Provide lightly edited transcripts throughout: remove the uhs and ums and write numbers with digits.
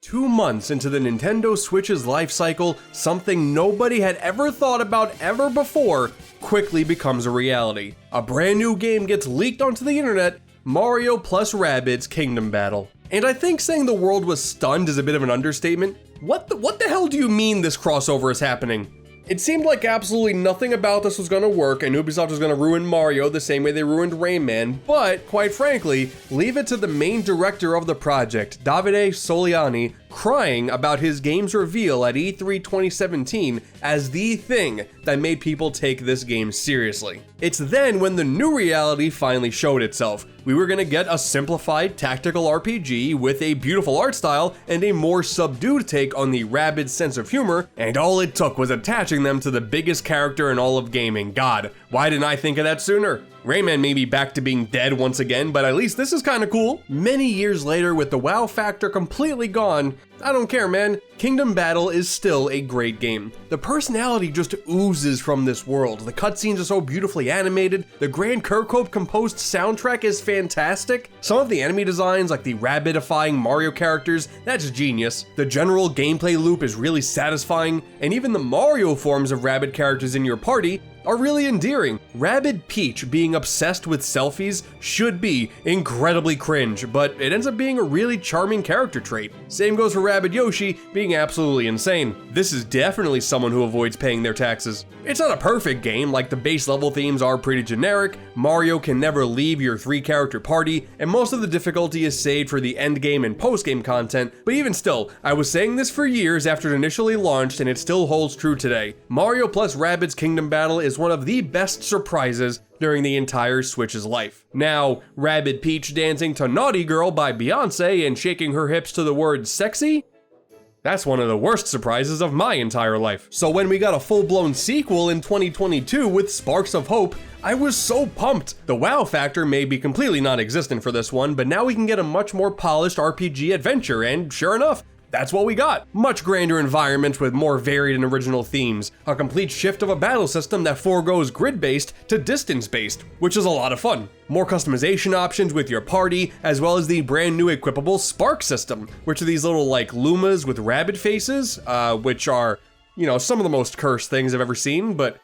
2 months into the Nintendo Switch's life cycle, something nobody had ever thought about ever before quickly becomes a reality. A brand new game gets leaked onto the internet, Mario plus Rabbids Kingdom Battle. And I think saying the world was stunned is a bit of an understatement. What the hell do you mean this crossover is happening? It seemed like absolutely nothing about this was going to work and Ubisoft was going to ruin Mario the same way they ruined Rayman, but quite frankly, leave it to the main director of the project, Davide Soliani, crying about his game's reveal at E3 2017 as the thing that made people take this game seriously. It's then when the new reality finally showed itself. We were gonna get a simplified tactical RPG with a beautiful art style and a more subdued take on the Rabbids sense of humor, and all it took was attaching them to the biggest character in all of gaming. God, why didn't I think of that sooner? Rayman may be back to being dead once again, but at least this is kinda cool. Many years later, with the wow factor completely gone, I don't care, man. Kingdom Battle is still a great game. The personality just oozes from this world. The cutscenes are so beautifully animated. The Grand Kirkhope composed soundtrack is fantastic. Some of the enemy designs, like the rabbidifying Mario characters, that's genius. The general gameplay loop is really satisfying, and even the Mario forms of Rabbid characters in your party are really endearing. Rabbid Peach being obsessed with selfies should be incredibly cringe, but it ends up being a really charming character trait. Same goes for Rabbid Yoshi being absolutely insane. This is definitely someone who avoids paying their taxes. It's not a perfect game, like the base level themes are pretty generic, Mario can never leave your 3-character party, and most of the difficulty is saved for the endgame and postgame content, but even still, I was saying this for years after it initially launched and it still holds true today. Mario plus Rabbids Kingdom Battle is one of the best surprises during the entire Switch's life. Now, Rabbid Peach dancing to Naughty Girl by Beyonce and shaking her hips to the word sexy? That's one of the worst surprises of my entire life. So when we got a full-blown sequel in 2022 with Sparks of Hope, I was so pumped. The wow factor may be completely non-existent for this one, but now we can get a much more polished RPG adventure, and sure enough, that's what we got. Much grander environments with more varied and original themes. A complete shift of a battle system that forgoes grid-based to distance-based, which is a lot of fun. More customization options with your party, as well as the brand new equipable Spark system, which are these little like Lumas with rabbit faces, which are, you know, some of the most cursed things I've ever seen, but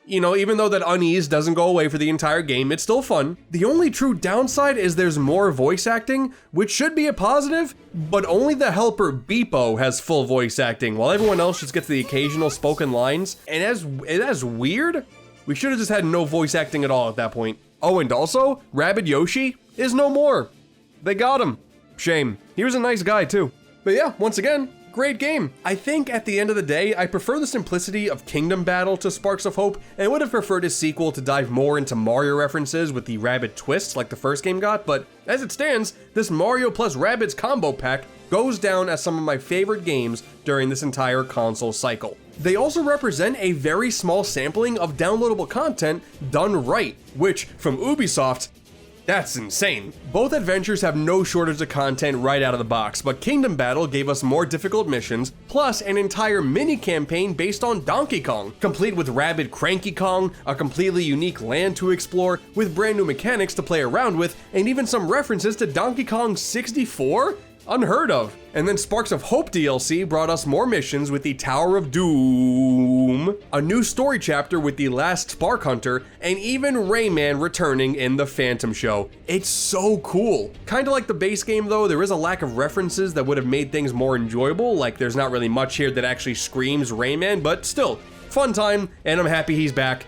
you know, even though that unease doesn't go away for the entire game, it's still fun. The only true downside is there's more voice acting, which should be a positive, but only the helper Beepo has full voice acting, while everyone else just gets the occasional spoken lines. And as weird, we should have just had no voice acting at all at that point. Oh, and also, Rabbid Yoshi is no more. They got him. Shame. He was a nice guy too. But yeah, once again, great game. I think at the end of the day, I prefer the simplicity of Kingdom Battle to Sparks of Hope, and would have preferred a sequel to dive more into Mario references with the Rabbid twists like the first game got, but as it stands, this Mario plus Rabbids combo pack goes down as some of my favorite games during this entire console cycle. They also represent a very small sampling of downloadable content done right, which, from Ubisoft, that's insane. Both adventures have no shortage of content right out of the box, but Kingdom Battle gave us more difficult missions, plus an entire mini-campaign based on Donkey Kong, complete with Rabbid Cranky Kong, a completely unique land to explore, with brand new mechanics to play around with, and even some references to Donkey Kong 64? Unheard of. And then Sparks of Hope DLC brought us more missions with the Tower of Doom, a new story chapter with the last Spark Hunter, and even Rayman returning in the Phantom Show. It's so cool. Kinda like the base game though, there is a lack of references that would have made things more enjoyable, like there's not really much here that actually screams Rayman, but still, fun time, and I'm happy he's back.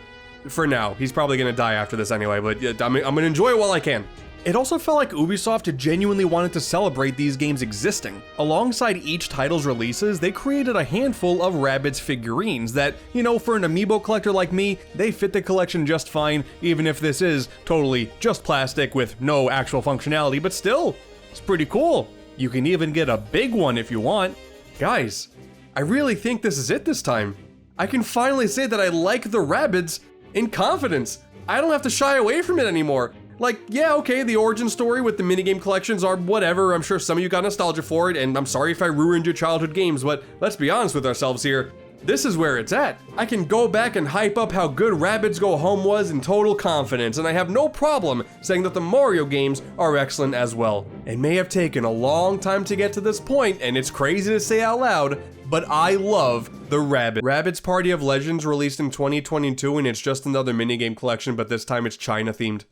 For now. He's probably gonna die after this anyway, but I'm gonna enjoy it while I can. It also felt like Ubisoft genuinely wanted to celebrate these games existing. Alongside each title's releases, they created a handful of Rabbids figurines that, you know, for an amiibo collector like me, they fit the collection just fine, even if this is totally just plastic with no actual functionality, but still, it's pretty cool. You can even get a big one if you want. Guys, I really think this is it this time. I can finally say that I like the Rabbids in confidence. I don't have to shy away from it anymore. Like, yeah, okay, the origin story with the minigame collections are whatever, I'm sure some of you got nostalgia for it, and I'm sorry if I ruined your childhood games, but let's be honest with ourselves here. This is where it's at. I can go back and hype up how good Rabbids Go Home was in total confidence, and I have no problem saying that the Mario games are excellent as well. It may have taken a long time to get to this point, and it's crazy to say out loud, but I love the Rabbids. Rabbids Party of Legends released in 2022, and it's just another minigame collection, but this time it's China themed.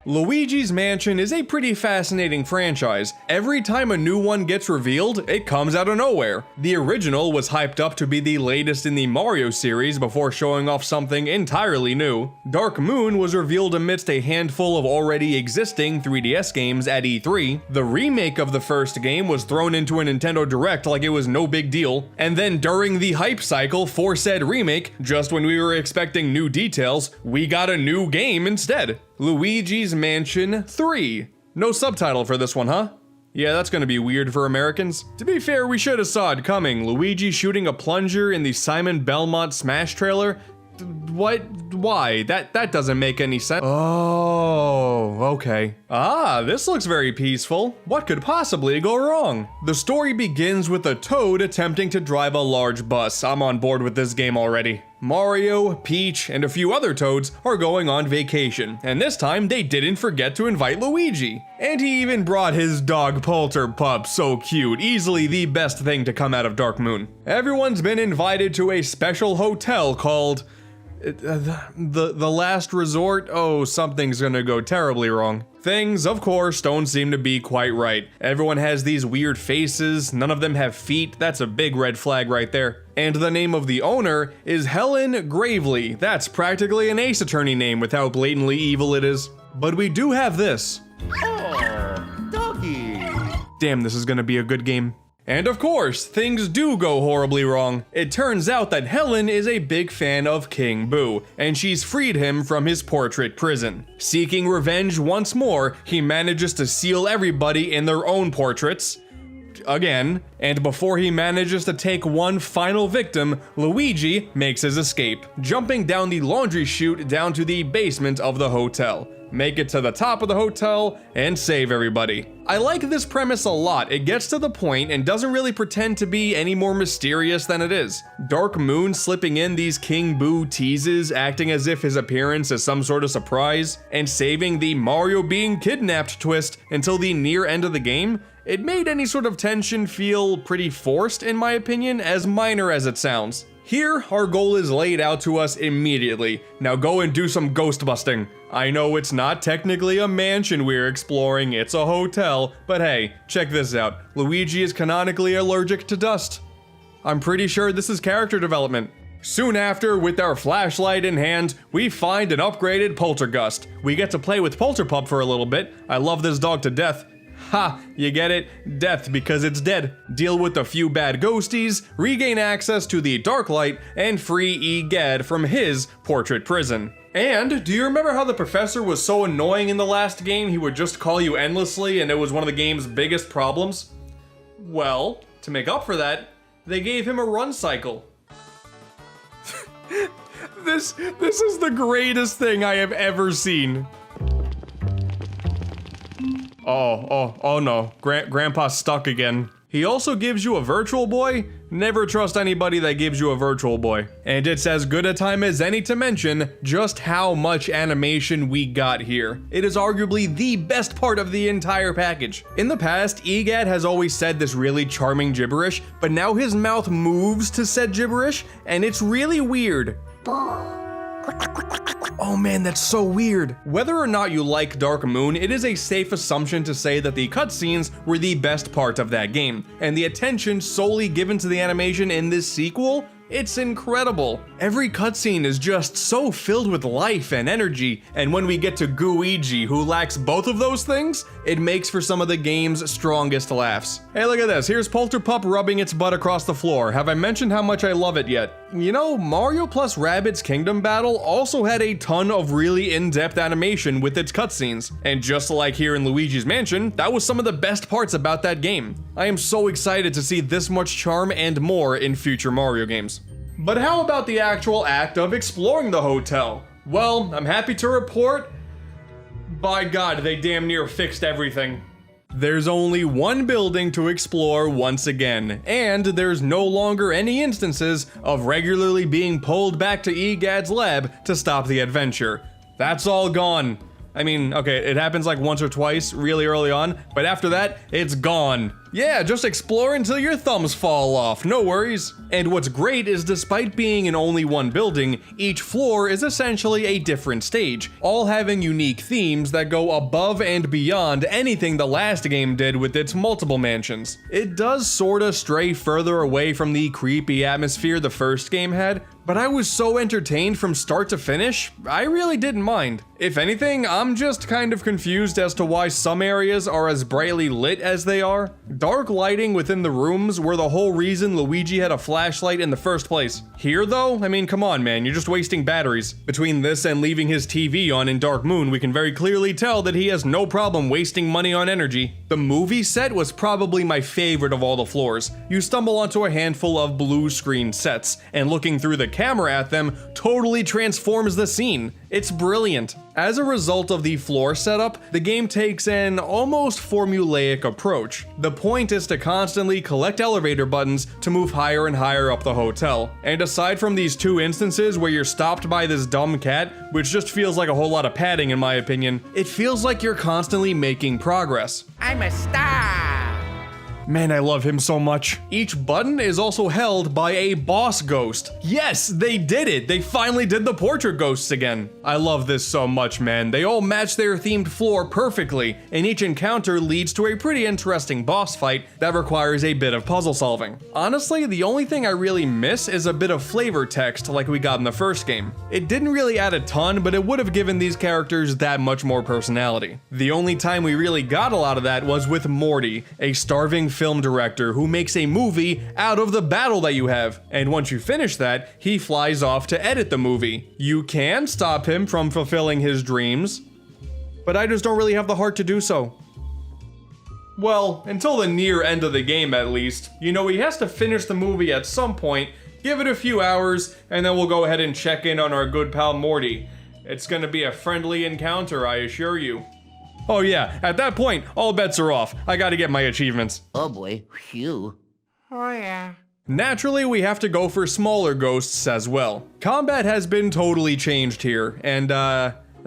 Luigi's Mansion is a pretty fascinating franchise. Every time a new one gets revealed, it comes out of nowhere. The original was hyped up to be the latest in the Mario series before showing off something entirely new. Dark Moon was revealed amidst a handful of already existing 3DS games at E3. The remake of the first game was thrown into a Nintendo Direct like it was no big deal. And then during the hype cycle for said remake, just when we were expecting new details, we got a new game instead. Luigi's Mansion 3. No subtitle for this one, huh? Yeah, that's gonna be weird for Americans. To be fair, we should have saw it coming. Luigi shooting a plunger in the Simon Belmont Smash trailer. What? Why? That doesn't make any sense. Oh, okay. Ah, this looks very peaceful. What could possibly go wrong? The story begins with a toad attempting to drive a large bus. I'm on board with this game already. Mario, Peach, and a few other toads are going on vacation, and this time they didn't forget to invite Luigi. And he even brought his dog Polterpup, so cute, easily the best thing to come out of Dark Moon. Everyone's been invited to a special hotel called the Last Resort. Oh, something's gonna go terribly wrong. Things, of course, don't seem to be quite right. Everyone has these weird faces, none of them have feet. That's a big red flag right there. And the name of the owner is Helen Gravely. That's practically an Ace Attorney name with how blatantly evil it is. But we do have this. Oh, doggy. Damn, this is gonna be a good game. And of course, things do go horribly wrong. It turns out that Helen is a big fan of King Boo, and she's freed him from his portrait prison. Seeking revenge once more, he manages to seal everybody in their own portraits. Again, and before he manages to take one final victim, Luigi makes his escape, jumping down the laundry chute down to the basement of the hotel. Make it to the top of the hotel, and save everybody. I like this premise a lot. It gets to the point and doesn't really pretend to be any more mysterious than it is. Dark Moon slipping in these King Boo teases, acting as if his appearance is some sort of surprise, and saving the Mario being kidnapped twist until the near end of the game. It made any sort of tension feel pretty forced, in my opinion, as minor as it sounds. Here, our goal is laid out to us immediately. Now go and do some ghost busting. I know it's not technically a mansion we're exploring, it's a hotel, but hey, check this out. Luigi is canonically allergic to dust. I'm pretty sure this is character development. Soon after, with our flashlight in hand, we find an upgraded Poltergust. We get to play with Polterpup for a little bit. I love this dog to death. Ha, you get it? Death because it's dead. Deal with a few bad ghosties, regain access to the Dark Light, and free Egad from his portrait prison. And do you remember how the professor was so annoying in the last game? He would just call you endlessly and it was one of the game's biggest problems? Well, to make up for that, they gave him a run cycle. This is the greatest thing I have ever seen. Oh no, Grandpa's stuck again. He also gives you a Virtual Boy. Never trust anybody that gives you a Virtual Boy. And it's as good a time as any to mention just how much animation we got here. It is arguably the best part of the entire package. In the past, Egad has always said this really charming gibberish, but now his mouth moves to said gibberish, and it's really weird. Oh man, that's so weird. Whether or not you like Dark Moon, it is a safe assumption to say that the cutscenes were the best part of that game, and the attention solely given to the animation in this sequel, it's incredible. Every cutscene is just so filled with life and energy, and when we get to Gooigi, who lacks both of those things, it makes for some of the game's strongest laughs. Hey, look at this. Here's Polterpup rubbing its butt across the floor. Have I mentioned how much I love it yet? You know, Mario plus Rabbids Kingdom Battle also had a ton of really in-depth animation with its cutscenes, and just like here in Luigi's Mansion, that was some of the best parts about that game. I am so excited to see this much charm and more in future Mario games. But how about the actual act of exploring the hotel? Well, I'm happy to report, by God, they damn near fixed everything. There's only one building to explore once again, and there's no longer any instances of regularly being pulled back to EGAD's lab to stop the adventure. That's all gone. I mean, okay, it happens like once or twice really early on, but after that, it's gone. Yeah, just explore until your thumbs fall off, no worries. And what's great is despite being in only one building, each floor is essentially a different stage, all having unique themes that go above and beyond anything the last game did with its multiple mansions. It does sorta stray further away from the creepy atmosphere the first game had, but I was so entertained from start to finish, I really didn't mind. If anything, I'm just kind of confused as to why some areas are as brightly lit as they are. Dark lighting within the rooms were the whole reason Luigi had a flashlight in the first place. Here though, I mean, come on man, you're just wasting batteries. Between this and leaving his TV on in Dark Moon, we can very clearly tell that he has no problem wasting money on energy. The movie set was probably my favorite of all the floors. You stumble onto a handful of blue screen sets, and looking through the camera at them totally transforms the scene. It's brilliant. As a result of the floor setup, the game takes an almost formulaic approach. The point is to constantly collect elevator buttons to move higher and higher up the hotel. And aside from these two instances where you're stopped by this dumb cat, which just feels like a whole lot of padding in my opinion, it feels like you're constantly making progress. I'm a star. Man, I love him so much. Each button is also held by a boss ghost. Yes, they did it. They finally did the portrait ghosts again. I love this so much, man. They all match their themed floor perfectly, and each encounter leads to a pretty interesting boss fight that requires a bit of puzzle solving. Honestly, the only thing I really miss is a bit of flavor text like we got in the first game. It didn't really add a ton, but it would have given these characters that much more personality. The only time we really got a lot of that was with Morty, a starving film director who makes a movie out of the battle that you have, and once you finish that, he flies off to edit the movie. You can stop him from fulfilling his dreams, but I just don't really have the heart to do so. Well, until the near end of the game at least. You know, he has to finish the movie at some point, give it a few hours, and then we'll go ahead and check in on our good pal Morty. It's gonna be a friendly encounter, I assure you. Oh yeah, at that point, all bets are off. I gotta get my achievements. Oh boy, phew. Oh yeah. Naturally, we have to go for smaller ghosts as well. Combat has been totally changed here, and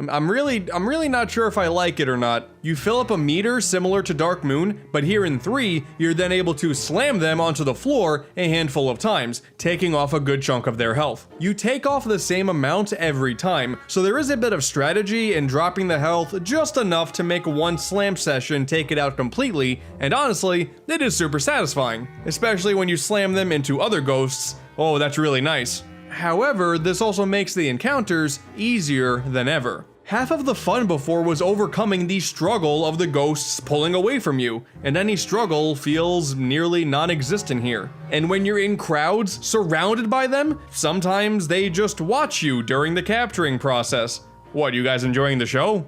I'm really not sure if I like it or not. You fill up a meter similar to Dark Moon, but here in 3, you're then able to slam them onto the floor a handful of times, taking off a good chunk of their health. You take off the same amount every time, so there is a bit of strategy in dropping the health just enough to make one slam session take it out completely, and honestly, it is super satisfying, especially when you slam them into other ghosts. Oh, that's really nice. However, this also makes the encounters easier than ever. Half of the fun before was overcoming the struggle of the ghosts pulling away from you, and any struggle feels nearly non-existent here. And when you're in crowds, surrounded by them, sometimes they just watch you during the capturing process. What, you guys enjoying the show?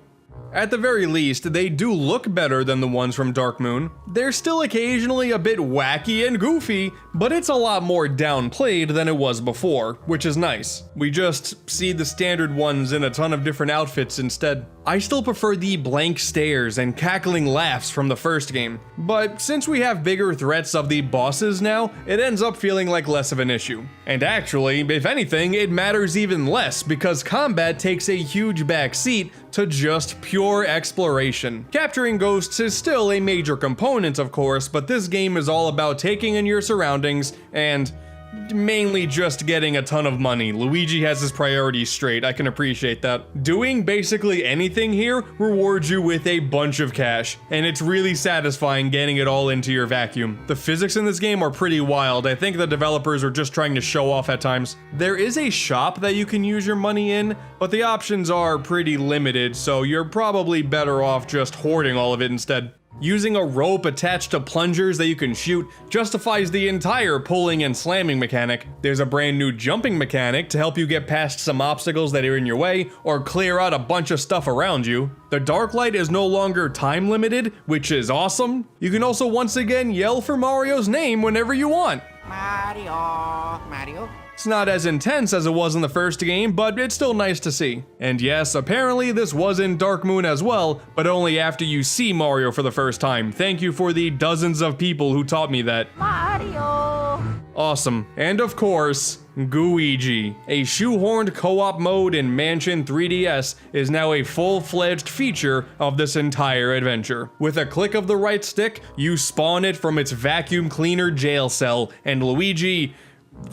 At the very least, they do look better than the ones from Dark Moon. They're still occasionally a bit wacky and goofy, but it's a lot more downplayed than it was before, which is nice. We just see the standard ones in a ton of different outfits instead. I still prefer the blank stares and cackling laughs from the first game, but since we have bigger threats of the bosses now, it ends up feeling like less of an issue. And actually, if anything, it matters even less because combat takes a huge backseat to just pure exploration. Capturing ghosts is still a major component, of course, but this game is all about taking in your surroundings and mainly just getting a ton of money. Luigi has his priorities straight, I can appreciate that. Doing basically anything here rewards you with a bunch of cash, and it's really satisfying getting it all into your vacuum. The physics in this game are pretty wild. I think the developers are just trying to show off at times. There is a shop that you can use your money in, but the options are pretty limited, so you're probably better off just hoarding all of it instead. Using a rope attached to plungers that you can shoot justifies the entire pulling and slamming mechanic. There's a brand new jumping mechanic to help you get past some obstacles that are in your way or clear out a bunch of stuff around you. The dark light is no longer time limited, which is awesome. You can also once again yell for Mario's name whenever you want. Mario, Mario. It's not as intense as it was in the first game, but it's still nice to see. And yes, apparently this was in Dark Moon as well, but only after you see Mario for the first time. Thank you for the dozens of people who taught me that. Mario! Awesome. And of course, Luigi. A shoehorned co-op mode in Mansion 3DS is now a full-fledged feature of this entire adventure. With a click of the right stick, you spawn it from its vacuum cleaner jail cell, and Luigi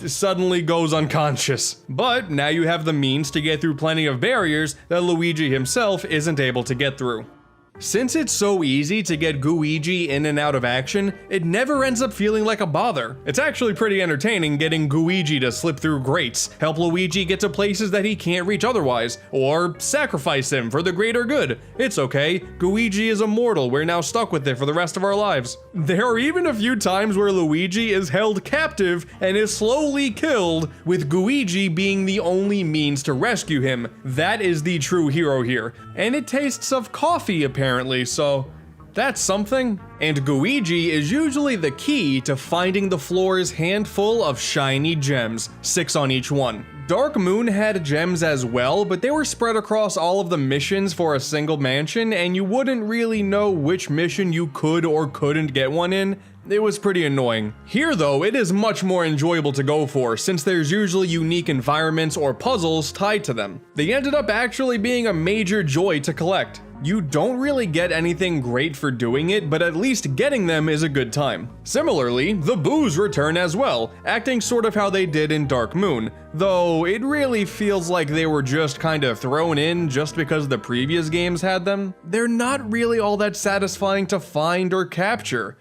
suddenly goes unconscious. But now you have the means to get through plenty of barriers that Luigi himself isn't able to get through. Since it's so easy to get Luigi in and out of action, it never ends up feeling like a bother. It's actually pretty entertaining getting Luigi to slip through grates, help Luigi get to places that he can't reach otherwise, or sacrifice him for the greater good. It's okay, Luigi is immortal, we're now stuck with it for the rest of our lives. There are even a few times where Luigi is held captive and is slowly killed, with Luigi being the only means to rescue him. That is the true hero here. And it tastes of coffee apparently, so that's something. And Luigi is usually the key to finding the floor's handful of shiny gems, 6 on each one. Dark Moon had gems as well, but they were spread across all of the missions for a single mansion, and you wouldn't really know which mission you could or couldn't get one in. It was pretty annoying. Here though, it is much more enjoyable to go for, since there's usually unique environments or puzzles tied to them. They ended up actually being a major joy to collect. You don't really get anything great for doing it, but at least getting them is a good time. Similarly, the boos return as well, acting sort of how they did in Dark Moon, though it really feels like they were just kind of thrown in just because the previous games had them. They're not really all that satisfying to find or capture.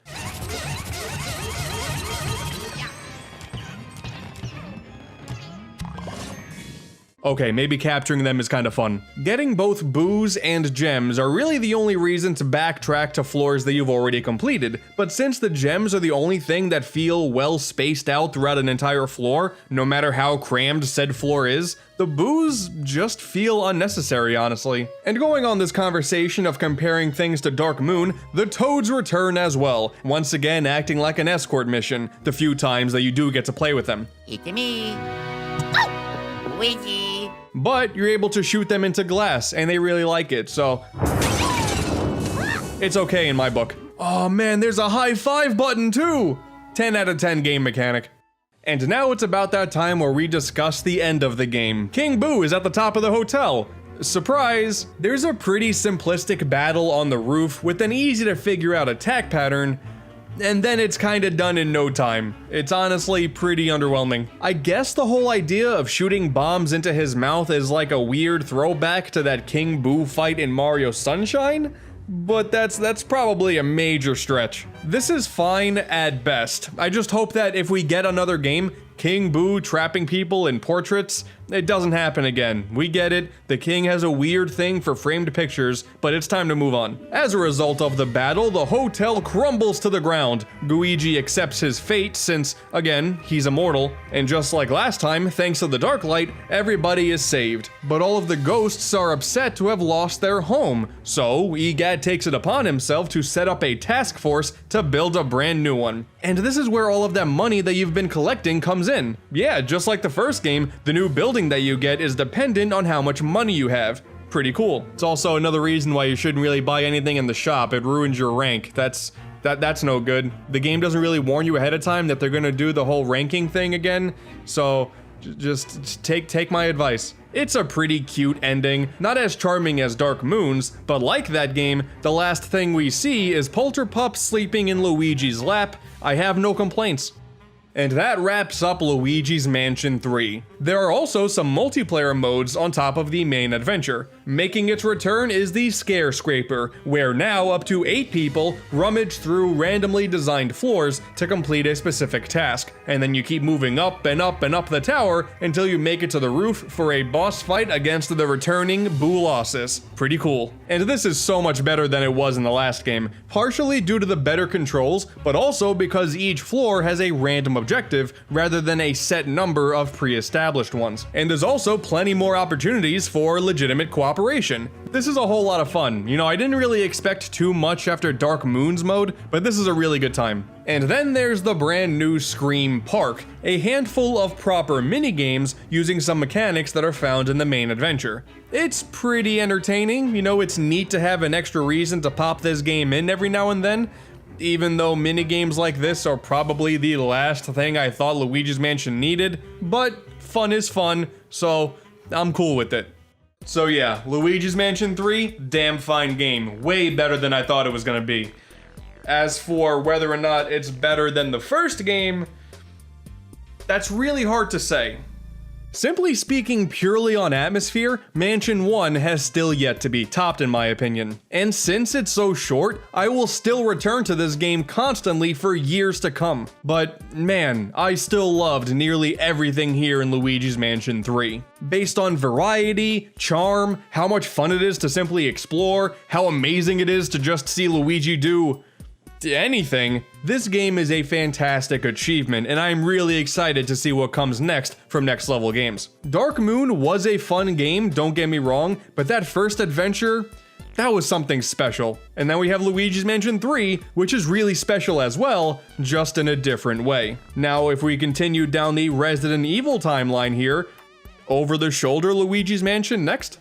Okay, maybe capturing them is kind of fun. Getting both boos and gems are really the only reason to backtrack to floors that you've already completed, but since the gems are the only thing that feel well spaced out throughout an entire floor, no matter how crammed said floor is, the boos just feel unnecessary, honestly. And going on this conversation of comparing things to Dark Moon, the Toads return as well, once again acting like an escort mission, the few times that you do get to play with them. It's me. Oh! Luigi. But you're able to shoot them into glass, and they really like it, so it's okay in my book. Oh man, there's a high five button too! 10 out of 10 game mechanic. And now it's about that time where we discuss the end of the game. King Boo is at the top of the hotel. Surprise! There's a pretty simplistic battle on the roof with an easy to figure out attack pattern, and then it's kinda done in no time. It's honestly pretty underwhelming. I guess the whole idea of shooting bombs into his mouth is like a weird throwback to that King Boo fight in Mario Sunshine, but that's probably a major stretch. This is fine at best. I just hope that if we get another game, King Boo trapping people in portraits, it doesn't happen again. We get it, the king has a weird thing for framed pictures, but it's time to move on. As a result of the battle, the hotel crumbles to the ground. Luigi accepts his fate since, again, he's immortal, and just like last time, thanks to the dark light, everybody is saved. But all of the ghosts are upset to have lost their home, so Egad takes it upon himself to set up a task force to build a brand new one. And this is where all of that money that you've been collecting comes in. Yeah, just like the first game, the new building that you get is dependent on how much money you have. Pretty cool. It's also another reason why you shouldn't really buy anything in the shop. It ruins your rank. That's no good. The game doesn't really warn you ahead of time that they're gonna do the whole ranking thing again, so just take my advice. It's a pretty cute ending, not as charming as Dark Moon's, but like that game, the last thing we see is Polterpup sleeping in Luigi's lap. I have no complaints. And that wraps up Luigi's Mansion 3. There are also some multiplayer modes on top of the main adventure. Making its return is the Scare Scraper, where now up to 8 people rummage through randomly designed floors to complete a specific task, and then you keep moving up and up and up the tower until you make it to the roof for a boss fight against the returning Boolossus. Pretty cool. And this is so much better than it was in the last game, partially due to the better controls, but also because each floor has a random objective rather than a set number of pre-established. established ones. And there's also plenty more opportunities for legitimate cooperation. This is a whole lot of fun. You know, I didn't really expect too much after Dark Moon's mode, but this is a really good time. And then there's the brand new Scream Park, a handful of proper minigames using some mechanics that are found in the main adventure. It's pretty entertaining, you know, it's neat to have an extra reason to pop this game in every now and then, even though minigames like this are probably the last thing I thought Luigi's Mansion needed, but fun is fun, so I'm cool with it. So yeah, Luigi's Mansion 3, damn fine game, way better than I thought it was gonna be. As for whether or not it's better than the first game, that's really hard to say. Simply speaking purely on atmosphere, Mansion 1 has still yet to be topped in my opinion. And since it's so short, I will still return to this game constantly for years to come. But man, I still loved nearly everything here in Luigi's Mansion 3. Based on variety, charm, how much fun it is to simply explore, how amazing it is to just see Luigi do anything, this game is a fantastic achievement, and I'm really excited to see what comes next from Next Level Games. Dark Moon was a fun game, don't get me wrong, but that first adventure, that was something special. And then we have Luigi's Mansion 3, which is really special as well, just in a different way. Now, if we continue down the Resident Evil timeline here, over the shoulder Luigi's Mansion next.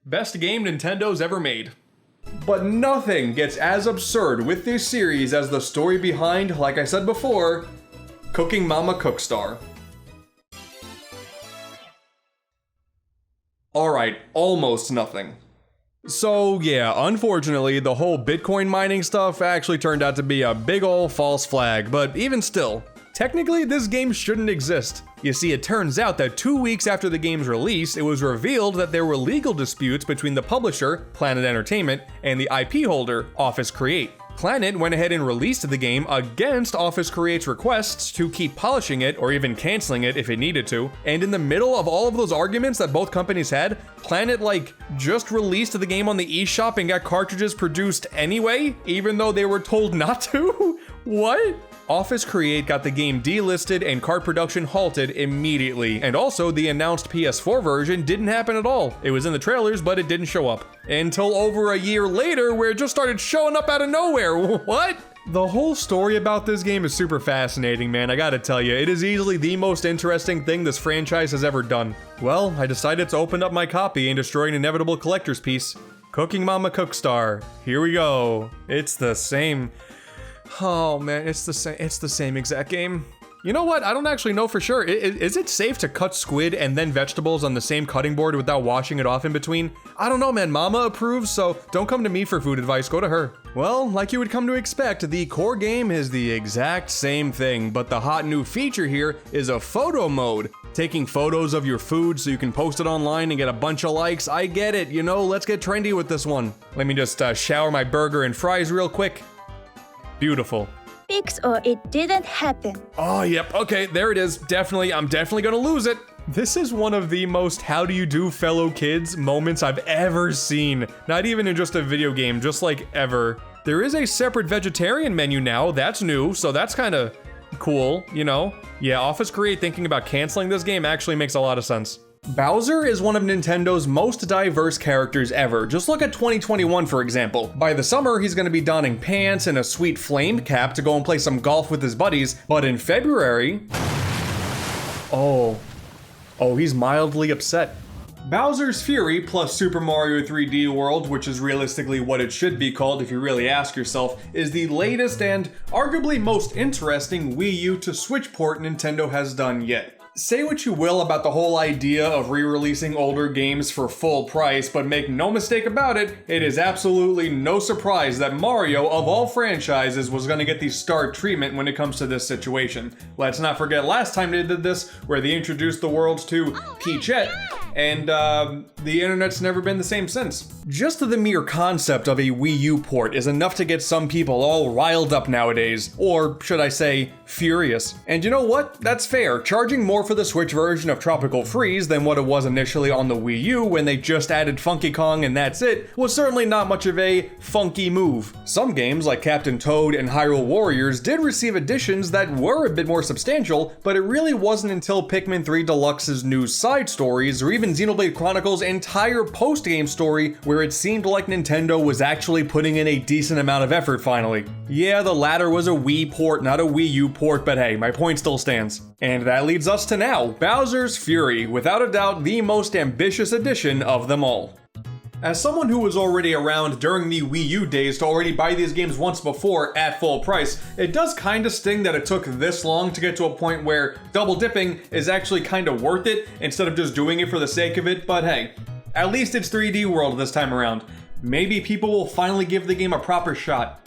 Best game Nintendo's ever made. But nothing gets as absurd with this series as the story behind, like I said before, Cooking Mama Cookstar. Alright, almost nothing. So yeah, unfortunately, the whole Bitcoin mining stuff actually turned out to be a big ol' false flag, but even still, technically this game shouldn't exist. You see, it turns out that 2 weeks after the game's release, it was revealed that there were legal disputes between the publisher, Planet Entertainment, and the IP holder, Office Create. Planet went ahead and released the game against Office Create's requests to keep polishing it or even canceling it if it needed to. And in the middle of all of those arguments that both companies had, Planet just released the game on the eShop and got cartridges produced anyway, even though they were told not to? What? Office Create got the game delisted and cart production halted immediately, and also the announced PS4 version didn't happen at all. It was in the trailers, but it didn't show up. Until over a year later, where it just started showing up out of nowhere. What? The whole story about this game is super fascinating, man, I gotta tell you. It is easily the most interesting thing this franchise has ever done. Well, I decided to open up my copy and destroy an inevitable collector's piece. Cooking Mama Cookstar. Here we go. It's the same. Oh man, it's the same exact game. You know what? I don't actually know for sure. Is it safe to cut squid and then vegetables on the same cutting board without washing it off in between? I don't know, man. Mama approves, so don't come to me for food advice. Go to her. Well, like you would come to expect, the core game is the exact same thing, but the hot new feature here is a photo mode. Taking photos of your food so you can post it online and get a bunch of likes. I get it, you know, let's get trendy with this one. Let me just shower my burger and fries real quick. Beautiful. Fix or it didn't happen. Oh, yep. Okay, there it is. I'm definitely gonna lose it. This is one of the most how do you do fellow kids moments I've ever seen. Not even in just a video game, just like ever. There is a separate vegetarian menu now. That's new, so that's kind of cool, you know? Yeah, Office Create thinking about canceling this game actually makes a lot of sense. Bowser is one of Nintendo's most diverse characters ever. Just look at 2021 for example. By the summer, he's gonna be donning pants and a sweet flamed cap to go and play some golf with his buddies, but in February... Oh, he's mildly upset. Bowser's Fury plus Super Mario 3D World, which is realistically what it should be called if you really ask yourself, is the latest and arguably most interesting Wii U to Switch port Nintendo has done yet. Say what you will about the whole idea of re-releasing older games for full price, but make no mistake about it, it is absolutely no surprise that Mario, of all franchises, was gonna get the star treatment when it comes to this situation. Let's not forget last time they did this, where they introduced the world to Peachette, and the internet's never been the same since. Just the mere concept of a Wii U port is enough to get some people all riled up nowadays, or should I say, furious. And you know what? That's fair. Charging more for the Switch version of Tropical Freeze than what it was initially on the Wii U when they just added Funky Kong and that's it, was certainly not much of a funky move. Some games like Captain Toad and Hyrule Warriors did receive additions that were a bit more substantial, but it really wasn't until Pikmin 3 Deluxe's new side stories or even Xenoblade Chronicles' entire post-game story where it seemed like Nintendo was actually putting in a decent amount of effort finally. Yeah, the latter was a Wii port, not a Wii U port, but hey, my point still stands. And that leads us to now, Bowser's Fury, without a doubt the most ambitious edition of them all. As someone who was already around during the Wii U days to already buy these games once before at full price, it does kinda sting that it took this long to get to a point where double dipping is actually kinda worth it instead of just doing it for the sake of it, but hey, at least it's 3D World this time around. Maybe people will finally give the game a proper shot.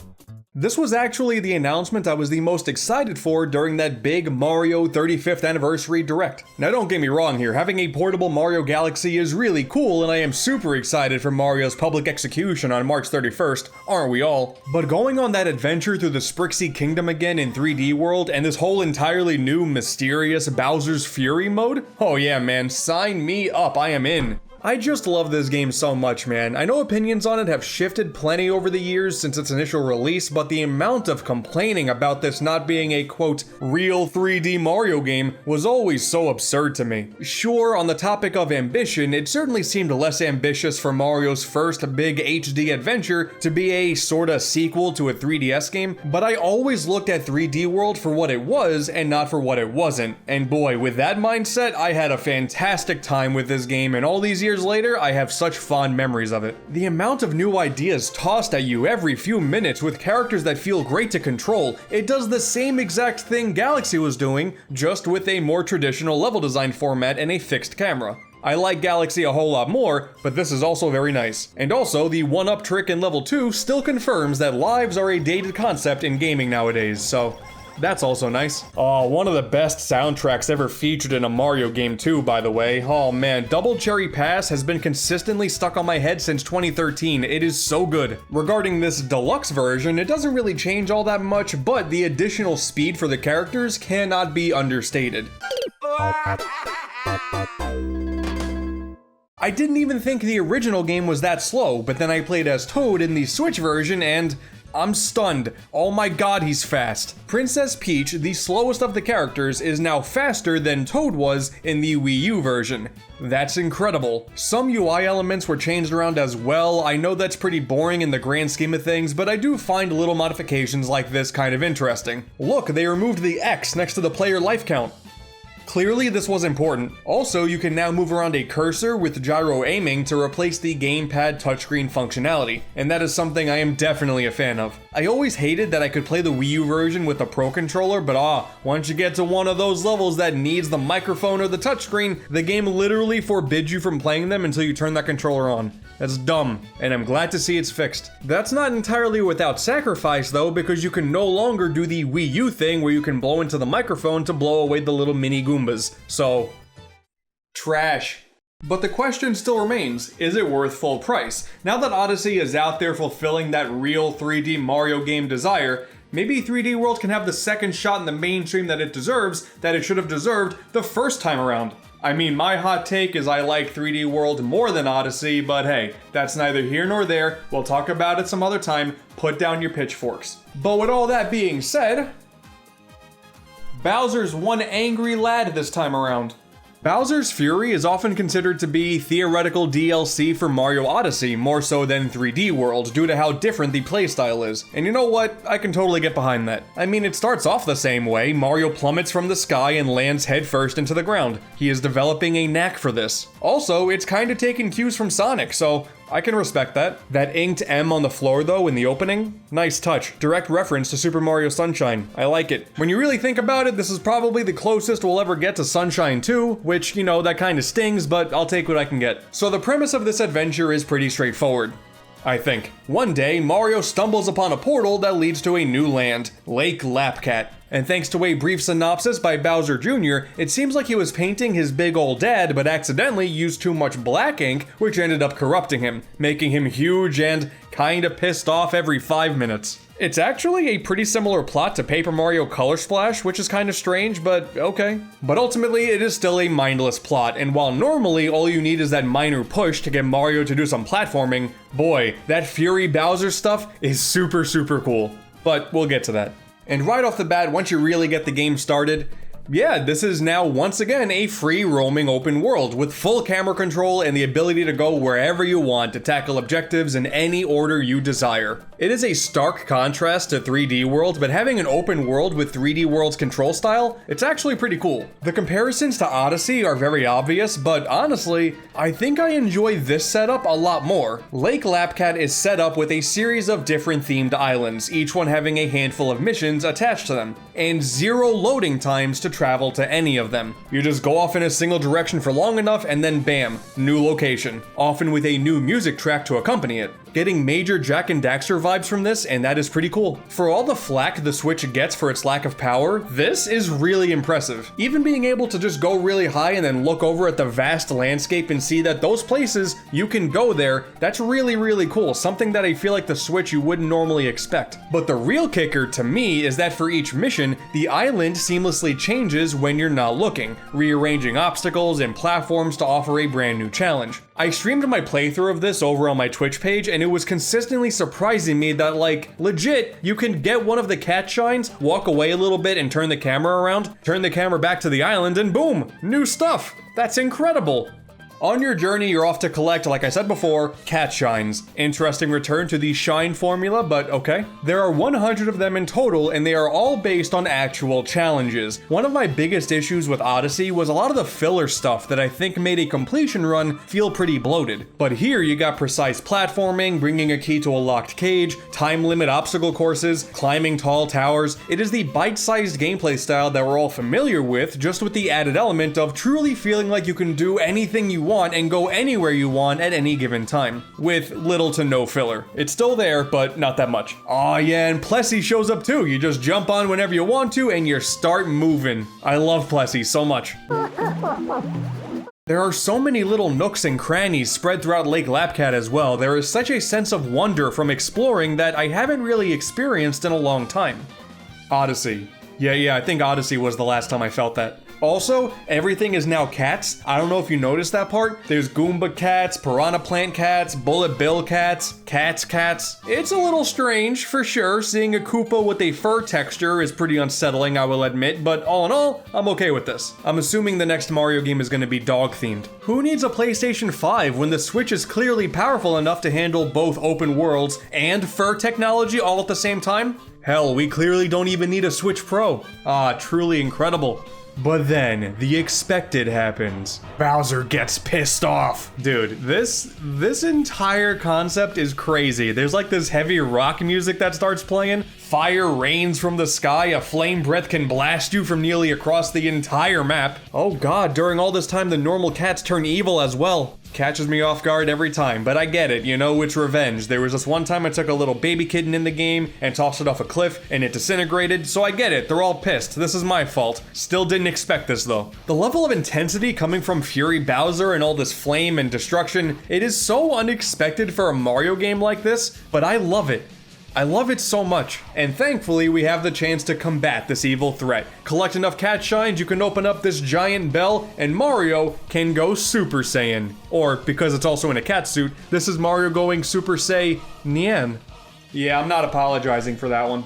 This was actually the announcement I was the most excited for during that big Mario 35th Anniversary Direct. Now don't get me wrong here, having a portable Mario Galaxy is really cool and I am super excited for Mario's public execution on March 31st, aren't we all? But going on that adventure through the Sprixie Kingdom again in 3D World and this whole entirely new mysterious Bowser's Fury mode? Oh yeah man, sign me up, I am in. I just love this game so much, man. I know opinions on it have shifted plenty over the years since its initial release, but the amount of complaining about this not being a, quote, real 3D Mario game was always so absurd to me. Sure, on the topic of ambition, it certainly seemed less ambitious for Mario's first big HD adventure to be a sorta sequel to a 3DS game, but I always looked at 3D World for what it was and not for what it wasn't. And boy, with that mindset, I had a fantastic time with this game, and all these years later, I have such fond memories of it. The amount of new ideas tossed at you every few minutes with characters that feel great to control, it does the same exact thing Galaxy was doing, just with a more traditional level design format and a fixed camera. I like Galaxy a whole lot more, but this is also very nice. And also, the one-up trick in level 2 still confirms that lives are a dated concept in gaming nowadays, so that's also nice. Oh, one of the best soundtracks ever featured in a Mario game too, by the way. Oh man, Double Cherry Pass has been consistently stuck on my head since 2013. It is so good. Regarding this deluxe version, it doesn't really change all that much, but the additional speed for the characters cannot be understated. I didn't even think the original game was that slow, but then I played as Toad in the Switch version and I'm stunned. Oh my god, he's fast. Princess Peach, the slowest of the characters, is now faster than Toad was in the Wii U version. That's incredible. Some UI elements were changed around as well. I know that's pretty boring in the grand scheme of things, but I do find little modifications like this kind of interesting. Look, they removed the X next to the player life count. Clearly this was important. Also, you can now move around a cursor with gyro aiming to replace the gamepad touchscreen functionality, and that is something I am definitely a fan of. I always hated that I could play the Wii U version with the Pro Controller, but once you get to one of those levels that needs the microphone or the touchscreen, the game literally forbids you from playing them until you turn that controller on. That's dumb, and I'm glad to see it's fixed. That's not entirely without sacrifice though, because you can no longer do the Wii U thing where you can blow into the microphone to blow away the little mini Goombas. So, trash. But the question still remains, is it worth full price? Now that Odyssey is out there fulfilling that real 3D Mario game desire, maybe 3D World can have the second shot in the mainstream that it deserves, that it should have deserved the first time around. I mean, my hot take is I like 3D World more than Odyssey, but hey, that's neither here nor there. We'll talk about it some other time. Put down your pitchforks. But with all that being said, Bowser's one angry lad this time around. Bowser's Fury is often considered to be theoretical DLC for Mario Odyssey, more so than 3D World, due to how different the playstyle is. And you know what? I can totally get behind that. I mean, it starts off the same way. Mario plummets from the sky and lands headfirst into the ground. He is developing a knack for this. Also, it's kinda taking cues from Sonic, so I can respect that. That inked M on the floor though in the opening, nice touch. Direct reference to Super Mario Sunshine. I like it. When you really think about it, this is probably the closest we'll ever get to Sunshine 2, which, you know, that kind of stings, but I'll take what I can get. So the premise of this adventure is pretty straightforward, I think. One day, Mario stumbles upon a portal that leads to a new land, Lake Lapcat. And thanks to a brief synopsis by Bowser Jr., it seems like he was painting his big old dad, but accidentally used too much black ink, which ended up corrupting him, making him huge and kinda pissed off every 5 minutes. It's actually a pretty similar plot to Paper Mario Color Splash, which is kinda strange, but okay. But ultimately, it is still a mindless plot, and while normally all you need is that minor push to get Mario to do some platforming, boy, that Fury Bowser stuff is super cool. But we'll get to that. And right off the bat, once you really get the game started, yeah, this is now once again a free roaming open world with full camera control and the ability to go wherever you want to tackle objectives in any order you desire. It is a stark contrast to 3D World, but having an open world with 3D World's control style, it's actually pretty cool. The comparisons to Odyssey are very obvious, but honestly, I think I enjoy this setup a lot more. Lake Lapcat is set up with a series of different themed islands, each one having a handful of missions attached to them, and 0 loading times to travel to any of them. You just go off in a single direction for long enough and then bam, new location, often with a new music track to accompany it. Getting major Jak and Daxter vibes from this, and that is pretty cool. For all the flack the Switch gets for its lack of power, this is really impressive. Even being able to just go really high and then look over at the vast landscape and see that those places, you can go there, that's really cool. Something that I feel like the Switch you wouldn't normally expect. But the real kicker to me is that for each mission, the island seamlessly changes when you're not looking, rearranging obstacles and platforms to offer a brand new challenge. I streamed my playthrough of this over on my Twitch page, and it was consistently surprising me that, like, legit, you can get one of the cat shines, walk away a little bit and turn the camera around, turn the camera back to the island, and boom, new stuff. That's incredible. On your journey, you're off to collect, like I said before, cat shines. Interesting return to the shine formula, but okay. There are 100 of them in total, and they are all based on actual challenges. One of my biggest issues with Odyssey was a lot of the filler stuff that I think made a completion run feel pretty bloated. But here you got precise platforming, bringing a key to a locked cage, time limit obstacle courses, climbing tall towers. It is the bite-sized gameplay style that we're all familiar with, just with the added element of truly feeling like you can do anything you want and go anywhere you want at any given time, with little to no filler. It's still there, but not that much. Aw yeah, and Plessy shows up too. You just jump on whenever you want to and you start moving. I love Plessy so much. There are so many little nooks and crannies spread throughout Lake Lapcat as well. There is such a sense of wonder from exploring that I haven't really experienced in a long time. Odyssey. Yeah, I think Odyssey was the last time I felt that. Also, everything is now cats. I don't know if you noticed that part. There's Goomba cats, Piranha Plant cats, Bullet Bill cats. It's a little strange, for sure. Seeing a Koopa with a fur texture is pretty unsettling, I will admit, but all in all, I'm okay with this. I'm assuming the next Mario game is going to be dog-themed. Who needs a PlayStation 5 when the Switch is clearly powerful enough to handle both open worlds and fur technology all at the same time? Hell, we clearly don't even need a Switch Pro. Ah, truly incredible. But then, the expected happens. Bowser gets pissed off. Dude, this entire concept is crazy. There's like this heavy rock music that starts playing. Fire rains from the sky. A flame breath can blast you from nearly across the entire map. Oh god, during all this time, the normal cats turn evil as well. Catches me off guard every time, but I get it, you know, it's revenge. There was this one time I took a little baby kitten in the game and tossed it off a cliff and it disintegrated, so I get it, they're all pissed. This is my fault. Still didn't expect this though. The level of intensity coming from Fury Bowser and all this flame and destruction, it is so unexpected for a Mario game like this, but I love it. I love it so much, and thankfully we have the chance to combat this evil threat. Collect enough cat shines, you can open up this giant bell, and Mario can go Super Saiyan. Or, because it's also in a cat suit, this is Mario going Super Saiyan. Yeah, I'm not apologizing for that one.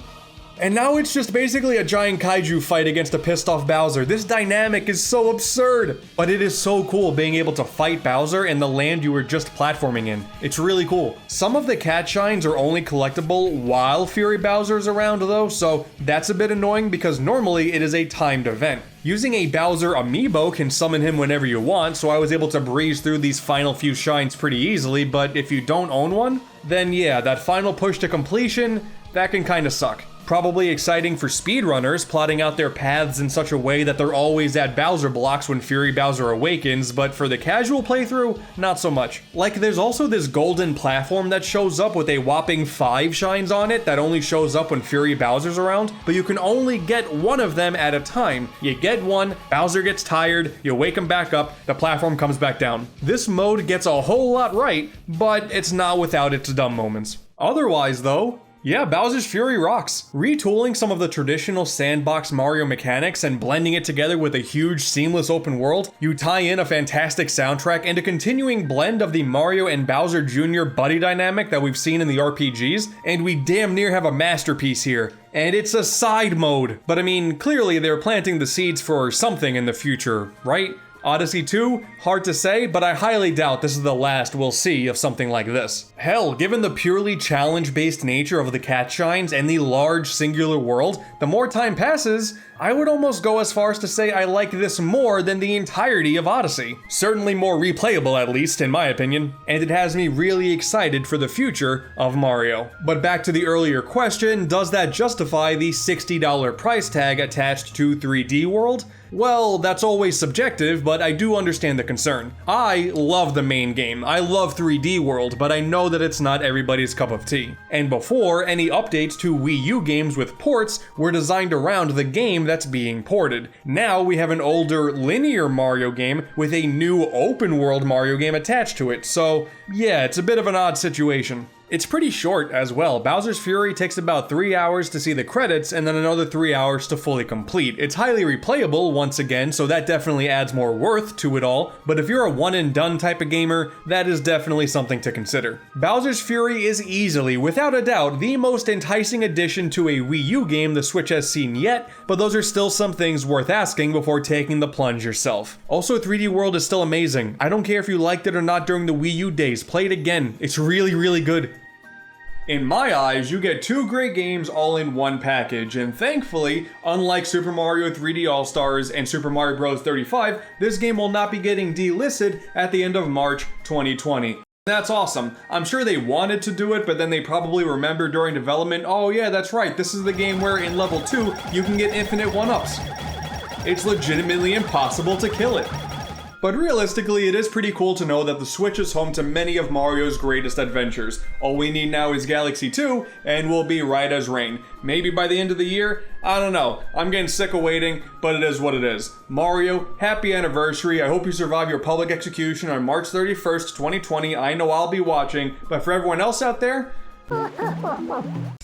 And now it's just basically a giant kaiju fight against a pissed off Bowser. This dynamic is so absurd, but it is so cool being able to fight Bowser in the land you were just platforming in. It's really cool. Some of the cat shines are only collectible while Fury Bowser's around though, so that's a bit annoying because normally it is a timed event. Using a Bowser amiibo can summon him whenever you want, so I was able to breeze through these final few shines pretty easily, but if you don't own one, then yeah, that final push to completion, that can kinda suck. Probably exciting for speedrunners, plotting out their paths in such a way that they're always at Bowser blocks when Fury Bowser awakens, but for the casual playthrough, not so much. Like, there's also this golden platform that shows up with a whopping 5 shines on it that only shows up when Fury Bowser's around, but you can only get one of them at a time. You get one, Bowser gets tired, you wake him back up, the platform comes back down. This mode gets a whole lot right, but it's not without its dumb moments. Otherwise though, yeah, Bowser's Fury rocks. Retooling some of the traditional sandbox Mario mechanics and blending it together with a huge seamless open world, you tie in a fantastic soundtrack and a continuing blend of the Mario and Bowser Jr. buddy dynamic that we've seen in the RPGs, and we damn near have a masterpiece here. And it's a side mode, but I mean, clearly they're planting the seeds for something in the future, right? Odyssey 2? Hard to say, but I highly doubt this is the last we'll see of something like this. Hell, given the purely challenge-based nature of the cat shines and the large singular world, the more time passes, I would almost go as far as to say I like this more than the entirety of Odyssey. Certainly more replayable at least, in my opinion, and it has me really excited for the future of Mario. But back to the earlier question, does that justify the $60 price tag attached to 3D World? Well, that's always subjective, but I do understand the concern. I love the main game. I love 3D World, but I know that it's not everybody's cup of tea. And before, any updates to Wii U games with ports were designed around the game that's being ported. Now we have an older linear Mario game with a new open world Mario game attached to it, so yeah, it's a bit of an odd situation. It's pretty short as well. Bowser's Fury takes about 3 hours to see the credits and then another 3 hours to fully complete. It's highly replayable once again, so that definitely adds more worth to it all, but if you're a one and done type of gamer, that is definitely something to consider. Bowser's Fury is easily, without a doubt, the most enticing addition to a Wii U game the Switch has seen yet, but those are still some things worth asking before taking the plunge yourself. Also, 3D World is still amazing. I don't care if you liked it or not during the Wii U days, play it again. It's really, really good. In my eyes, you get two great games all in one package, and thankfully, unlike Super Mario 3D All-Stars and Super Mario Bros. 35, this game will not be getting delisted at the end of March 2020. That's awesome. I'm sure they wanted to do it, but then they probably remembered during development, oh yeah, that's right, this is the game where in level 2, you can get infinite 1-ups. It's legitimately impossible to kill it. But realistically, it is pretty cool to know that the Switch is home to many of Mario's greatest adventures. All we need now is Galaxy 2, and we'll be right as rain. Maybe by the end of the year? I don't know. I'm getting sick of waiting, but it is what it is. Mario, happy anniversary. I hope you survive your public execution on March 31st, 2020. I know I'll be watching, but for everyone else out there,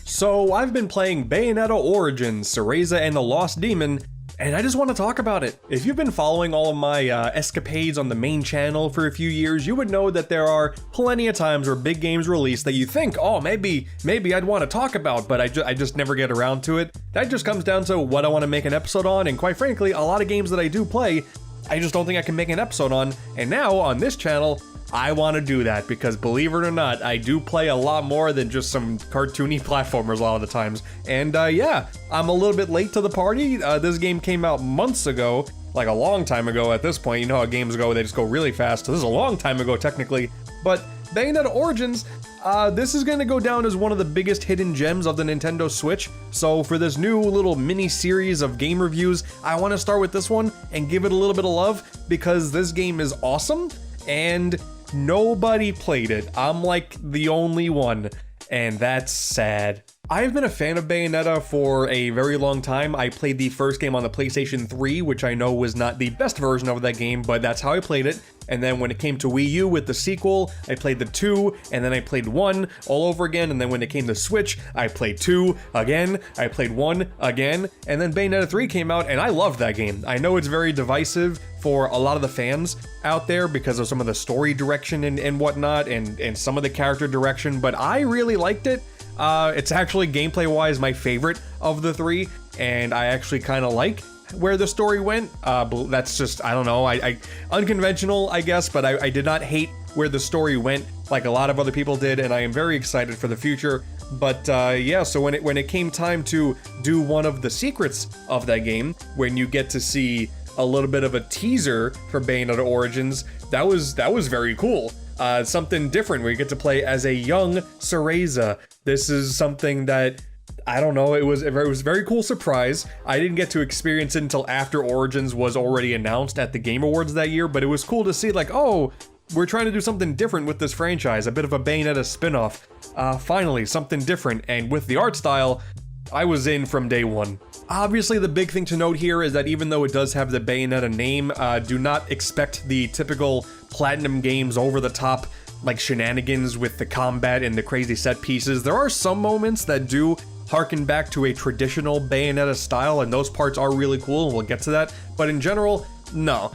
so I've been playing Bayonetta Origins, Cereza and the Lost Demon, and I just want to talk about it. If you've been following all of my escapades on the main channel for a few years, you would know that there are plenty of times where big games release that you think, oh, maybe I'd want to talk about, but I just never get around to it. That just comes down to what I want to make an episode on, and quite frankly, a lot of games that I do play, I just don't think I can make an episode on. And now on this channel, I want to do that because believe it or not, I do play a lot more than just some cartoony platformers a lot of the times. And yeah, I'm a little bit late to the party. This game came out months ago, like a long time ago at this point. You know how games go, they just go really fast. So this is a long time ago technically, but Bayonetta Origins, this is gonna go down as one of the biggest hidden gems of the Nintendo Switch. So for this new little mini series of game reviews, I want to start with this one and give it a little bit of love because this game is awesome and nobody played it. I'm like the only one, and that's sad. I've been a fan of Bayonetta for a very long time. I played the first game on the PlayStation 3, which I know was not the best version of that game, but that's how I played it. And then when it came to Wii U with the sequel, I played the 2, and then I played 1 all over again, and then when it came to Switch, I played 2 again, I played 1 again, and then Bayonetta 3 came out, and I loved that game. I know it's very divisive for a lot of the fans out there because of some of the story direction and whatnot, and some of the character direction, but I really liked it. It's actually gameplay-wise my favorite of the 3, and I actually kind of like where the story went. That's just, I don't know, I unconventional, I guess, but I did not hate where the story went like a lot of other people did, and I am very excited for the future. But yeah, so when it came time to do one of the secrets of that game, when you get to see a little bit of a teaser for Bayonetta Origins, that was very cool. Something different where you get to play as a young Cereza. This is something that, I don't know, it was a very cool surprise. I didn't get to experience it until after Origins was already announced at the Game Awards that year, but it was cool to see, like, oh, we're trying to do something different with this franchise, a bit of a Bayonetta spin-off. Finally, something different, and with the art style, I was in from day one. Obviously, the big thing to note here is that even though it does have the Bayonetta name, do not expect the typical Platinum Games over-the-top like shenanigans with the combat and the crazy set pieces. There are some moments that do harken back to a traditional Bayonetta style, and those parts are really cool, and we'll get to that. But in general, no.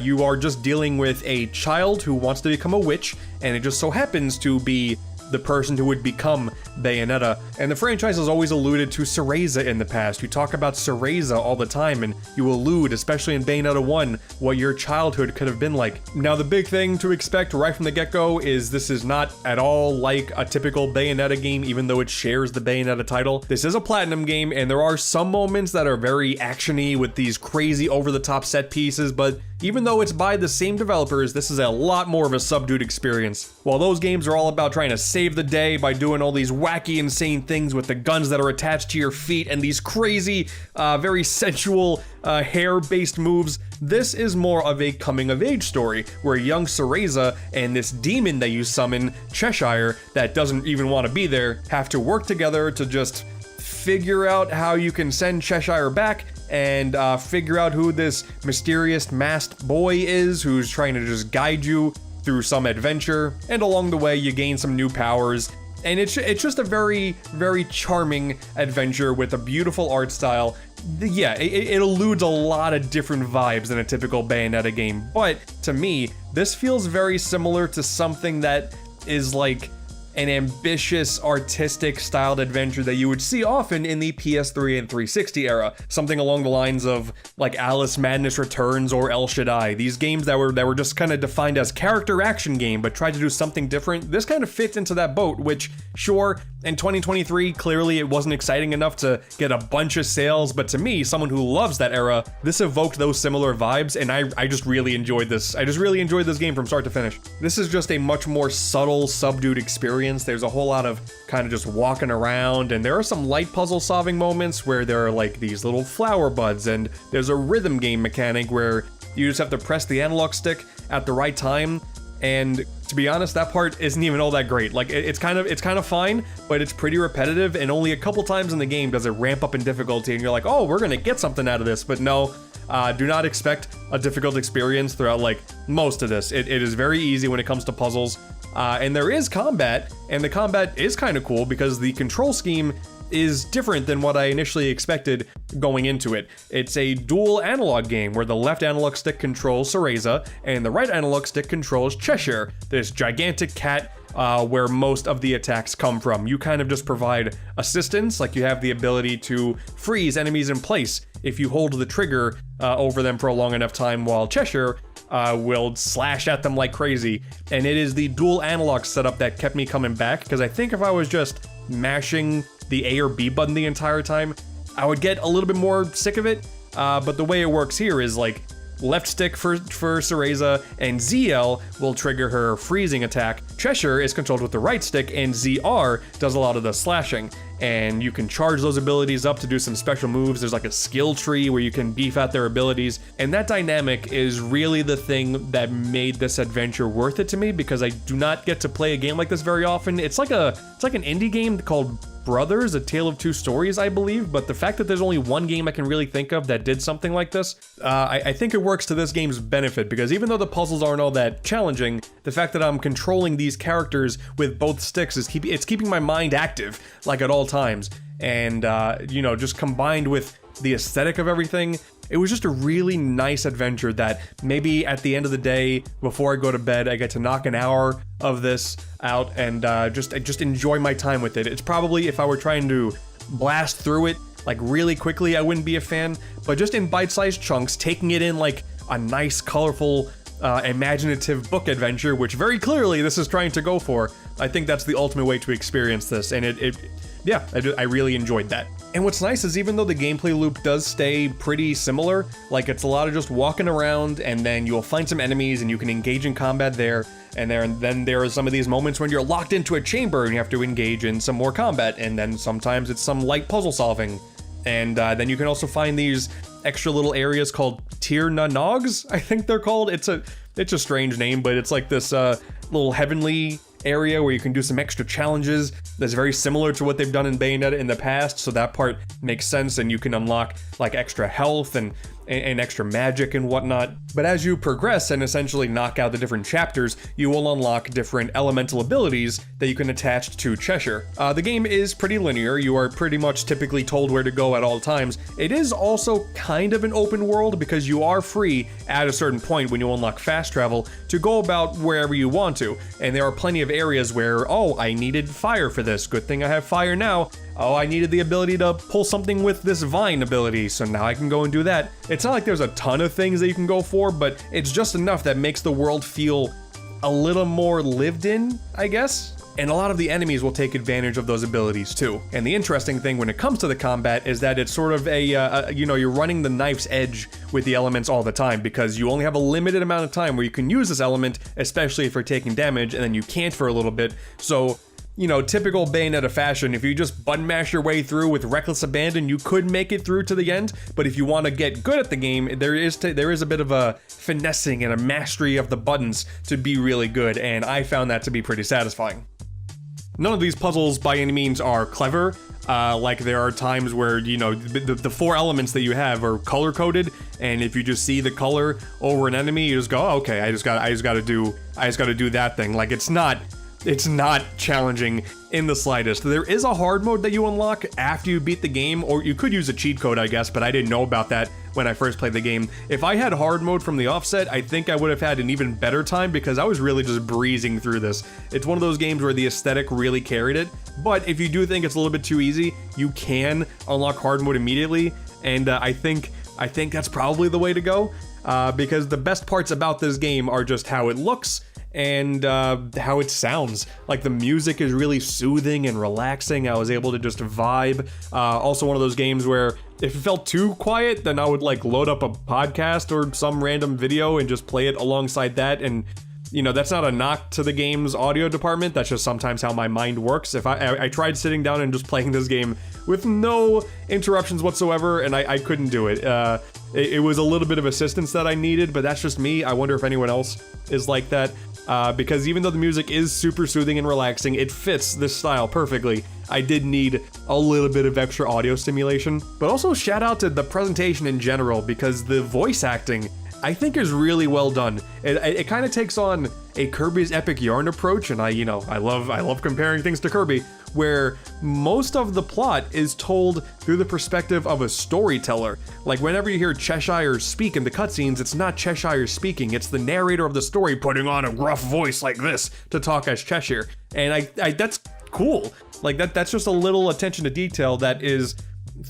You are just dealing with a child who wants to become a witch, and it just so happens to be the person who would become Bayonetta. And the franchise has always alluded to Cereza in the past. You talk about Cereza all the time, and you allude, especially in Bayonetta 1, what your childhood could have been like. Now, the big thing to expect right from the get-go is this is not at all like a typical Bayonetta game, even though it shares the Bayonetta title. This is a Platinum game, and there are some moments that are very action-y with these crazy over-the-top set pieces, but even though it's by the same developers, this is a lot more of a subdued experience. While those games are all about trying to save the day by doing all these wacky, insane things with the guns that are attached to your feet and these crazy, very sensual, hair-based moves, this is more of a coming-of-age story, where young Cereza and this demon that you summon, Cheshire, that doesn't even want to be there, have to work together to just figure out how you can send Cheshire back and figure out who this mysterious masked boy is who's trying to just guide you through some adventure, and along the way you gain some new powers. And it's just a very, very charming adventure with a beautiful art style. Yeah, it eludes a lot of different vibes than a typical Bayonetta game, but to me, this feels very similar to something that is like an ambitious, artistic styled adventure that you would see often in the PS3 and 360 era. Something along the lines of like Alice Madness Returns or El Shaddai. These games that were just kind of defined as character action game, but tried to do something different. This kind of fits into that boat, which sure, in 2023, clearly it wasn't exciting enough to get a bunch of sales, but to me, someone who loves that era, this evoked those similar vibes, and I just really enjoyed this. I just really enjoyed this game from start to finish. This is just a much more subtle, subdued experience. There's a whole lot of kind of just walking around, and there are some light puzzle solving moments where there are like these little flower buds, and there's a rhythm game mechanic where you just have to press the analog stick at the right time. And to be honest, that part isn't even all that great. Like it's kind of fine, but it's pretty repetitive, and only a couple times in the game does it ramp up in difficulty, and you're like, oh, we're gonna get something out of this. But no, do not expect a difficult experience throughout like most of this. It is very easy when it comes to puzzles. And there is combat, and the combat is kind of cool because the control scheme is different than what I initially expected going into it. It's a dual analog game where the left analog stick controls Cereza and the right analog stick controls Cheshire, this gigantic cat where most of the attacks come from. You kind of just provide assistance, like you have the ability to freeze enemies in place if you hold the trigger over them for a long enough time, while Cheshire will slash at them like crazy. And it is the dual analog setup that kept me coming back, because I think if I was just mashing the A or B button the entire time, I would get a little bit more sick of it. But the way it works here is like left stick for Cereza, and ZL will trigger her freezing attack. Cheshire is controlled with the right stick, and ZR does a lot of the slashing. And you can charge those abilities up to do some special moves. There's like a skill tree where you can beef out their abilities. And that dynamic is really the thing that made this adventure worth it to me, because I do not get to play a game like this very often. It's like an indie game called Brothers, A Tale of Two Stories, I believe, but the fact that there's only one game I can really think of that did something like this, I think it works to this game's benefit, because even though the puzzles aren't all that challenging, the fact that I'm controlling these characters with both sticks is keeping my mind active, like at all times. And, just combined with the aesthetic of everything, it was just a really nice adventure that maybe at the end of the day, before I go to bed, I get to knock an hour of this out and just enjoy my time with it. It's probably, if I were trying to blast through it like really quickly, I wouldn't be a fan, but just in bite-sized chunks, taking it in like a nice, colorful, imaginative book adventure, which very clearly this is trying to go for, I think that's the ultimate way to experience this, and I really enjoyed that. And what's nice is even though the gameplay loop does stay pretty similar, like it's a lot of just walking around, and then you'll find some enemies and you can engage in combat there, and then there are some of these moments when you're locked into a chamber and you have to engage in some more combat, and then sometimes it's some light puzzle solving. And then you can also find these extra little areas called Tir Na Nogs, I think they're called. It's a strange name, but it's like this little heavenly area where you can do some extra challenges that's very similar to what they've done in Bayonetta in the past, so that part makes sense, and you can unlock like extra health and and extra magic and whatnot. But as you progress and essentially knock out the different chapters, you will unlock different elemental abilities that you can attach to Cheshire. The game is pretty linear. You are pretty much typically told where to go at all times. It is also kind of an open world because you are free at a certain point when you unlock fast travel to go about wherever you want to. And there are plenty of areas where, oh, I needed fire for this. Good thing I have fire now. Oh, I needed the ability to pull something with this vine ability, so now I can go and do that. It's not like there's a ton of things that you can go for, but it's just enough that makes the world feel a little more lived in, I guess. And a lot of the enemies will take advantage of those abilities too. And the interesting thing when it comes to the combat is that it's sort of you're running the knife's edge with the elements all the time because you only have a limited amount of time where you can use this element, especially if you're taking damage, and then you can't for a little bit. So, typical Bayonetta fashion, if you just button mash your way through with reckless abandon, you could make it through to the end. But if you want to get good at the game, there is a bit of a finessing and a mastery of the buttons to be really good, and I found that to be pretty satisfying. None of these puzzles by any means are clever. Like there are times where, the 4 elements that you have are color coded, and if you just see the color over an enemy, you just go, oh, okay, I just gotta do that thing. Like it's not challenging in the slightest. There is a hard mode that you unlock after you beat the game, or you could use a cheat code, I guess, but I didn't know about that when I first played the game. If I had hard mode from the offset, I think I would have had an even better time because I was really just breezing through this. It's one of those games where the aesthetic really carried it, but if you do think it's a little bit too easy, you can unlock hard mode immediately, and I think that's probably the way to go, because the best parts about this game are just how it looks and how it sounds. Like the music is really soothing and relaxing. I was able to just vibe. Also one of those games where if it felt too quiet, then I would like load up a podcast or some random video and just play it alongside that. And that's not a knock to the game's audio department. That's just sometimes how my mind works. If I tried sitting down and just playing this game with no interruptions whatsoever, and I couldn't do it. It was a little bit of assistance that I needed, but that's just me. I wonder if anyone else is like that. Because even though the music is super soothing and relaxing, it fits this style perfectly. I did need a little bit of extra audio stimulation, but also shout out to the presentation in general because the voice acting I think is really well done. It kind of takes on a Kirby's Epic Yarn approach, and I love comparing things to Kirby, where most of the plot is told through the perspective of a storyteller. Like whenever you hear Cheshire speak in the cutscenes, it's not Cheshire speaking, it's the narrator of the story putting on a gruff voice like this to talk as Cheshire. And I that's cool. Like that's just a little attention to detail that is,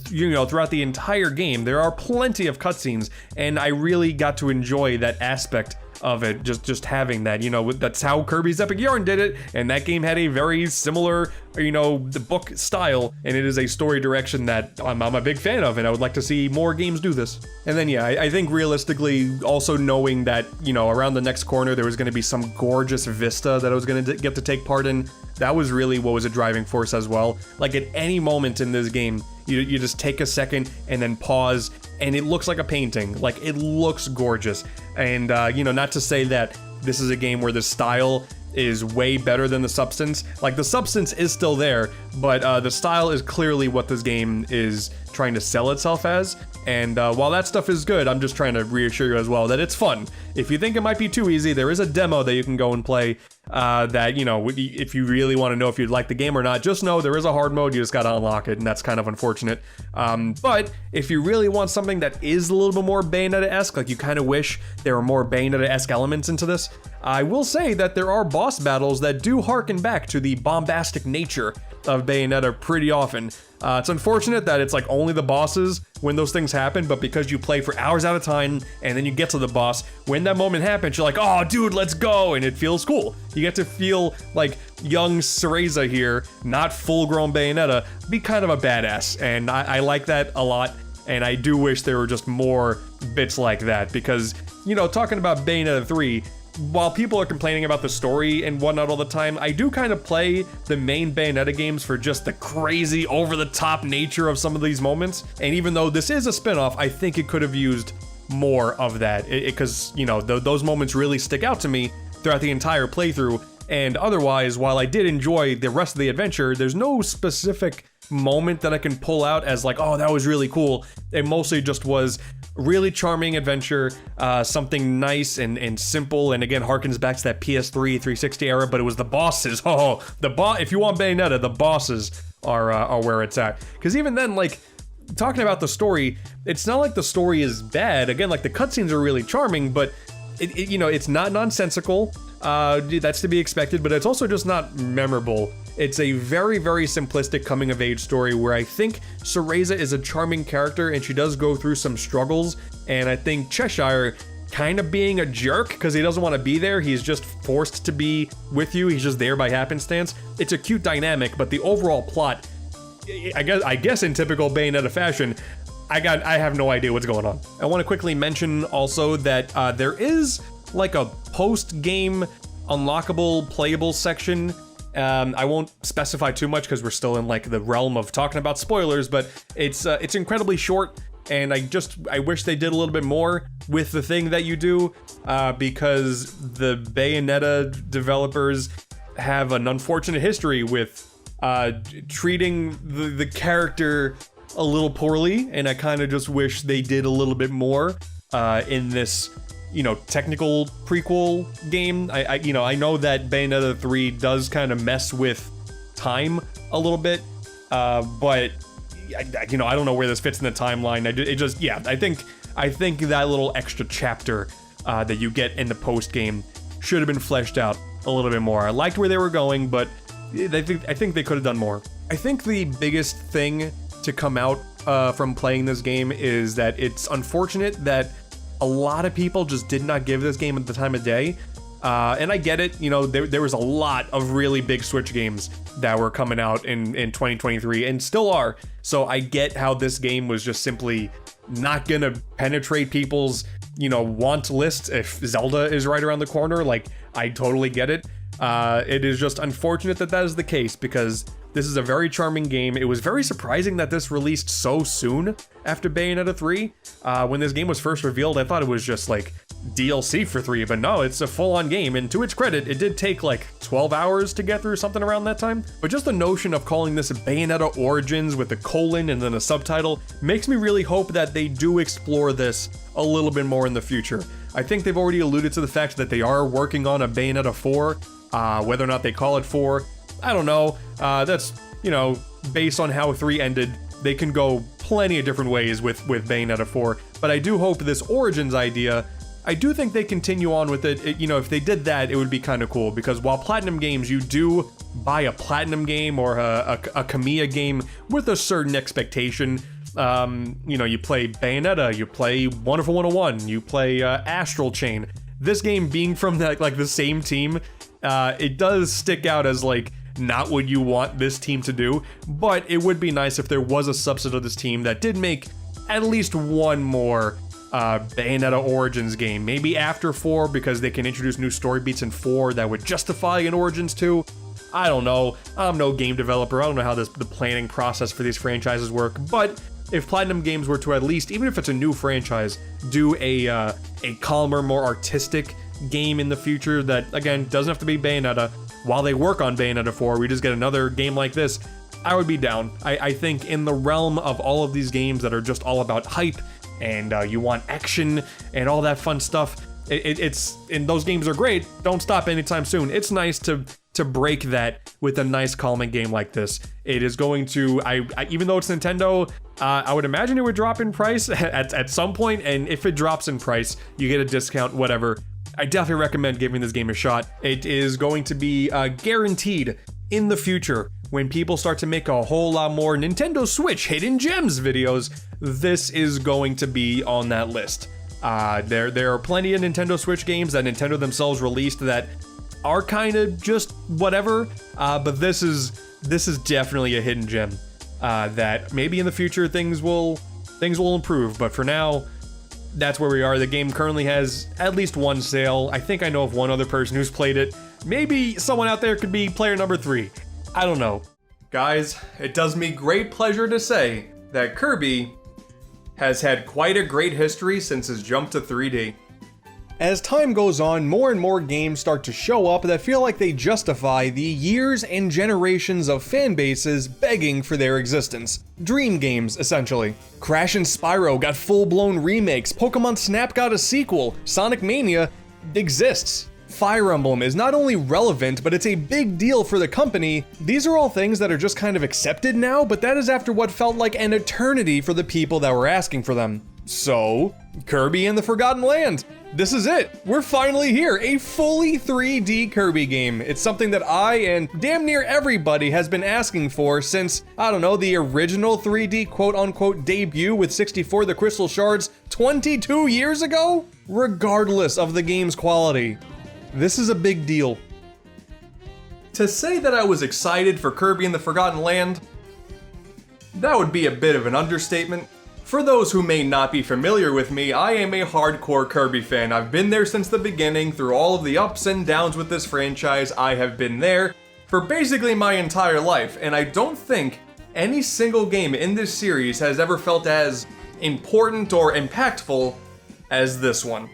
throughout the entire game. There are plenty of cutscenes, and I really got to enjoy that aspect of it, just having that, that's how Kirby's Epic Yarn did it, and that game had a very similar, the book style, and it is a story direction that I'm a big fan of, and I would like to see more games do this. And then, I think realistically, also knowing that, around the next corner, there was going to be some gorgeous vista that I was going to get to take part in, that was really what was a driving force as well. Like at any moment in this game, you just take a second and then pause, and it looks like a painting. Like it looks gorgeous. And not to say that this is a game where the style is way better than the substance. Like the substance is still there, but the style is clearly what this game is trying to sell itself as. And while that stuff is good, I'm just trying to reassure you as well that it's fun. If you think it might be too easy, there is a demo that you can go and play that, if you really want to know if you'd like the game or not, just know there is a hard mode, you just gotta unlock it, and that's kind of unfortunate. But if you really want something that is a little bit more Bayonetta-esque, like you kind of wish there were more Bayonetta-esque elements into this, I will say that there are boss battles that do harken back to the bombastic nature of Bayonetta pretty often. It's unfortunate that it's like only the bosses when those things happen, but because you play for hours at a time and then you get to the boss, when that moment happens, you're like, oh dude, let's go, and it feels cool. You get to feel like young Cereza here, not full-grown Bayonetta, be kind of a badass, and I like that a lot, and I do wish there were just more bits like that, because, talking about Bayonetta 3, while people are complaining about the story and whatnot all the time, I do kind of play the main Bayonetta games for just the crazy, over-the-top nature of some of these moments. And even though this is a spin-off, I think it could have used more of that, because, those moments really stick out to me throughout the entire playthrough. And otherwise, while I did enjoy the rest of the adventure, there's no specific moment that I can pull out as like, oh, that was really cool. It mostly just was really charming adventure, something nice and simple, and again harkens back to that PS3 360 era, but it was the bosses. If you want Bayonetta, the bosses are where it's at. Because even then, like, talking about the story, it's not like the story is bad. Again, like, the cutscenes are really charming, but it's not nonsensical. That's to be expected, but it's also just not memorable. It's a very, very simplistic coming-of-age story where I think Cereza is a charming character and she does go through some struggles, and I think Cheshire kind of being a jerk because he doesn't want to be there. He's just forced to be with you. He's just there by happenstance. It's a cute dynamic, but the overall plot, I guess in typical Bayonetta fashion, I have no idea what's going on. I want to quickly mention also that there is like a post-game unlockable playable section. I won't specify too much because we're still in like the realm of talking about spoilers, but it's incredibly short, and I wish they did a little bit more with the thing that you do, because the Bayonetta developers have an unfortunate history with treating the character a little poorly, and I kind of just wish they did a little bit more in this technical prequel game. I know that Bayonetta 3 does kind of mess with time a little bit, but I don't know where this fits in the timeline. I think that little extra chapter that you get in the post game should have been fleshed out a little bit more. I liked where they were going, but I think they could have done more. I think the biggest thing to come out from playing this game is that it's unfortunate that a lot of people just did not give this game at the time of day. And I get it, there was a lot of really big Switch games that were coming out in 2023 and still are. So I get how this game was just simply not gonna penetrate people's, want list if Zelda is right around the corner. Like, I totally get it. It is just unfortunate that is the case, because this is a very charming game. It was very surprising that this released so soon after Bayonetta 3. When this game was first revealed, I thought it was just like DLC for 3, but no, it's a full-on game, and to its credit, it did take like 12 hours to get through, something around that time. But just the notion of calling this Bayonetta Origins with a colon and then a subtitle makes me really hope that they do explore this a little bit more in the future. I think they've already alluded to the fact that they are working on a Bayonetta 4. Whether or not they call it 4, I don't know. That's, based on how 3 ended, they can go plenty of different ways with Bayonetta 4. But I do hope this Origins idea, I do think they continue on with it. If they did that, it would be kind of cool, because while Platinum Games, you do buy a Platinum game or a Kamiya game with a certain expectation. You play Bayonetta, you play Wonderful 101, you play Astral Chain. This game being from the same team, it does stick out as not what you want this team to do, but it would be nice if there was a subset of this team that did make at least one more Bayonetta Origins game, maybe after 4, because they can introduce new story beats in 4 that would justify an Origins 2. I don't know. I'm no game developer. I don't know how the planning process for these franchises work, but if Platinum Games were to at least, even if it's a new franchise, do a calmer, more artistic game in the future that, again, doesn't have to be Bayonetta, while they work on Bayonetta 4, we just get another game like this, I would be down. I think in the realm of all of these games that are just all about hype and you want action and all that fun stuff, it's and those games are great. Don't stop anytime soon. It's nice to break that with a nice calming game like this. It is going to, even though it's Nintendo, I would imagine it would drop in price at some point, and if it drops in price, you get a discount, whatever. I definitely recommend giving this game a shot. It is going to be guaranteed in the future, when people start to make a whole lot more Nintendo Switch Hidden Gems videos, this is going to be on that list. There are plenty of Nintendo Switch games that Nintendo themselves released that are kind of just whatever, but this is definitely a hidden gem that maybe in the future things will improve, but for now, that's where we are. The game currently has at least one sale. I think I know of one other person who's played it. Maybe someone out there could be player number 3. I don't know. Guys, it does me great pleasure to say that Kirby has had quite a great history since his jump to 3D. As time goes on, more and more games start to show up that feel like they justify the years and generations of fan bases begging for their existence. Dream games, essentially. Crash and Spyro got full-blown remakes, Pokemon Snap got a sequel, Sonic Mania exists. Fire Emblem is not only relevant, but it's a big deal for the company. These are all things that are just kind of accepted now, but that is after what felt like an eternity for the people that were asking for them. So, Kirby and the Forgotten Land. This is it. We're finally here, a fully 3D Kirby game. It's something that I and damn near everybody has been asking for since, I don't know, the original 3D quote-unquote debut with 64 The Crystal Shards 22 years ago? Regardless of the game's quality, this is a big deal. To say that I was excited for Kirby and the Forgotten Land, that would be a bit of an understatement. For those who may not be familiar with me, I am a hardcore Kirby fan. I've been there since the beginning, through all of the ups and downs with this franchise. I have been there for basically my entire life, and I don't think any single game in this series has ever felt as important or impactful as this one.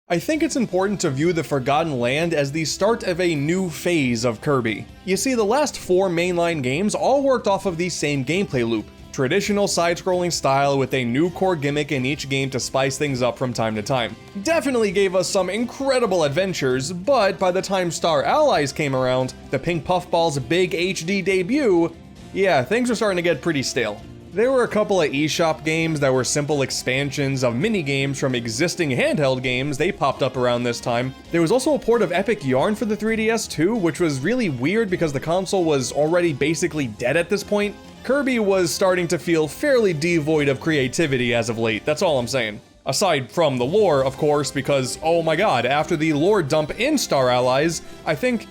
I think it's important to view the Forgotten Land as the start of a new phase of Kirby. You see, the last 4 mainline games all worked off of the same gameplay loop. Traditional side-scrolling style with a new core gimmick in each game to spice things up from time to time. Definitely gave us some incredible adventures, but by the time Star Allies came around, the Pink Puffball's big HD debut, yeah, things were starting to get pretty stale. There were a couple of eShop games that were simple expansions of mini-games from existing handheld games. They popped up around this time. There was also a port of Epic Yarn for the 3DS too, which was really weird because the console was already basically dead at this point. Kirby was starting to feel fairly devoid of creativity as of late, that's all I'm saying. Aside from the lore, of course, because, oh my god, after the lore dump in Star Allies, I think,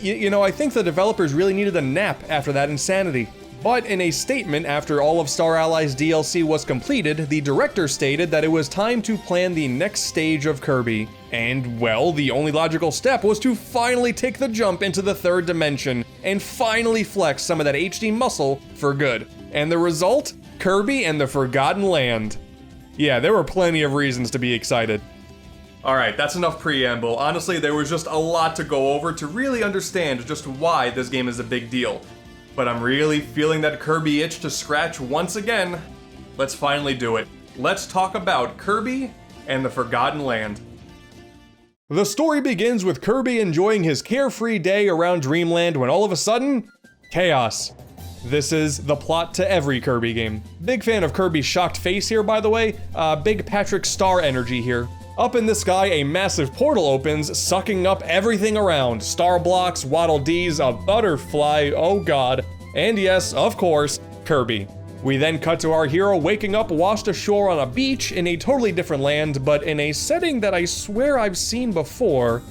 I think the developers really needed a nap after that insanity. But in a statement after all of Star Allies DLC was completed, the director stated that it was time to plan the next stage of Kirby. And, well, the only logical step was to finally take the jump into the 3rd dimension and finally flex some of that HD muscle for good. And the result? Kirby and the Forgotten Land. Yeah, there were plenty of reasons to be excited. Alright, that's enough preamble. Honestly, there was just a lot to go over to really understand just why this game is a big deal. But I'm really feeling that Kirby itch to scratch once again. Let's finally do it. Let's talk about Kirby and the Forgotten Land. The story begins with Kirby enjoying his carefree day around Dreamland when all of a sudden, chaos. This is the plot to every Kirby game. Big fan of Kirby's shocked face here, by the way. Big Patrick Star energy here. Up in the sky, a massive portal opens, sucking up everything around. Star blocks, Waddle Dees, a butterfly, oh god. And yes, of course, Kirby. We then cut to our hero waking up washed ashore on a beach in a totally different land, but in a setting that I swear I've seen before.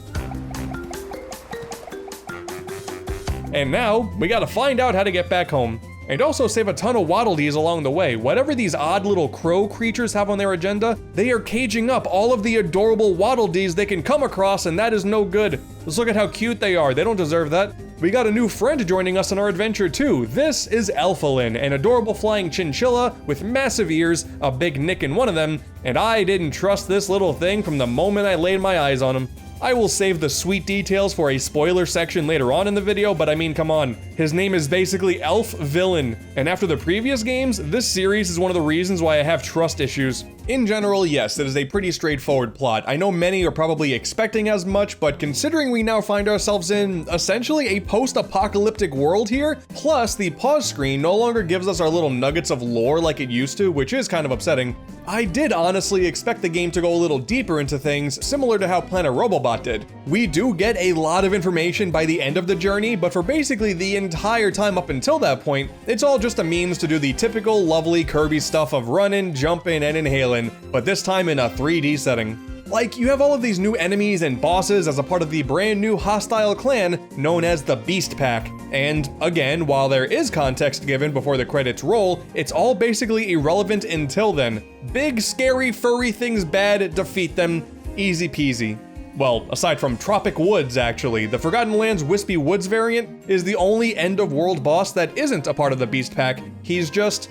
And now, we gotta find out how to get back home. And also save a ton of Waddle Dees along the way. Whatever these odd little crow creatures have on their agenda, they are caging up all of the adorable Waddle Dees they can come across, and that is no good. Let's look at how cute they are. They don't deserve that. We got a new friend joining us on our adventure too. This is Elfalin, an adorable flying chinchilla with massive ears, a big nick in one of them, and I didn't trust this little thing from the moment I laid my eyes on him. I will save the sweet details for a spoiler section later on in the video, but I mean, come on. His name is basically Elf Villain, and after the previous games, this series is one of the reasons why I have trust issues. In general, yes, it is a pretty straightforward plot. I know many are probably expecting as much, but considering we now find ourselves in, essentially, a post-apocalyptic world here, plus the pause screen no longer gives us our little nuggets of lore like it used to, which is kind of upsetting, I did honestly expect the game to go a little deeper into things, similar to how Planet Robobot did. We do get a lot of information by the end of the journey, but for basically the entire time up until that point, it's all just a means to do the typical lovely Kirby stuff of running, jumping, and inhaling, but this time in a 3D setting. Like, you have all of these new enemies and bosses as a part of the brand new hostile clan known as the Beast Pack. And again, while there is context given before the credits roll, it's all basically irrelevant until then. Big, scary, furry things bad, defeat them, easy peasy. Well, aside from Tropic Woods, actually, the Forgotten Lands Wispy Woods variant is the only end-of-world boss that isn't a part of the Beast Pack. He's just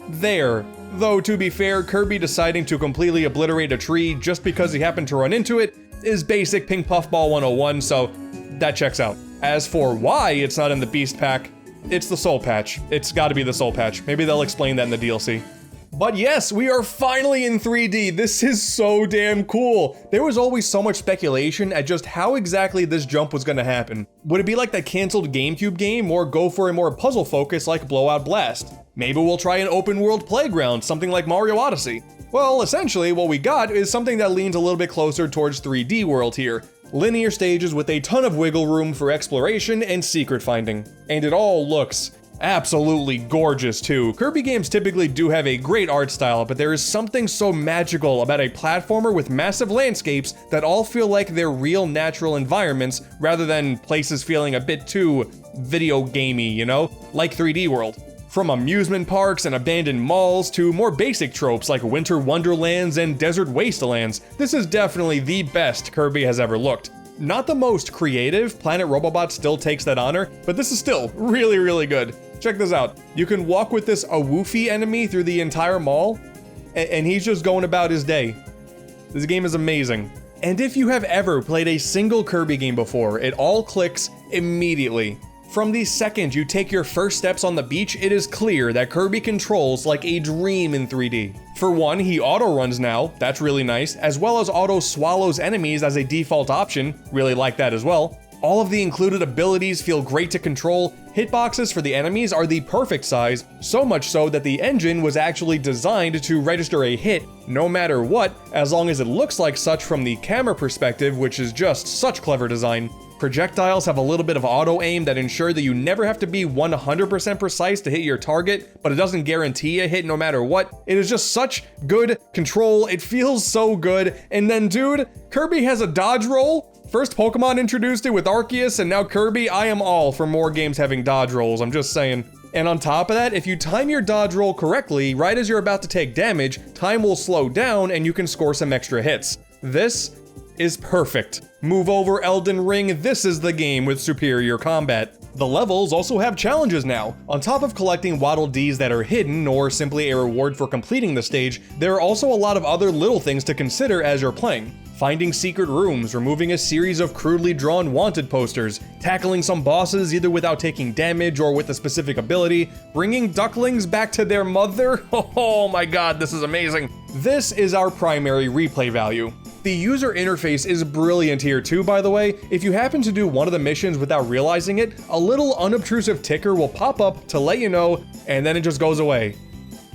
there. Though to be fair, Kirby deciding to completely obliterate a tree just because he happened to run into it is basic Pink Puffball 101, so that checks out. As for why it's not in the Beast Pack, it's the Soul Patch. It's gotta be the Soul Patch. Maybe they'll explain that in the DLC. But yes, we are finally in 3D. This is so damn cool. There was always so much speculation at just how exactly this jump was gonna happen. Would it be like that canceled GameCube game, or go for a more puzzle focus like Blowout Blast? Maybe we'll try an open world playground, something like Mario Odyssey. Well, essentially what we got is something that leans a little bit closer towards 3D World here. Linear stages with a ton of wiggle room for exploration and secret finding. And it all looks absolutely gorgeous too. Kirby games typically do have a great art style, but there is something so magical about a platformer with massive landscapes that all feel like they're real natural environments rather than places feeling a bit too video gamey, you know? Like 3D World. From amusement parks and abandoned malls to more basic tropes like winter wonderlands and desert wastelands, this is definitely the best Kirby has ever looked. Not the most creative, Planet Robobot still takes that honor, but this is still really, really good. Check this out. You can walk with this Awoofi enemy through the entire mall, and he's just going about his day. This game is amazing. And if you have ever played a single Kirby game before, it all clicks immediately. From the second you take your first steps on the beach, it is clear that Kirby controls like a dream in 3D. For one, he auto-runs now, that's really nice, as well as auto-swallows enemies as a default option, really like that as well. All of the included abilities feel great to control, hitboxes for the enemies are the perfect size, so much so that the engine was actually designed to register a hit no matter what, as long as it looks like such from the camera perspective, which is just such clever design. Projectiles have a little bit of auto-aim that ensure that you never have to be 100% precise to hit your target, but it doesn't guarantee a hit no matter what. It is just such good control, it feels so good. And then dude, Kirby has a dodge roll. First Pokemon introduced it with Arceus, and now Kirby. I am all for more games having dodge rolls, I'm just saying. And on top of that, if you time your dodge roll correctly, right as you're about to take damage, time will slow down and you can score some extra hits. This is perfect. Move over, Elden Ring, this is the game with superior combat. The levels also have challenges now. On top of collecting Waddle Dees that are hidden or simply a reward for completing the stage, there are also a lot of other little things to consider as you're playing. Finding secret rooms, removing a series of crudely drawn wanted posters, tackling some bosses either without taking damage or with a specific ability, bringing ducklings back to their mother. Oh my god, this is amazing. This is our primary replay value. The user interface is brilliant here too, by the way. If you happen to do one of the missions without realizing it, a little unobtrusive ticker will pop up to let you know, and then it just goes away.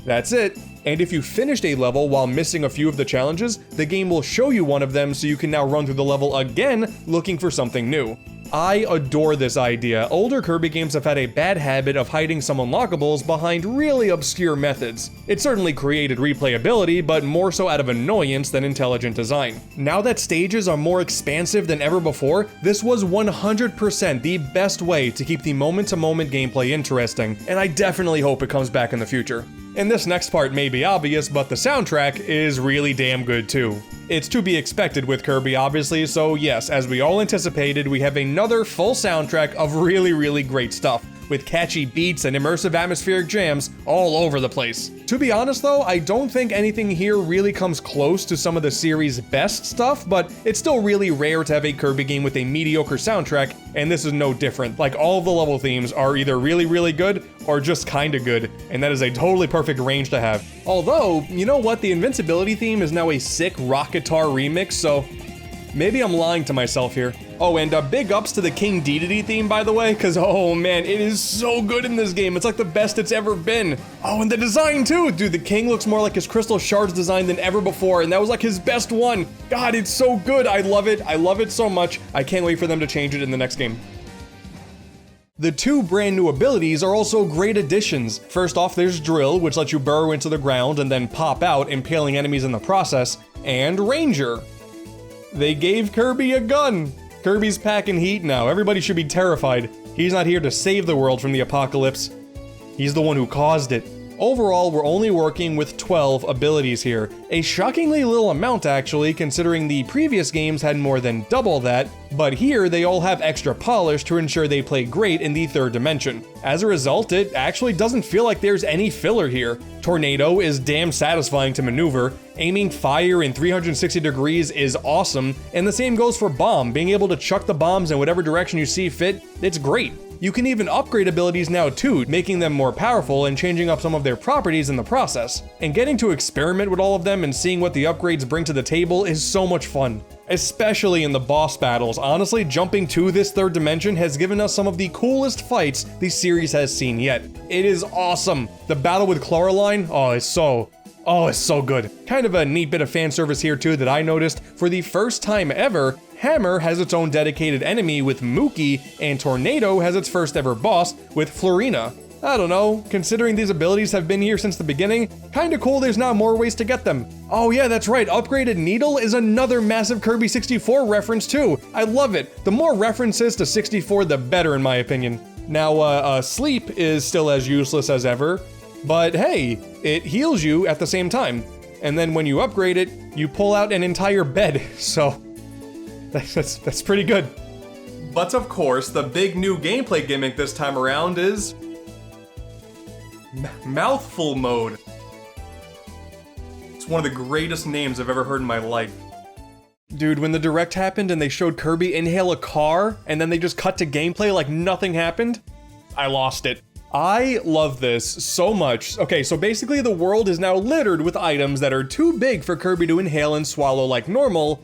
That's it. And if you finished a level while missing a few of the challenges, the game will show you one of them so you can now run through the level again looking for something new. I adore this idea. Older Kirby games have had a bad habit of hiding some unlockables behind really obscure methods. It certainly created replayability, but more so out of annoyance than intelligent design. Now that stages are more expansive than ever before, this was 100% the best way to keep the moment-to-moment gameplay interesting, and I definitely hope it comes back in the future. And this next part may be obvious, but the soundtrack is really damn good too. It's to be expected with Kirby, obviously, so yes, as we all anticipated, we have another full soundtrack of really great stuff, with catchy beats and immersive atmospheric jams all over the place. To be honest though, I don't think anything here really comes close to some of the series' best stuff, but it's still really rare to have a Kirby game with a mediocre soundtrack, and this is no different. Like, all of the level themes are either really good or just kinda good, and that is a totally perfect range to have. Although, you know what, the Invincibility theme is now a sick rock guitar remix, so maybe I'm lying to myself here. Oh, and big ups to the King Dedede theme, by the way, because oh man, it is so good in this game. It's like the best it's ever been. Oh, and the design too! Dude, the king looks more like his Crystal Shards design than ever before, and that was like his best one. God, it's so good. I love it so much. I can't wait for them to change it in the next game. The two brand new abilities are also great additions. First off, there's Drill, which lets you burrow into the ground and then pop out, impaling enemies in the process, and Ranger. They gave Kirby a gun. Kirby's packing heat now. Everybody should be terrified. He's not here to save the world from the apocalypse. He's the one who caused it. Overall, we're only working with 12 abilities here, A shockingly little amount actually, considering the previous games had more than double that, but here they all have extra polish to ensure they play great in the third dimension. As a result, it actually doesn't feel like there's any filler here. Tornado is damn satisfying to maneuver, aiming fire in 360 degrees is awesome, and the same goes for bomb. Being able to chuck the bombs in whatever direction you see fit, it's great. You can even upgrade abilities now too, making them more powerful and changing up some of their properties in the process. And getting to experiment with all of them and seeing what the upgrades bring to the table is so much fun. Especially in the boss battles. Honestly, jumping to this third dimension has given us some of the coolest fights the series has seen yet. It is awesome. The battle with Coraline, it's so good. Kind of a neat bit of fan service here too that I noticed. For the first time ever, Hammer has its own dedicated enemy with Mookie, and Tornado has its first ever boss with Florina. I don't know, considering these abilities have been here since the beginning, kinda cool there's now more ways to get them. Oh yeah, that's right, Upgraded Needle is another massive Kirby 64 reference too. I love it. The more references to 64, the better in my opinion. Now, Sleep is still as useless as ever, but hey, it heals you at the same time. And then when you upgrade it, you pull out an entire bed, so that's pretty good. But of course, the big new gameplay gimmick this time around is Mouthful Mode. It's one of the greatest names I've ever heard in my life. Dude, when the direct happened and they showed Kirby inhale a car, and then they just cut to gameplay like nothing happened, I lost it. I love this so much. Okay, so basically the world is now littered with items that are too big for Kirby to inhale and swallow like normal,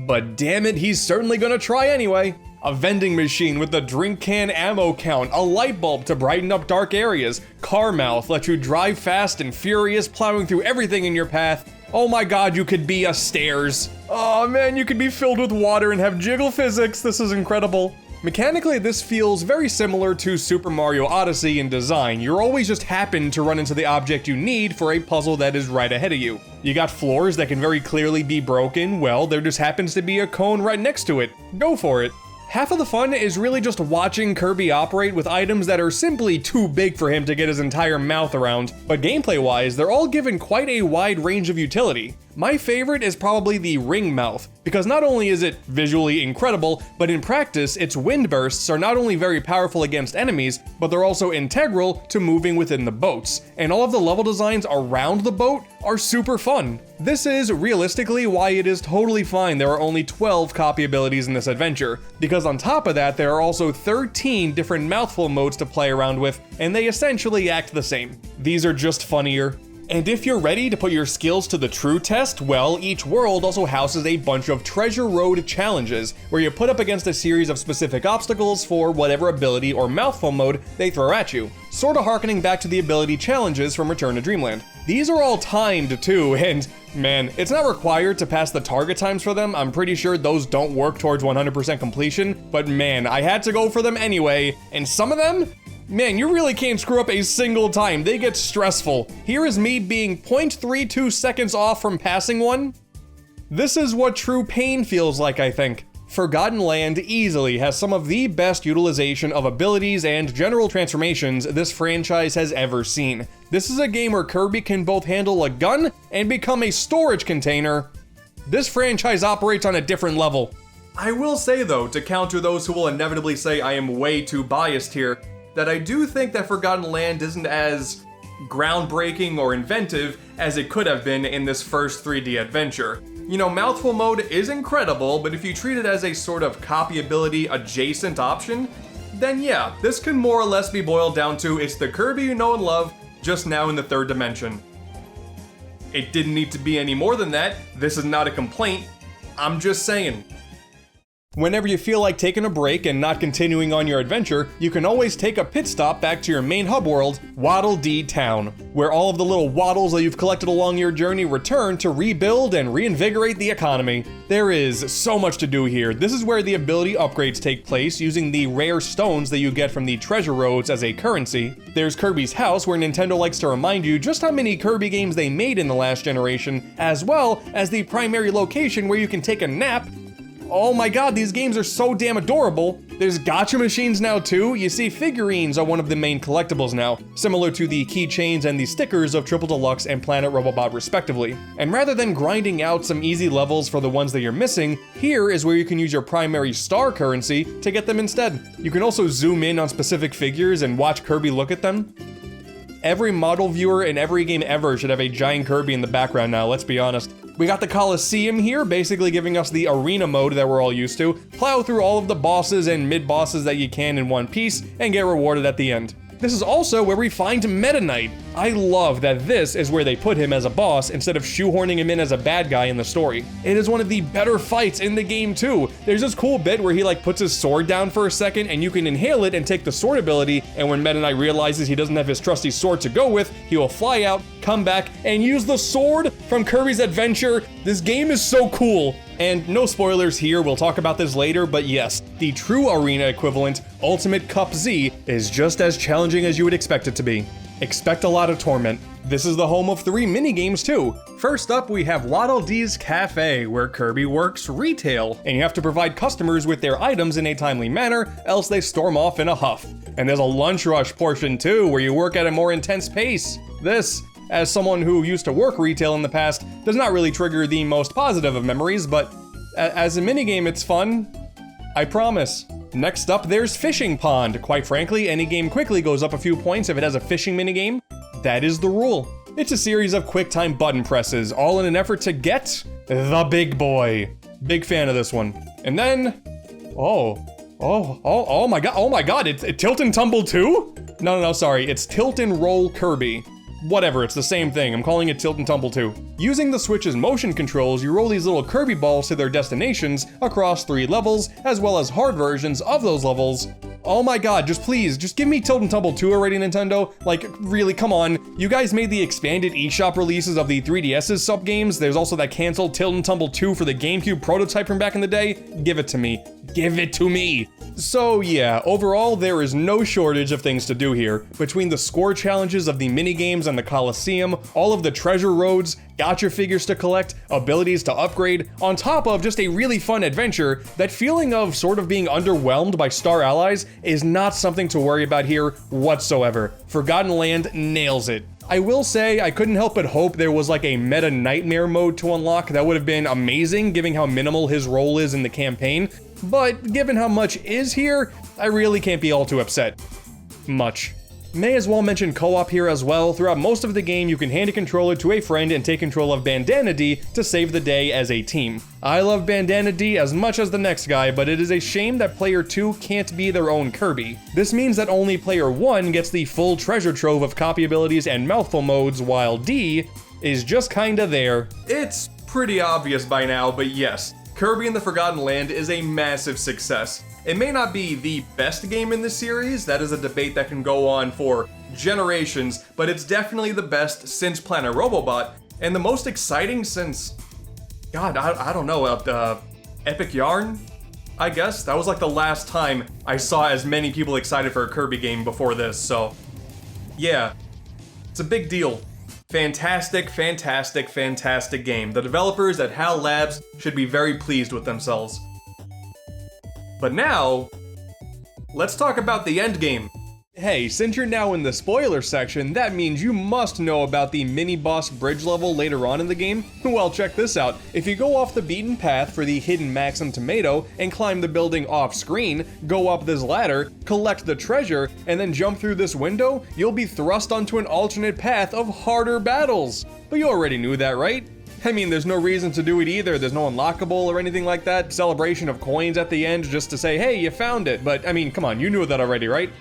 but damn it, he's certainly gonna try anyway. A vending machine with a drink can ammo count, a light bulb to brighten up dark areas, car mouth lets you drive fast and furious, plowing through everything in your path. Oh my god, you could be a stairs. Oh man, you could be filled with water and have jiggle physics. This is incredible. Mechanically, this feels very similar to Super Mario Odyssey in design. You're always just happen to run into the object you need for a puzzle that is right ahead of you. You got floors that can very clearly be broken, well, there just happens to be a cone right next to it. Go for it. Half of the fun is really just watching Kirby operate with items that are simply too big for him to get his entire mouth around, but gameplay-wise, they're all given quite a wide range of utility. My favorite is probably the ring mouth, because not only is it visually incredible, but in practice, its wind bursts are not only very powerful against enemies, but they're also integral to moving within the boats, and all of the level designs around the boat are super fun. This is realistically why it is totally fine there are only 12 copy abilities in this adventure, because on top of that there are also 13 different mouthful modes to play around with, and they essentially act the same. These are just funnier. And if you're ready to put your skills to the true test, well, each world also houses a bunch of Treasure Road challenges, where you put up against a series of specific obstacles for whatever ability or mouthful mode they throw at you, sorta harkening back to the ability challenges from Return to Dreamland. These are all timed too, and man, it's not required to pass the target times for them. I'm pretty sure those don't work towards 100% completion, but man, I had to go for them anyway, and some of them, man, you really can't screw up a single time. They get stressful. Here is me being 0.32 seconds off from passing one. This is what true pain feels like, I think. Forgotten Land easily has some of the best utilization of abilities and general transformations this franchise has ever seen. This is a game where Kirby can both handle a gun and become a storage container. This franchise operates on a different level. I will say though, to counter those who will inevitably say I am way too biased here, that I do think that Forgotten Land isn't as groundbreaking or inventive as it could have been in this first 3D adventure. You know, Mouthful Mode is incredible, but if you treat it as a sort of copy ability adjacent option, then yeah, this can more or less be boiled down to it's the Kirby you know and love, just now in the third dimension. It didn't need to be any more than that. This is not a complaint. I'm just saying. Whenever you feel like taking a break and not continuing on your adventure, you can always take a pit stop back to your main hub world, Waddle Dee Town, where all of the little waddles that you've collected along your journey return to rebuild and reinvigorate the economy. There is so much to do here. This is where the ability upgrades take place using the rare stones that you get from the treasure roads as a currency. There's Kirby's house, where Nintendo likes to remind you just how many Kirby games they made in the last generation, as well as the primary location where you can take a nap Oh my god, these games are so damn adorable. There's gacha machines now too. You see, figurines are one of the main collectibles now, similar to the keychains and the stickers of Triple Deluxe and Planet Robobot respectively. And rather than grinding out some easy levels for the ones that you're missing, here is where you can use your primary star currency to get them instead. You can also zoom in on specific figures and watch Kirby look at them. Every model viewer in every game ever should have a giant Kirby in the background now, let's be honest. We got the Coliseum here, basically giving us the arena mode that we're all used to. Plow through all of the bosses and mid-bosses that you can in one piece, and get rewarded at the end. This is also where we find Meta Knight. I love that this is where they put him as a boss instead of shoehorning him in as a bad guy in the story. It is one of the better fights in the game too. There's this cool bit where he like puts his sword down for a second and you can inhale it and take the sword ability, and when Meta Knight realizes he doesn't have his trusty sword to go with, he will fly out, come back, and use the sword from Kirby's Adventure. This game is so cool. And no spoilers here, we'll talk about this later, but yes, the true arena equivalent, Ultimate Cup Z, is just as challenging as you would expect it to be. Expect a lot of torment. This is the home of 3 minigames too. First up, we have Waddle Dee's Cafe, where Kirby works retail, and you have to provide customers with their items in a timely manner, else they storm off in a huff. And there's a lunch rush portion too, where you work at a more intense pace. This, as someone who used to work retail in the past, does not really trigger the most positive of memories, but as a minigame, it's fun. I promise. Next up, there's Fishing Pond. Quite frankly, any game quickly goes up a few points if it has a fishing minigame. That is the rule. It's a series of quick-time button presses, all in an effort to get the big boy. Big fan of this one. And then, oh my god, it's Tilt and Tumble 2? No, sorry, it's Tilt and Roll Kirby. Whatever, it's the same thing. I'm calling it Tilt and Tumble 2. Using the Switch's motion controls, you roll these little Kirby balls to their destinations across 3 levels, as well as hard versions of those levels. Oh my god, just give me Tilt and Tumble 2 already, Nintendo. Like, really, come on. You guys made the expanded eShop releases of the 3DS's sub-games. There's also that canceled Tilt and Tumble 2 for the GameCube prototype from back in the day. Give it to me. Give it to me. So yeah, overall, there is no shortage of things to do here. Between the score challenges of the minigames and the Coliseum, all of the treasure roads, gacha figures to collect, abilities to upgrade, on top of just a really fun adventure, that feeling of sort of being underwhelmed by star allies is not something to worry about here whatsoever. Forgotten Land nails it. I will say, I couldn't help but hope there was like a meta nightmare mode to unlock. That would have been amazing, given how minimal his role is in the campaign. But given how much is here, I really can't be all too upset. Much. May as well mention co-op here as well. Throughout most of the game, you can hand a controller to a friend and take control of Bandana D to save the day as a team. I love Bandana D as much as the next guy, but it is a shame that player 2 can't be their own Kirby. This means that only player 1 gets the full treasure trove of copy abilities and mouthful modes, while D is just kinda there. It's pretty obvious by now, but yes, Kirby and the Forgotten Land is a massive success. It may not be the best game in this series, that is a debate that can go on for generations, but it's definitely the best since Planet Robobot, and the most exciting since, God, I don't know, Epic Yarn? I guess. That was like the last time I saw as many people excited for a Kirby game before this, so yeah, it's a big deal. Fantastic, fantastic, fantastic game. The developers at HAL Labs should be very pleased with themselves. But now, let's talk about the endgame. Hey, since you're now in the spoiler section, that means you must know about the mini-boss bridge level later on in the game. Well, check this out. If you go off the beaten path for the hidden Maxim Tomato and climb the building off-screen, go up this ladder, collect the treasure, and then jump through this window, you'll be thrust onto an alternate path of harder battles. But you already knew that, right? I mean, there's no reason to do it either. There's no unlockable or anything like that. Celebration of coins at the end just to say, hey, you found it. But, I mean, come on, you knew that already, right?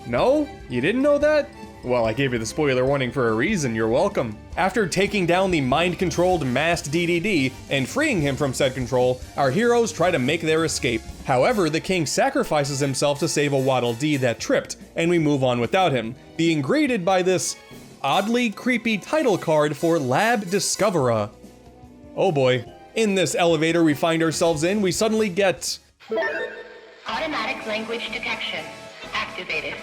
No? You didn't know that? Well, I gave you the spoiler warning for a reason, you're welcome. After taking down the mind-controlled masked DDD and freeing him from said control, our heroes try to make their escape. However, the king sacrifices himself to save a Waddle Dee that tripped, and we move on without him, being greeted by this oddly creepy title card for Lab Discoverer. Oh boy. In this elevator we find ourselves in, we suddenly get automatic language detection activated.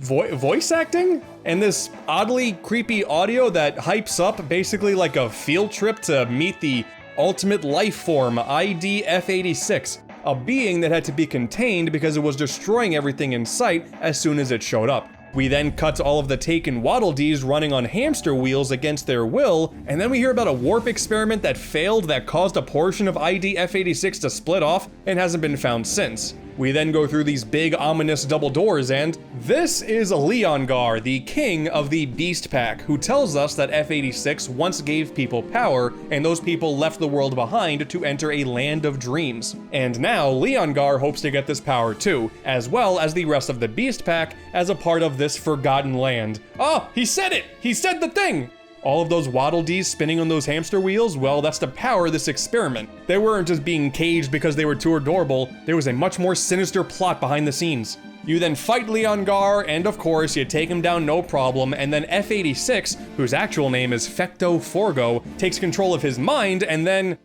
Voice acting? And this oddly creepy audio that hypes up basically like a field trip to meet the ultimate life form, ID F86, a being that had to be contained because it was destroying everything in sight as soon as it showed up. We then cut to all of the taken Waddle Dees running on hamster wheels against their will, and then we hear about a warp experiment that failed that caused a portion of ID F86 to split off and hasn't been found since. We then go through these big ominous double doors, and this is Leongar, the king of the Beast Pack, who tells us that F86 once gave people power, and those people left the world behind to enter a land of dreams. And now Leongar hopes to get this power too, as well as the rest of the Beast Pack as a part of this forgotten land. Oh, he said it! He said the thing! All of those Waddle Dees spinning on those hamster wheels, well, that's to power this experiment. They weren't just being caged because they were too adorable, there was a much more sinister plot behind the scenes. You then fight Leongar, and of course, you take him down no problem, and then F86, whose actual name is Fecto Forgo, takes control of his mind, and then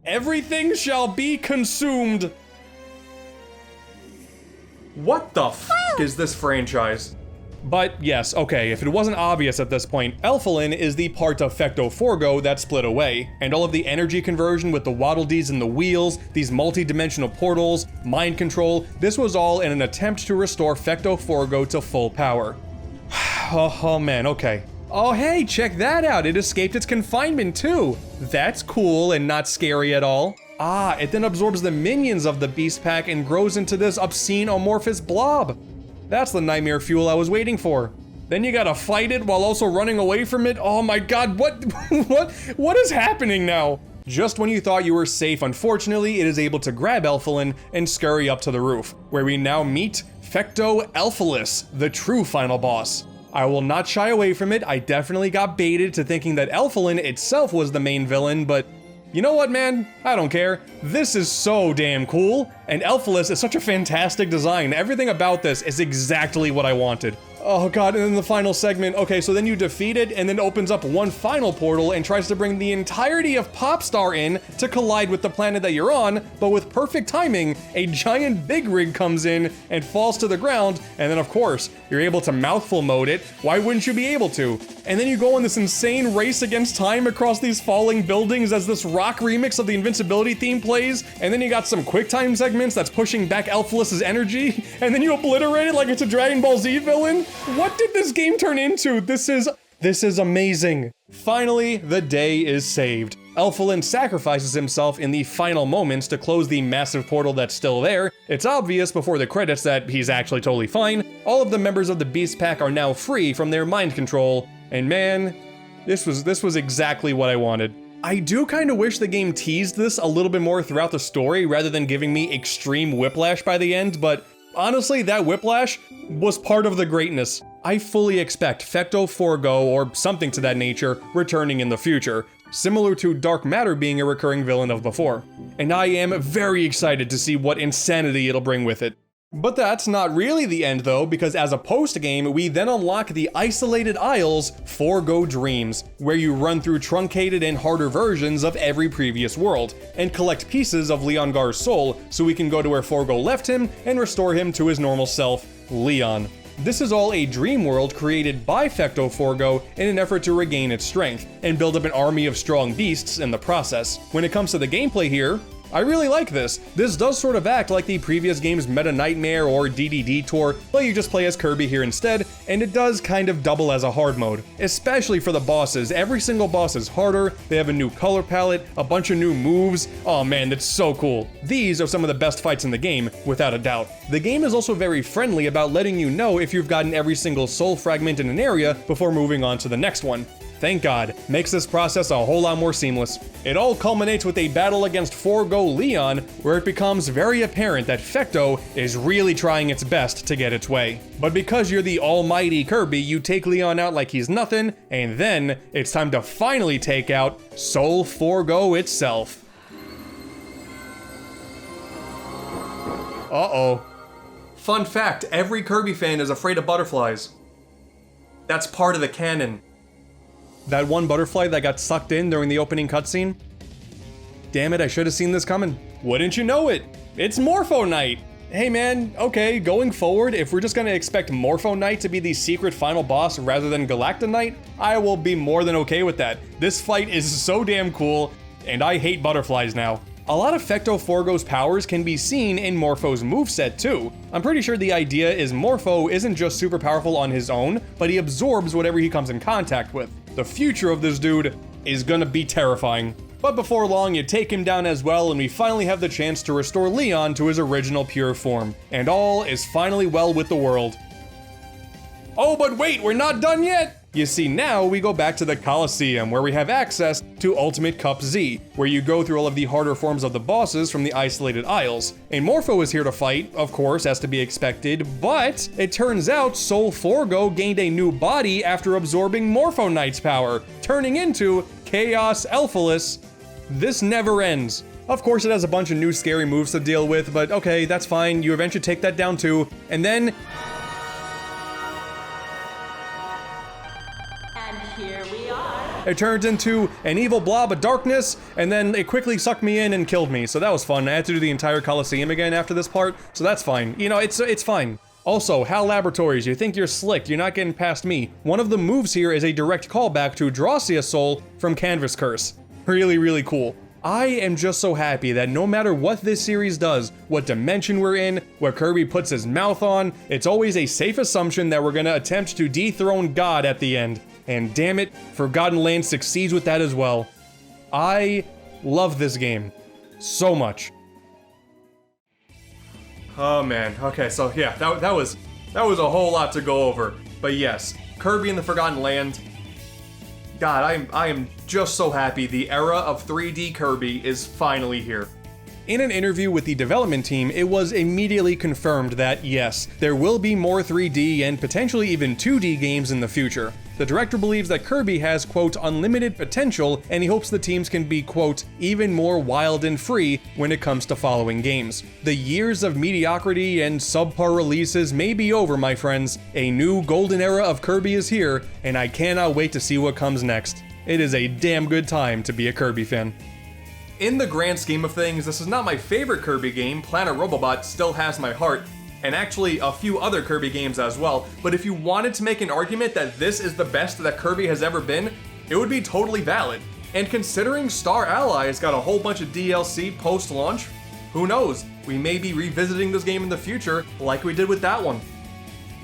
everything shall be consumed. What the f is this franchise? But yes, okay, if it wasn't obvious at this point, Elfilin is the part of Fecto Forgo that split away, and all of the energy conversion with the Waddle Dees and the wheels, these multi-dimensional portals, mind control, this was all in an attempt to restore Fecto Forgo to full power. Oh man, okay. Oh hey, check that out, it escaped its confinement too! That's cool and not scary at all. Ah, it then absorbs the minions of the Beast Pack and grows into this obscene amorphous blob. That's the nightmare fuel I was waiting for. Then you gotta fight it while also running away from it. Oh my god, what is happening now? Just when you thought you were safe, unfortunately, it is able to grab Elfilin and scurry up to the roof, where we now meet Fecto Elfilis, the true final boss. I will not shy away from it, I definitely got baited to thinking that Elfilin itself was the main villain, but you know what, man? I don't care. This is so damn cool, and Elfilis is such a fantastic design. Everything about this is exactly what I wanted. Oh god, and then the final segment. Okay, so then you defeat it, and then opens up one final portal and tries to bring the entirety of Popstar in to collide with the planet that you're on, but with perfect timing, a giant big rig comes in and falls to the ground, and then of course, you're able to mouthful mode it. Why wouldn't you be able to? And then you go on this insane race against time across these falling buildings as this rock remix of the Invincibility theme plays, and then you got some quick time segments that's pushing back Elfilis' energy, and then you obliterate it like it's a Dragon Ball Z villain. What did this game turn into? This is amazing. Finally, the day is saved. Elfilin sacrifices himself in the final moments to close the massive portal that's still there. It's obvious before the credits that he's actually totally fine. All of the members of the Beast Pack are now free from their mind control. And man, this was exactly what I wanted. I do kind of wish the game teased this a little bit more throughout the story rather than giving me extreme whiplash by the end, but honestly, that whiplash was part of the greatness. I fully expect Fecto Forgo, or something to that nature, returning in the future, similar to Dark Matter being a recurring villain of before. And I am very excited to see what insanity it'll bring with it. But that's not really the end though, because as a post-game, we then unlock the Isolated Isles Forgo Dreams, where you run through truncated and harder versions of every previous world, and collect pieces of Leongar's soul so we can go to where Forgo left him and restore him to his normal self, Leon. This is all a dream world created by Fecto Forgo in an effort to regain its strength, and build up an army of strong beasts in the process. When it comes to the gameplay here, I really like this. This does sort of act like the previous game's Meta Nightmare or DDD Tour, but you just play as Kirby here instead, and it does kind of double as a hard mode. Especially for the bosses, every single boss is harder, they have a new color palette, a bunch of new moves. Oh man, that's so cool. These are some of the best fights in the game, without a doubt. The game is also very friendly about letting you know if you've gotten every single soul fragment in an area before moving on to the next one. Thank God, makes this process a whole lot more seamless. It all culminates with a battle against Forgo Leon, where it becomes very apparent that Fecto is really trying its best to get its way. But because you're the almighty Kirby, you take Leon out like he's nothing, and then it's time to finally take out Soul Forgo itself. Uh-oh. Fun fact, every Kirby fan is afraid of butterflies. That's part of the canon. That one butterfly that got sucked in during the opening cutscene? Damn it, I should have seen this coming. Wouldn't you know it? It's Morpho Knight! Hey man, okay, going forward, if we're just gonna expect Morpho Knight to be the secret final boss rather than Galacta Knight, I will be more than okay with that. This fight is so damn cool. and I hate butterflies now. A lot of Fecto Forgo's powers can be seen in Morpho's moveset too. I'm pretty sure the idea is Morpho isn't just super powerful on his own, but he absorbs whatever he comes in contact with. The future of this dude is gonna be terrifying. But before long, you take him down as well, and we finally have the chance to restore Leon to his original pure form. And all is finally well with the world. Oh, but wait, we're not done yet! You see, now we go back to the Colosseum, where we have access to Ultimate Cup Z, where you go through all of the harder forms of the bosses from the isolated isles. And Morpho is here to fight, of course, as to be expected, but it turns out Soul Forgo gained a new body after absorbing Morpho Knight's power, turning into Chaos Elphalus. This never ends. Of course, it has a bunch of new scary moves to deal with, but okay, that's fine, you eventually take that down too, and then it turns into an evil blob of darkness, and then it quickly sucked me in and killed me, so that was fun. I had to do the entire Colosseum again after this part, so that's fine. You know, it's fine. Also, HAL Laboratories, you think you're slick, you're not getting past me. One of the moves here is a direct callback to Drossia Soul from Canvas Curse. Really, really cool. I am just so happy that no matter what this series does, what dimension we're in, what Kirby puts his mouth on, it's always a safe assumption that we're gonna attempt to dethrone God at the end. And damn it, Forgotten Land succeeds with that as well. I love this game so much. Oh man, okay, so yeah, that was a whole lot to go over. But yes, Kirby and the Forgotten Land. God, I am just so happy the era of 3D Kirby is finally here. In an interview with the development team, it was immediately confirmed that yes, there will be more 3D and potentially even 2D games in the future. The director believes that Kirby has, quote, unlimited potential, and he hopes the teams can be, quote, even more wild and free when it comes to following games. The years of mediocrity and subpar releases may be over, my friends. A new golden era of Kirby is here, and I cannot wait to see what comes next. It is a damn good time to be a Kirby fan. In the grand scheme of things, this is not my favorite Kirby game. Planet Robobot still has my heart, and actually a few other Kirby games as well, but if you wanted to make an argument that this is the best that Kirby has ever been, it would be totally valid. And considering Star Allies got a whole bunch of DLC post-launch, who knows, we may be revisiting this game in the future like we did with that one.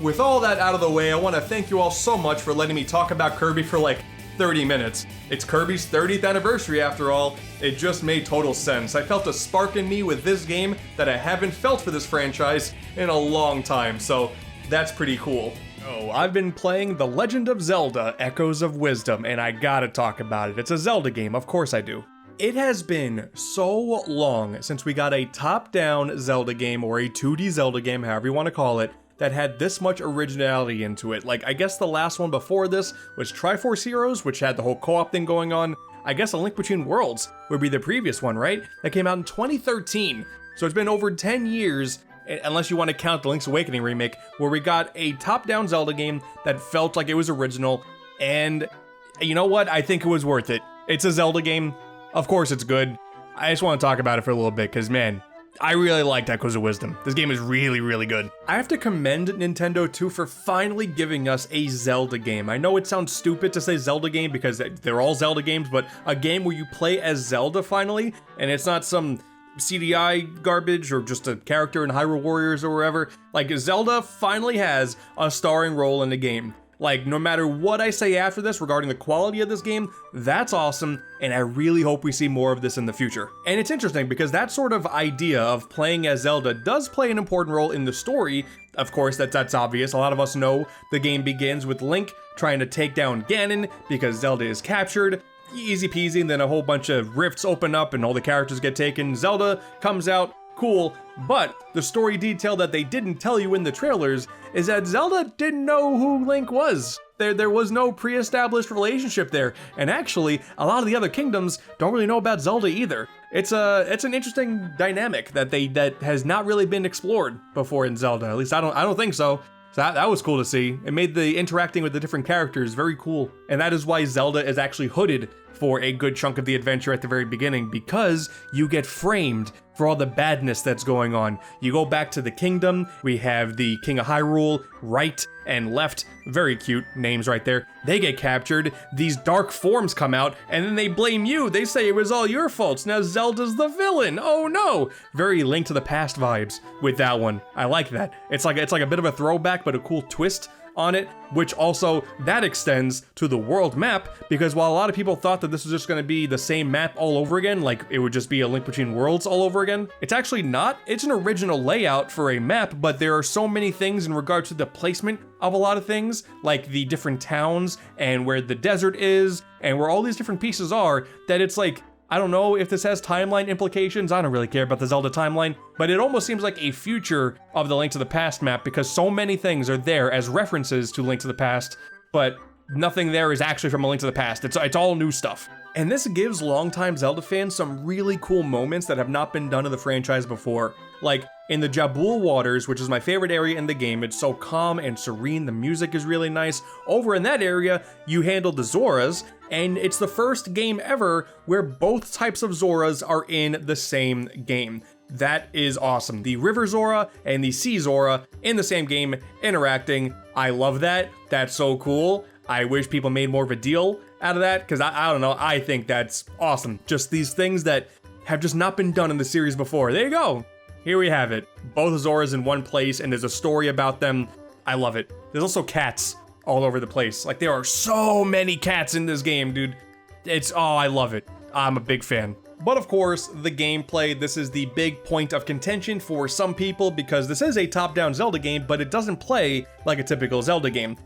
With all that out of the way, I want to thank you all so much for letting me talk about Kirby for like 30 minutes. It's Kirby's 30th anniversary after all. It just made total sense. I felt a spark in me with this game that I haven't felt for this franchise in a long time, so that's pretty cool. Oh, I've been playing The Legend of Zelda: Echoes of Wisdom, and I gotta talk about it. It's a Zelda game, of course I do. It has been so long since we got a top-down Zelda game, or a 2D Zelda game, however you want to call it, that had this much originality into it. Like, I guess the last one before this was Triforce Heroes, which had the whole co-op thing going on. I guess A Link Between Worlds would be the previous one, right? That came out in 2013. So it's been over 10 years, unless you want to count the Link's Awakening remake, where we got a top-down Zelda game that felt like it was original. And you know what? I think it was worth it. It's a Zelda game. Of course it's good. I just want to talk about it for a little bit, because man, I really liked Echoes of Wisdom. This game is really, really good. I have to commend Nintendo too for finally giving us a Zelda game. I know it sounds stupid to say Zelda game because they're all Zelda games, but a game where you play as Zelda finally, and it's not some CDI garbage or just a character in Hyrule Warriors or wherever. Like, Zelda finally has a starring role in the game. Like, no matter what I say after this regarding the quality of this game, that's awesome, and I really hope we see more of this in the future. And it's interesting because that sort of idea of playing as Zelda does play an important role in the story. Of course, that's obvious. A lot of us know the game begins with Link trying to take down Ganon because Zelda is captured. Easy peasy, and then a whole bunch of rifts open up and all the characters get taken. Zelda comes out, cool, but the story detail that they didn't tell you in the trailers is that Zelda didn't know who Link was. There was no pre-established relationship there, and actually, a lot of the other kingdoms don't really know about Zelda either. It's an interesting dynamic that has not really been explored before in Zelda. At least I don't think so. So that was cool to see. It made the interacting with the different characters very cool. And that is why Zelda is actually hooded for a good chunk of the adventure at the very beginning, because you get framed for all the badness that's going on. You go back to the kingdom, we have the King of Hyrule, right and left, very cute names right there. They get captured, these dark forms come out, and then they blame you. They say it was all your faults, now Zelda's the villain. Oh no! Very Link to the Past vibes with that one. I like that. It's like a bit of a throwback, but a cool twist on it, which also that extends to the world map, because while a lot of people thought that this was just going to be the same map all over again, like it would just be a Link Between Worlds all over again, it's actually not. It's an original layout for a map, but there are so many things in regards to the placement of a lot of things, like the different towns and where the desert is and where all these different pieces are, that it's like, I don't know if this has timeline implications. I don't really care about the Zelda timeline, but it almost seems like a future of the Link to the Past map, because so many things are there as references to Link to the Past, but nothing there is actually from a Link to the Past. It's all new stuff. And this gives longtime Zelda fans some really cool moments that have not been done in the franchise before. Like in the Jabul Waters, which is my favorite area in the game, it's so calm and serene, the music is really nice. Over in that area, you handle the Zoras, and it's the first game ever where both types of Zoras are in the same game. That is awesome. The River Zora and the Sea Zora in the same game interacting. I love that. That's so cool. I wish people made more of a deal out of that, because I don't know, I think that's awesome. Just these things that have just not been done in the series before. There you go. Here we have it. Both Zoras in one place, and there's a story about them. I love it. There's also cats all over the place. Like, there are so many cats in this game, dude. I love it. I'm a big fan. But of course, the gameplay, this is the big point of contention for some people, because this is a top-down Zelda game, but it doesn't play like a typical Zelda game.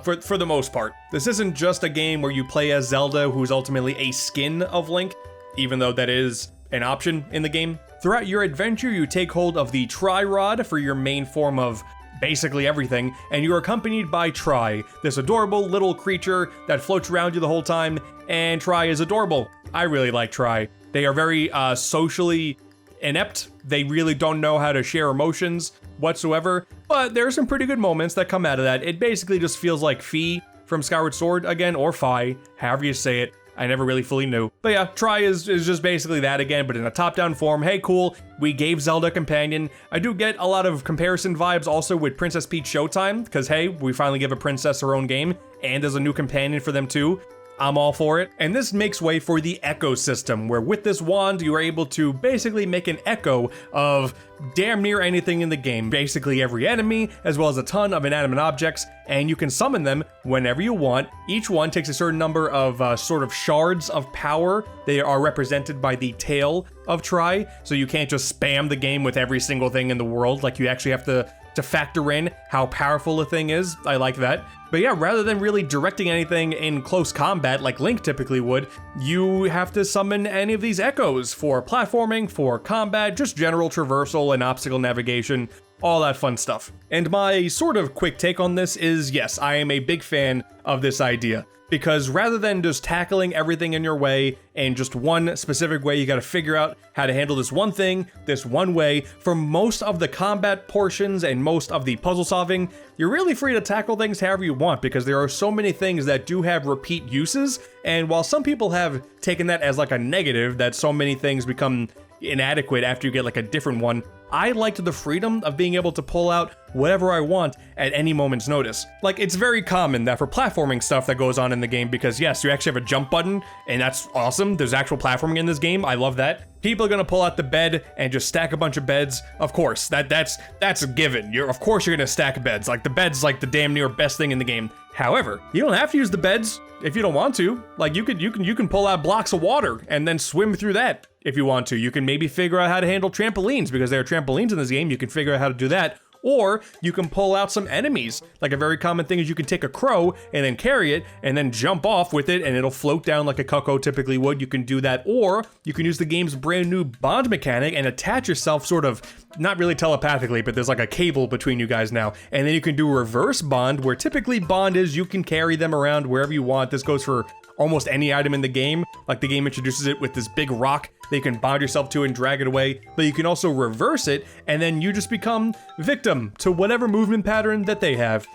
For the most part. This isn't just a game where you play as Zelda, who's ultimately a skin of Link, even though that is an option in the game. Throughout your adventure, you take hold of the Tri-Rod for your main form of basically everything, and you're accompanied by Tri, this adorable little creature that floats around you the whole time, and Tri is adorable. I really like Tri. They are very socially inept. They really don't know how to share emotions whatsoever, but there are some pretty good moments that come out of that. It basically just feels like Fi from Skyward Sword again, or Fi, however you say it. I never really fully knew. But yeah, Tri is just basically that again, but in a top-down form. Hey, cool, we gave Zelda a companion. I do get a lot of comparison vibes also with Princess Peach Showtime, because hey, we finally give a princess her own game, and there's a new companion for them too. I'm all for it. And this makes way for the Echo system, where with this wand, you are able to basically make an echo of damn near anything in the game. Basically every enemy, as well as a ton of inanimate objects, and you can summon them whenever you want. Each one takes a certain number of sort of shards of power. They are represented by the tail of Tri, so you can't just spam the game with every single thing in the world. Like, you actually have to factor in how powerful a thing is. I like that. But yeah, rather than really directing anything in close combat like Link typically would, you have to summon any of these echoes for platforming, for combat, just general traversal and obstacle navigation, all that fun stuff. And my sort of quick take on this is, yes, I am a big fan of this idea. Because rather than just tackling everything in your way in just one specific way, you gotta figure out how to handle this one thing, this one way. For most of the combat portions and most of the puzzle solving, you're really free to tackle things however you want, because there are so many things that do have repeat uses. And while some people have taken that as like a negative, that so many things become inadequate after you get like a different one, I liked the freedom of being able to pull out whatever I want at any moment's notice. Like, it's very common that for platforming stuff that goes on in the game, because yes, you actually have a jump button, and that's awesome. There's actual platforming in this game. I love that. People are gonna pull out the bed and just stack a bunch of beds. Of course, that's a given. Of course you're gonna stack beds. Like, the bed's like the damn near best thing in the game. However, you don't have to use the beds if you don't want to. Like, you can pull out blocks of water and then swim through that if you want to. You can maybe figure out how to handle trampolines, because there are trampolines in this game. You can figure out how to do that. Or you can pull out some enemies. Like, a very common thing is you can take a crow and then carry it and then jump off with it, and it'll float down like a cuckoo typically would. You can do that. Or you can use the game's brand new bond mechanic and attach yourself sort of, not really telepathically, but there's like a cable between you guys now. And then you can do reverse bond, where typically bond is you can carry them around wherever you want. This goes for almost any item in the game. Like, the game introduces it with this big rock that you can bond yourself to and drag it away, but you can also reverse it, and then you just become victim to whatever movement pattern that they have.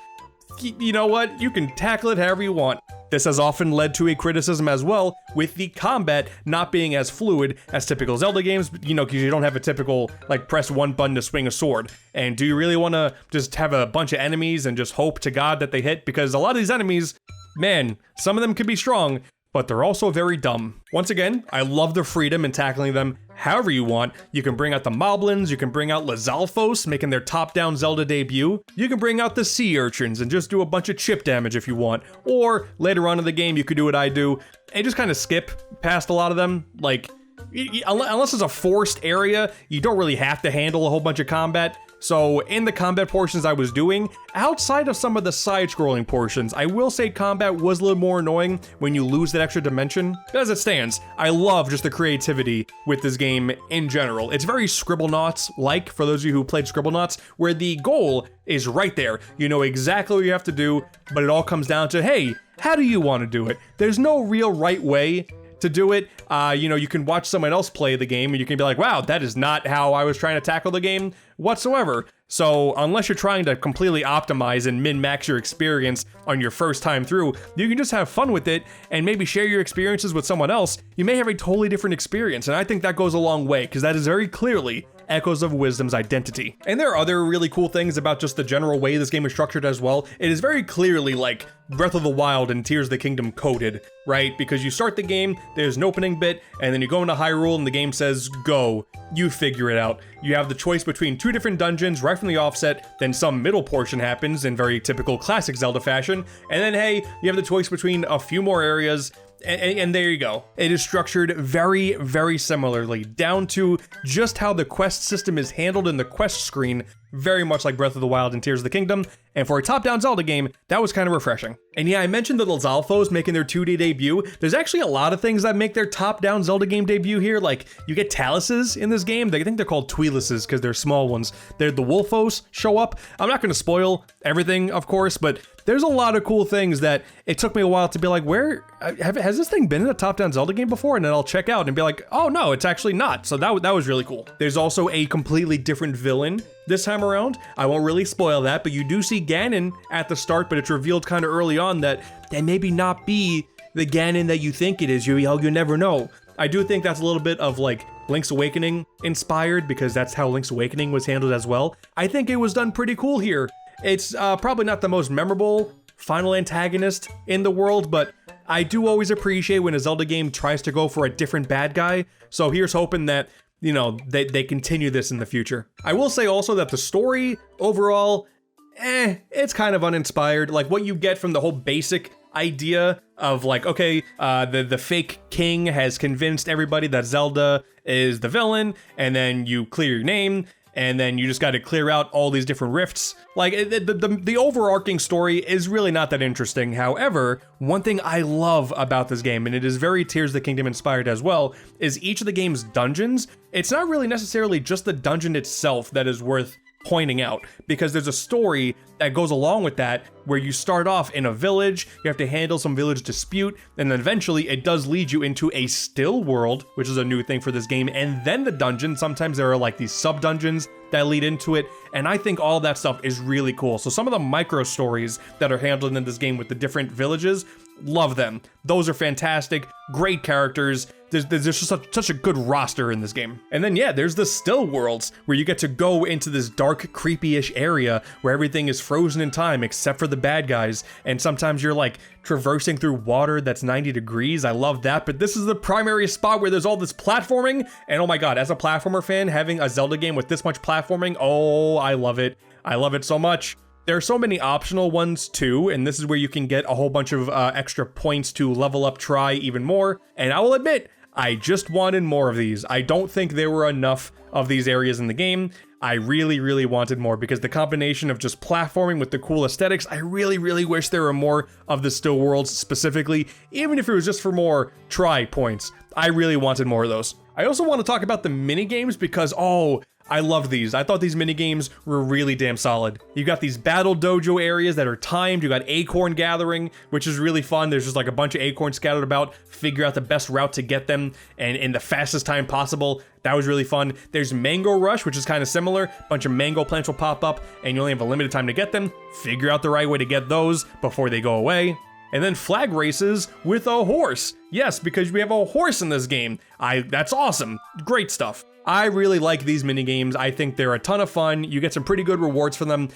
You know what? You can tackle it however you want. This has often led to a criticism as well, with the combat not being as fluid as typical Zelda games, you know, because you don't have a typical, like, press one button to swing a sword. And do you really want to just have a bunch of enemies and just hope to God that they hit? Because a lot of these enemies, man, some of them could be strong, but they're also very dumb. Once again, I love the freedom in tackling them however you want. You can bring out the Moblins, you can bring out Lizalfos, making their top-down Zelda debut. You can bring out the sea urchins and just do a bunch of chip damage if you want. Or, later on in the game, you could do what I do and just kind of skip past a lot of them. Like, unless it's a forced area, you don't really have to handle a whole bunch of combat. So in the combat portions I was doing, outside of some of the side-scrolling portions, I will say combat was a little more annoying when you lose that extra dimension. But as it stands, I love just the creativity with this game in general. It's very Scribblenauts-like, for those of you who played Scribblenauts, where the goal is right there. You know exactly what you have to do, but it all comes down to, hey, how do you want to do it? There's no real right way to do it. You know, you can watch someone else play the game and you can be like, wow, that is not how I was trying to tackle the game whatsoever. So unless you're trying to completely optimize and min-max your experience on your first time through, you can just have fun with it and maybe share your experiences with someone else. You may have a totally different experience, and I think that goes a long way, because that is very clearly Echoes of Wisdom's identity. And there are other really cool things about just the general way this game is structured as well. It is very clearly like Breath of the Wild and Tears of the Kingdom coded, right? Because you start the game, there's an opening bit, and then you go into Hyrule and the game says, go. You figure it out. You have the choice between two different dungeons right from the offset, then some middle portion happens in very typical classic Zelda fashion, and then hey, you have the choice between a few more areas, and there you go. It is structured very, very similarly, down to just how the quest system is handled in the quest screen, very much like Breath of the Wild and Tears of the Kingdom, and for a top-down Zelda game, that was kind of refreshing. And yeah, I mentioned the Lizalfos making their 2D debut. There's actually a lot of things that make their top-down Zelda game debut here, like you get Taluses in this game. I think they're called Tweeluses because they're small ones. They're the Wolfos show up. I'm not going to spoil everything, of course, but there's a lot of cool things that it took me a while to be like, where, has this thing been in a top-down Zelda game before? And then I'll check out and be like, oh no, it's actually not. So that was really cool. There's also a completely different villain this time around. I won't really spoil that, but you do see Ganon at the start, but it's revealed kind of early on that maybe not be the Ganon that you think it is. You never know. I do think that's a little bit of like Link's Awakening inspired, because that's how Link's Awakening was handled as well. I think it was done pretty cool here. It's probably not the most memorable final antagonist in the world, but I do always appreciate when a Zelda game tries to go for a different bad guy. So here's hoping that, you know, they continue this in the future. I will say also that the story overall, it's kind of uninspired. Like what you get from the whole basic idea of like, okay, the fake king has convinced everybody that Zelda is the villain, and then you clear your name, and then you just got to clear out all these different rifts. Like, the overarching story is really not that interesting. However, one thing I love about this game, and it is very Tears of the Kingdom inspired as well, is each of the game's dungeons. It's not really necessarily just the dungeon itself that is worth pointing out, because there's a story that goes along with that, where you start off in a village, you have to handle some village dispute, and then eventually it does lead you into a still world, which is a new thing for this game, and then the dungeon. Sometimes there are like these sub-dungeons that lead into it, and I think all that stuff is really cool. So some of the micro stories that are handled in this game with the different villages, love them. Those are fantastic, great characters. There's just such a good roster in this game. And then yeah, there's the still worlds, where you get to go into this dark, creepy-ish area where everything is frozen in time except for the bad guys, and sometimes you're like traversing through water that's 90 degrees. I love that, but this is the primary spot where there's all this platforming, and oh my god, as a platformer fan, having a Zelda game with this much platforming, oh, I love it. I love it so much. There are so many optional ones too, and this is where you can get a whole bunch of extra points to level up Tri even more, and I will admit, I just wanted more of these. I don't think there were enough of these areas in the game. I really, really wanted more, because the combination of just platforming with the cool aesthetics, I really, really wish there were more of the still worlds specifically, even if it was just for more Tri points. I really wanted more of those. I also want to talk about the mini games because, oh, I love these. I thought these mini games were really damn solid. You got these battle dojo areas that are timed. You got acorn gathering, which is really fun. There's just like a bunch of acorns scattered about. Figure out the best route to get them and in the fastest time possible. That was really fun. There's Mango Rush, which is kind of similar. A bunch of mango plants will pop up and you only have a limited time to get them. Figure out the right way to get those before they go away. And then flag races with a horse. Yes, because we have a horse in this game. That's awesome. Great stuff. I really like these minigames. I think they're a ton of fun. You get some pretty good rewards for them.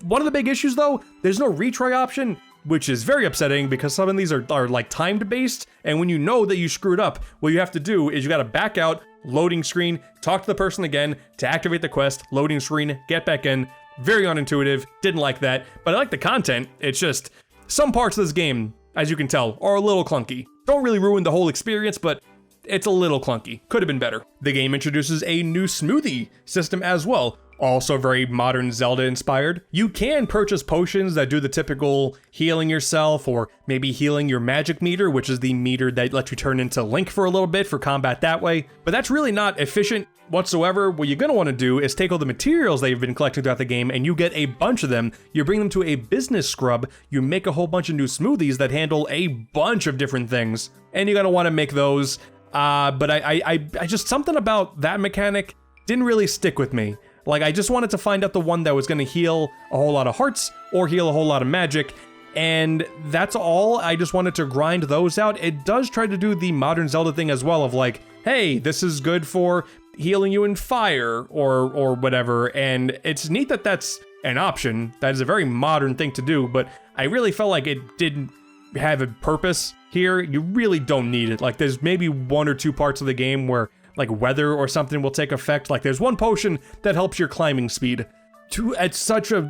One of the big issues though, there's no retry option, which is very upsetting because some of these are like timed based. And when you know that you screwed up, what you have to do is you gotta back out, loading screen, talk to the person again to activate the quest, loading screen, get back in. Very unintuitive, didn't like that, but I like the content. It's just, some parts of this game, as you can tell, are a little clunky. Don't really ruin the whole experience, but it's a little clunky. Could have been better. The game introduces a new smoothie system as well. Also very modern Zelda inspired. You can purchase potions that do the typical healing yourself or maybe healing your magic meter, which is the meter that lets you turn into Link for a little bit for combat that way. But that's really not efficient whatsoever. What you're gonna wanna do is take all the materials that you've been collecting throughout the game and you get a bunch of them. You bring them to a business scrub. You make a whole bunch of new smoothies that handle a bunch of different things. And you're gonna wanna make those. But I just, something about that mechanic didn't really stick with me. Like, I just wanted to find out the one that was going to heal a whole lot of hearts or heal a whole lot of magic, and that's all. I just wanted to grind those out. It does try to do the modern Zelda thing as well of like, hey, this is good for healing you in fire or whatever, and it's neat that that's an option. That is a very modern thing to do, but I really felt like it didn't have a purpose here. You really don't need it. Like, there's maybe one or two parts of the game where like weather or something will take effect. Like there's one potion that helps your climbing speed. It's such a,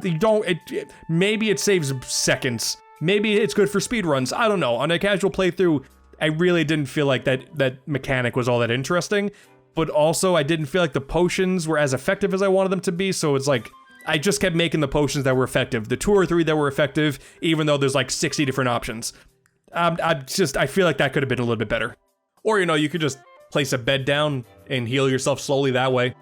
maybe it saves seconds. Maybe it's good for speed runs. I don't know. On a casual playthrough, I really didn't feel like that mechanic was all that interesting. But also I didn't feel like the potions were as effective as I wanted them to be. So it's like, I just kept making the potions that were effective. The 2 or 3 that were effective, even though there's like 60 different options. I feel like that could have been a little bit better. Or, you know, you could just place a bed down and heal yourself slowly that way.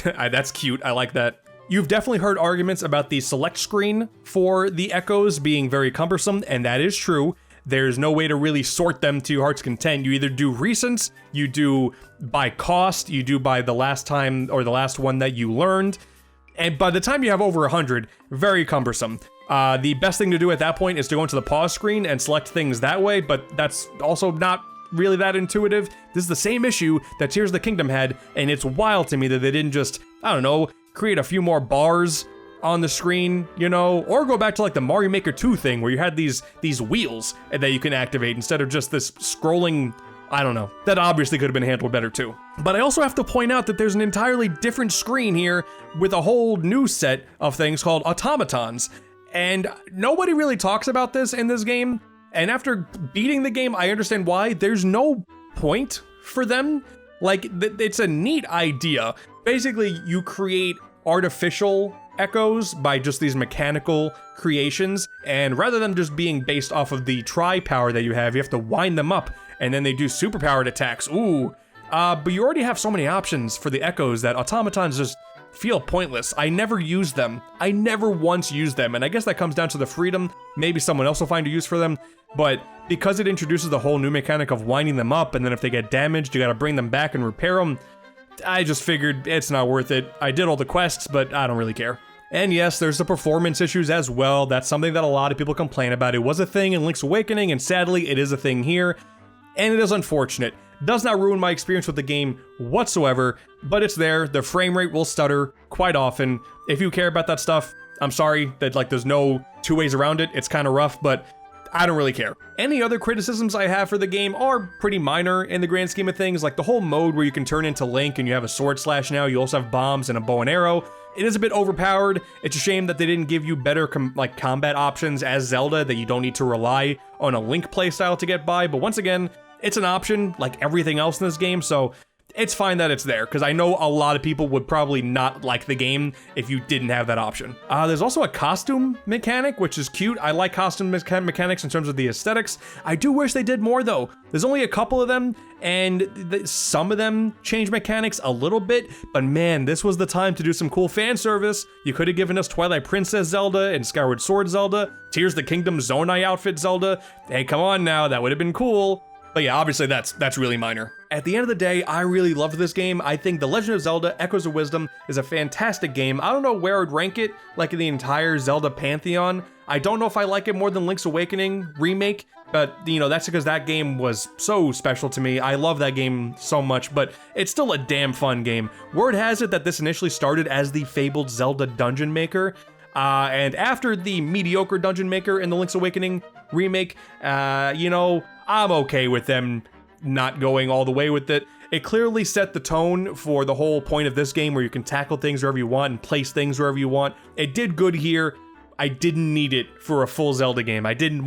That's cute, I like that. You've definitely heard arguments about the select screen for the echoes being very cumbersome, and that is true. There's no way to really sort them to your heart's content. You either do recents, you do by cost, you do by the last time or the last one that you learned, and by the time you have over 100, very cumbersome. The best thing to do at that point is to go into the pause screen and select things that way, but that's also not really that intuitive. This is the same issue that Tears of the Kingdom had, and it's wild to me that they didn't just, I don't know, create a few more bars on the screen, you know, or go back to like the Mario Maker 2 thing where you had these wheels that you can activate instead of just this scrolling, I don't know. That obviously could have been handled better too. But I also have to point out that there's an entirely different screen here with a whole new set of things called automatons. And nobody really talks about this in this game. And after beating the game, I understand why. There's no point for them. Like, it's a neat idea. Basically, you create artificial echoes by just these mechanical creations, and rather than just being based off of the tri-power that you have to wind them up, and then they do superpowered attacks. Ooh. But you already have so many options for the echoes that automatons just feel pointless. I never use them. I never once used them, and I guess that comes down to the freedom. Maybe someone else will find a use for them, but because it introduces the whole new mechanic of winding them up, and then if they get damaged, you gotta bring them back and repair them, I just figured it's not worth it. I did all the quests, but I don't really care. And yes, there's the performance issues as well. That's something that a lot of people complain about. It was a thing in Link's Awakening, and sadly, it is a thing here, and it is unfortunate. Does not ruin my experience with the game whatsoever, but it's there. The frame rate will stutter quite often. If you care about that stuff, I'm sorry that like there's no two ways around it. It's kind of rough, but I don't really care. Any other criticisms I have for the game are pretty minor in the grand scheme of things, like the whole mode where you can turn into Link and you have a sword slash now, you also have bombs and a bow and arrow. It is a bit overpowered. It's a shame that they didn't give you better combat options as Zelda, that you don't need to rely on a Link playstyle to get by, but once again, it's an option like everything else in this game, so it's fine that it's there, because I know a lot of people would probably not like the game if you didn't have that option. There's also a costume mechanic, which is cute. I like costume mechanics in terms of the aesthetics. I do wish they did more, though. There's only a couple of them, and some of them change mechanics a little bit, but man, this was the time to do some cool fan service. You could have given us Twilight Princess Zelda and Skyward Sword Zelda, Tears of the Kingdom Zonai outfit Zelda. Hey, come on now, that would have been cool. But yeah, obviously that's really minor. At the end of the day, I really loved this game. I think The Legend of Zelda Echoes of Wisdom is a fantastic game. I don't know where I'd rank it, like in the entire Zelda pantheon. I don't know if I like it more than Link's Awakening Remake, but, you know, that's because that game was so special to me. I love that game so much, but it's still a damn fun game. Word has it that this initially started as the fabled Zelda Dungeon Maker, and after the mediocre Dungeon Maker in the Link's Awakening remake, you know, I'm okay with them not going all the way with it. It clearly set the tone for the whole point of this game, where you can tackle things wherever you want and place things wherever you want. It did good here. I didn't need it for a full Zelda game. I don't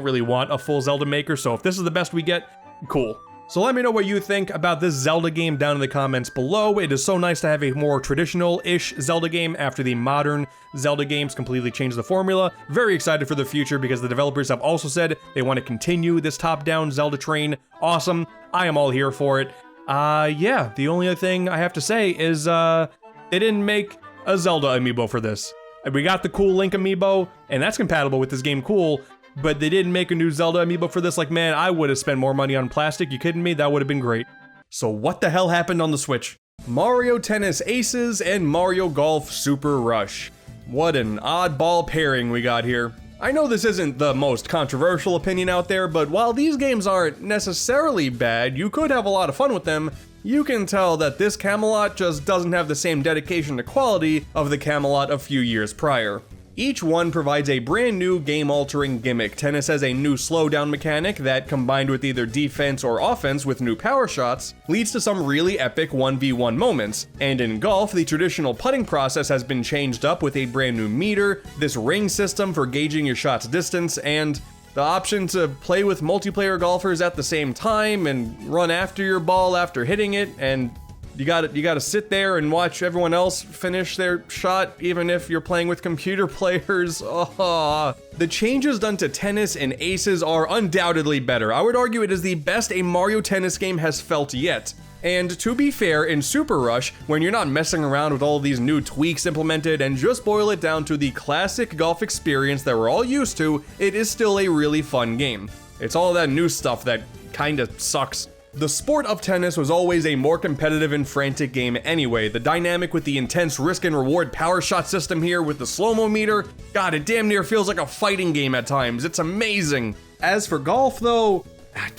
really want a full Zelda Maker, so if this is the best we get, cool. So let me know what you think about this Zelda game down in the comments below. It is so nice to have a more traditional-ish Zelda game after the modern Zelda games completely changed the formula. Very excited for the future because the developers have also said they want to continue this top-down Zelda train. Awesome. I am all here for it. Yeah, the only other thing I have to say is, they didn't make a Zelda amiibo for this. We got the cool Link amiibo, and that's compatible with this game cool, but they didn't make a new Zelda amiibo for this. Like, man, I would have spent more money on plastic. You kidding me? That would have been great. So what the hell happened on the Switch? Mario Tennis Aces and Mario Golf Super Rush. What an oddball pairing we got here. I know this isn't the most controversial opinion out there, but while these games aren't necessarily bad, you could have a lot of fun with them. You can tell that this Camelot just doesn't have the same dedication to quality of the Camelot a few years prior. Each one provides a brand new game-altering gimmick. Tennis has a new slowdown mechanic that, combined with either defense or offense with new power shots, leads to some really epic 1v1 moments. And in golf, the traditional putting process has been changed up with a brand new meter, this ring system for gauging your shot's distance, and the option to play with multiplayer golfers at the same time and run after your ball after hitting it, and you gotta sit there and watch everyone else finish their shot, even if you're playing with computer players. Oh. The changes done to Tennis and Aces are undoubtedly better. I would argue it is the best a Mario Tennis game has felt yet. And to be fair, in Super Rush, when you're not messing around with all of these new tweaks implemented and just boil it down to the classic golf experience that we're all used to, it is still a really fun game. It's all that new stuff that kinda sucks. The sport of tennis was always a more competitive and frantic game anyway. The dynamic with the intense risk and reward power shot system here with the slow-mo meter, god, it damn near feels like a fighting game at times. It's amazing. As for golf though,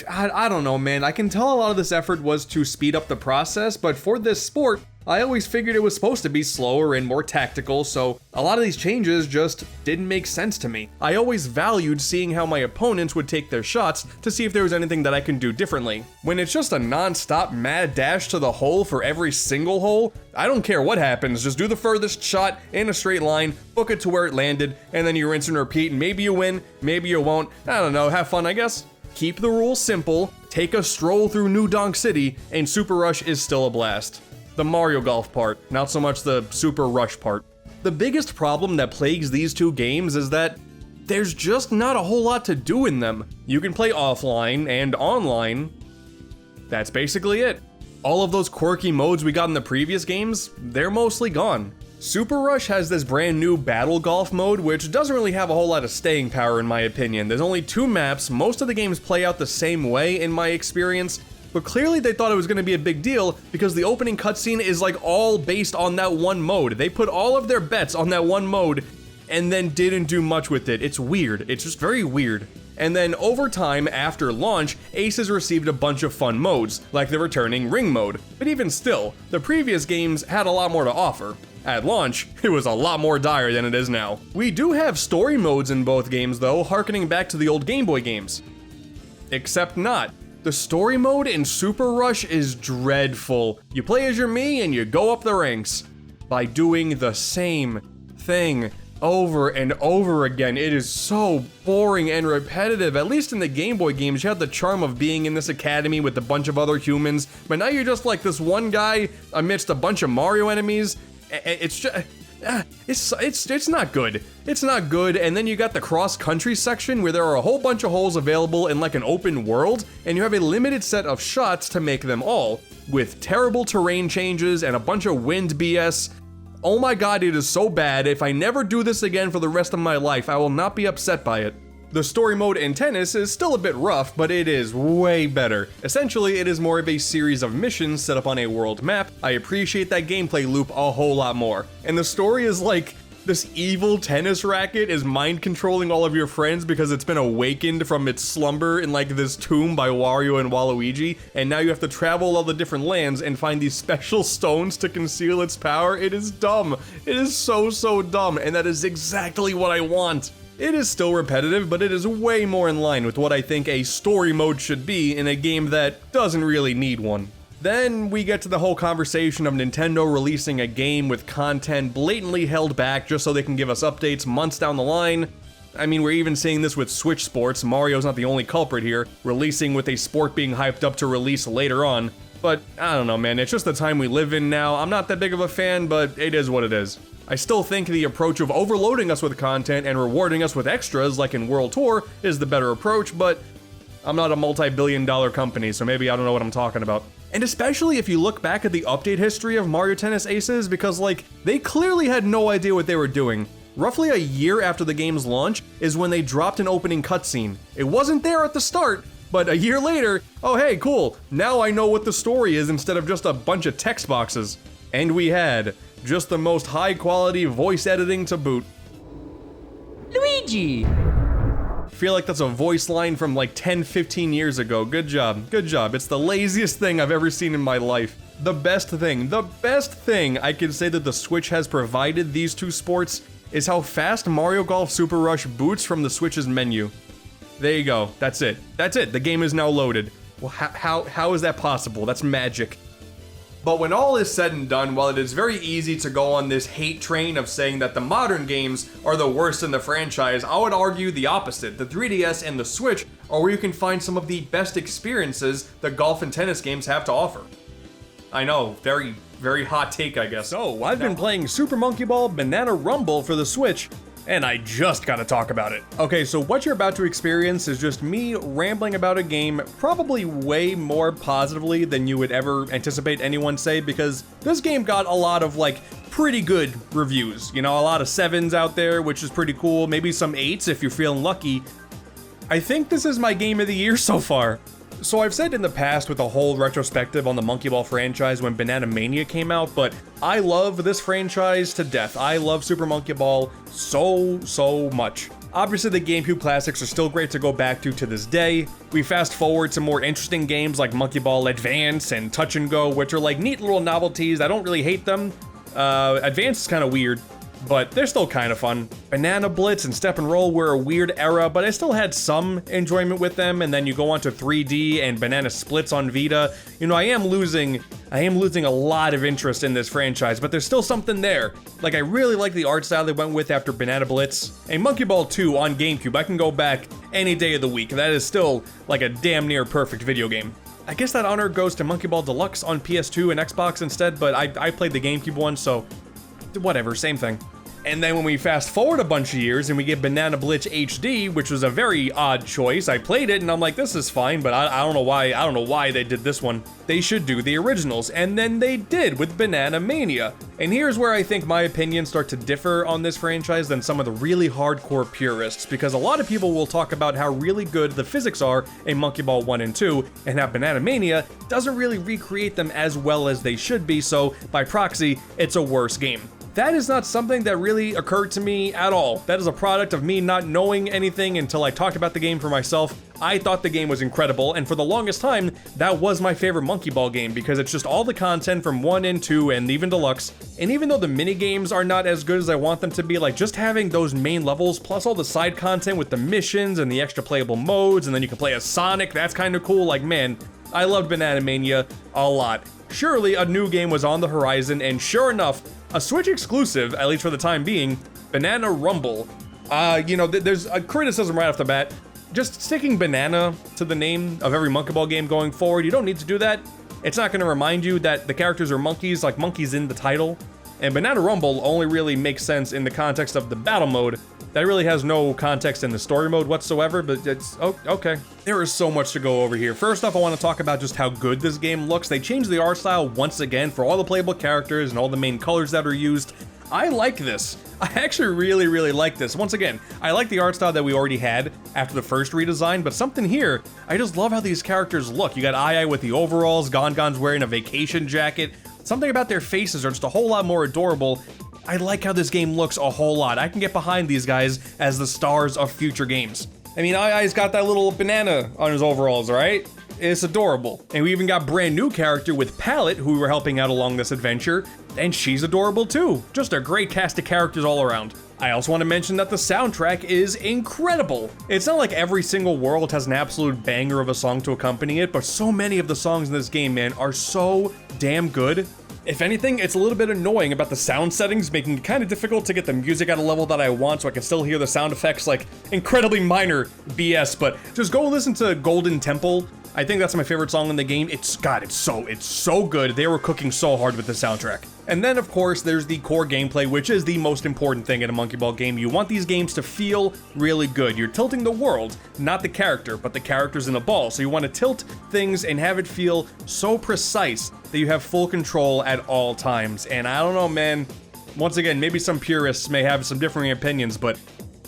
I don't know, man. I can tell a lot of this effort was to speed up the process, but for this sport, I always figured it was supposed to be slower and more tactical, so a lot of these changes just didn't make sense to me. I always valued seeing how my opponents would take their shots to see if there was anything that I can do differently. When it's just a non-stop mad dash to the hole for every single hole, I don't care what happens, just do the furthest shot in a straight line, book it to where it landed, and then you rinse and repeat, and maybe you win, maybe you won't. I don't know, have fun, I guess. Keep the rules simple, take a stroll through New Donk City, and Super Rush is still a blast. The Mario Golf part, not so much the Super Rush part. The biggest problem that plagues these two games is that there's just not a whole lot to do in them. You can play offline and online. That's basically it. All of those quirky modes we got in the previous games, they're mostly gone. Super Rush has this brand new Battle Golf mode, which doesn't really have a whole lot of staying power in my opinion. There's only 2 maps, most of the games play out the same way in my experience, but clearly they thought it was going to be a big deal because the opening cutscene is like all based on that one mode. They put all of their bets on that one mode and then didn't do much with it. It's weird. It's just very weird. And then over time, after launch, Aces received a bunch of fun modes, like the returning ring mode. But even still, the previous games had a lot more to offer. At launch, it was a lot more dire than it is now. We do have story modes in both games though, harkening back to the old Game Boy games. Except not. The story mode in Super Rush is dreadful. You play as your Mii and you go up the ranks by doing the same thing over and over again. It is so boring and repetitive. At least in the Game Boy games, you had the charm of being in this academy with a bunch of other humans, but now you're just like this one guy amidst a bunch of Mario enemies. It's just, it's not good. It's not good. And then you got the cross-country section where there are a whole bunch of holes available in like an open world, and you have a limited set of shots to make them all, with terrible terrain changes and a bunch of wind BS. Oh my god, it is so bad. If I never do this again for the rest of my life, I will not be upset by it. The story mode in Tennis is still a bit rough, but it is way better. Essentially, it is more of a series of missions set up on a world map. I appreciate that gameplay loop a whole lot more. And the story is like, this evil tennis racket is mind controlling all of your friends because it's been awakened from its slumber in like this tomb by Wario and Waluigi, and now you have to travel all the different lands and find these special stones to conceal its power. It is dumb. It is so dumb, and that is exactly what I want. It is still repetitive, but it is way more in line with what I think a story mode should be in a game that doesn't really need one. Then we get to the whole conversation of Nintendo releasing a game with content blatantly held back just so they can give us updates months down the line. I mean, we're even seeing this with Switch Sports. Mario's not the only culprit here, releasing with a sport being hyped up to release later on. But I don't know, man, it's just the time we live in now. I'm not that big of a fan, but it is what it is. I still think the approach of overloading us with content and rewarding us with extras like in World Tour is the better approach, but I'm not a multi-billion-dollar company, so maybe I don't know what I'm talking about. And especially if you look back at the update history of Mario Tennis Aces, because like, they clearly had no idea what they were doing. Roughly a year after the game's launch is when they dropped an opening cutscene. It wasn't there at the start, but a year later, oh hey, cool, now I know what the story is instead of just a bunch of text boxes. And we had just the most high-quality voice editing to boot. Luigi! Feel like that's a voice line from like 10-15 years ago. Good job, good job. It's the laziest thing I've ever seen in my life. The best thing I can say that the Switch has provided these two sports is how fast Mario Golf Super Rush boots from the Switch's menu. There you go, that's it. That's it, the game is now loaded. Well, how is that possible? That's magic. But when all is said and done, while it is very easy to go on this hate train of saying that the modern games are the worst in the franchise, I would argue the opposite. The 3DS and the Switch are where you can find some of the best experiences the golf and tennis games have to offer. I know, very hot take, I guess. So, I've been playing Super Monkey Ball Banana Rumble for the Switch, and I just gotta talk about it. Okay, so what you're about to experience is just me rambling about a game probably way more positively than you would ever anticipate anyone say, because this game got a lot of like pretty good reviews. You know, a lot of 7s out there, which is pretty cool. Maybe some 8s if you're feeling lucky. I think this is my game of the year so far. So I've said in the past with a whole retrospective on the Monkey Ball franchise when Banana Mania came out, but I love this franchise to death. I love Super Monkey Ball so much. Obviously the GameCube classics are still great to go back to this day. We fast forward to more interesting games like Monkey Ball Advance and Touch and Go, which are like neat little novelties. I don't really hate them. Advance is kind of weird, but they're still kind of fun. Banana Blitz and Step and Roll were a weird era, but I still had some enjoyment with them. And then you go on to 3D and Banana Splits on Vita. You know, I am losing a lot of interest in this franchise, but there's still something there. Like, I really like the art style they went with after Banana Blitz. And Monkey Ball 2 on GameCube, I can go back any day of the week. That is still like a damn near perfect video game. I guess that honor goes to Monkey Ball Deluxe on PS2 and Xbox instead, but I played the GameCube one, so whatever, same thing. And then when we fast forward a bunch of years and we get Banana Blitz HD, which was a very odd choice, I played it and I'm like, this is fine, but I don't know why they did this one. They should do the originals, and then they did with Banana Mania. And here's where I think my opinions start to differ on this franchise than some of the really hardcore purists, because a lot of people will talk about how really good the physics are in Monkey Ball 1 and 2, and how Banana Mania doesn't really recreate them as well as they should be, so by proxy, it's a worse game. That is not something that really occurred to me at all. That is a product of me not knowing anything until I talked about the game for myself. I thought the game was incredible, and for the longest time, that was my favorite Monkey Ball game because it's just all the content from 1 and 2 and even Deluxe. And even though the mini games are not as good as I want them to be, like just having those main levels plus all the side content with the missions and the extra playable modes, and then you can play as Sonic, that's kind of cool. Like, man, I loved Banana Mania a lot. Surely a new game was on the horizon, and sure enough, a Switch exclusive, at least for the time being, Banana Rumble. You know, there's a criticism right off the bat. Just sticking banana to the name of every Monkey Ball game going forward, you don't need to do that. It's not going to remind you that the characters are monkeys, like monkeys in the title. And Banana Rumble only really makes sense in the context of the battle mode. That really has no context in the story mode whatsoever, but it's, oh, okay. There is so much to go over here. First off, I want to talk about just how good this game looks. They changed the art style once again for all the playable characters and all the main colors that are used. I like this. I actually really like this. Once again, I like the art style that we already had after the first redesign, but something here, I just love how these characters look. You got Ai with the overalls, Gongon's wearing a vacation jacket. Something about their faces are just a whole lot more adorable. I like how this game looks a whole lot. I can get behind these guys as the stars of future games. I mean, Ai's got that little banana on his overalls, right? It's adorable. And we even got brand new character with Palette, who we were helping out along this adventure, and she's adorable too. Just a great cast of characters all around. I also want to mention that the soundtrack is incredible. It's not like every single world has an absolute banger of a song to accompany it, but so many of the songs in this game, man, are so damn good. If anything, it's a little bit annoying about the sound settings, making it kind of difficult to get the music at a level that I want so I can still hear the sound effects, like incredibly minor BS, but just go listen to Golden Temple. I think that's my favorite song in the game. It's so good. They were cooking so hard with the soundtrack. And then of course there's the core gameplay, which is the most important thing in a Monkey Ball game. You want these games to feel really good. You're tilting the world, not the character, but the characters in a ball. So you want to tilt things and have it feel so precise that you have full control at all times. And I don't know, man, once again, maybe some purists may have some differing opinions, but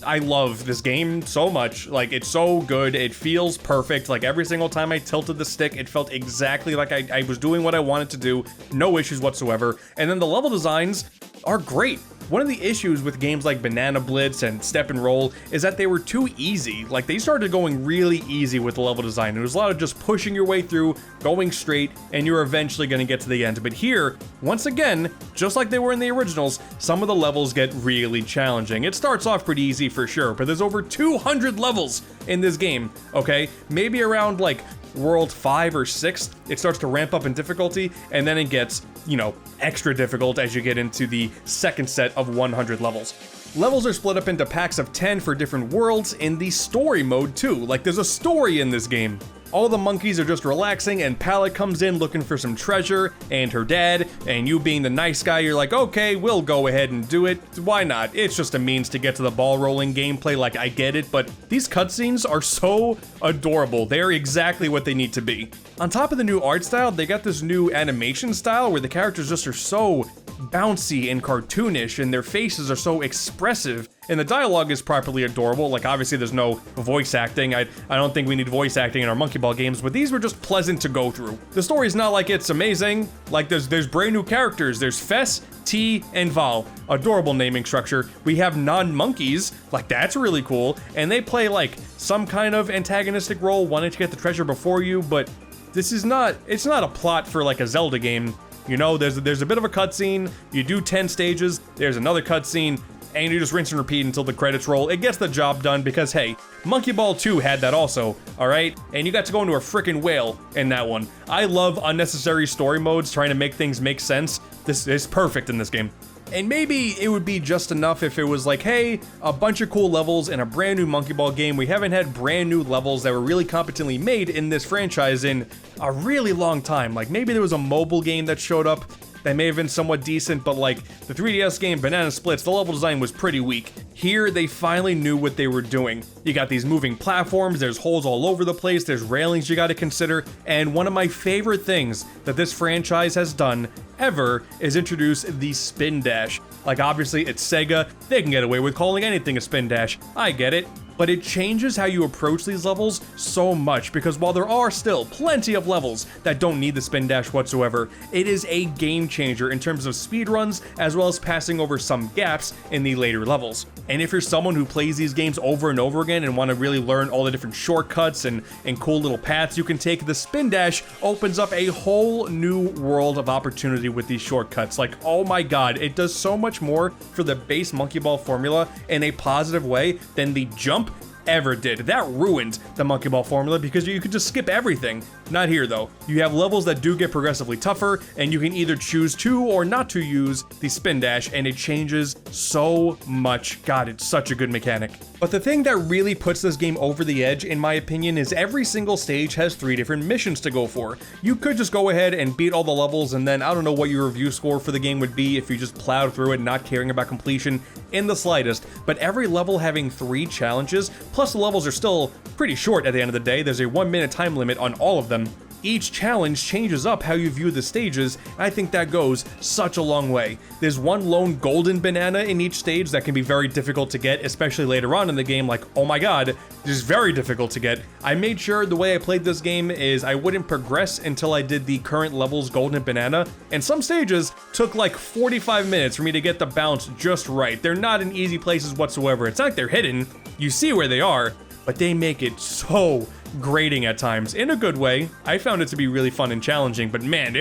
I love this game so much. Like, it's so good. It feels perfect. Like, every single time I tilted the stick, it felt exactly like I was doing what I wanted to do. No issues whatsoever. And then the level designs are great. One of the issues with games like Banana Blitz and Step and Roll is that they were too easy. Like, they started going really easy with the level design. It was a lot of just pushing your way through, going straight, and you're eventually going to get to the end. But here, once again, just like they were in the originals, some of the levels get really challenging. It starts off pretty easy for sure, but there's over 200 levels in this game, okay? Maybe around like World 5 or 6, it starts to ramp up in difficulty, and then it gets, you know, extra difficult as you get into the second set of 100 levels. Levels are split up into packs of 10 for different worlds in the story mode too. Like, there's a story in this game. All the monkeys are just relaxing, and Palette comes in looking for some treasure, and her dad, and you being the nice guy, you're like, okay, we'll go ahead and do it. Why not? It's just a means to get to the ball rolling gameplay, like, I get it, but these cutscenes are so adorable. They're exactly what they need to be. On top of the new art style, they got this new animation style where the characters just are so bouncy and cartoonish, and their faces are so expressive, and the dialogue is properly adorable. Like, obviously there's no voice acting. I don't think we need voice acting in our Monkey Ball games, but these were just pleasant to go through. The story's not like it's amazing. Like, there's brand new characters. There's Fess, T, and Val. Adorable naming structure. We have non-monkeys, like, that's really cool, and they play like some kind of antagonistic role, wanting to get the treasure before you, but this is not, it's not a plot for like a Zelda game. You know, there's a bit of a cutscene, you do 10 stages, there's another cutscene, and you just rinse and repeat until the credits roll. It gets the job done because, hey, Monkey Ball 2 had that also, alright? And you got to go into a frickin' whale in that one. I love unnecessary story modes trying to make things make sense. This is perfect in this game. And maybe it would be just enough if it was like, hey, a bunch of cool levels in a brand new Monkey Ball game. We haven't had brand new levels that were really competently made in this franchise in a really long time. Like, maybe there was a mobile game that showed up that may have been somewhat decent, but like the 3DS game Banana Splits, the level design was pretty weak. Here, they finally knew what they were doing. You got these moving platforms, there's holes all over the place, there's railings you gotta consider, and one of my favorite things that this franchise has done ever is introduce the spin dash. Like, obviously it's Sega, they can get away with calling anything a spin dash. I get it. But it changes how you approach these levels so much, because while there are still plenty of levels that don't need the spin dash whatsoever, it is a game changer in terms of speedruns as well as passing over some gaps in the later levels. And if you're someone who plays these games over and over again and want to really learn all the different shortcuts and cool little paths you can take, the spin dash opens up a whole new world of opportunity with these shortcuts. Like, oh my god, it does so much more for the base Monkey Ball formula in a positive way than the jump ever did. That ruined the Monkey Ball formula because you could just skip everything. Not here though. You have levels that do get progressively tougher, and you can either choose to or not to use the spin dash, and it changes so much. God, it's such a good mechanic. But the thing that really puts this game over the edge, in my opinion, is every single stage has 3 different missions to go for. You could just go ahead and beat all the levels, and then I don't know what your review score for the game would be if you just plowed through it not caring about completion in the slightest, but every level having 3 challenges, plus the levels are still pretty short at the end of the day. There's a 1-minute time limit on all of them. each challenge changes up how you view the stages, and I think that goes such a long way. There's one lone golden banana in each stage that can be very difficult to get, especially later on in the game, like, oh my god, this is very difficult to get. I made sure the way I played this game is I wouldn't progress until I did the current level's golden banana, and some stages took like 45 minutes for me to get the bounce just right. They're not in easy places whatsoever. It's not like they're hidden, you see where they are, but they make it so grating at times, in a good way. I found it to be really fun and challenging, but man,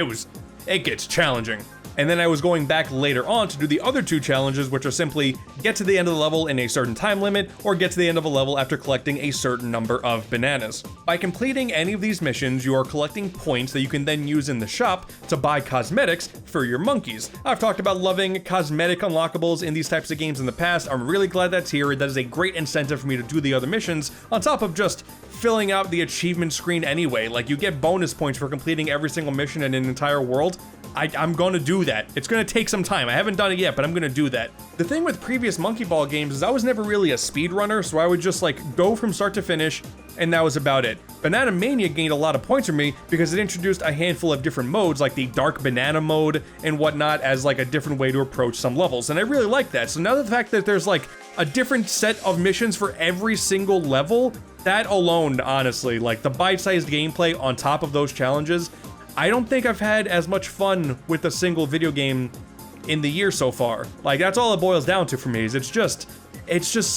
it gets challenging. And then I was going back later on to do the other two challenges, which are simply get to the end of the level in a certain time limit, or get to the end of a level after collecting a certain number of bananas. By completing any of these missions, you are collecting points that you can then use in the shop to buy cosmetics for your monkeys. I've talked about loving cosmetic unlockables in these types of games in the past. I'm really glad that's here. That is a great incentive for me to do the other missions, on top of just filling out the achievement screen anyway. Like, you get bonus points for completing every single mission in an entire world. I'm gonna do that. It's gonna take some time. I haven't done it yet, but I'm gonna do that. The thing with previous Monkey Ball games is I was never really a speedrunner, so I would just like go from start to finish, and that was about it. Banana Mania gained a lot of points for me because it introduced a handful of different modes, like the Dark Banana mode and whatnot, as like a different way to approach some levels, and I really like that. So now the fact that there's like a different set of missions for every single level, that alone, honestly, like the bite-sized gameplay on top of those challenges, I don't think I've had as much fun with a single video game in the year so far. Like, that's all it boils down to for me, is it's just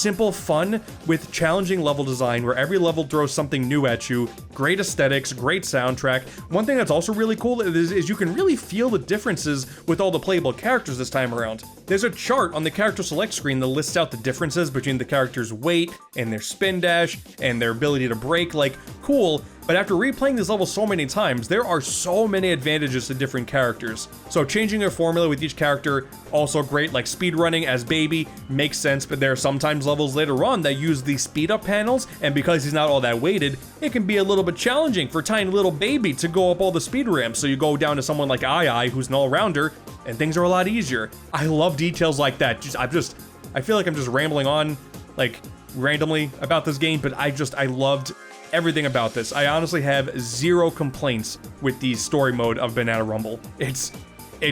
simple fun with challenging level design where every level throws something new at you, great aesthetics, great soundtrack. One thing that's also really cool is you can really feel the differences with all the playable characters this time around. There's a chart on the character select screen that lists out the differences between the character's weight and their spin dash and their ability to brake, like, cool. But after replaying this level so many times, there are so many advantages to different characters. So changing your formula with each character, also great. Like speedrunning as Baby makes sense, but there are sometimes levels later on that use the speed up panels, and because he's not all that weighted, it can be a little bit challenging for tiny little Baby to go up all the speed ramps. So you go down to someone like Ai, who's an all-rounder, and things are a lot easier. I love details like that. I feel like I'm just rambling on, like, randomly about this game, but I loved everything about this. I honestly have zero complaints with the story mode of Banana Rumble. It's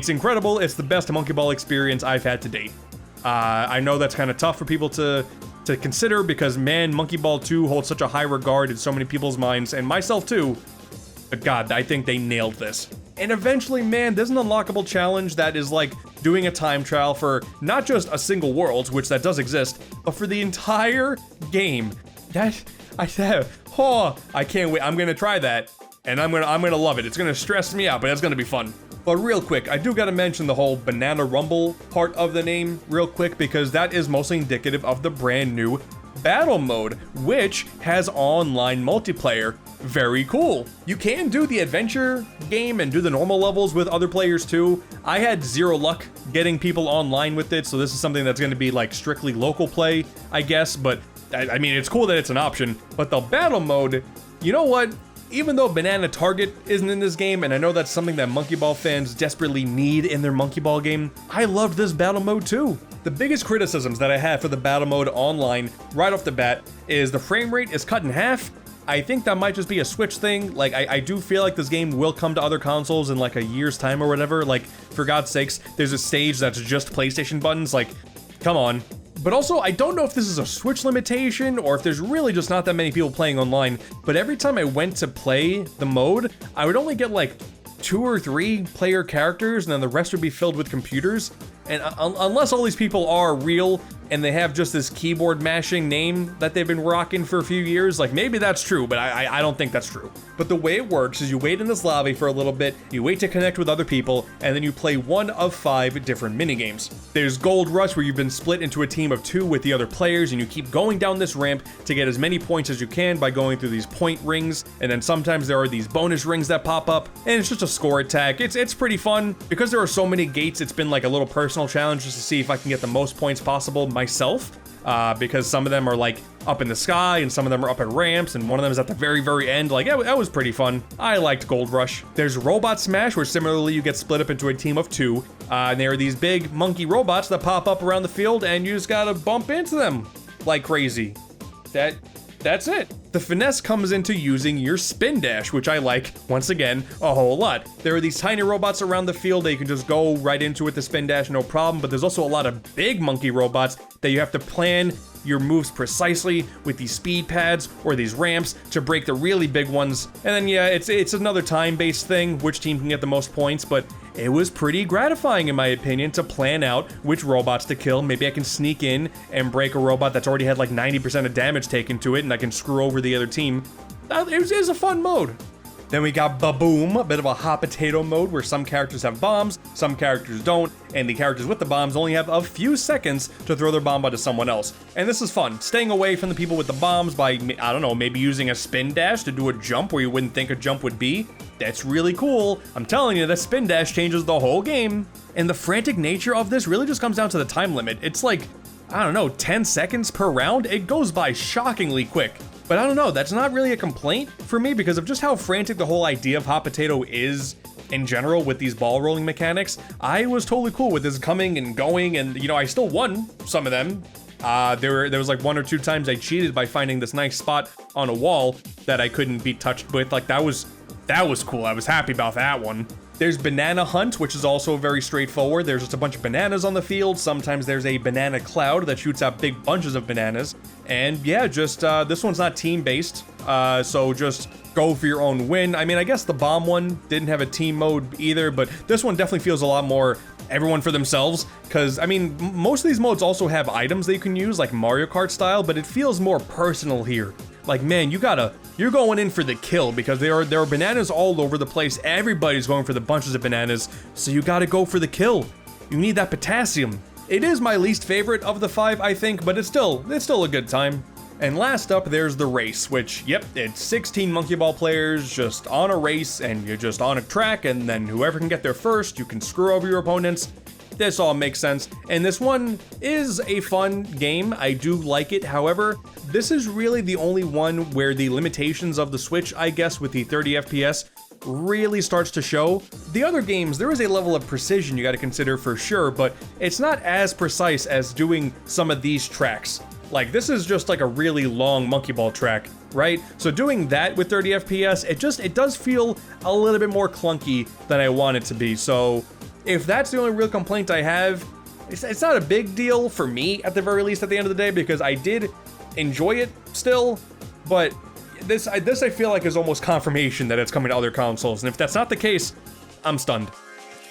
incredible. It's the best Monkey Ball experience I've had to date. I know that's kind of tough for people to consider because, man, Monkey Ball 2 holds such a high regard in so many people's minds, and myself too. But God, I think they nailed this. And eventually, man, there's an unlockable challenge that is like doing a time trial for not just a single world, which that does exist, but for the entire game. I can't wait. I'm gonna try that, and I'm gonna love it. It's gonna stress me out, but it's gonna be fun. But real quick, I do gotta mention the whole Banana Rumble part of the name real quick, because that is mostly indicative of the brand new battle mode, which has online multiplayer. Very cool. You can do the adventure game and do the normal levels with other players too. I had zero luck getting people online with it, so this is something that's gonna be like strictly local play, I guess, but I mean, it's cool that it's an option. But the battle mode, you know what? Even though Banana Target isn't in this game, and I know that's something that Monkey Ball fans desperately need in their Monkey Ball game, I loved this battle mode too. The biggest criticisms that I have for the battle mode online, right off the bat, is the frame rate is cut in half. I think that might just be a Switch thing. Like, I do feel like this game will come to other consoles in like a year's time or whatever. Like, for God's sakes, there's a stage that's just PlayStation buttons. Like, come on. But also, I don't know if this is a Switch limitation or if there's really just not that many people playing online, but every time I went to play the mode, I would only get like 2 or 3 player characters, and then the rest would be filled with computers. And unless all these people are real and they have just this keyboard mashing name that they've been rocking for a few years, like maybe that's true, but I don't think that's true. But the way it works is you wait in this lobby for a little bit, you wait to connect with other people, and then you play one of 5 different minigames. There's Gold Rush, where you've been split into a team of 2 with the other players, and you keep going down this ramp to get as many points as you can by going through these point rings, and then sometimes there are these bonus rings that pop up, and it's just a score attack. It's pretty fun. Because there are so many gates, it's been like a little personal challenge just to see if I can get the most points possible myself, because some of them are like up in the sky and some of them are up at ramps, and one of them is at the very, very end. Like, that was pretty fun. I liked Gold Rush. There's Robot Smash, where similarly you get split up into a team of 2, and there are these big monkey robots that pop up around the field, and you just gotta bump into them like crazy. that's it. The finesse comes into using your spin dash, which I like, once again, a whole lot. There are these tiny robots around the field that you can just go right into with the spin dash, no problem, but there's also a lot of big monkey robots that you have to plan your moves precisely with these speed pads or these ramps to break the really big ones. And then yeah, it's another time-based thing, which team can get the most points, but it was pretty gratifying in my opinion to plan out which robots to kill. Maybe I can sneak in and break a robot that's already had like 90% of damage taken to it and I can screw over the other team. It was a fun mode. Then we got Ba-Boom, a bit of a hot potato mode where some characters have bombs, some characters don't, and the characters with the bombs only have a few seconds to throw their bomb onto someone else. And this is fun, staying away from the people with the bombs by, I don't know, maybe using a spin dash to do a jump where you wouldn't think a jump would be. That's really cool. I'm telling you, that spin dash changes the whole game. And the frantic nature of this really just comes down to the time limit. It's like, I don't know, 10 seconds per round? It goes by shockingly quick. But I don't know, that's not really a complaint for me because of just how frantic the whole idea of hot potato is in general with these ball rolling mechanics. I was totally cool with this coming and going, and you know, I still won some of them. There was like 1 or 2 times I cheated by finding this nice spot on a wall that I couldn't be touched with. Like that was cool. I was happy about that one. There's Banana Hunt, which is also very straightforward. There's just a bunch of bananas on the field. Sometimes there's a banana cloud that shoots out big bunches of bananas. And yeah, just this one's not team-based, so just go for your own win. I mean, I guess the bomb one didn't have a team mode either, but this one definitely feels a lot more everyone for themselves, because I mean, most of these modes also have items that you can use, like Mario Kart style, but it feels more personal here. Like, man, you're going in for the kill because there are bananas all over the place. Everybody's going for the bunches of bananas, so you gotta go for the kill. You need that potassium. It is my least favorite of the 5, I think, but it's still a good time. And last up, there's the race, which, yep, it's 16 Monkey Ball players just on a race, and you're just on a track, and then whoever can get there first, you can screw over your opponents. This all makes sense, and this one is a fun game. I do like it. However, this is really the only one where the limitations of the Switch, I guess, with the 30 FPS really starts to show. The other games, there is a level of precision you got to consider for sure, but it's not as precise as doing some of these tracks. Like, this is just like a really long Monkey Ball track, right? So doing that with 30 FPS, it does feel a little bit more clunky than I want it to be. So if that's the only real complaint I have, it's not a big deal for me at the very least at the end of the day, because I did enjoy it still, but this I feel like is almost confirmation that it's coming to other consoles, and if that's not the case, I'm stunned.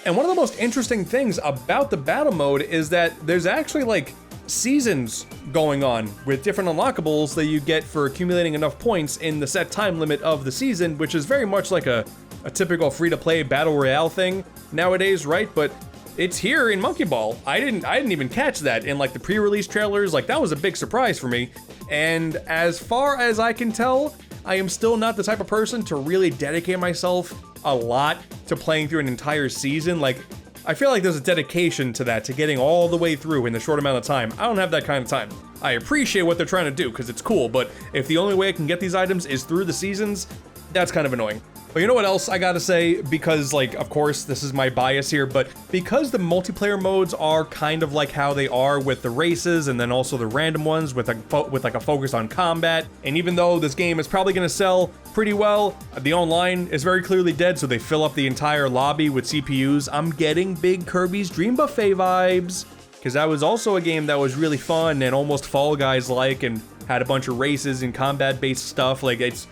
And one of the most interesting things about the battle mode is that there's actually like seasons going on with different unlockables that you get for accumulating enough points in the set time limit of the season, which is very much like a typical free-to-play battle royale thing nowadays, right? But it's here in Monkey Ball. I didn't even catch that in like the pre-release trailers. Like, that was a big surprise for me. And as far as I can tell, I am still not the type of person to really dedicate myself a lot to playing through an entire season. Like, I feel like there's a dedication to that, to getting all the way through in a short amount of time. I don't have that kind of time. I appreciate what they're trying to do because it's cool, but if the only way I can get these items is through the seasons, that's kind of annoying. But you know what else I gotta say, because like, of course, this is my bias here, but because the multiplayer modes are kind of like how they are with the races and then also the random ones with like a focus on combat, and even though this game is probably gonna sell pretty well, the online is very clearly dead, so they fill up the entire lobby with CPUs. I'm getting big Kirby's Dream Buffet vibes, because that was also a game that was really fun and almost Fall Guys-like and had a bunch of races and combat-based stuff. Like, it's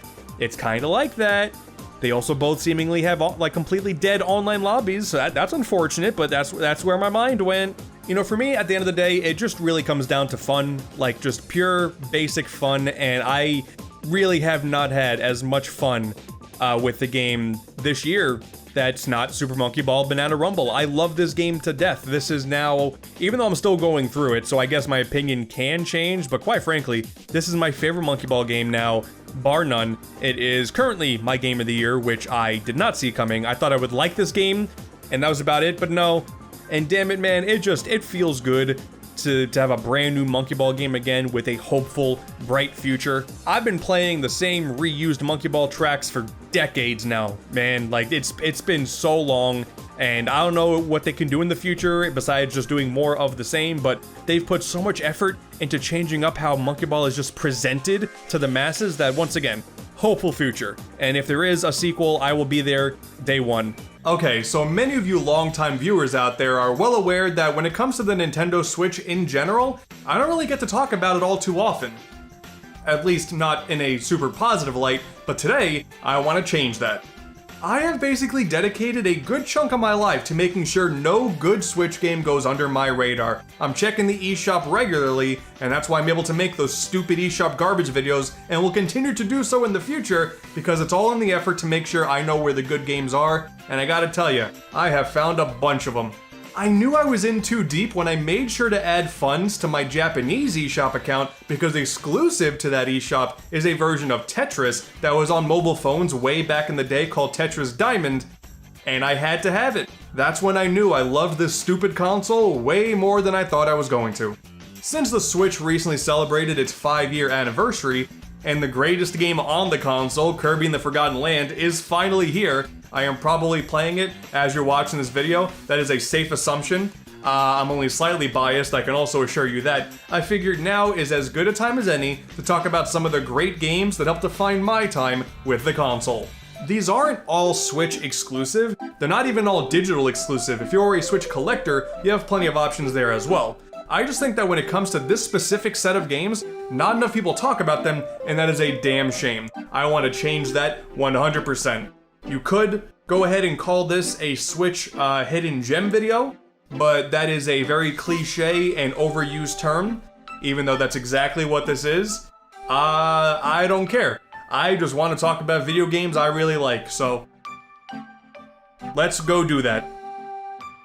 kind of like that. They also both seemingly have like completely dead online lobbies, so that's unfortunate, but that's where my mind went. You know, for me, at the end of the day, it just really comes down to fun, like just pure basic fun, and I really have not had as much fun with the game this year that's not Super Monkey Ball Banana Rumble. I love this game to death. This is now, even though I'm still going through it, so I guess my opinion can change, but quite frankly, this is my favorite Monkey Ball game now, bar none. It is currently my game of the year, which I did not see coming. I thought I would like this game, and that was about it, but no. And damn it, man, it feels good to have a brand new Monkey Ball game again with a hopeful, bright future. I've been playing the same reused Monkey Ball tracks for decades now, man. Like, it's been so long, and I don't know what they can do in the future besides just doing more of the same, but they've put so much effort into changing up how Monkey Ball is just presented to the masses that, once again, hopeful future. And if there is a sequel, I will be there day one. Okay, so many of you longtime viewers out there are well aware that when it comes to the Nintendo Switch in general, I don't really get to talk about it all too often. At least not in a super positive light, but today, I want to change that. I have basically dedicated a good chunk of my life to making sure no good Switch game goes under my radar. I'm checking the eShop regularly, and that's why I'm able to make those stupid eShop garbage videos, and will continue to do so in the future, because it's all in the effort to make sure I know where the good games are, and I gotta tell you, I have found a bunch of them. I knew I was in too deep when I made sure to add funds to my Japanese eShop account, because exclusive to that eShop is a version of Tetris that was on mobile phones way back in the day called Tetris Diamond, and I had to have it. That's when I knew I loved this stupid console way more than I thought I was going to. Since the Switch recently celebrated its 5-year anniversary, and the greatest game on the console, Kirby and the Forgotten Land, is finally here, I am probably playing it as you're watching this video. That is a safe assumption. I'm only slightly biased, I can also assure you that. I figured now is as good a time as any to talk about some of the great games that helped define my time with the console. These aren't all Switch exclusive, they're not even all digital exclusive. If you're a Switch collector, you have plenty of options there as well. I just think that when it comes to this specific set of games, not enough people talk about them, and that is a damn shame. I want to change that 100%. You could go ahead and call this a Switch hidden gem video, but that is a very cliche and overused term, even though that's exactly what this is. I don't care. I just want to talk about video games I really like, so let's go do that.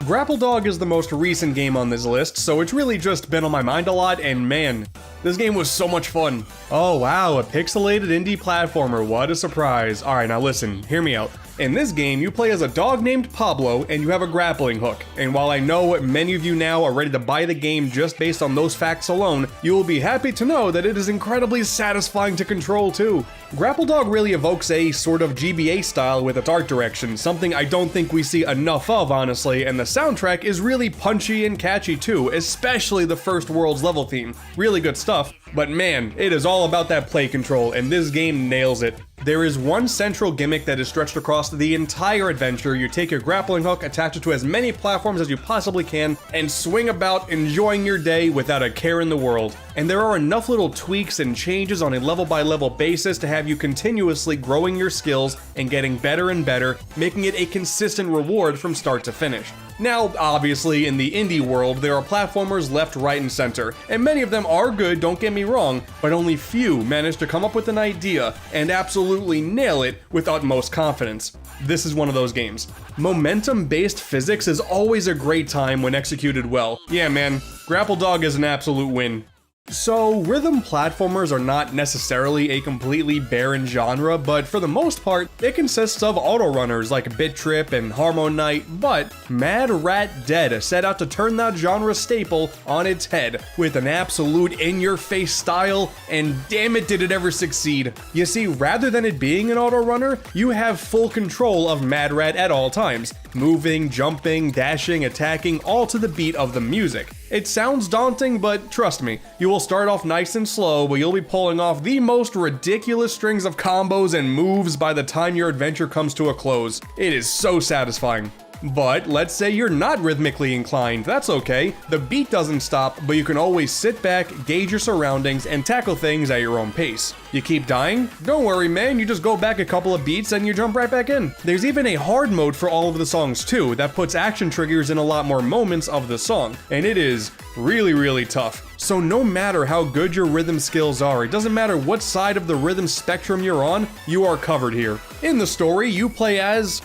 Grapple Dog is the most recent game on this list, so it's really just been on my mind a lot, and man, this game was so much fun. Oh wow, a pixelated indie platformer, what a surprise. Alright, now listen, hear me out. In this game, you play as a dog named Pablo, and you have a grappling hook. And while I know many of you now are ready to buy the game just based on those facts alone, you will be happy to know that it is incredibly satisfying to control too. Grapple Dog really evokes a sort of GBA style with its art direction, something I don't think we see enough of, honestly, and the soundtrack is really punchy and catchy too, especially the first world's level theme. Really good stuff, but man, it is all about that play control, and this game nails it. There is one central gimmick that is stretched across the entire adventure. You take your grappling hook, attach it to as many platforms as you possibly can, and swing about enjoying your day without a care in the world. And there are enough little tweaks and changes on a level-by-level basis to have you continuously growing your skills and getting better and better, making it a consistent reward from start to finish. Now, obviously, in the indie world, there are platformers left, right, and center, and many of them are good, don't get me wrong, but only few manage to come up with an idea and absolutely nail it with utmost confidence. This is one of those games. Momentum-based physics is always a great time when executed well. Yeah, man, Grapple Dog is an absolute win. So, rhythm platformers are not necessarily a completely barren genre, but for the most part, it consists of auto-runners like Bit Trip and Harmo Knight, but Mad Rat Dead set out to turn that genre staple on its head with an absolute in-your-face style, and damn it did it ever succeed. You see, rather than it being an auto-runner, you have full control of Mad Rat at all times, moving, jumping, dashing, attacking, all to the beat of the music. It sounds daunting, but trust me, you will start off nice and slow, but you'll be pulling off the most ridiculous strings of combos and moves by the time your adventure comes to a close. It is so satisfying. But let's say you're not rhythmically inclined, that's okay. The beat doesn't stop, but you can always sit back, gauge your surroundings, and tackle things at your own pace. You keep dying? Don't worry, man, you just go back a couple of beats and you jump right back in. There's even a hard mode for all of the songs too, that puts action triggers in a lot more moments of the song, and it is really, really tough. So no matter how good your rhythm skills are, it doesn't matter what side of the rhythm spectrum you're on, you are covered here. In the story, you play as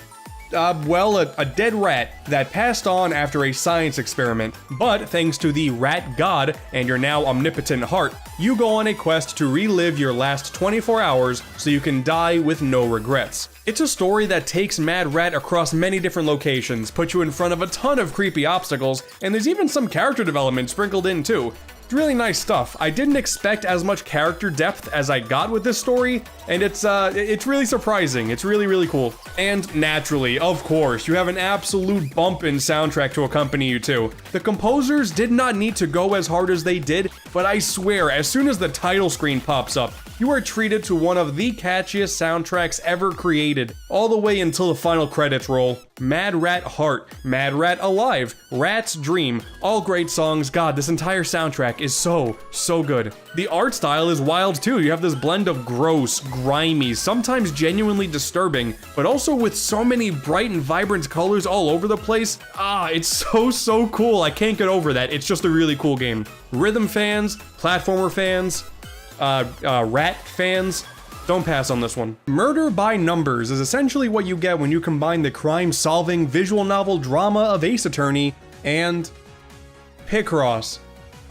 well, a dead rat that passed on after a science experiment. But thanks to the rat god and your now omnipotent heart, you go on a quest to relive your last 24 hours so you can die with no regrets. It's a story that takes Mad Rat across many different locations, puts you in front of a ton of creepy obstacles, and there's even some character development sprinkled in too. It's really nice stuff. I didn't expect as much character depth as I got with this story, and it's really surprising. It's really, really cool. And naturally, of course, you have an absolute bumpin' soundtrack to accompany you too. The composers did not need to go as hard as they did, but I swear, as soon as the title screen pops up, you are treated to one of the catchiest soundtracks ever created, all the way until the final credits roll. Mad Rat Heart, Mad Rat Alive, Rat's Dream, all great songs. God, this entire soundtrack is so good. The art style is wild too. You have this blend of gross, grimy, sometimes genuinely disturbing, but also with so many bright and vibrant colors all over the place. It's so cool. I can't get over that. It's just a really cool game. Rhythm fans, platformer fans, rat fans, don't pass on this one. Murder by Numbers is essentially what you get when you combine the crime-solving visual novel drama of Ace Attorney and Picross.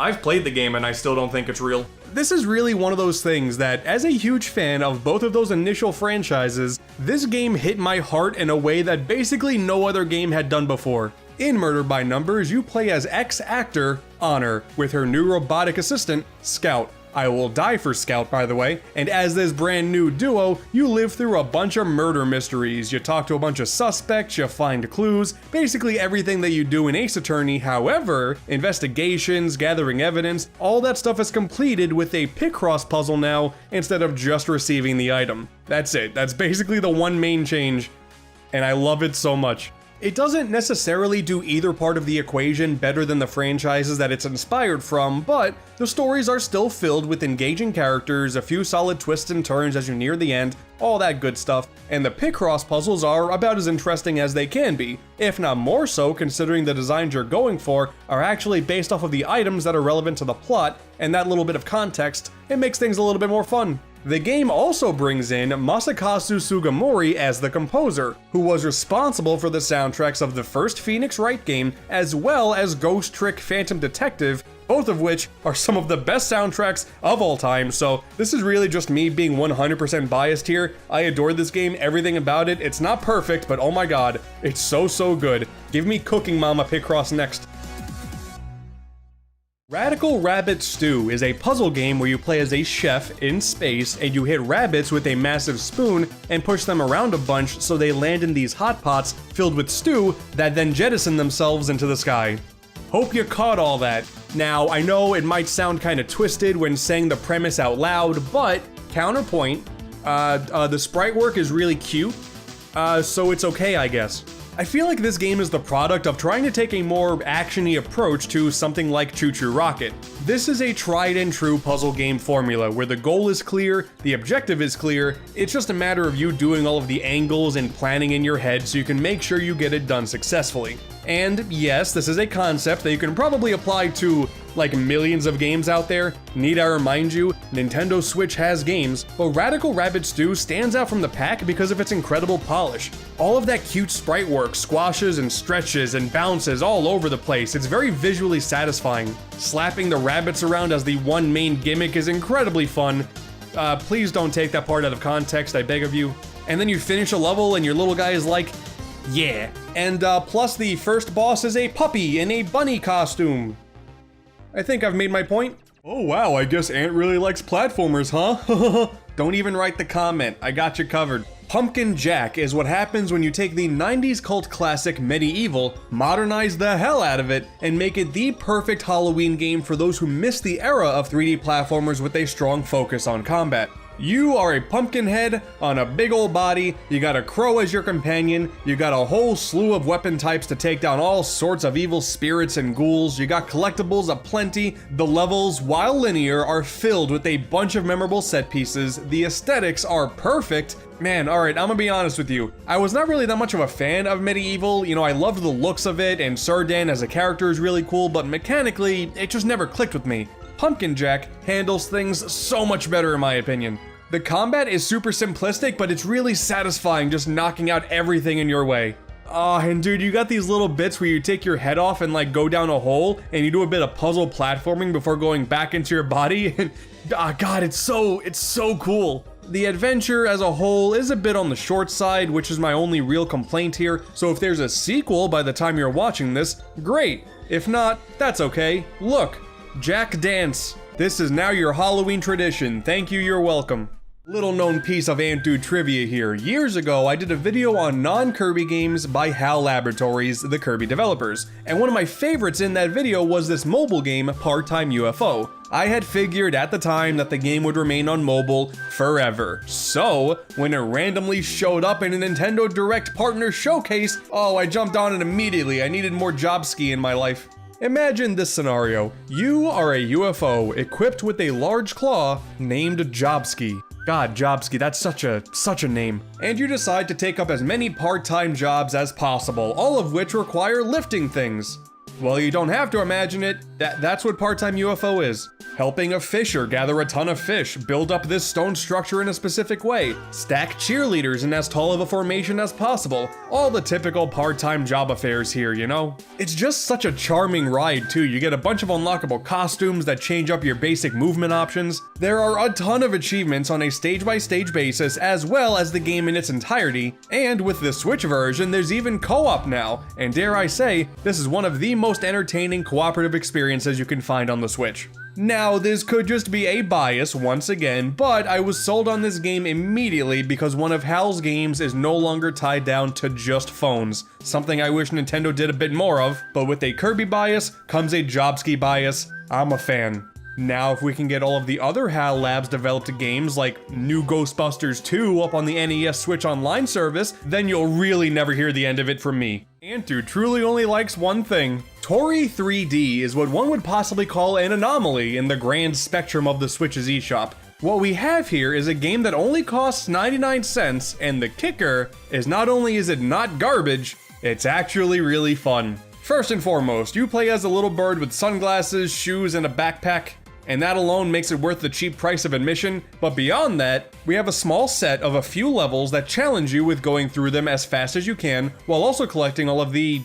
I've played the game and I still don't think it's real. This is really one of those things that, as a huge fan of both of those initial franchises, this game hit my heart in a way that basically no other game had done before. In Murder by Numbers, you play as ex-actor Honor with her new robotic assistant, Scout. I will die for Scout, by the way, and as this brand new duo, you live through a bunch of murder mysteries. You talk to a bunch of suspects, you find clues, basically everything that you do in Ace Attorney. However, investigations, gathering evidence, all that stuff is completed with a Picross puzzle now instead of just receiving the item. That's it. That's basically the one main change, and I love it so much. It doesn't necessarily do either part of the equation better than the franchises that it's inspired from, but the stories are still filled with engaging characters, a few solid twists and turns as you near the end, all that good stuff, and the Picross puzzles are about as interesting as they can be, if not more so considering the designs you're going for are actually based off of the items that are relevant to the plot, and that little bit of context, it makes things a little bit more fun. The game also brings in Masakazu Sugimori as the composer, who was responsible for the soundtracks of the first Phoenix Wright game, as well as Ghost Trick Phantom Detective, both of which are some of the best soundtracks of all time, so this is really just me being 100% biased here. I adore this game, everything about it. It's not perfect, but oh my god, it's so good. Give me Cooking Mama Picross next. Radical Rabbit Stew is a puzzle game where you play as a chef in space and you hit rabbits with a massive spoon and push them around a bunch so they land in these hot pots filled with stew that then jettison themselves into the sky. Hope you caught all that. Now, I know it might sound kind of twisted when saying the premise out loud, but counterpoint, the sprite work is really cute, so it's okay, I guess. I feel like this game is the product of trying to take a more action-y approach to something like Choo Choo Rocket. This is a tried and true puzzle game formula where the goal is clear, the objective is clear, it's just a matter of you doing all of the angles and planning in your head so you can make sure you get it done successfully. And yes, this is a concept that you can probably apply to like millions of games out there. Need I remind you, Nintendo Switch has games, but Radical Rabbit Stew stands out from the pack because of its incredible polish. All of that cute sprite work, squashes and stretches and bounces all over the place. It's very visually satisfying. Slapping the rabbits around as the one main gimmick is incredibly fun. Please don't take that part out of context, I beg of you. And then you finish a level and your little guy is like, yeah. And plus the first boss is a puppy in a bunny costume. I think I've made my point. Oh wow, I guess Ant really likes platformers, huh? Don't even write the comment, I got you covered. Pumpkin Jack is what happens when you take the 90s cult classic Medieval, modernize the hell out of it, and make it the perfect Halloween game for those who missed the era of 3D platformers with a strong focus on combat. You are a pumpkin head on a big old body, you got a crow as your companion, you got a whole slew of weapon types to take down all sorts of evil spirits and ghouls, you got collectibles aplenty, the levels, while linear, are filled with a bunch of memorable set pieces, the aesthetics are perfect. Man, alright, I'm gonna be honest with you. I was not really that much of a fan of Medieval, you know, I loved the looks of it, and Sirdan as a character is really cool, but mechanically, it just never clicked with me. Pumpkin Jack handles things so much better in my opinion. The combat is super simplistic, but it's really satisfying just knocking out everything in your way. Oh, and dude, you got these little bits where you take your head off and like go down a hole and you do a bit of puzzle platforming before going back into your body. And God, it's so cool. The adventure as a whole is a bit on the short side, which is my only real complaint here. So if there's a sequel by the time you're watching this, great. If not, that's okay. Look, Jack Dance. This is now your Halloween tradition. Thank you, you're welcome. Little known piece of AntDude trivia here. Years ago, I did a video on non-Kirby games by HAL Laboratories, the Kirby developers, and one of my favorites in that video was this mobile game, Part-Time UFO. I had figured at the time that the game would remain on mobile forever. So, when it randomly showed up in a Nintendo Direct Partner Showcase, oh, I jumped on it immediately. I needed more Jobski in my life. Imagine this scenario. You are a UFO equipped with a large claw named Jobski. God, Jobski, that's such a name. And you decide to take up as many part-time jobs as possible, all of which require lifting things. Well, you don't have to imagine it. That's what part-time UFO is. Helping a fisher gather a ton of fish, build up this stone structure in a specific way, stack cheerleaders in as tall of a formation as possible. All the typical part-time job affairs here, you know? It's just such a charming ride too. You get a bunch of unlockable costumes that change up your basic movement options. There are a ton of achievements on a stage-by-stage basis, as well as the game in its entirety. And with the Switch version, there's even co-op now. And dare I say, this is one of the most entertaining cooperative experiences you can find on the Switch. Now, this could just be a bias once again, but I was sold on this game immediately because one of HAL's games is no longer tied down to just phones, something I wish Nintendo did a bit more of, but with a Kirby bias comes a Jobski bias. I'm a fan. Now, if we can get all of the other HAL Labs developed games like New Ghostbusters 2 up on the NES Switch Online service, then you'll really never hear the end of it from me. AntDude truly only likes one thing. Tori 3D is what one would possibly call an anomaly in the grand spectrum of the Switch's eShop. What we have here is a game that only costs 99 cents, and the kicker is not only is it not garbage, it's actually really fun. First and foremost, you play as a little bird with sunglasses, shoes, and a backpack, and that alone makes it worth the cheap price of admission. But beyond that, we have a small set of a few levels that challenge you with going through them as fast as you can, while also collecting all of the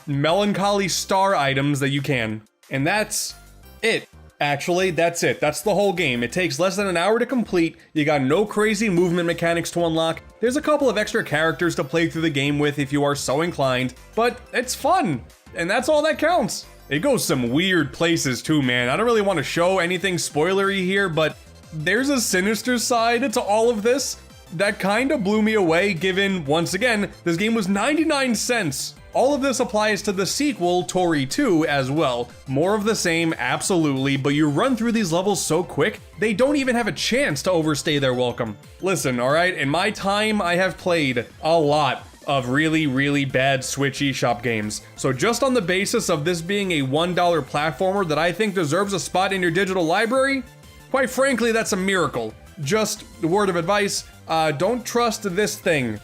melancholy star items that you can. And that's it. Actually, that's it. That's the whole game. It takes less than an hour to complete. You got no crazy movement mechanics to unlock. There's a couple of extra characters to play through the game with if you are so inclined, but it's fun. And that's all that counts. It goes some weird places too, man. I don't really want to show anything spoilery here, but there's a sinister side to all of this that kind of blew me away, given, once again, this game was 99 cents. All of this applies to the sequel, Tori 2, as well. More of the same, absolutely, but you run through these levels so quick, they don't even have a chance to overstay their welcome. Listen, alright, in my time, I have played a lot of really bad Switch eShop games. So just on the basis of this being a $1 platformer that I think deserves a spot in your digital library, quite frankly, that's a miracle. Just a word of advice, don't trust this thing.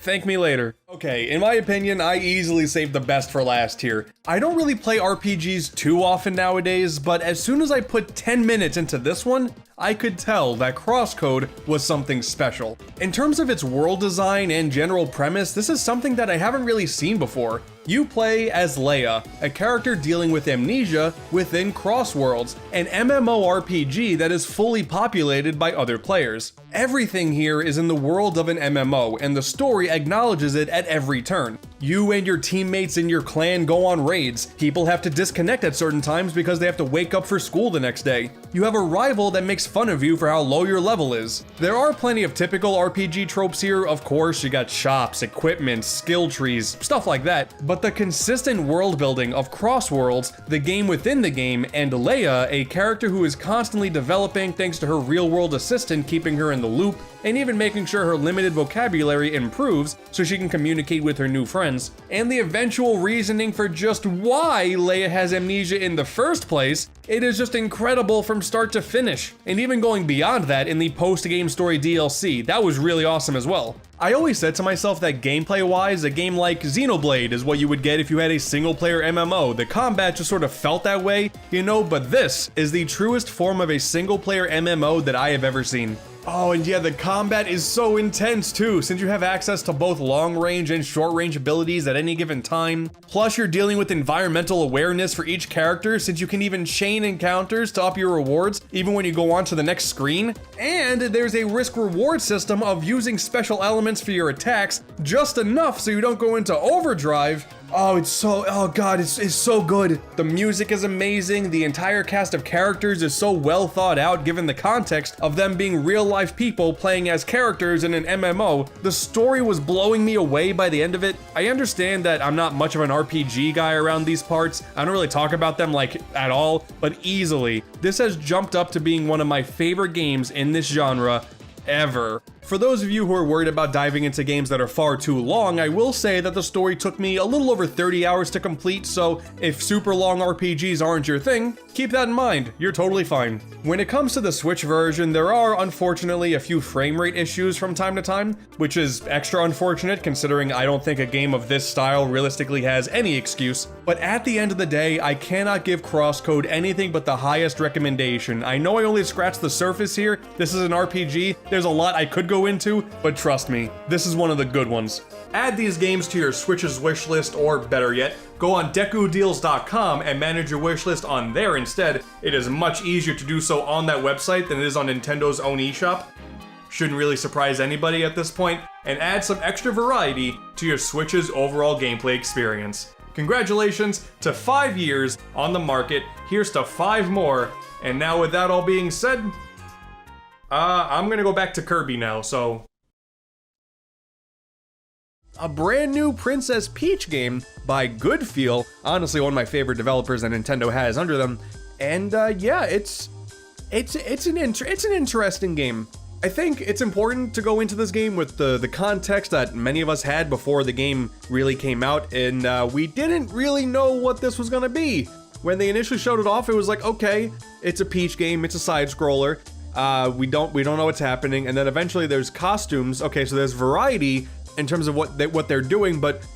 Thank me later. Okay, in my opinion, I easily saved the best for last here. I don't really play RPGs too often nowadays, but as soon as I put 10 minutes into this one, I could tell that Crosscode was something special. In terms of its world design and general premise, this is something that I haven't really seen before. You play as Leia, a character dealing with amnesia within Crossworlds, an MMORPG that is fully populated by other players. Everything here is in the world of an MMO, and the story acknowledges it at every turn. You and your teammates in your clan go on raids. People have to disconnect at certain times because they have to wake up for school the next day. You have a rival that makes fun of you for how low your level is. There are plenty of typical RPG tropes here, of course. You got shops, equipment, skill trees, stuff like that. But the consistent world building of Crossworlds, the game within the game, and Leia, a character who is constantly developing thanks to her real-world assistant keeping her in the loop, and even making sure her limited vocabulary improves so she can communicate with her new friends, and the eventual reasoning for just why Leia has amnesia in the first place, it is just incredible from start to finish. And even going beyond that in the post-game story DLC, that was really awesome as well. I always said to myself that gameplay-wise, a game like Xenoblade is what you would get if you had a single-player MMO. The combat just sort of felt that way, you know, but this is the truest form of a single-player MMO that I have ever seen. Oh, and yeah, the combat is so intense too, since you have access to both long range and short range abilities at any given time. Plus, you're dealing with environmental awareness for each character, since you can even chain encounters to up your rewards, even when you go on to the next screen. And there's a risk reward system of using special elements for your attacks, just enough so you don't go into overdrive. Oh, it's so good. The music is amazing. The entire cast of characters is so well thought out given the context of them being real life people playing as characters in an MMO. The story was blowing me away by the end of it. I understand that I'm not much of an RPG guy around these parts. I don't really talk about them like at all, but easily, this has jumped up to being one of my favorite games in this genre ever. For those of you who are worried about diving into games that are far too long, I will say that the story took me a little over 30 hours to complete, so if super long RPGs aren't your thing, keep that in mind, you're totally fine. When it comes to the Switch version, there are unfortunately a few frame rate issues from time to time, which is extra unfortunate considering I don't think a game of this style realistically has any excuse. But at the end of the day, I cannot give Crosscode anything but the highest recommendation. I know I only scratched the surface here, this is an RPG, there's a lot I could go into, but trust me, this is one of the good ones. Add these games to your Switch's wishlist, or better yet, go on DekuDeals.com and manage your wishlist on there instead. It is much easier to do so on that website than it is on Nintendo's own eShop. Shouldn't really surprise anybody at this point, and add some extra variety to your Switch's overall gameplay experience. Congratulations to 5 years on the market, here's to 5 more, and now with that all being said, I'm gonna go back to Kirby now, so... A brand new Princess Peach game by Goodfeel, honestly one of my favorite developers that Nintendo has under them, and yeah, it's an interesting game. I think it's important to go into this game with the context that many of us had before the game really came out, and we didn't really know what this was gonna be. When they initially showed it off, it was like, okay, it's a Peach game, it's a side-scroller. We don't know what's happening, and then eventually there's costumes. Okay, so there's variety in terms of what they're doing, but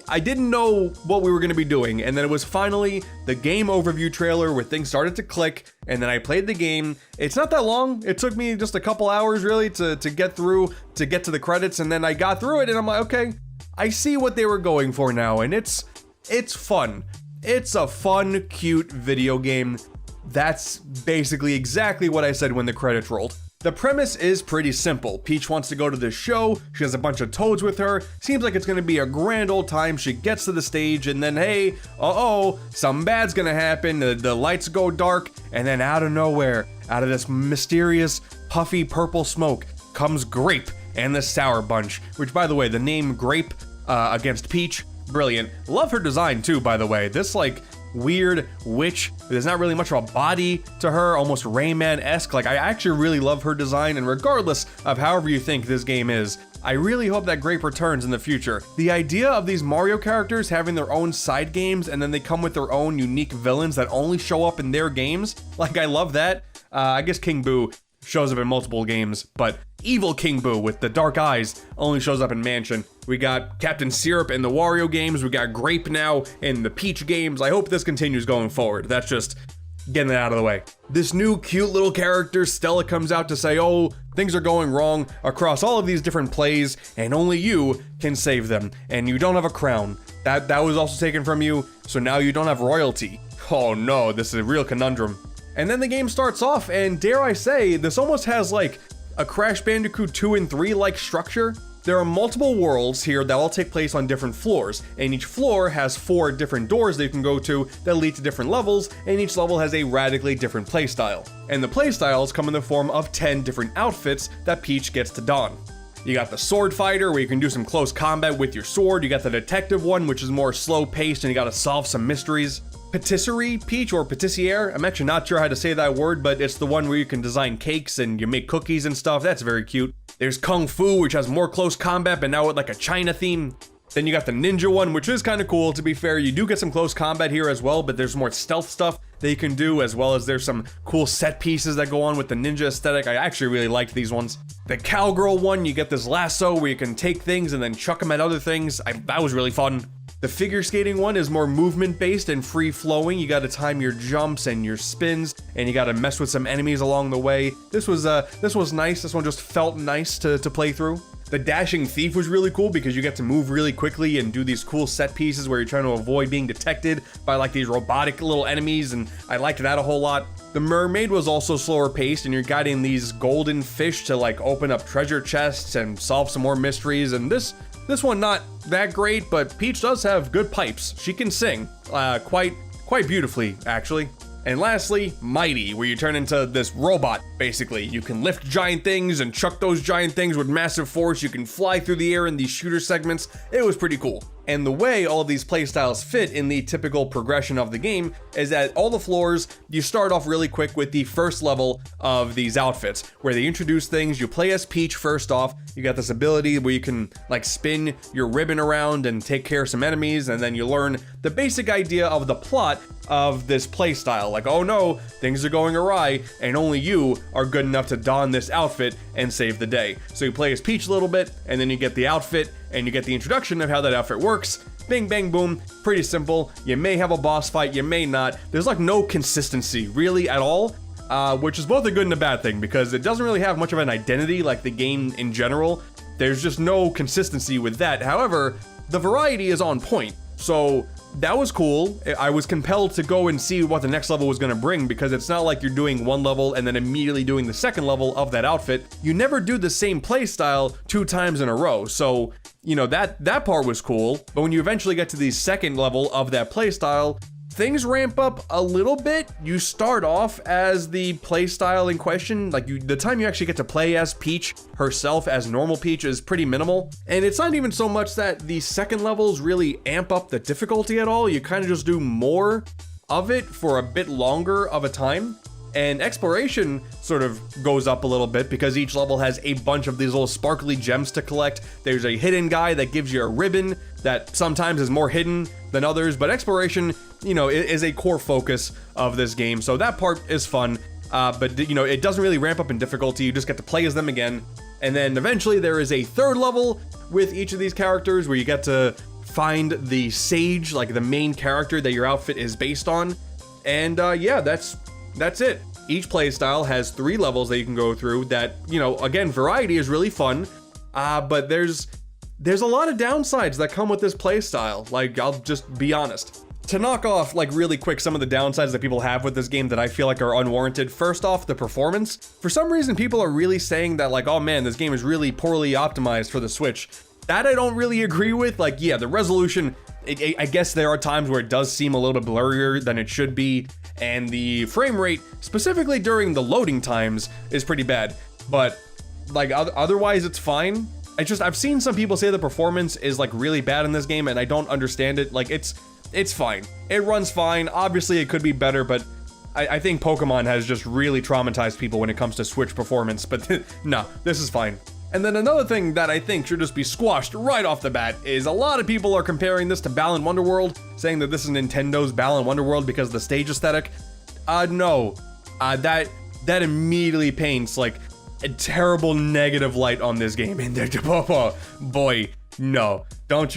I didn't know what we were going to be doing, and then it was finally the game overview trailer where things started to click, and then I played the game. It's not that long. It took me just a couple hours really to get to the credits, and then I got through it, and I'm like, okay, I see what they were going for now, and it's fun. It's a fun, cute video game. That's basically exactly what I said when the credits rolled. The premise is pretty simple. Peach wants to go to this show, she has a bunch of toads with her, seems like it's gonna be a grand old time, she gets to the stage, and then hey, something bad's gonna happen, the lights go dark, and then out of nowhere, out of this mysterious, puffy purple smoke, comes Grape and the Sour Bunch, which by the way, the name Grape against Peach, brilliant. Love her design too, by the way. This like weird witch, there's not really much of a body to her, almost Rayman-esque. Like, I actually really love her design, and regardless of however you think this game is, I really hope that Grape returns in the future. The idea of these Mario characters having their own side games and then they come with their own unique villains that only show up in their games, like, I love that. I guess King Boo shows up in multiple games, but evil King Boo with the dark eyes only shows up in Mansion. We got Captain Syrup in the Wario games, we got Grape now in the Peach games. I hope this continues going forward. That's just getting it out of the way. This new cute little character, Stella, comes out to say, oh, things are going wrong across all of these different plays, and only you can save them, and you don't have a crown. That was also taken from you, so now you don't have royalty. Oh no, this is a real conundrum. And then the game starts off, and dare I say, this almost has like a Crash Bandicoot 2 and 3 like structure. There are multiple worlds here that all take place on different floors, and each floor has 4 different doors that you can go to that lead to different levels, and each level has a radically different playstyle. And the playstyles come in the form of 10 different outfits that Peach gets to don. You got the sword fighter, where you can do some close combat with your sword. You got the detective one, which is more slow paced and you gotta solve some mysteries. Patisserie Peach, or patissiere, I'm actually not sure how to say that word, but it's the one where you can design cakes and you make cookies and stuff. That's very cute. There's Kung Fu, which has more close combat, but now with like a China theme. Then you got the ninja one, which is kind of cool. To be fair, you do get some close combat here as well, but there's more stealth stuff that you can do, as well as there's some cool set pieces that go on with the ninja aesthetic. I actually really liked these ones. The cowgirl one, you get this lasso where you can take things and then chuck them at other things. That was really fun. The figure skating one is more movement based and free flowing. You gotta time your jumps and your spins, and you gotta mess with some enemies along the way. This was nice. This one just felt nice to play through. The dashing thief was really cool because you get to move really quickly and do these cool set pieces where you're trying to avoid being detected by like these robotic little enemies, and I liked that a whole lot. The mermaid was also slower paced, and you're guiding these golden fish to like open up treasure chests and solve some more mysteries. And this one not that great, but Peach does have good pipes. She can sing quite beautifully, actually. And lastly, Mighty, where you turn into this robot, basically. You can lift giant things and chuck those giant things with massive force. You can fly through the air in these shooter segments. It was pretty cool. And the way all of these playstyles fit in the typical progression of the game is that all the floors, you start off really quick with the first level of these outfits, where they introduce things. You play as Peach first off. You got this ability where you can like spin your ribbon around and take care of some enemies, and then you learn the basic idea of the plot of this playstyle. Like, oh no, things are going awry, and only you are good enough to don this outfit and save the day. So you play as Peach a little bit, and then you get the outfit, and you get the introduction of how that outfit works. Bing, bang, boom. Pretty simple. You may have a boss fight, you may not. There's like no consistency really at all, which is both a good and a bad thing because it doesn't really have much of an identity like the game in general. There's just no consistency with that. However, the variety is on point. So that was cool. I was compelled to go and see what the next level was going to bring because it's not like you're doing one level and then immediately doing the second level of that outfit. You never do the same playstyle 2 times in a row. So, you know, that part was cool. But when you eventually get to the second level of that playstyle, things ramp up a little bit. You start off as the playstyle in question. Like the time you actually get to play as Peach herself, as normal Peach, is pretty minimal. And it's not even so much that the second levels really amp up the difficulty at all. You kind of just do more of it for a bit longer of a time. And exploration sort of goes up a little bit because each level has a bunch of these little sparkly gems to collect. There's a hidden guy that gives you a ribbon that sometimes is more hidden than others, but exploration, you know, is a core focus of this game. So that part is fun, but you know, it doesn't really ramp up in difficulty. You just get to play as them again. And then eventually there is a third level with each of these characters where you get to find the sage, like the main character that your outfit is based on. And yeah, that's it. Each playstyle has 3 levels that you can go through that, you know, again, variety is really fun, but there's a lot of downsides that come with this playstyle. Like, I'll just be honest. To knock off, like, really quick some of the downsides that people have with this game that I feel like are unwarranted. First off, the performance. For some reason, people are really saying that, like, oh man, this game is really poorly optimized for the Switch. That I don't really agree with. Like, yeah, the resolution, I guess there are times where it does seem a little bit blurrier than it should be, and the frame rate, specifically during the loading times, is pretty bad. But, like, otherwise it's fine. I've seen some people say the performance is, like, really bad in this game, and I don't understand it. Like, it's fine. It runs fine. Obviously, it could be better, but I think Pokemon has just really traumatized people when it comes to Switch performance, but no, this is fine. And then another thing that I think should just be squashed right off the bat is a lot of people are comparing this to Balan Wonderworld, saying that this is Nintendo's Balan Wonderworld because of the stage aesthetic. No. That immediately paints, like, a terrible negative light on this game. And boy, no. Don't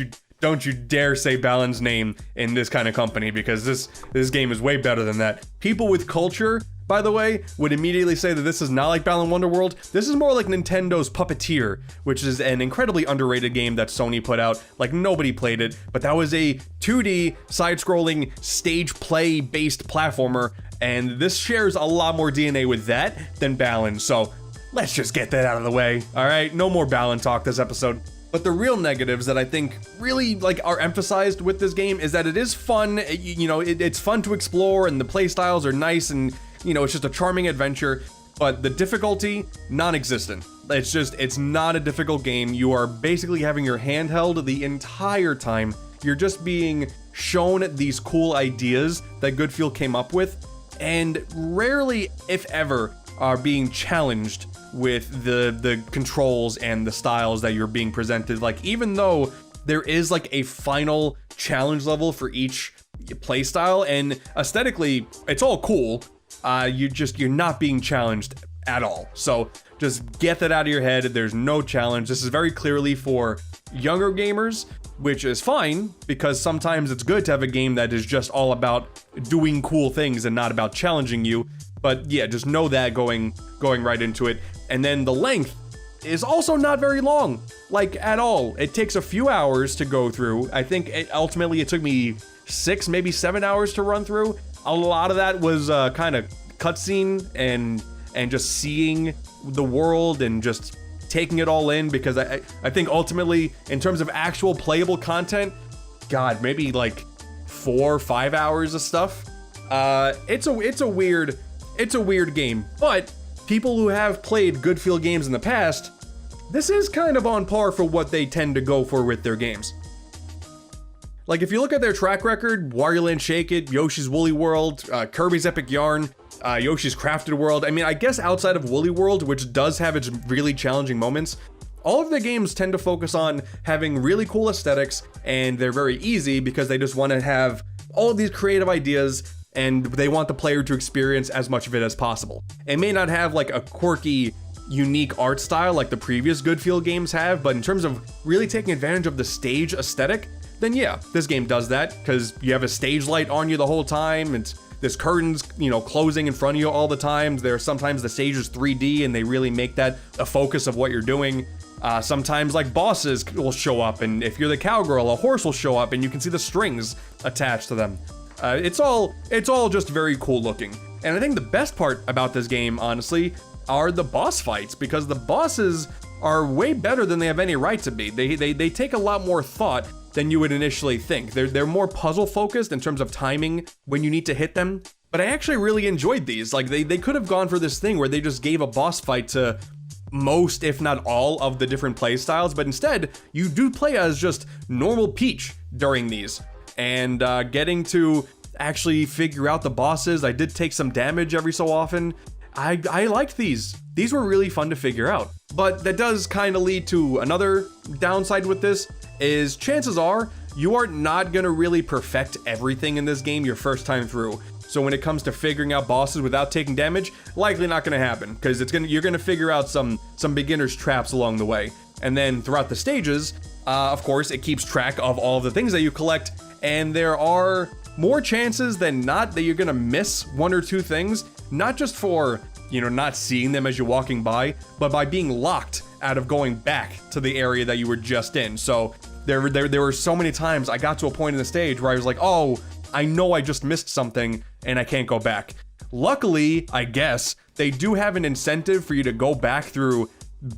you dare say Balan's name in this kind of company, because this game is way better than that. People with culture, by the way, would immediately say that this is not like Balan Wonderworld. This is more like Nintendo's Puppeteer, which is an incredibly underrated game that Sony put out. Like, nobody played it, but that was a 2D side-scrolling stage play-based platformer, and this shares a lot more DNA with that than Balan, so let's just get that out of the way. All right, no more Balan talk this episode. But the real negatives that I think really, like, are emphasized with this game is that it is fun. You know, it's fun to explore, and the playstyles are nice, and you know, it's just a charming adventure, but the difficulty, non-existent. It's not a difficult game. You are basically having your hand held the entire time. You're just being shown these cool ideas that Goodfeel came up with, and rarely, if ever, are being challenged with the controls and the styles that you're being presented. Like, even though there is like a final challenge level for each playstyle, and aesthetically, it's all cool, you're not being challenged at all. So just get that out of your head. There's no challenge. This is very clearly for younger gamers, which is fine because sometimes it's good to have a game that is just all about doing cool things and not about challenging you. But yeah, just know that going right into it. And then the length is also not very long, like at all. It takes a few hours to go through. I think ultimately it took me 6, maybe 7 hours to run through. A lot of that was kind of cutscene and just seeing the world and just taking it all in, because I think ultimately in terms of actual playable content, God, maybe like 4 or 5 hours of stuff. It's a weird game, but people who have played good feel games in the past, this is kind of on par for what they tend to go for with their games. Like if you look at their track record, Wario Land Shake It, Yoshi's Woolly World, Kirby's Epic Yarn, Yoshi's Crafted World. I mean, I guess outside of Woolly World, which does have its really challenging moments, all of their games tend to focus on having really cool aesthetics, and they're very easy because they just want to have all of these creative ideas and they want the player to experience as much of it as possible. It may not have like a quirky, unique art style like the previous Good Feel games have, but in terms of really taking advantage of the stage aesthetic, then yeah, this game does that, because you have a stage light on you the whole time, and there's curtains, closing in front of you all the time. Sometimes the stage is 3D and they really make that a focus of what you're doing. Sometimes like bosses will show up, and if you're the cowgirl, a horse will show up and you can see the strings attached to them. It's all just very cool looking. And I think the best part about this game, honestly, are the boss fights, because the bosses are way better than they have any right to be. They take a lot more thought than you would initially think. They're more puzzle focused in terms of timing when you need to hit them. But I actually really enjoyed these. Like they could have gone for this thing where they just gave a boss fight to most, if not all, of the different play styles, but instead you do play as just normal Peach during these. And getting to actually figure out the bosses, I did take some damage every so often. I liked these. These were really fun to figure out. But that does kind of lead to another downside with this, is chances are you are not gonna really perfect everything in this game your first time through. So when it comes to figuring out bosses without taking damage, likely not gonna happen, because you're gonna figure out some beginner's traps along the way. And then throughout the stages, of course, it keeps track of all of the things that you collect, and there are more chances than not that you're gonna miss 1 or 2 things, not just for, not seeing them as you're walking by, but by being locked out of going back to the area that you were just in. So there were so many times I got to a point in the stage where I was like, oh, I know I just missed something and I can't go back. Luckily, I guess, they do have an incentive for you to go back through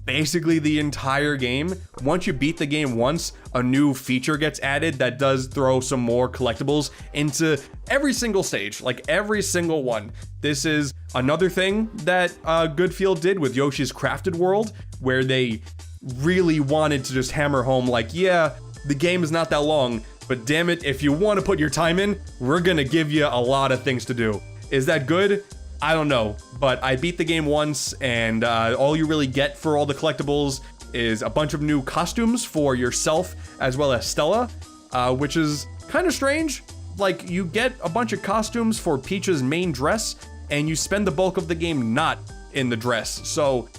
basically the entire game. Once you beat the game once, a new feature gets added that does throw some more collectibles into every single stage, like every single one. This is another thing that Good Feel did with Yoshi's Crafted World, where they really wanted to just hammer home like, yeah, the game is not that long, but damn it, if you want to put your time in, we're gonna give you a lot of things to do. Is that good? I don't know, but I beat the game once, and all you really get for all the collectibles is a bunch of new costumes for yourself as well as Stella, which is kind of strange. Like, you get a bunch of costumes for Peach's main dress, and you spend the bulk of the game not in the dress. So,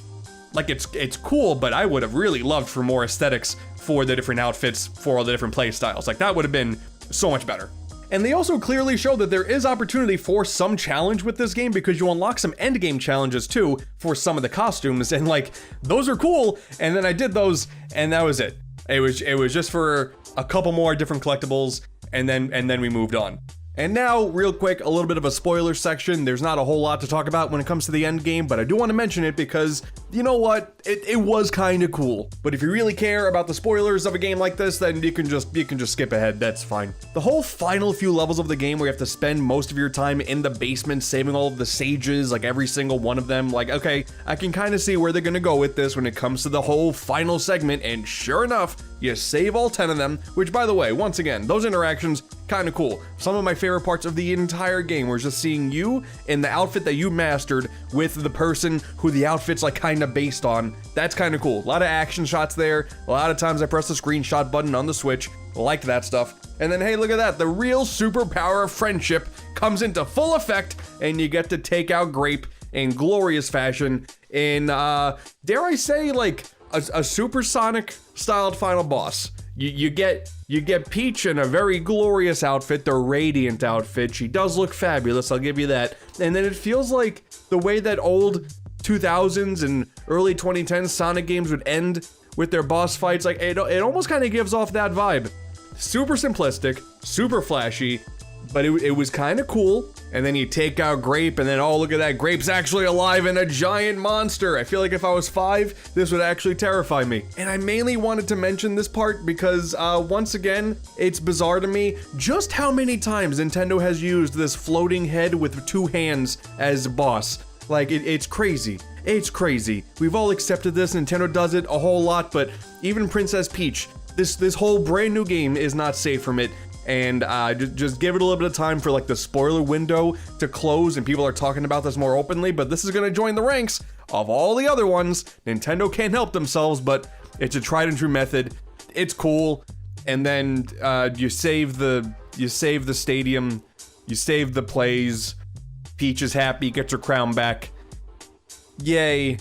like, it's cool, but I would have really loved for more aesthetics for the different outfits for all the different play styles. Like, that would have been so much better. And they also clearly show that there is opportunity for some challenge with this game, because you unlock some endgame challenges too for some of the costumes, and like, those are cool. And then I did those, and that was it. It was just for a couple more different collectibles, and then we moved on. And now, real quick, a little bit of a spoiler section. There's not a whole lot to talk about when it comes to the end game, but I do want to mention it because, you know what, it was kind of cool. But if you really care about the spoilers of a game like this, then you can just skip ahead, that's fine. The whole final few levels of the game where you have to spend most of your time in the basement saving all of the sages, like every single one of them, like, okay, I can kind of see where they're gonna go with this when it comes to the whole final segment, and sure enough, you save all 10 of them, which, by the way, once again, those interactions, kind of cool. Some of my favorite parts of the entire game was just seeing you in the outfit that you mastered with the person who the outfit's like kind of based on. That's kind of cool. A lot of action shots there. A lot of times I press the screenshot button on the Switch. Liked that stuff. And then, hey, look at that. The real superpower of friendship comes into full effect, and you get to take out Grape in glorious fashion in, dare I say, like, a supersonic styled final boss. you get Peach in a very glorious outfit, the radiant outfit. She does look fabulous, I'll give you that. And then it feels like the way that old 2000s and early 2010s Sonic games would end with their boss fights, like it almost kind of gives off that vibe. Super simplistic, super flashy, but it was kind of cool. And then you take out Grape, and then, oh, look at that, Grape's actually alive and a giant monster. I feel like if I was 5, this would actually terrify me. And I mainly wanted to mention this part because, once again, it's bizarre to me just how many times Nintendo has used this floating head with 2 hands as boss. Like, it's crazy. It's crazy. We've all accepted this, Nintendo does it a whole lot, but even Princess Peach, this whole brand new game is not safe from it. And just give it a little bit of time for like the spoiler window to close and people are talking about this more openly, but this is gonna join the ranks of all the other ones. Nintendo can't help themselves, but it's a tried and true method. It's cool. And then you save the stadium, you save the plays, Peach is happy, gets her crown back. Yay.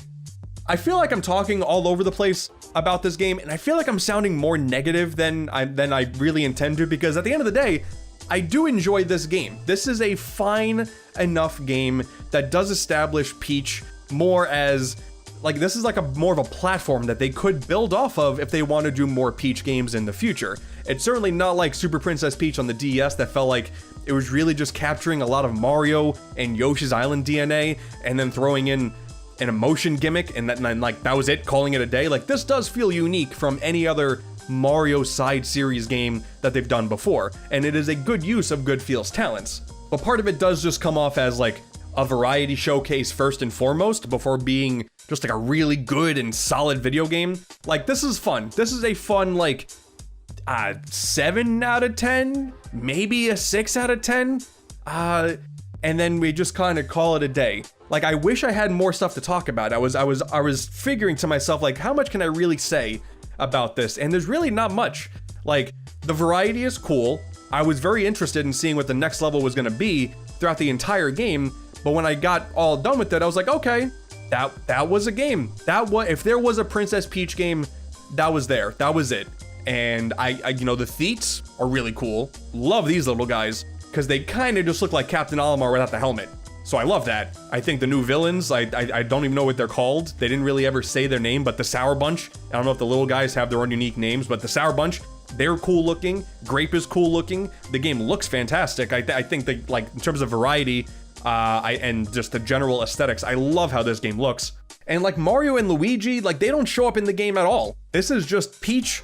I feel like I'm talking all over the place about this game, and I feel like I'm sounding more negative than I really intend to, because at the end of the day, I do enjoy this game. This is a fine enough game that does establish Peach more as, like, this is like more of a platform that they could build off of if they want to do more Peach games in the future. It's certainly not like Super Princess Peach on the DS that felt like it was really just capturing a lot of Mario and Yoshi's Island DNA and then throwing in an emotion gimmick and then like that was it, calling it a day. Like, this does feel unique from any other Mario side series game that they've done before, and it is a good use of Goodfield's talents. But part of it does just come off as like a variety showcase first and foremost before being just like a really good and solid video game. Like, this is fun. This is a fun, like, 7 out of 10, maybe a 6 out of 10. And then we just kind of call it a day. Like, I wish I had more stuff to talk about. I was figuring to myself, like, how much can I really say about this? And there's really not much. Like, the variety is cool. I was very interested in seeing what the next level was gonna be throughout the entire game. But when I got all done with it, I was like, okay, that was a game. If there was a Princess Peach game, that was there. That was it. And I you know, the Theets are really cool. Love these little guys, because they kind of just look like Captain Olimar without the helmet. So I love that. I think the new villains, I don't even know what they're called. They didn't really ever say their name, but the Sour Bunch, I don't know if the little guys have their own unique names, but the Sour Bunch, they're cool looking. Grape is cool looking. The game looks fantastic. I think that, like, in terms of variety, and just the general aesthetics, I love how this game looks. And like Mario and Luigi, like, they don't show up in the game at all. This is just Peach,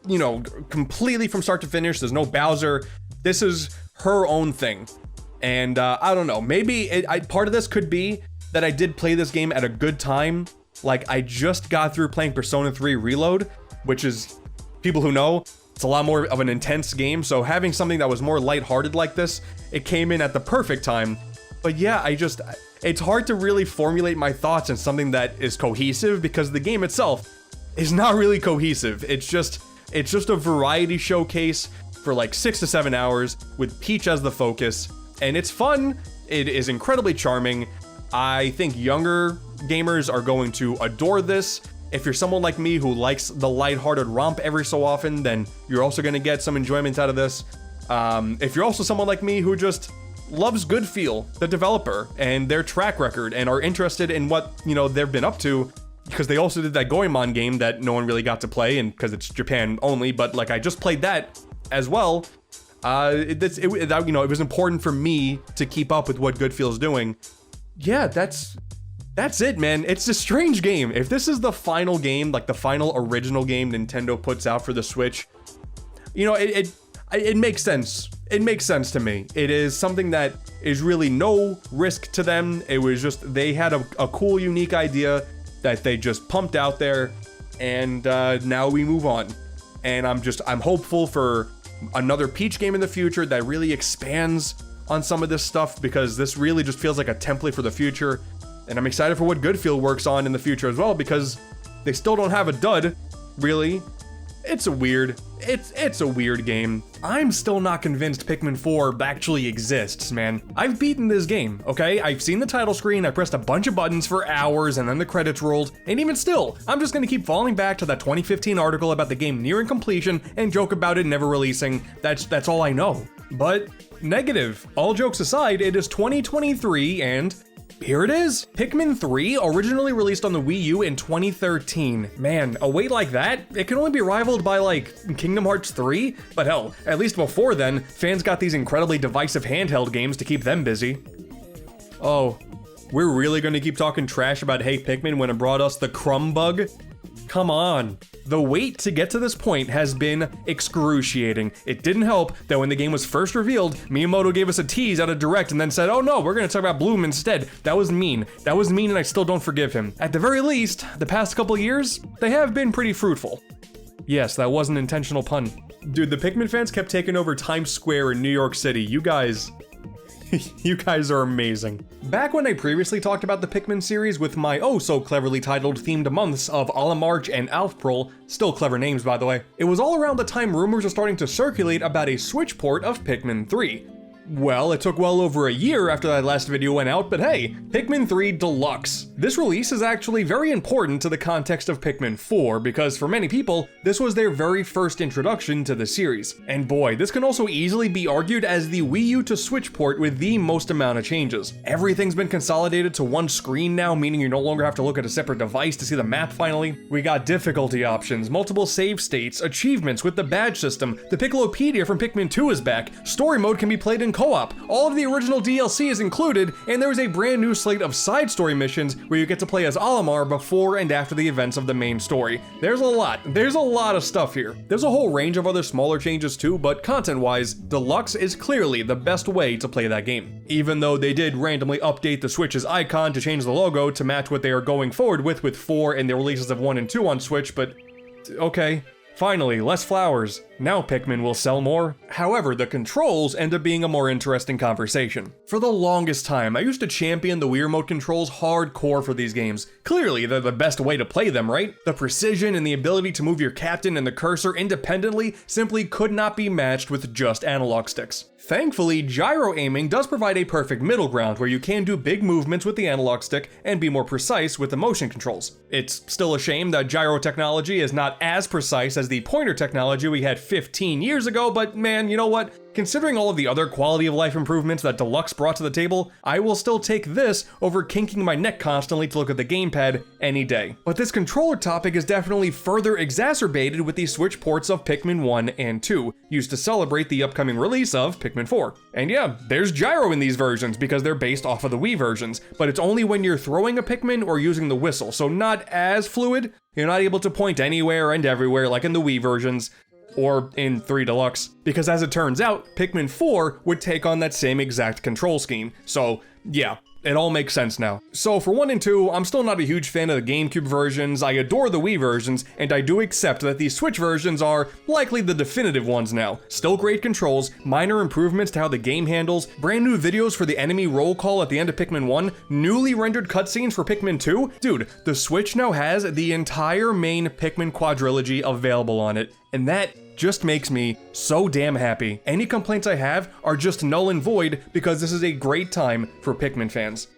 you know, completely from start to finish. There's no Bowser. This is her own thing. And I don't know, maybe part of this could be that I did play this game at a good time. Like, I just got through playing Persona 3 Reload, which is, people who know, it's a lot more of an intense game. So having something that was more lighthearted like this, it came in at the perfect time. But yeah, it's hard to really formulate my thoughts in something that is cohesive, because the game itself is not really cohesive. It's just a variety showcase for like 6 to 7 hours with Peach as the focus. And it's fun. It is incredibly charming. I think younger gamers are going to adore this. If you're someone like me who likes the lighthearted romp every so often, then you're also going to get some enjoyment out of this. If you're also someone like me who just loves Goodfeel, the developer, and their track record, and are interested in what, you know, they've been up to, because they also did that Goemon game that no one really got to play, and because it's Japan only, but like, I just played that as well. You know, it was important for me to keep up with what Goodfeel's doing. Yeah, that's it, man. It's a strange game. If this is the final game, like the final original game Nintendo puts out for the Switch, you know, it makes sense. It makes sense to me. It is something that is really no risk to them. It was just, they had a cool, unique idea that they just pumped out there, and now we move on. And I'm hopeful for another Peach game in the future that really expands on some of this stuff, because this really just feels like a template for the future. And I'm excited for what Goodfeel works on in the future as well, because they still don't have a dud, really. It's a weird game. I'm still not convinced Pikmin 4 actually exists, man. I've beaten this game, okay? I've seen the title screen, I pressed a bunch of buttons for hours, and then the credits rolled, and even still, I'm just gonna keep falling back to that 2015 article about the game nearing completion and joke about it never releasing. That's all I know. But negative. All jokes aside, it is 2023 and here it is! Pikmin 3, originally released on the Wii U in 2013. Man, a wait like that? It can only be rivaled by like Kingdom Hearts 3? But hell, at least before then, fans got these incredibly divisive handheld games to keep them busy. Oh, we're really gonna keep talking trash about Hey Pikmin when it brought us the crumb bug? Come on. The wait to get to this point has been excruciating. It didn't help that when the game was first revealed, Miyamoto gave us a tease out of Direct and then said, oh no, we're gonna talk about Bloom instead. That was mean and I still don't forgive him. At the very least, the past couple years, they have been pretty fruitful. Yes, that was an intentional pun. Dude, the Pikmin fans kept taking over Times Square in New York City. You guys are amazing. Back when I previously talked about the Pikmin series with my oh so cleverly titled themed months of Alamarch and Alfprol, still clever names by the way, it was all around the time rumors were starting to circulate about a Switch port of Pikmin 3. Well, it took well over a year after that last video went out, but hey, Pikmin 3 Deluxe. This release is actually very important to the context of Pikmin 4 because for many people, this was their very first introduction to the series. And boy, this can also easily be argued as the Wii U to Switch port with the most amount of changes. Everything's been consolidated to one screen now, meaning you no longer have to look at a separate device to see the map finally. We got difficulty options, multiple save states, achievements with the badge system, the Piccolopedia from Pikmin 2 is back, story mode can be played in co-op, all of the original DLC is included, and there is a brand new slate of side story missions where you get to play as Olimar before and after the events of the main story. There's a lot of stuff here. There's a whole range of other smaller changes too, but content-wise, Deluxe is clearly the best way to play that game. Even though they did randomly update the Switch's icon to change the logo to match what they are going forward with 4 and the releases of 1 and 2 on Switch, but okay. Finally, less flowers. Now Pikmin will sell more. However, the controls end up being a more interesting conversation. For the longest time, I used to champion the Wii Remote controls hardcore for these games. Clearly, they're the best way to play them, right? The precision and the ability to move your captain and the cursor independently simply could not be matched with just analog sticks. Thankfully, gyro aiming does provide a perfect middle ground where you can do big movements with the analog stick and be more precise with the motion controls. It's still a shame that gyro technology is not as precise as the pointer technology we had 15 years ago, but man, you know what? Considering all of the other quality of life improvements that Deluxe brought to the table, I will still take this over kinking my neck constantly to look at the gamepad any day. But this controller topic is definitely further exacerbated with the Switch ports of Pikmin 1 and 2, used to celebrate the upcoming release of Pikmin 4. And yeah, there's gyro in these versions because they're based off of the Wii versions, but it's only when you're throwing a Pikmin or using the whistle, so not as fluid. You're not able to point anywhere and everywhere like in the Wii versions, or in 3 Deluxe, because as it turns out, Pikmin 4 would take on that same exact control scheme. So yeah, it all makes sense now. So for 1 and 2, I'm still not a huge fan of the GameCube versions, I adore the Wii versions, and I do accept that the Switch versions are likely the definitive ones now. Still great controls, minor improvements to how the game handles, brand new videos for the enemy roll call at the end of Pikmin 1, newly rendered cutscenes for Pikmin 2. Dude, the Switch now has the entire main Pikmin quadrilogy available on it, and that just makes me so damn happy. Any complaints I have are just null and void because this is a great time for Pikmin fans.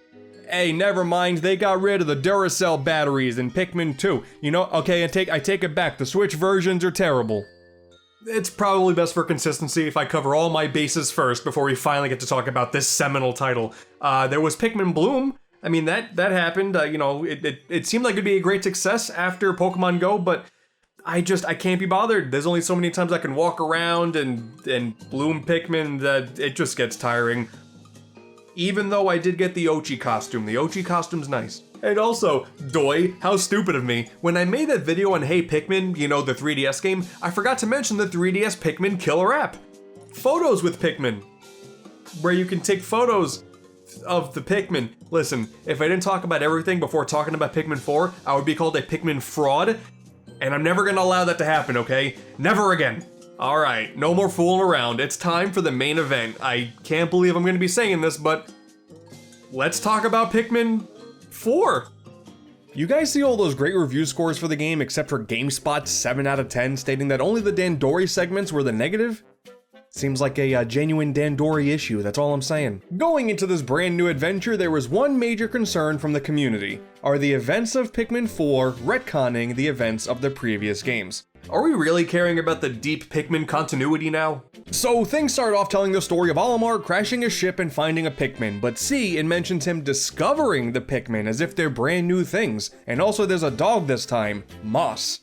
Hey, never mind, they got rid of the Duracell batteries in Pikmin 2. You know, okay, I take it back, the Switch versions are terrible. It's probably best for consistency if I cover all my bases first before we finally get to talk about this seminal title. There was Pikmin Bloom. I mean, that happened, you know, it seemed like it'd be a great success after Pokemon Go, but I can't be bothered. There's only so many times I can walk around and bloom Pikmin that it just gets tiring. Even though I did get the Ochi costume. The Ochi costume's nice. And also, doy, how stupid of me. When I made that video on Hey Pikmin, you know, the 3DS game, I forgot to mention the 3DS Pikmin killer app. Photos with Pikmin, where you can take photos of the Pikmin. Listen, if I didn't talk about everything before talking about Pikmin 4, I would be called a Pikmin fraud. And I'm never gonna allow that to happen, okay? Never again. Alright, no more fooling around. It's time for the main event. I can't believe I'm gonna be saying this, but let's talk about Pikmin 4. You guys see all those great review scores for the game except for GameSpot's 7 out of 10 stating that only the Dandori segments were the negative? Seems like a genuine Dandori issue, that's all I'm saying. Going into this brand new adventure, there was one major concern from the community. Are the events of Pikmin 4 retconning the events of the previous games? Are we really caring about the deep Pikmin continuity now? So things start off telling the story of Olimar crashing a ship and finding a Pikmin, but C, it mentions him discovering the Pikmin as if they're brand new things. And also there's a dog this time, Moss.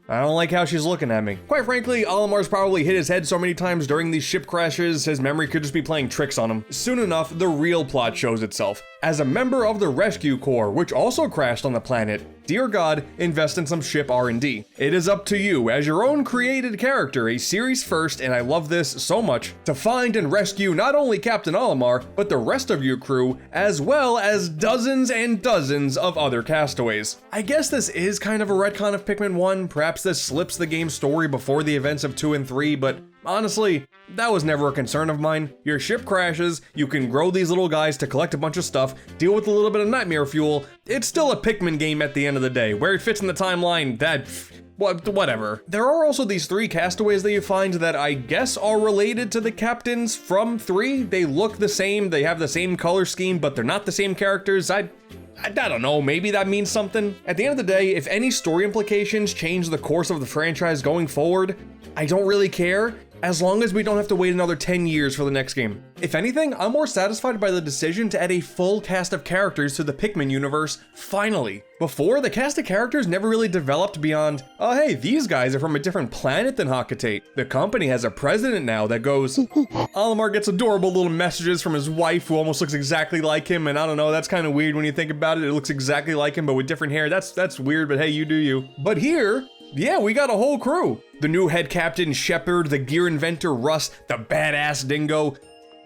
I don't like how she's looking at me. Quite frankly, Olimar's probably hit his head so many times during these ship crashes, his memory could just be playing tricks on him. Soon enough, the real plot shows itself. As a member of the Rescue Corps, which also crashed on the planet, dear God, invest in some ship R&D. It is up to you, as your own created character, a series first, and I love this so much, to find and rescue not only Captain Olimar, but the rest of your crew, as well as dozens and dozens of other castaways. I guess this is kind of a retcon of Pikmin 1, perhaps this slips the game's story before the events of 2 and 3, but honestly, that was never a concern of mine. Your ship crashes, you can grow these little guys to collect a bunch of stuff, deal with a little bit of nightmare fuel. It's still a Pikmin game at the end of the day. Where it fits in the timeline, whatever. There are also these 3 castaways that you find that I guess are related to the captains from 3. They look the same, they have the same color scheme, but they're not the same characters. I don't know, maybe that means something. At the end of the day, if any story implications change the course of the franchise going forward, I don't really care, as long as we don't have to wait another 10 years for the next game. If anything, I'm more satisfied by the decision to add a full cast of characters to the Pikmin universe, finally. Before, the cast of characters never really developed beyond, oh hey, these guys are from a different planet than Hakatate. The company has a president now that goes, Olimar gets adorable little messages from his wife who almost looks exactly like him, and I don't know, that's kind of weird when you think about it. It looks exactly like him but with different hair. That's weird, but hey, you do you. But here, yeah, we got a whole crew. The new head captain, Shepard, the gear inventor, Russ, the badass dingo,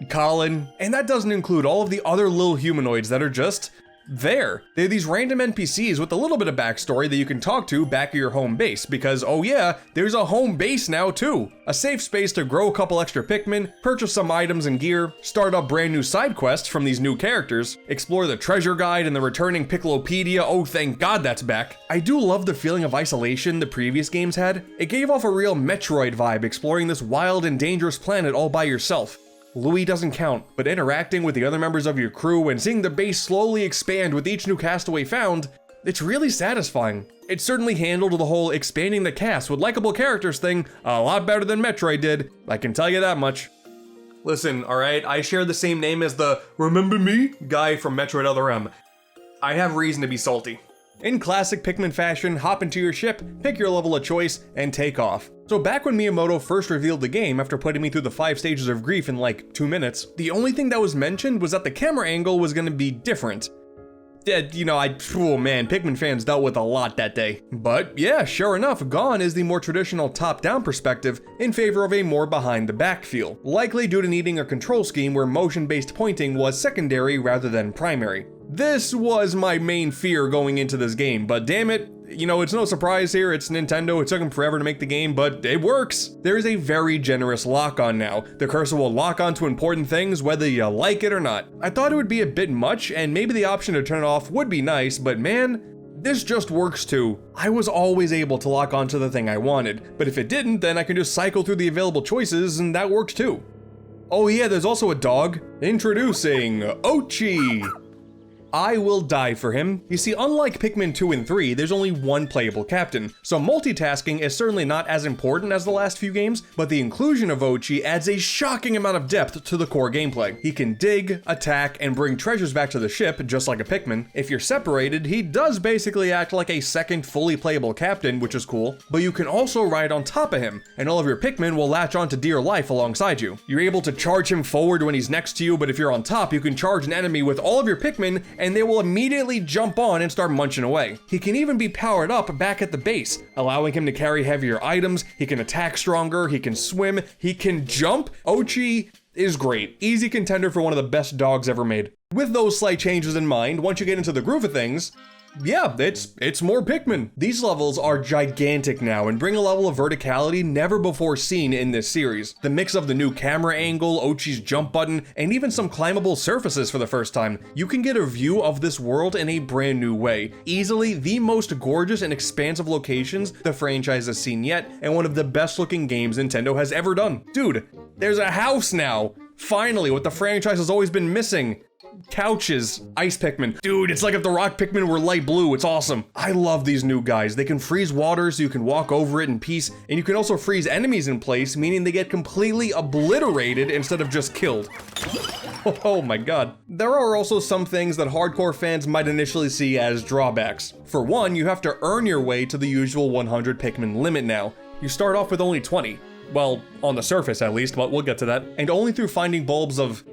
Colin, and that doesn't include all of the other little humanoids that are just there. They're these random NPCs with a little bit of backstory that you can talk to back at your home base, because oh yeah, there's a home base now too. A safe space to grow a couple extra Pikmin, purchase some items and gear, start up brand new side quests from these new characters, explore the treasure guide and the returning Piccolopedia, oh thank God that's back. I do love the feeling of isolation the previous games had. It gave off a real Metroid vibe exploring this wild and dangerous planet all by yourself. Louis doesn't count, but interacting with the other members of your crew and seeing the base slowly expand with each new castaway found, it's really satisfying. It certainly handled the whole expanding the cast with likable characters thing a lot better than Metroid did, I can tell you that much. Listen, alright, I share the same name as the Remember Me guy from Metroid Other M. I have reason to be salty. In classic Pikmin fashion, hop into your ship, pick your level of choice, and take off. So back when Miyamoto first revealed the game after putting me through the 5 stages of grief in like 2 minutes, the only thing that was mentioned was that the camera angle was gonna be different. You know, oh man, Pikmin fans dealt with a lot that day. But yeah, sure enough, gone is the more traditional top-down perspective in favor of a more behind-the-back feel, likely due to needing a control scheme where motion-based pointing was secondary rather than primary. This was my main fear going into this game, but damn it, you know, it's no surprise here, it's Nintendo, it took them forever to make the game, but it works! There is a very generous lock-on now. The cursor will lock on to important things whether you like it or not. I thought it would be a bit much, and maybe the option to turn it off would be nice, but man, this just works too. I was always able to lock onto the thing I wanted, but if it didn't, then I can just cycle through the available choices, and that works too. Oh yeah, there's also a dog. Introducing Ochi! I will die for him. You see, unlike Pikmin 2 and 3, there's only one playable captain, so multitasking is certainly not as important as the last few games, but the inclusion of Ochi adds a shocking amount of depth to the core gameplay. He can dig, attack, and bring treasures back to the ship, just like a Pikmin. If you're separated, he does basically act like a second fully playable captain, which is cool, but you can also ride on top of him, and all of your Pikmin will latch on to dear life alongside you. You're able to charge him forward when he's next to you, but if you're on top, you can charge an enemy with all of your Pikmin, and they will immediately jump on and start munching away. He can even be powered up back at the base, allowing him to carry heavier items, he can attack stronger, he can swim, he can jump. Ochi is great. Easy contender for one of the best dogs ever made. With those slight changes in mind, once you get into the groove of things, yeah, it's more Pikmin. These levels are gigantic now and bring a level of verticality never before seen in this series. The mix of the new camera angle, Ochi's jump button, and even some climbable surfaces for the first time, you can get a view of this world in a brand new way. Easily the most gorgeous and expansive locations the franchise has seen yet, and one of the best looking games Nintendo has ever done. Dude, there's a house now! Finally, what the franchise has always been missing. Couches. Ice Pikmin. Dude, it's like if the rock Pikmin were light blue. It's awesome. I love these new guys. They can freeze water so you can walk over it in peace, and you can also freeze enemies in place, meaning they get completely obliterated instead of just killed. Oh my god. There are also some things that hardcore fans might initially see as drawbacks. For one, you have to earn your way to the usual 100 Pikmin limit now. You start off with only 20. Well, on the surface at least, but we'll get to that. And only through finding bulbs of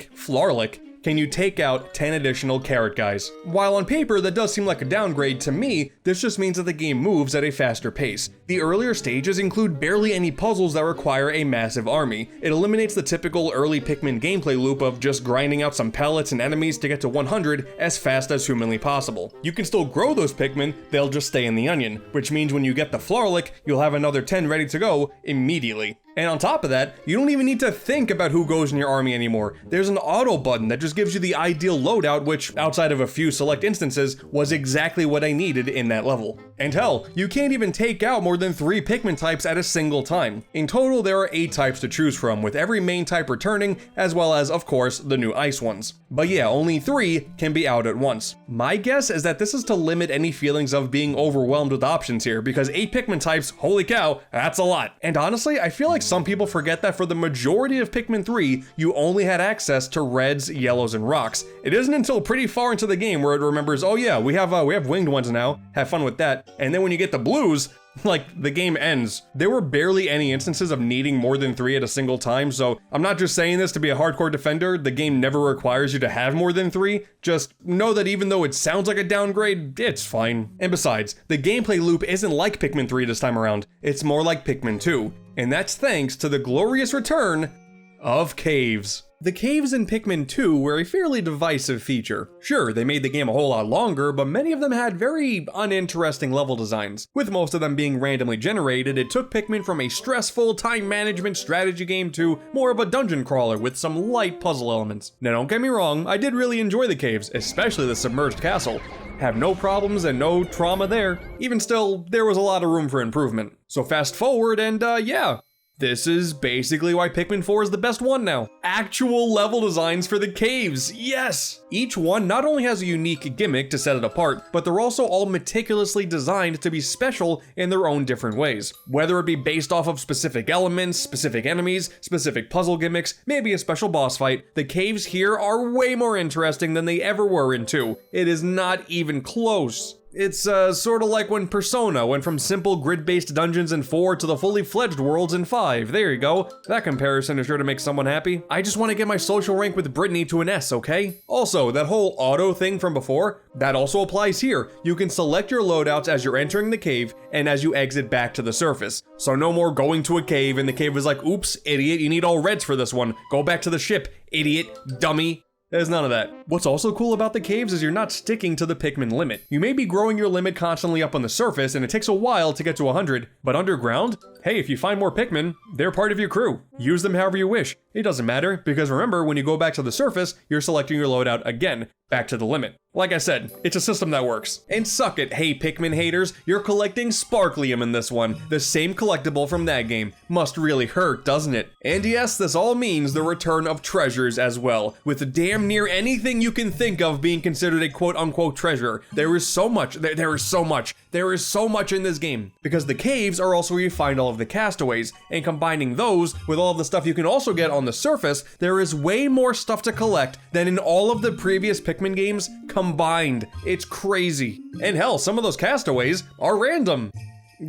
Flarlick can you take out 10 additional carrot guys. While on paper that does seem like a downgrade, to me, this just means that the game moves at a faster pace. The earlier stages include barely any puzzles that require a massive army. It eliminates the typical early Pikmin gameplay loop of just grinding out some pellets and enemies to get to 100 as fast as humanly possible. You can still grow those Pikmin, they'll just stay in the onion, which means when you get the Flarlick, you'll have another 10 ready to go immediately. And on top of that, you don't even need to think about who goes in your army anymore. There's an auto button that just gives you the ideal loadout, which, outside of a few select instances, was exactly what I needed in that level. And hell, you can't even take out more than 3 Pikmin types at a single time. In total, there are 8 types to choose from, with every main type returning, as well as, of course, the new ice ones. But yeah, only 3 can be out at once. My guess is that this is to limit any feelings of being overwhelmed with options here, because 8 Pikmin types, holy cow, that's a lot. And honestly, I feel like some people forget that for the majority of Pikmin 3, you only had access to reds, yellows, and rocks. It isn't until pretty far into the game where it remembers, oh yeah, we have winged ones now, have fun with that. And then when you get the blues, like, the game ends. There were barely any instances of needing more than 3 at a single time, so I'm not just saying this to be a hardcore defender, the game never requires you to have more than 3, just know that even though it sounds like a downgrade, it's fine. And besides, the gameplay loop isn't like Pikmin 3 this time around, it's more like Pikmin 2, and that's thanks to the glorious return of caves. The caves in Pikmin 2 were a fairly divisive feature. Sure, they made the game a whole lot longer, but many of them had very uninteresting level designs. With most of them being randomly generated, it took Pikmin from a stressful time management strategy game to more of a dungeon crawler with some light puzzle elements. Now don't get me wrong, I did really enjoy the caves, especially the submerged castle. Have no problems and no trauma there. Even still, there was a lot of room for improvement. So fast forward and yeah. This is basically why Pikmin 4 is the best one now. Actual level designs for the caves, yes! Each one not only has a unique gimmick to set it apart, but they're also all meticulously designed to be special in their own different ways. Whether it be based off of specific elements, specific enemies, specific puzzle gimmicks, maybe a special boss fight, the caves here are way more interesting than they ever were in 2. It is not even close. It's sort of like when Persona went from simple grid-based dungeons in 4 to the fully fledged worlds in 5. There you go. That comparison is sure to make someone happy. I just want to get my social rank with Brittany to an S, okay? Also, that whole auto thing from before, that also applies here. You can select your loadouts as you're entering the cave and as you exit back to the surface. So no more going to a cave and the cave is like, oops, idiot, you need all reds for this one. Go back to the ship, idiot, dummy. There's none of that. What's also cool about the caves is you're not sticking to the Pikmin limit. You may be growing your limit constantly up on the surface and it takes a while to get to 100, but underground, hey, if you find more Pikmin, they're part of your crew. Use them however you wish. It doesn't matter, because remember, when you go back to the surface, you're selecting your loadout again, back to the limit. Like I said, it's a system that works. And suck it, hey Pikmin haters, you're collecting Sparklium in this one, the same collectible from that game. Must really hurt, doesn't it? And yes, this all means the return of treasures as well, with damn near anything you can think of being considered a quote-unquote treasure. There is so much in this game. Because the caves are also where you find all of the castaways, and combining those with all of the stuff you can also get on the surface, there is way more stuff to collect than in all of the previous Pikmin games combined. It's crazy. And hell, some of those castaways are random.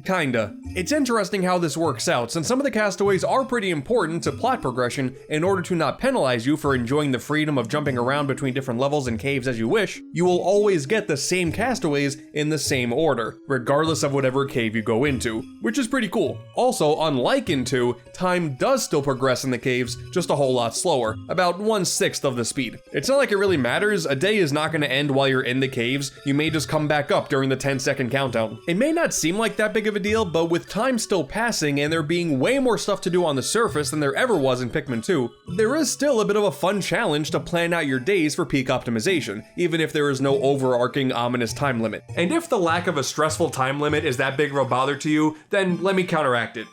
Kinda. It's interesting how this works out, since some of the castaways are pretty important to plot progression. In order to not penalize you for enjoying the freedom of jumping around between different levels and caves as you wish, you will always get the same castaways in the same order, regardless of whatever cave you go into, which is pretty cool. Also, unlike in 2, time does still progress in the caves, just a whole lot slower, about 1/6 of the speed. It's not like it really matters, a day is not going to end while you're in the caves, you may just come back up during the 10-second countdown. It may not seem like that big of a deal, but with time still passing and there being way more stuff to do on the surface than there ever was in Pikmin 2, there is still a bit of a fun challenge to plan out your days for peak optimization, even if there is no overarching ominous time limit. And if the lack of a stressful time limit is that big of a bother to you, then let me counteract it.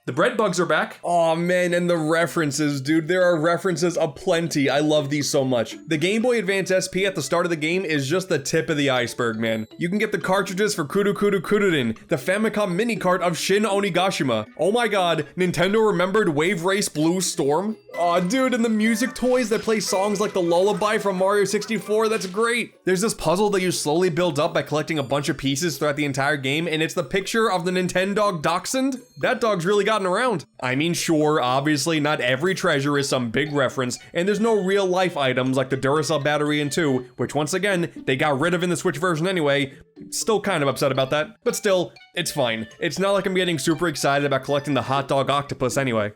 The bread bugs are back. Aw man, and the references, dude. There are references aplenty. I love these so much. The Game Boy Advance SP at the start of the game is just the tip of the iceberg, man. You can get the cartridges for Kuru Kuru Kururin, the Famicom mini cart of Shin Onigashima. Oh my god, Nintendo remembered Wave Race Blue Storm? Aw dude, and the music toys that play songs like the lullaby from Mario 64, that's great. There's this puzzle that you slowly build up by collecting a bunch of pieces throughout the entire game, and it's the picture of the Nintendo Dachshund. That dog's really gotten around. I mean, sure, obviously not every treasure is some big reference, and there's no real life items like the Duracell battery in 2, which once again, they got rid of in the Switch version anyway. Still kind of upset about that, but still, it's fine. It's not like I'm getting super excited about collecting the hot dog octopus anyway.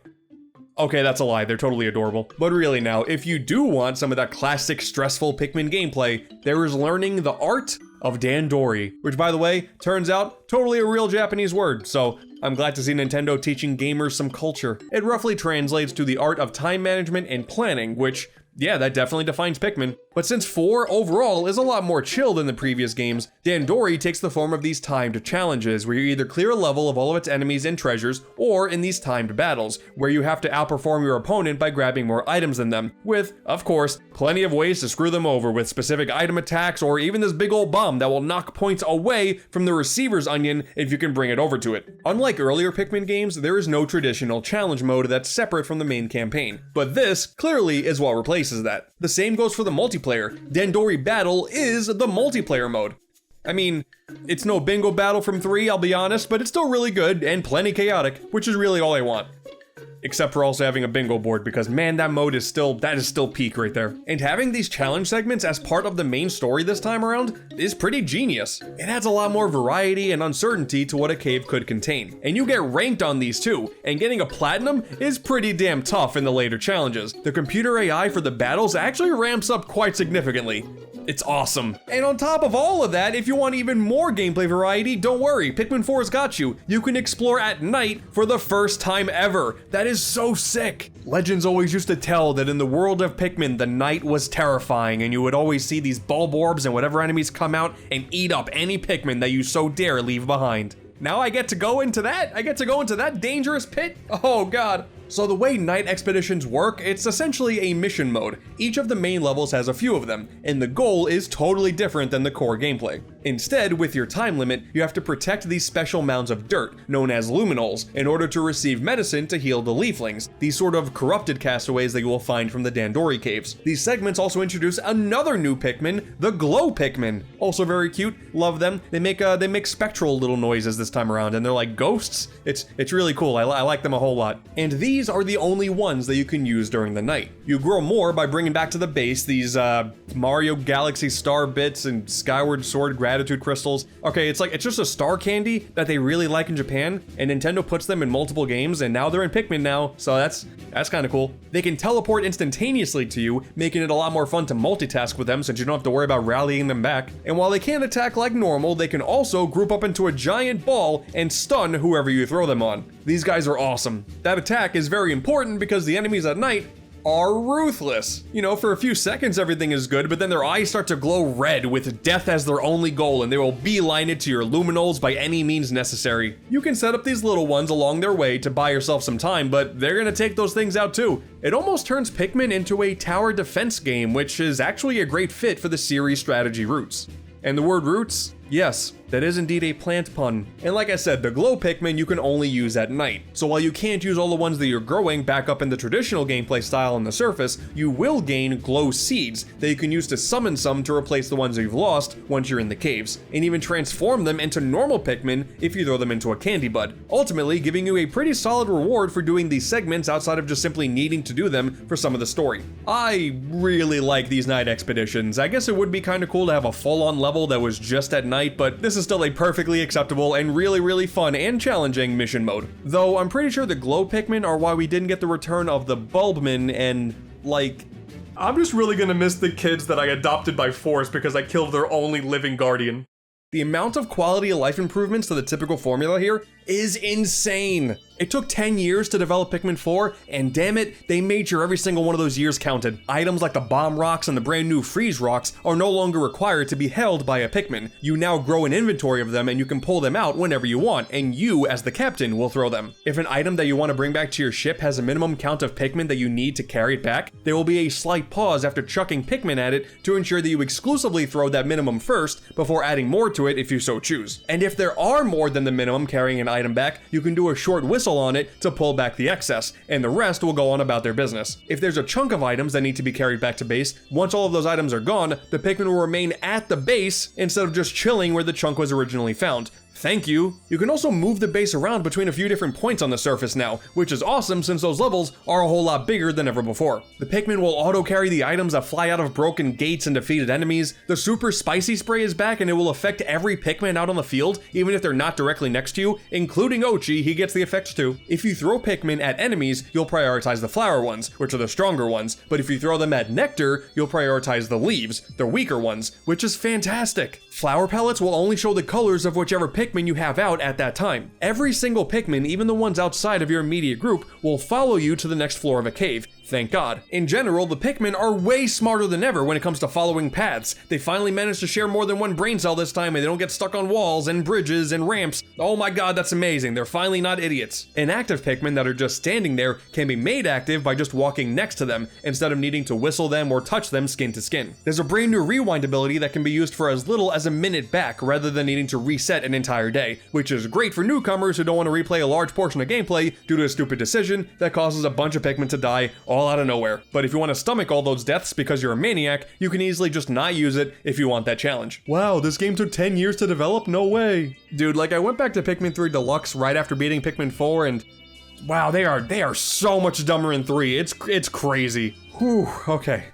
Okay, that's a lie, they're totally adorable. But really now, if you do want some of that classic stressful Pikmin gameplay, there is learning the art of Dandori, which by the way, turns out totally a real Japanese word, so I'm glad to see Nintendo teaching gamers some culture. It roughly translates to the art of time management and planning, which, yeah, that definitely defines Pikmin. But since 4 overall is a lot more chill than the previous games, Dandori takes the form of these timed challenges where you either clear a level of all of its enemies and treasures, or in these timed battles, where you have to outperform your opponent by grabbing more items than them, with, of course, plenty of ways to screw them over with specific item attacks or even this big old bomb that will knock points away from the receiver's onion if you can bring it over to it. Unlike earlier Pikmin games, there is no traditional challenge mode that's separate from the main campaign, but this clearly is what replaces that. The same goes for the multiplayer. Dandori Battle is the multiplayer mode. I mean, it's no bingo battle from 3, I'll be honest, but it's still really good and plenty chaotic, which is really all I want. Except for also having a bingo board, because man, that is still peak right there. And having these challenge segments as part of the main story this time around is pretty genius. It adds a lot more variety and uncertainty to what a cave could contain. And you get ranked on these too, and getting a platinum is pretty damn tough in the later challenges. The computer AI for the battles actually ramps up quite significantly. It's awesome. And on top of all of that, if you want even more gameplay variety, don't worry, Pikmin 4's got you. You can explore at night for the first time ever. That is so sick. Legends always used to tell that in the world of Pikmin, the night was terrifying and you would always see these bulb orbs and whatever enemies come out and eat up any Pikmin that you so dare leave behind. Now I get to go into that? I get to go into that dangerous pit? Oh god. So the way night expeditions work, it's essentially a mission mode. Each of the main levels has a few of them, and the goal is totally different than the core gameplay. Instead, with your time limit, you have to protect these special mounds of dirt, known as luminols, in order to receive medicine to heal the leaflings, these sort of corrupted castaways that you will find from the Dandori caves. These segments also introduce another new Pikmin, the Glow Pikmin. Also very cute, love them. They make spectral little noises this time around, and they're like ghosts. It's really cool, I like them a whole lot. And these are the only ones that you can use during the night. You grow more by bringing back to the base these Mario Galaxy Star Bits and Skyward Sword Gratitude Crystals. Okay, it's just a star candy that they really like in Japan, and Nintendo puts them in multiple games, and now they're in Pikmin now, so that's kind of cool. They can teleport instantaneously to you, making it a lot more fun to multitask with them since you don't have to worry about rallying them back. And while they can't attack like normal, they can also group up into a giant ball and stun whoever you throw them on. These guys are awesome. That attack is very important because the enemies at night are ruthless. You know, for a few seconds everything is good, but then their eyes start to glow red with death as their only goal, and they will beeline it to your luminols by any means necessary. You can set up these little ones along their way to buy yourself some time, but they're gonna take those things out too. It almost turns Pikmin into a tower defense game, which is actually a great fit for the series' strategy roots. And the word roots? Yes, that is indeed a plant pun. And like I said, the glow Pikmin you can only use at night. So while you can't use all the ones that you're growing back up in the traditional gameplay style on the surface, you will gain glow seeds that you can use to summon some to replace the ones that you've lost once you're in the caves, and even transform them into normal Pikmin if you throw them into a candy bud, ultimately giving you a pretty solid reward for doing these segments outside of just simply needing to do them for some of the story. I really like these night expeditions. I guess it would be kind of cool to have a full-on level that was just at night night, but this is still a perfectly acceptable and really fun and challenging mission mode. Though I'm pretty sure the glow Pikmin are why we didn't get the return of the Bulbmin and, like... I'm just really gonna miss the kids that I adopted by force because I killed their only living guardian. The amount of quality of life improvements to the typical formula here is insane. It took 10 years to develop Pikmin 4, and damn it, they made sure every single one of those years counted. Items like the Bomb Rocks and the brand new Freeze Rocks are no longer required to be held by a Pikmin. You now grow an inventory of them and you can pull them out whenever you want, and you, as the captain, will throw them. If an item that you want to bring back to your ship has a minimum count of Pikmin that you need to carry it back, there will be a slight pause after chucking Pikmin at it to ensure that you exclusively throw that minimum first before adding more to it if you so choose. And if there are more than the minimum carrying an item back, you can do a short whistle on it to pull back the excess, and the rest will go on about their business. If there's a chunk of items that need to be carried back to base, once all of those items are gone, the Pikmin will remain at the base instead of just chilling where the chunk was originally found. Thank you. You can also move the base around between a few different points on the surface now, which is awesome since those levels are a whole lot bigger than ever before. The Pikmin will auto-carry the items that fly out of broken gates and defeated enemies. The super spicy spray is back and it will affect every Pikmin out on the field, even if they're not directly next to you, including Ochi, he gets the effects too. If you throw Pikmin at enemies, you'll prioritize the flower ones, which are the stronger ones, but if you throw them at nectar, you'll prioritize the leaves, the weaker ones, which is fantastic. Flower pellets will only show the colors of whichever Pikmin you have out at that time. Every single Pikmin, even the ones outside of your immediate group, will follow you to the next floor of a cave. Thank God. In general, the Pikmin are way smarter than ever when it comes to following paths. They finally managed to share more than one brain cell this time and they don't get stuck on walls and bridges and ramps. Oh my God, that's amazing. They're finally not idiots. Inactive Pikmin that are just standing there can be made active by just walking next to them instead of needing to whistle them or touch them skin to skin. There's a brand new rewind ability that can be used for as little as a minute back rather than needing to reset an entire day, which is great for newcomers who don't want to replay a large portion of gameplay due to a stupid decision that causes a bunch of Pikmin to die all out of nowhere. But if you want to stomach all those deaths because you're a maniac, you can easily just not use it if you want that challenge. Wow, this game took 10 years to develop? No way. Dude, like I went back to Pikmin 3 Deluxe right after beating Pikmin 4 and wow, they are so much dumber in 3. It's crazy. Whew, okay.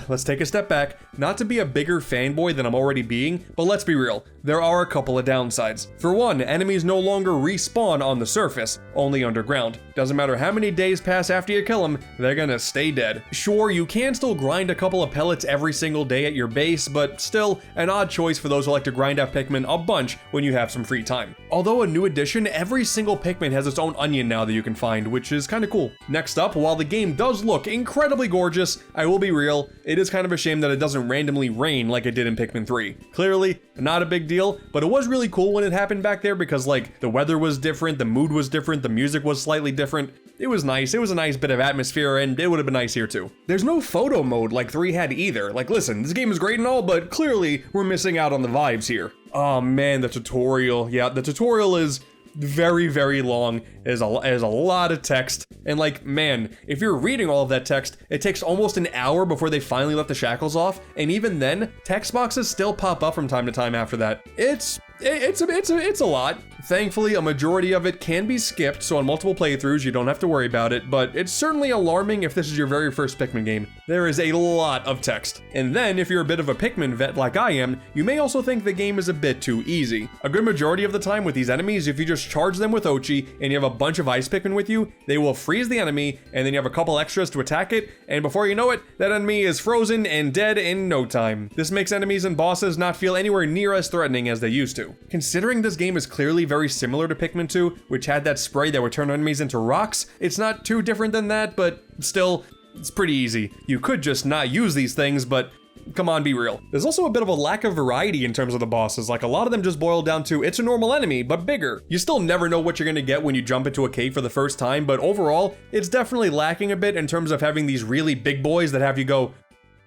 Let's take a step back, not to be a bigger fanboy than I'm already being, but let's be real, there are a couple of downsides. For one, enemies no longer respawn on the surface, only underground. Doesn't matter how many days pass after you kill them, they're gonna stay dead. Sure, you can still grind a couple of pellets every single day at your base, but still, an odd choice for those who like to grind out Pikmin a bunch when you have some free time. Although a new addition, every single Pikmin has its own onion now that you can find, which is kinda cool. Next up, while the game does look incredibly gorgeous, I will be real, it is kind of a shame that it doesn't randomly rain like it did in Pikmin 3. Clearly, not a big deal, but it was really cool when it happened back there because like the weather was different, the mood was different, the music was slightly different. It was nice, it was a nice bit of atmosphere and it would have been nice here too. There's no photo mode like 3 had either. Like listen, this game is great and all, but clearly we're missing out on the vibes here. Oh man, the tutorial. Yeah, the tutorial is very long. There's a lot of text, and like man, if you're reading all of that text, it takes almost an hour before they finally let the shackles off, and even then text boxes still pop up from time to time after that. It's a lot. Thankfully, a majority of it can be skipped, so on multiple playthroughs you don't have to worry about it, but it's certainly alarming if this is your very first Pikmin game. There is a lot of text. And then, if you're a bit of a Pikmin vet like I am, you may also think the game is a bit too easy. A good majority of the time with these enemies, if you just charge them with Ochi and you have a bunch of ice Pikmin with you, they will freeze the enemy, and then you have a couple extras to attack it, and before you know it, that enemy is frozen and dead in no time. This makes enemies and bosses not feel anywhere near as threatening as they used to. Considering this game is clearly very similar to Pikmin 2, which had that spray that would turn enemies into rocks, it's not too different than that, but still, it's pretty easy. You could just not use these things, but come on, be real. There's also a bit of a lack of variety in terms of the bosses, like a lot of them just boil down to it's a normal enemy, but bigger. You still never know what you're gonna get when you jump into a cave for the first time, but overall, it's definitely lacking a bit in terms of having these really big boys that have you go,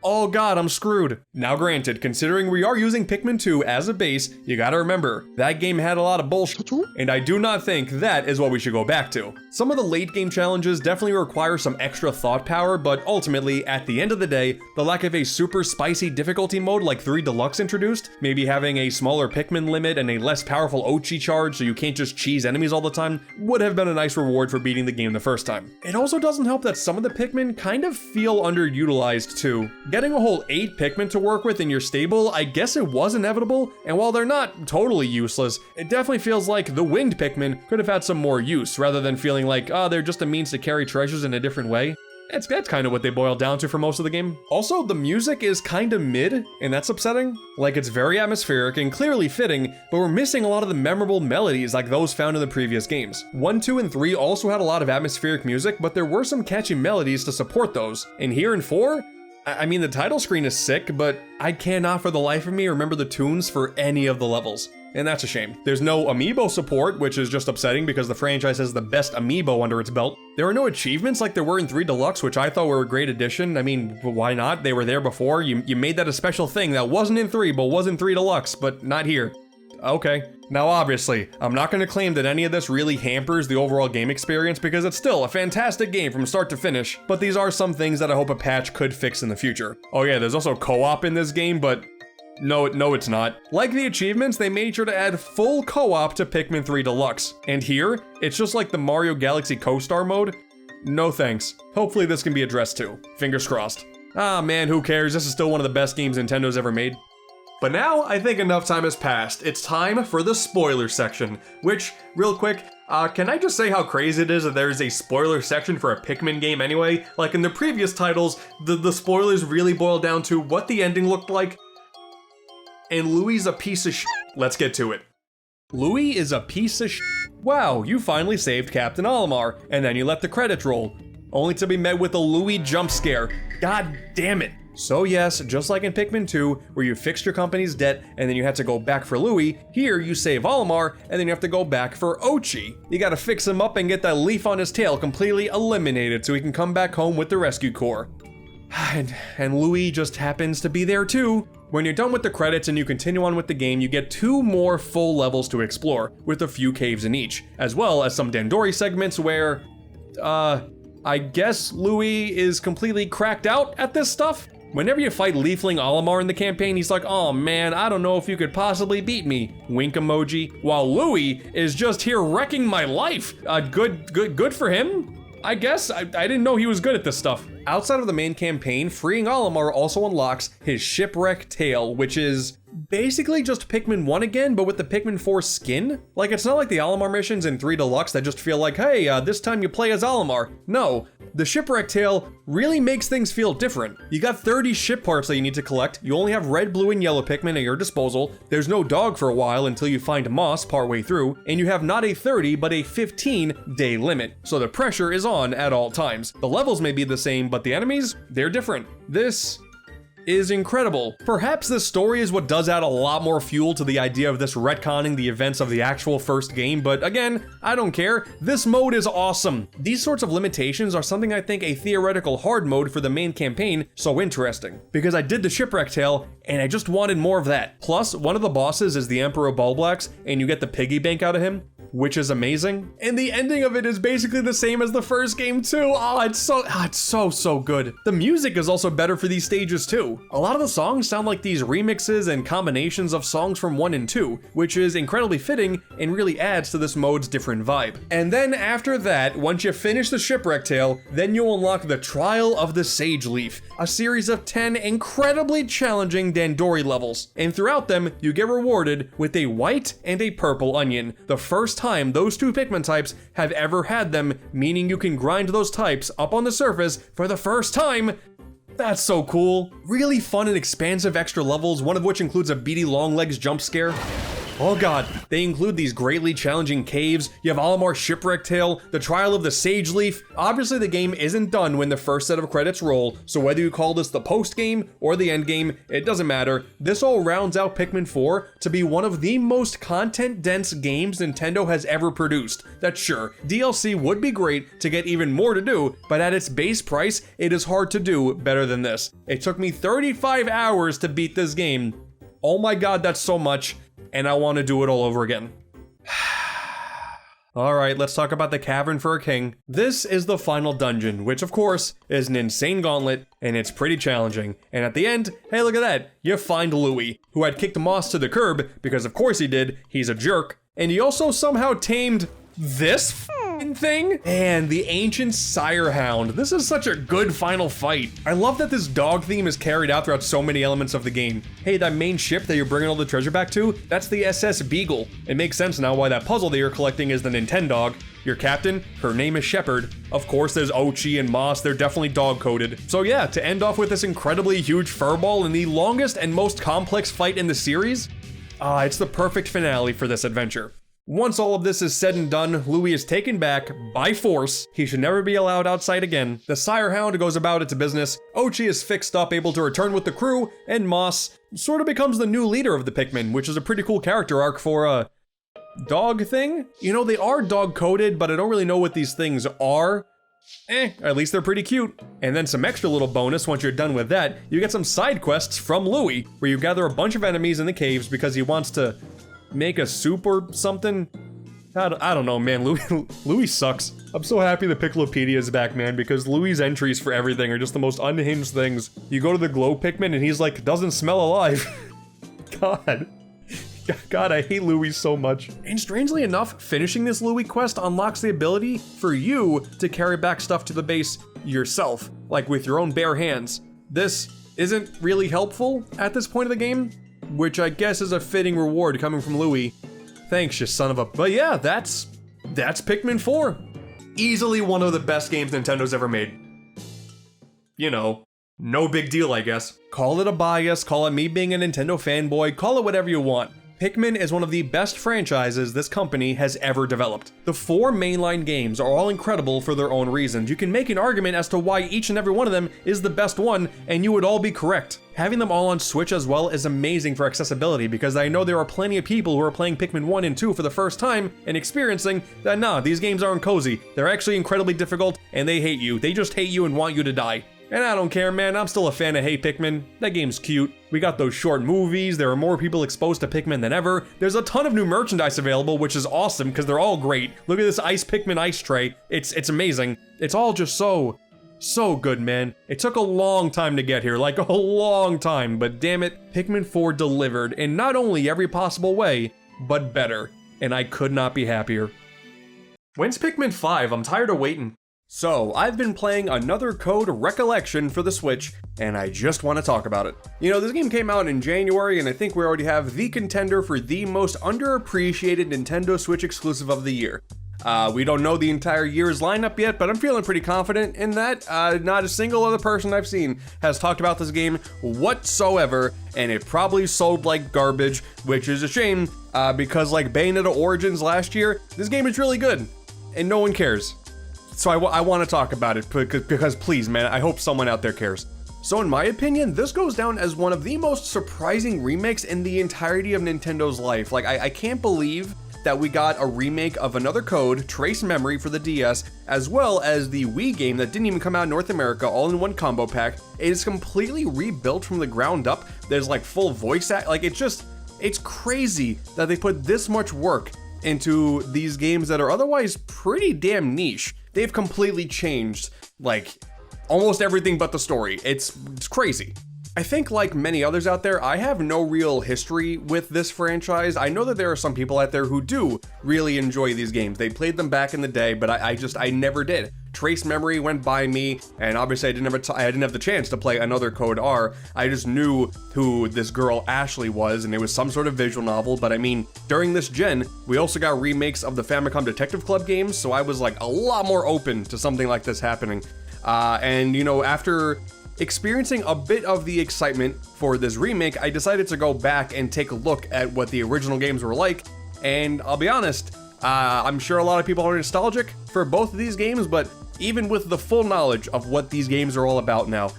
oh god, I'm screwed. Now granted, considering we are using Pikmin 2 as a base, you gotta remember, that game had a lot of bullshit, and I do not think that is what we should go back to. Some of the late game challenges definitely require some extra thought power, but ultimately, at the end of the day, the lack of a super spicy difficulty mode like 3 Deluxe introduced, maybe having a smaller Pikmin limit and a less powerful Ochi charge so you can't just cheese enemies all the time, would have been a nice reward for beating the game the first time. It also doesn't help that some of the Pikmin kind of feel underutilized too. Getting a whole 8 Pikmin to work with in your stable, I guess it was inevitable, and while they're not totally useless, it definitely feels like the winged Pikmin could have had some more use, rather than feeling like, oh, they're just a means to carry treasures in a different way. That's kind of what they boil down to for most of the game. Also, the music is kind of mid, and that's upsetting. Like, it's very atmospheric and clearly fitting, but we're missing a lot of the memorable melodies like those found in the previous games. 1, 2, and 3 also had a lot of atmospheric music, but there were some catchy melodies to support those. And here in 4, I mean, the title screen is sick, but I cannot for the life of me remember the tunes for any of the levels. And that's a shame. There's no amiibo support, which is just upsetting because the franchise has the best amiibo under its belt. There are no achievements like there were in 3 Deluxe, which I thought were a great addition. I mean, why not? They were there before. You made that a special thing that wasn't in 3, but was in 3 Deluxe, but not here. Okay. Now obviously, I'm not going to claim that any of this really hampers the overall game experience because it's still a fantastic game from start to finish, but these are some things that I hope a patch could fix in the future. Oh yeah, there's also co-op in this game, but no, it's not. Like the achievements, they made sure to add full co-op to Pikmin 3 Deluxe. And here, it's just like the Mario Galaxy Co-Star mode. No thanks. Hopefully this can be addressed too. Fingers crossed. Ah man, who cares? This is still one of the best games Nintendo's ever made. But now, I think enough time has passed. It's time for the spoiler section, which, real quick, can I just say how crazy it is that there's a spoiler section for a Pikmin game anyway? Like in the previous titles, the spoilers really boil down to what the ending looked like, and Louie's a piece of shit. Let's get to it. Louie is a piece of shit. Wow, you finally saved Captain Olimar, and then you let the credits roll, only to be met with a Louie jump scare. God damn it. So yes, just like in Pikmin 2, where you fixed your company's debt and then you had to go back for Louie, here you save Olimar and then you have to go back for Ochi. You gotta fix him up and get that leaf on his tail completely eliminated so he can come back home with the rescue corps. And Louie just happens to be there too. When you're done with the credits and you continue on with the game, you get 2 more full levels to explore, with a few caves in each, as well as some Dandori segments where, I guess Louie is completely cracked out at this stuff? Whenever you fight Leafling Olimar in the campaign, he's like, oh man, I don't know if you could possibly beat me. Wink emoji. While Louie is just here wrecking my life. Good for him? I guess. I didn't know he was good at this stuff. Outside of the main campaign, freeing Olimar also unlocks his Shipwreck Tail, which is basically just Pikmin 1 again, but with the Pikmin 4 skin. Like, it's not like the Olimar missions in 3 Deluxe that just feel like, hey, this time you play as Olimar. No, the Shipwreck Tail really makes things feel different. You got 30 ship parts that you need to collect, you only have red, blue, and yellow Pikmin at your disposal, there's no dog for a while until you find Moss partway through, and you have not a 30, but a 15-day limit, so the pressure is on at all times. The levels may be the same, but the enemies, they're different. This is incredible. Perhaps this story is what does add a lot more fuel to the idea of this retconning the events of the actual first game, but again, I don't care. This mode is awesome. These sorts of limitations are something I think a theoretical hard mode for the main campaign so interesting, because I did the Shipwreck Tail and I just wanted more of that. Plus, one of the bosses is the Emperor Bulblax and you get the piggy bank out of him, which is amazing. And the ending of it is basically the same as the first game too. Oh, it's so good. The music is also better for these stages too. A lot of the songs sound like these remixes and combinations of songs from 1 and 2, which is incredibly fitting and really adds to this mode's different vibe. And then after that, once you finish the Shipwreck Tail, then you'll unlock the Trial of the Sage Leaf, a series of 10 incredibly challenging Dandori levels. And throughout them, you get rewarded with a white and a purple onion, the first time those 2 Pikmin types have ever had them, meaning you can grind those types up on the surface for the first time. That's so cool. Really fun and expansive extra levels, one of which includes a beady Longlegs jump scare. Oh god, they include these greatly challenging caves, you have Olimar's Shipwreck Tail, the Trial of the Sage Leaf. Obviously the game isn't done when the first set of credits roll, so whether you call this the post game or the end game, it doesn't matter. This all rounds out Pikmin 4 to be one of the most content-dense games Nintendo has ever produced. That's sure, DLC would be great to get even more to do, but at its base price, it is hard to do better than this. It took me 35 hours to beat this game. Oh my god, that's so much. And I want to do it all over again. Alright, let's talk about the Cavern for a King. This is the final dungeon, which of course is an insane gauntlet, and it's pretty challenging. And at the end, hey look at that, you find Louie, who had kicked Moss to the curb, because of course he did, he's a jerk. And he also somehow tamed this? thing. And the ancient sire hound. This is such a good final fight. I love that this dog theme is carried out throughout so many elements of the game. Hey, that main ship that you're bringing all the treasure back to, that's the SS Beagle. It makes sense now why that puzzle that you're collecting is the Nintendog. Your captain, her name is Shepard. Of course, there's Ochi and Moss, they're definitely dog-coded. So yeah, to end off with this incredibly huge furball in the longest and most complex fight in the series, it's the perfect finale for this adventure. Once all of this is said and done, Louis is taken back by force. He should never be allowed outside again. The Sire Hound goes about its business. Ochi is fixed up, able to return with the crew, and Moss sort of becomes the new leader of the Pikmin, which is a pretty cool character arc for a dog thing? You know, they are dog-coded, but I don't really know what these things are. At least they're pretty cute. And then some extra little bonus once you're done with that, you get some side quests from Louis, where you gather a bunch of enemies in the caves because he wants to make a soup or something. I don't know, man. Louis sucks. I'm so happy the Piccolopedia is back, man, because Louis' entries for everything are just the most unhinged things. You go to the Glow Pikmin and he's like, doesn't smell alive. God, I hate Louis so much. And strangely enough, finishing this Louis quest unlocks the ability for you to carry back stuff to the base yourself, like with your own bare hands. This isn't really helpful at this point of the game, which I guess is a fitting reward coming from Louis. Thanks, you son of a... But yeah, that's Pikmin 4. Easily one of the best games Nintendo's ever made. You know, no big deal, I guess. Call it a bias, call it me being a Nintendo fanboy, call it whatever you want. Pikmin is one of the best franchises this company has ever developed. The 4 mainline games are all incredible for their own reasons. You can make an argument as to why each and every one of them is the best one, and you would all be correct. Having them all on Switch as well is amazing for accessibility, because I know there are plenty of people who are playing Pikmin 1 and 2 for the first time and experiencing that nah, these games aren't cozy. They're actually incredibly difficult, and they hate you. They just hate you and want you to die. And I don't care, man, I'm still a fan of Hey Pikmin. That game's cute. We got those short movies, there are more people exposed to Pikmin than ever. There's a ton of new merchandise available, which is awesome, because they're all great. Look at this Ice Pikmin ice tray. It's amazing. It's all just so good, man. It took a long time to get here, like a long time, but damn it, Pikmin 4 delivered in not only every possible way, but better. And I could not be happier. When's Pikmin 5? I'm tired of waiting. So, I've been playing another code, Recollection, for the Switch, and I just want to talk about it. You know, this game came out in January, and I think we already have the contender for the most underappreciated Nintendo Switch exclusive of the year. We don't know the entire year's lineup yet, but I'm feeling pretty confident in that. Not a single other person I've seen has talked about this game whatsoever, and it probably sold like garbage, which is a shame, because like Bayonetta Origins last year, this game is really good, and no one cares. So I want to talk about it, because please, man, I hope someone out there cares. So in my opinion, this goes down as one of the most surprising remakes in the entirety of Nintendo's life. Like, I can't believe that we got a remake of another code, Trace Memory for the DS, as well as the Wii game that didn't even come out in North America, all in one combo pack. It is completely rebuilt from the ground up. There's like full voice act, like it's crazy that they put this much work into these games that are otherwise pretty damn niche. They've completely changed, like, almost everything but the story. It's crazy. I think, like many others out there, I have no real history with this franchise. I know that there are some people out there who do really enjoy these games. They played them back in the day, but I never did. Trace Memory went by me, and obviously I didn't have the chance to play another Code R. I just knew who this girl Ashley was, and it was some sort of visual novel. But I mean, during this gen, we also got remakes of the Famicom Detective Club games, so I was like a lot more open to something like this happening. And you know, after experiencing a bit of the excitement for this remake, I decided to go back and take a look at what the original games were like. And I'll be honest, I'm sure a lot of people are nostalgic for both of these games, but even with the full knowledge of what these games are all about now,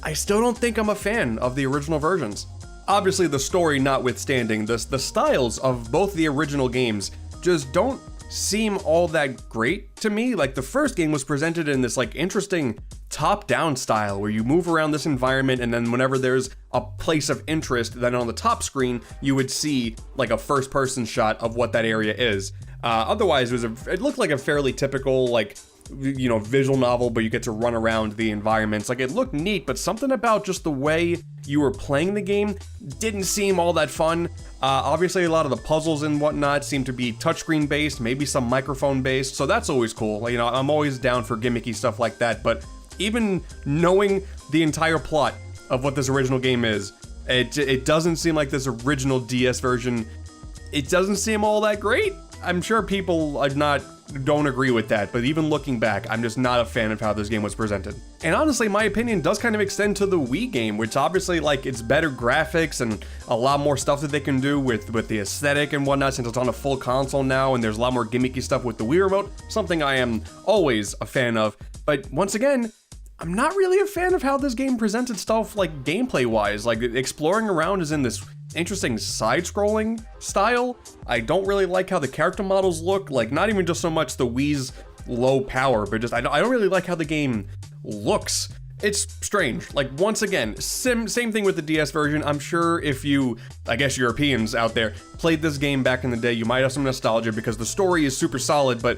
I still don't think I'm a fan of the original versions. Obviously, the story notwithstanding, the styles of both the original games just don't seem all that great to me. Like, the first game was presented in this like interesting top-down style where you move around this environment, and then whenever there's a place of interest, then on the top screen you would see like a first-person shot of what that area is. Otherwise, it looked like a fairly typical, like, you know, visual novel, but you get to run around the environments. Like, it looked neat, but something about just the way you were playing the game didn't seem all that fun. Obviously, a lot of the puzzles and whatnot seem to be touchscreen based, maybe some microphone based, so that's always cool. You know, I'm always down for gimmicky stuff like that, but even knowing the entire plot of what this original game is, it doesn't seem like this original DS version, it doesn't seem all that great. I'm sure people don't agree with that, but even looking back, I'm just not a fan of how this game was presented. And honestly, my opinion does kind of extend to the Wii game, which obviously, like, it's better graphics and a lot more stuff that they can do with the aesthetic and whatnot, since it's on a full console now, and there's a lot more gimmicky stuff with the Wii remote, something I am always a fan of. But once again, I'm not really a fan of how this game presented stuff, like, gameplay-wise. Like, exploring around is in this interesting side-scrolling style. I don't really like how the character models look, like, not even just so much the Wii's low power, but just, I don't really like how the game looks. It's strange. Like, once again, same thing with the DS version. I'm sure if you, I guess Europeans out there, played this game back in the day, you might have some nostalgia because the story is super solid, but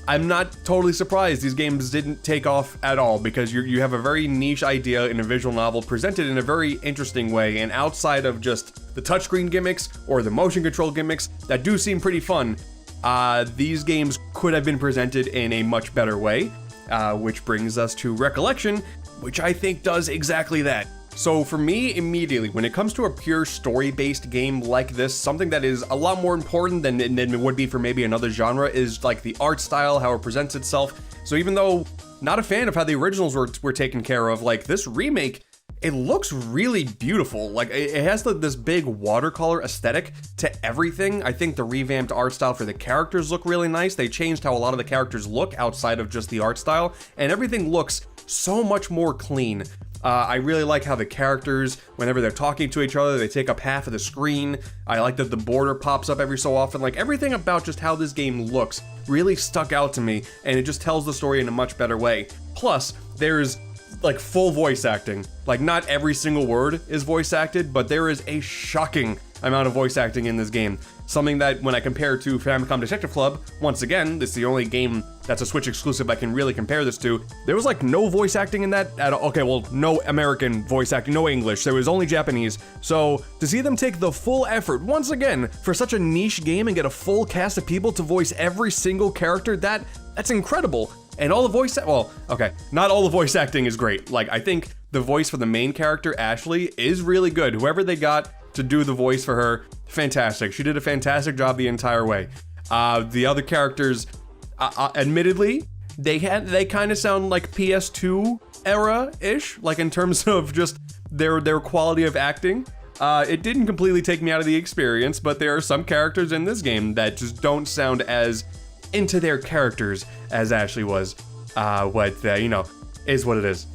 I'm not totally surprised these games didn't take off at all, because you have a very niche idea in a visual novel presented in a very interesting way, and outside of just the touchscreen gimmicks or the motion control gimmicks that do seem pretty fun, these games could have been presented in a much better way, which brings us to Recollection, which I think does exactly that. So for me, immediately, when it comes to a pure story-based game like this, something that is a lot more important than it would be for maybe another genre is like the art style, how it presents itself. So even though not a fan of how the originals were taken care of, like this remake, it looks really beautiful. Like it has this big watercolor aesthetic to everything. I think the revamped art style for the characters look really nice. They changed how a lot of the characters look outside of just the art style, and everything looks so much more clean. I really like how the characters, whenever they're talking to each other, they take up half of the screen. I like that the border pops up every so often. Like, everything about just how this game looks really stuck out to me, and it just tells the story in a much better way. Plus, there's like full voice acting. Like, not every single word is voice acted, but there is a shocking amount of voice acting in this game. Something that, when I compare to Famicom Detective Club, once again, this is the only game that's a Switch exclusive I can really compare this to, there was like no voice acting in that at all. Okay, well, no American voice acting, no English, there was only Japanese. So, to see them take the full effort, once again, for such a niche game and get a full cast of people to voice every single character, that's incredible. And all the voice, well, okay, not all the voice acting is great. Like, I think the voice for the main character, Ashley, is really good. Whoever they got to do the voice for her, fantastic. She did a fantastic job the entire way. The other characters, admittedly, they kind of sound like PS2 era-ish, like in terms of just their quality of acting. It didn't completely take me out of the experience, but there are some characters in this game that just don't sound as into their characters as Ashley was. You know, is what it is.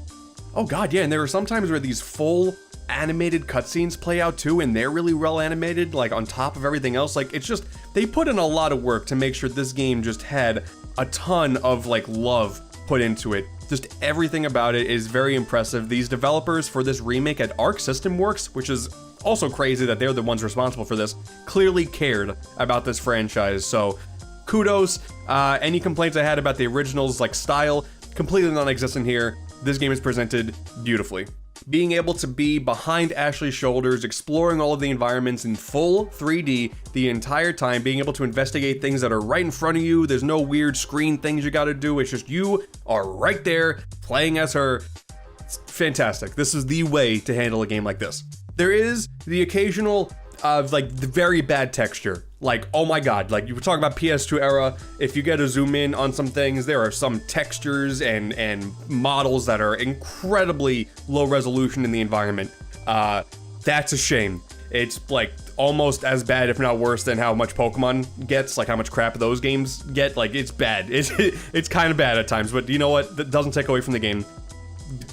Oh god, yeah, and there are some times where these full animated cutscenes play out too, and they're really well animated, like on top of everything else. Like, it's just, they put in a lot of work to make sure this game just had a ton of like love put into it. Just everything about it is very impressive. These developers for this remake at Arc System Works, which is also crazy that they're the ones responsible for this, clearly cared about this franchise. So kudos. Any complaints I had about the original's like style, completely non-existent here. This game is presented beautifully. Being able to be behind Ashley's shoulders, exploring all of the environments in full 3D the entire time, being able to investigate things that are right in front of you. There's no weird screen things you gotta do. It's just you are right there playing as her. It's fantastic. This is the way to handle a game like this. There is the occasional like the very bad texture. Like, oh my god, like you were talking about PS2 era, if you get a zoom in on some things, there are some textures and models that are incredibly low resolution in the environment. That's a shame. It's like almost as bad, if not worse, than how much Pokemon gets, like how much crap those games get. Like, it's bad. It's kind of bad at times, but you know what? That doesn't take away from the game.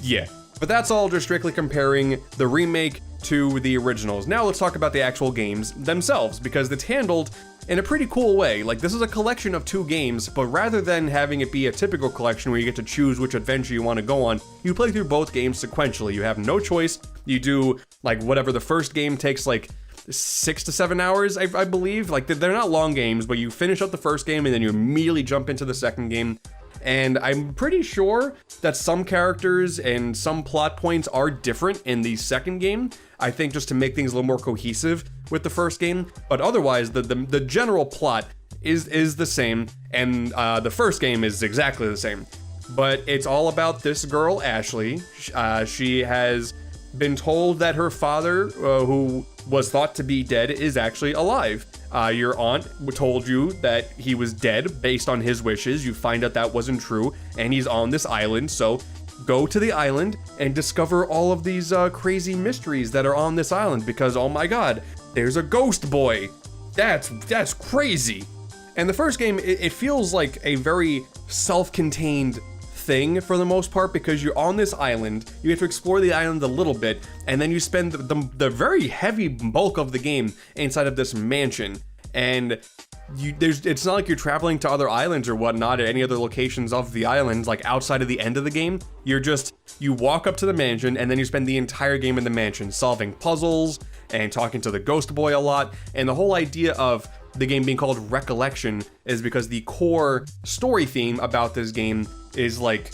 Yeah. But that's all just strictly comparing the remake to the originals. Now let's talk about the actual games themselves, because it's handled in a pretty cool way. Like, this is a collection of 2 games, but rather than having it be a typical collection where you get to choose which adventure you want to go on, you play through both games sequentially. You have no choice. You do, like, whatever the first game takes, like, 6 to 7 hours, I believe. Like, they're not long games, but you finish up the first game and then you immediately jump into the second game. And I'm pretty sure that some characters and some plot points are different in the second game. I think just to make things a little more cohesive with the first game. But otherwise, the general plot is the same, and the first game is exactly the same. But it's all about this girl, Ashley. She has been told that her father, who was thought to be dead, is actually alive. Your aunt told you that he was dead based on his wishes. You find out that wasn't true, and he's on this island. So go to the island and discover all of these crazy mysteries that are on this island, because oh my god, there's a ghost boy. That's crazy. And the first game, it feels like a very self-contained thing for the most part, because you're on this island, you get to explore the island a little bit, and then you spend the very heavy bulk of the game inside of this mansion. And it's not like you're traveling to other islands or whatnot at any other locations of the island, like outside of the end of the game. You walk up to the mansion, and then you spend the entire game in the mansion, solving puzzles and talking to the ghost boy a lot. And the whole idea of the game being called Recollection is because the core story theme about this game is like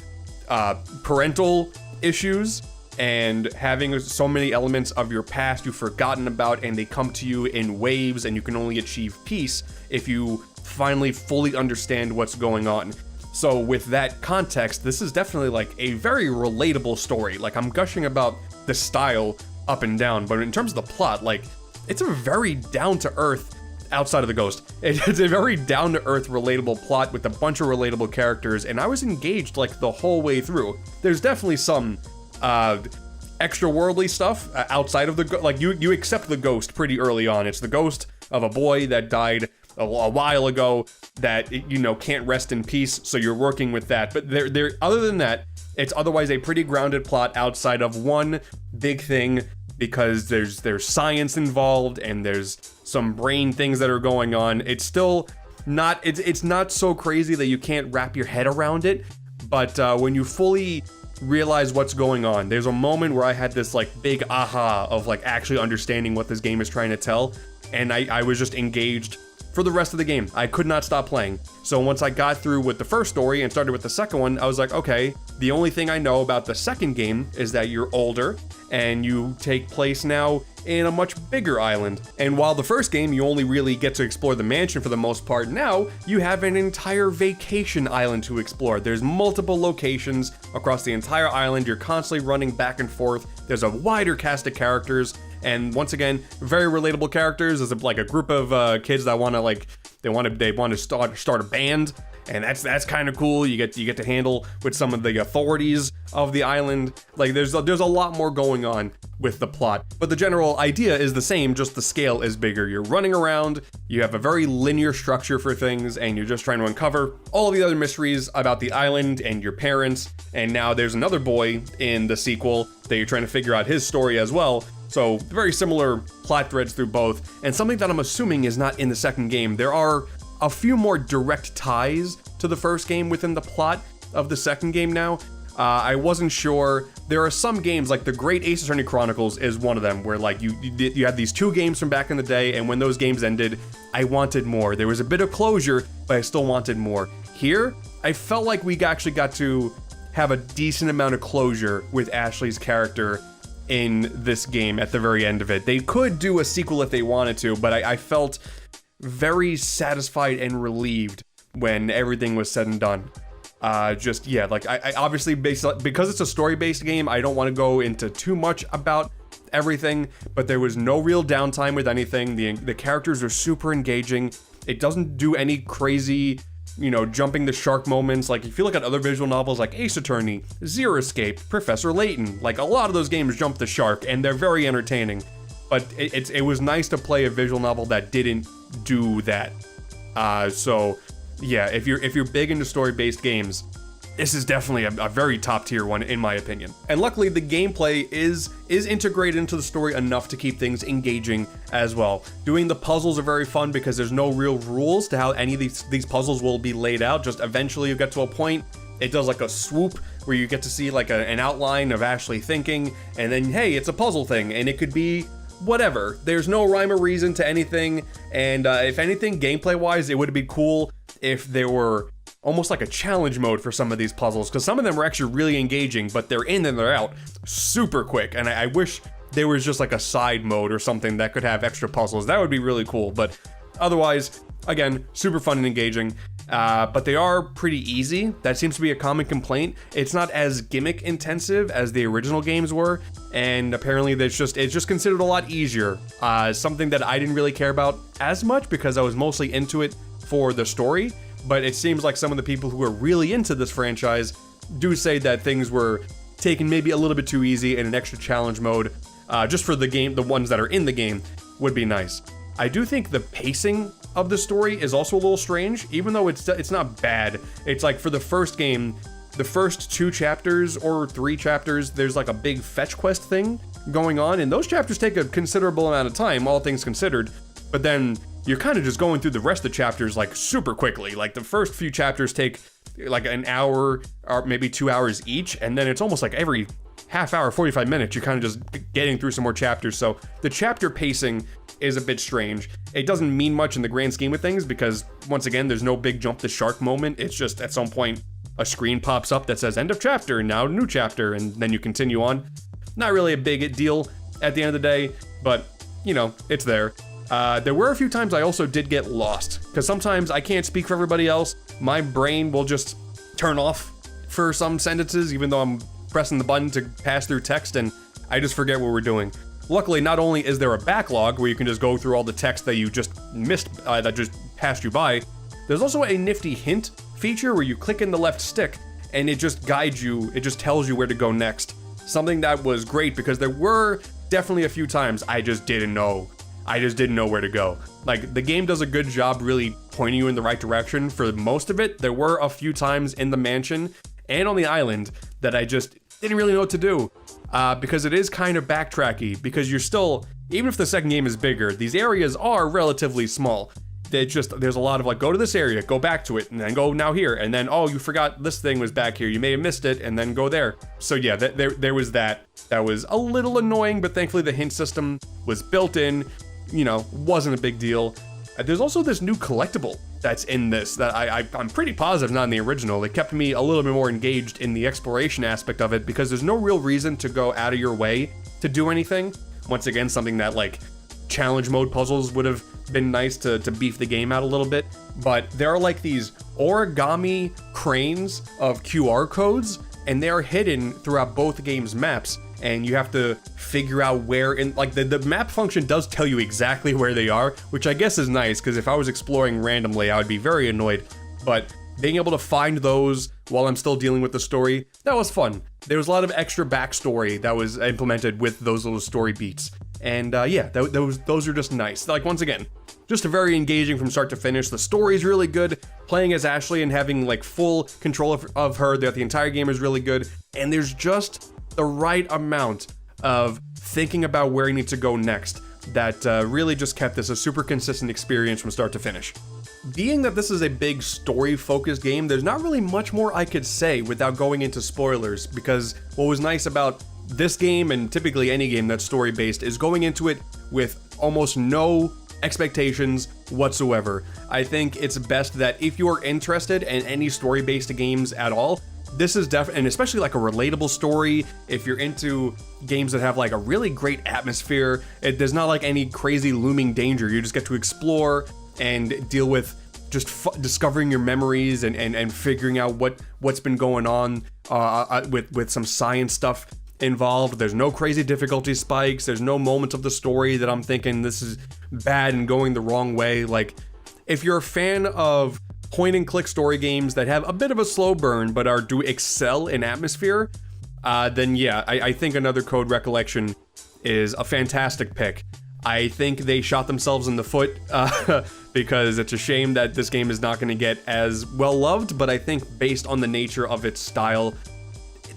parental issues and having so many elements of your past you've forgotten about, and they come to you in waves, and you can only achieve peace if you finally fully understand what's going on. So with that context, this is definitely like a very relatable story. Like, I'm gushing about the style up and down, but in terms of the plot, like, it's a very down-to-earth, outside of the ghost, it's a very down-to-earth relatable plot with a bunch of relatable characters, and I was engaged like the whole way through. There's definitely some extra worldly stuff outside of the like you accept the ghost pretty early on. It's the ghost of a boy that died a while ago that, you know, can't rest in peace, so you're working with that. But there other than that, it's otherwise a pretty grounded plot outside of one big thing, because there's science involved and there's some brain things that are going on. It's still not, it's not so crazy that you can't wrap your head around it, but when you fully realize what's going on, there's a moment where I had this like big aha of like actually understanding what this game is trying to tell, and I was just engaged for the rest of the game. I could not stop playing. So once I got through with the first story and started with the second one, I was like, okay, the only thing I know about the second game is that you're older and you take place now in a much bigger island. And while the first game, you only really get to explore the mansion for the most part, now you have an entire vacation island to explore. There's multiple locations across the entire island. You're constantly running back and forth. There's a wider cast of characters. And once again, very relatable characters. There's like a group of kids that want to they want to start a band, and that's kind of cool. You get to handle with some of the authorities of the island. Like there's a lot more going on with the plot, but the general idea is the same, just the scale is bigger. You're running around, you have a very linear structure for things, and you're just trying to uncover all the other mysteries about the island and your parents. And now there's another boy in the sequel that you're trying to figure out his story as well. So very similar plot threads through both, and something that I'm assuming is not in the second game. There are a few more direct ties to the first game within the plot of the second game now. I wasn't sure. There are some games, like the Great Ace Attorney Chronicles is one of them, where like you had these two games from back in the day, and when those games ended, I wanted more. There was a bit of closure, but I still wanted more. Here, I felt like we actually got to have a decent amount of closure with Ashley's character in this game at the very end of it. They could do a sequel if they wanted to, but I felt very satisfied and relieved when everything was said and done. I obviously, because it's a story-based game, I don't want to go into too much about everything, but there was no real downtime with anything. The characters are super engaging. It doesn't do any crazy, jumping the shark moments. Like, if you look at other visual novels like Ace Attorney, Zero Escape, Professor Layton, like a lot of those games jump the shark, and they're very entertaining. But it was nice to play a visual novel that didn't do that. So yeah, if you're big into story-based games, this is definitely a very top-tier one in my opinion. And luckily, the gameplay is integrated into the story enough to keep things engaging as well. Doing the puzzles are very fun because there's no real rules to how any of these puzzles will be laid out. Just eventually you get to a point, it does like a swoop where you get to see like an outline of Ashley thinking, and then hey, it's a puzzle thing, and it could be whatever. There's no rhyme or reason to anything, and if anything, gameplay-wise, it would be cool if there were almost like a challenge mode for some of these puzzles, because some of them are actually really engaging, but they're in and they're out super quick, and I wish there was just like a side mode or something that could have extra puzzles. That would be really cool, but otherwise, again, super fun and engaging. But they are pretty easy. That seems to be a common complaint. It's not as gimmick intensive as the original games were, and apparently it's just considered a lot easier. Something that I didn't really care about as much because I was mostly into it for the story, but it seems like some of the people who are really into this franchise do say that things were taken maybe a little bit too easy, and an extra challenge mode, just for the game, the ones that are in the game, would be nice. I do think the pacing of the story is also a little strange, even though it's not bad. It's like for the first game, the first 2 chapters or 3 chapters, there's like a big fetch quest thing going on, and those chapters take a considerable amount of time, all things considered, but then you're kind of just going through the rest of the chapters like super quickly. Like the first few chapters take like an hour or maybe 2 hours each, and then it's almost like every half hour, 45 minutes, you're kind of just getting through some more chapters. So the chapter pacing is a bit strange. It doesn't mean much in the grand scheme of things because, once again, there's no big jump the shark moment. It's just at some point a screen pops up that says end of chapter and now new chapter, and then you continue on. Not really a big deal at the end of the day, but you know, it's there. There were a few times I also did get lost, because sometimes I can't speak for everybody else. My brain will just turn off for some sentences, even though I'm pressing the button to pass through text, and I just forget what we're doing. Luckily, not only is there a backlog where you can just go through all the text that you just missed, that just passed you by, there's also a nifty hint feature where you click in the left stick and it just guides you, it just tells you where to go next. Something that was great because there were definitely a few times I just didn't know where to go. Like, the game does a good job really pointing you in the right direction for most of it. There were a few times in the mansion and on the island that I just didn't really know what to do. Because it is kind of backtracky, because you're still, even if the second game is bigger, these areas are relatively small. There's a lot of like, go to this area, go back to it, and then go now here, and then, oh, you forgot this thing was back here, you may have missed it, and then go there. So yeah, there was that. That was a little annoying, but thankfully the hint system was built in, you know, wasn't a big deal. There's also this new collectible that's in this that I'm pretty positive not in the original. It kept me a little bit more engaged in the exploration aspect of it because there's no real reason to go out of your way to do anything. Once again, something that like challenge mode puzzles would have been nice to beef the game out a little bit. But there are like these origami cranes of QR codes, and they are hidden throughout both games' maps. And you have to figure out where in, like, the map function does tell you exactly where they are, which I guess is nice, because if I was exploring randomly, I would be very annoyed. But being able to find those while I'm still dealing with the story, that was fun. There was a lot of extra backstory that was implemented with those little story beats. And yeah, those are just nice. Like, once again, just very engaging from start to finish. The story is really good. Playing as Ashley and having like full control of her throughout the entire game is really good. And there's just the right amount of thinking about where you need to go next that really just kept this a super consistent experience from start to finish. Being that this is a big story-focused game, there's not really much more I could say without going into spoilers, because what was nice about this game, and typically any game that's story-based, is going into it with almost no expectations whatsoever. I think it's best that if you're interested in any story-based games at all, this is definitely, and especially like a relatable story, if you're into games that have like a really great atmosphere, there's not like any crazy looming danger. You just get to explore and deal with just discovering your memories and figuring out what's been going on with some science stuff involved. There's no crazy difficulty spikes. There's no moment of the story that I'm thinking this is bad and going the wrong way. Like, if you're a fan of point and click story games that have a bit of a slow burn but do excel in atmosphere, then yeah, I think Another Code Recollection is a fantastic pick. I think they shot themselves in the foot because it's a shame that this game is not going to get as well loved, but I think based on the nature of its style,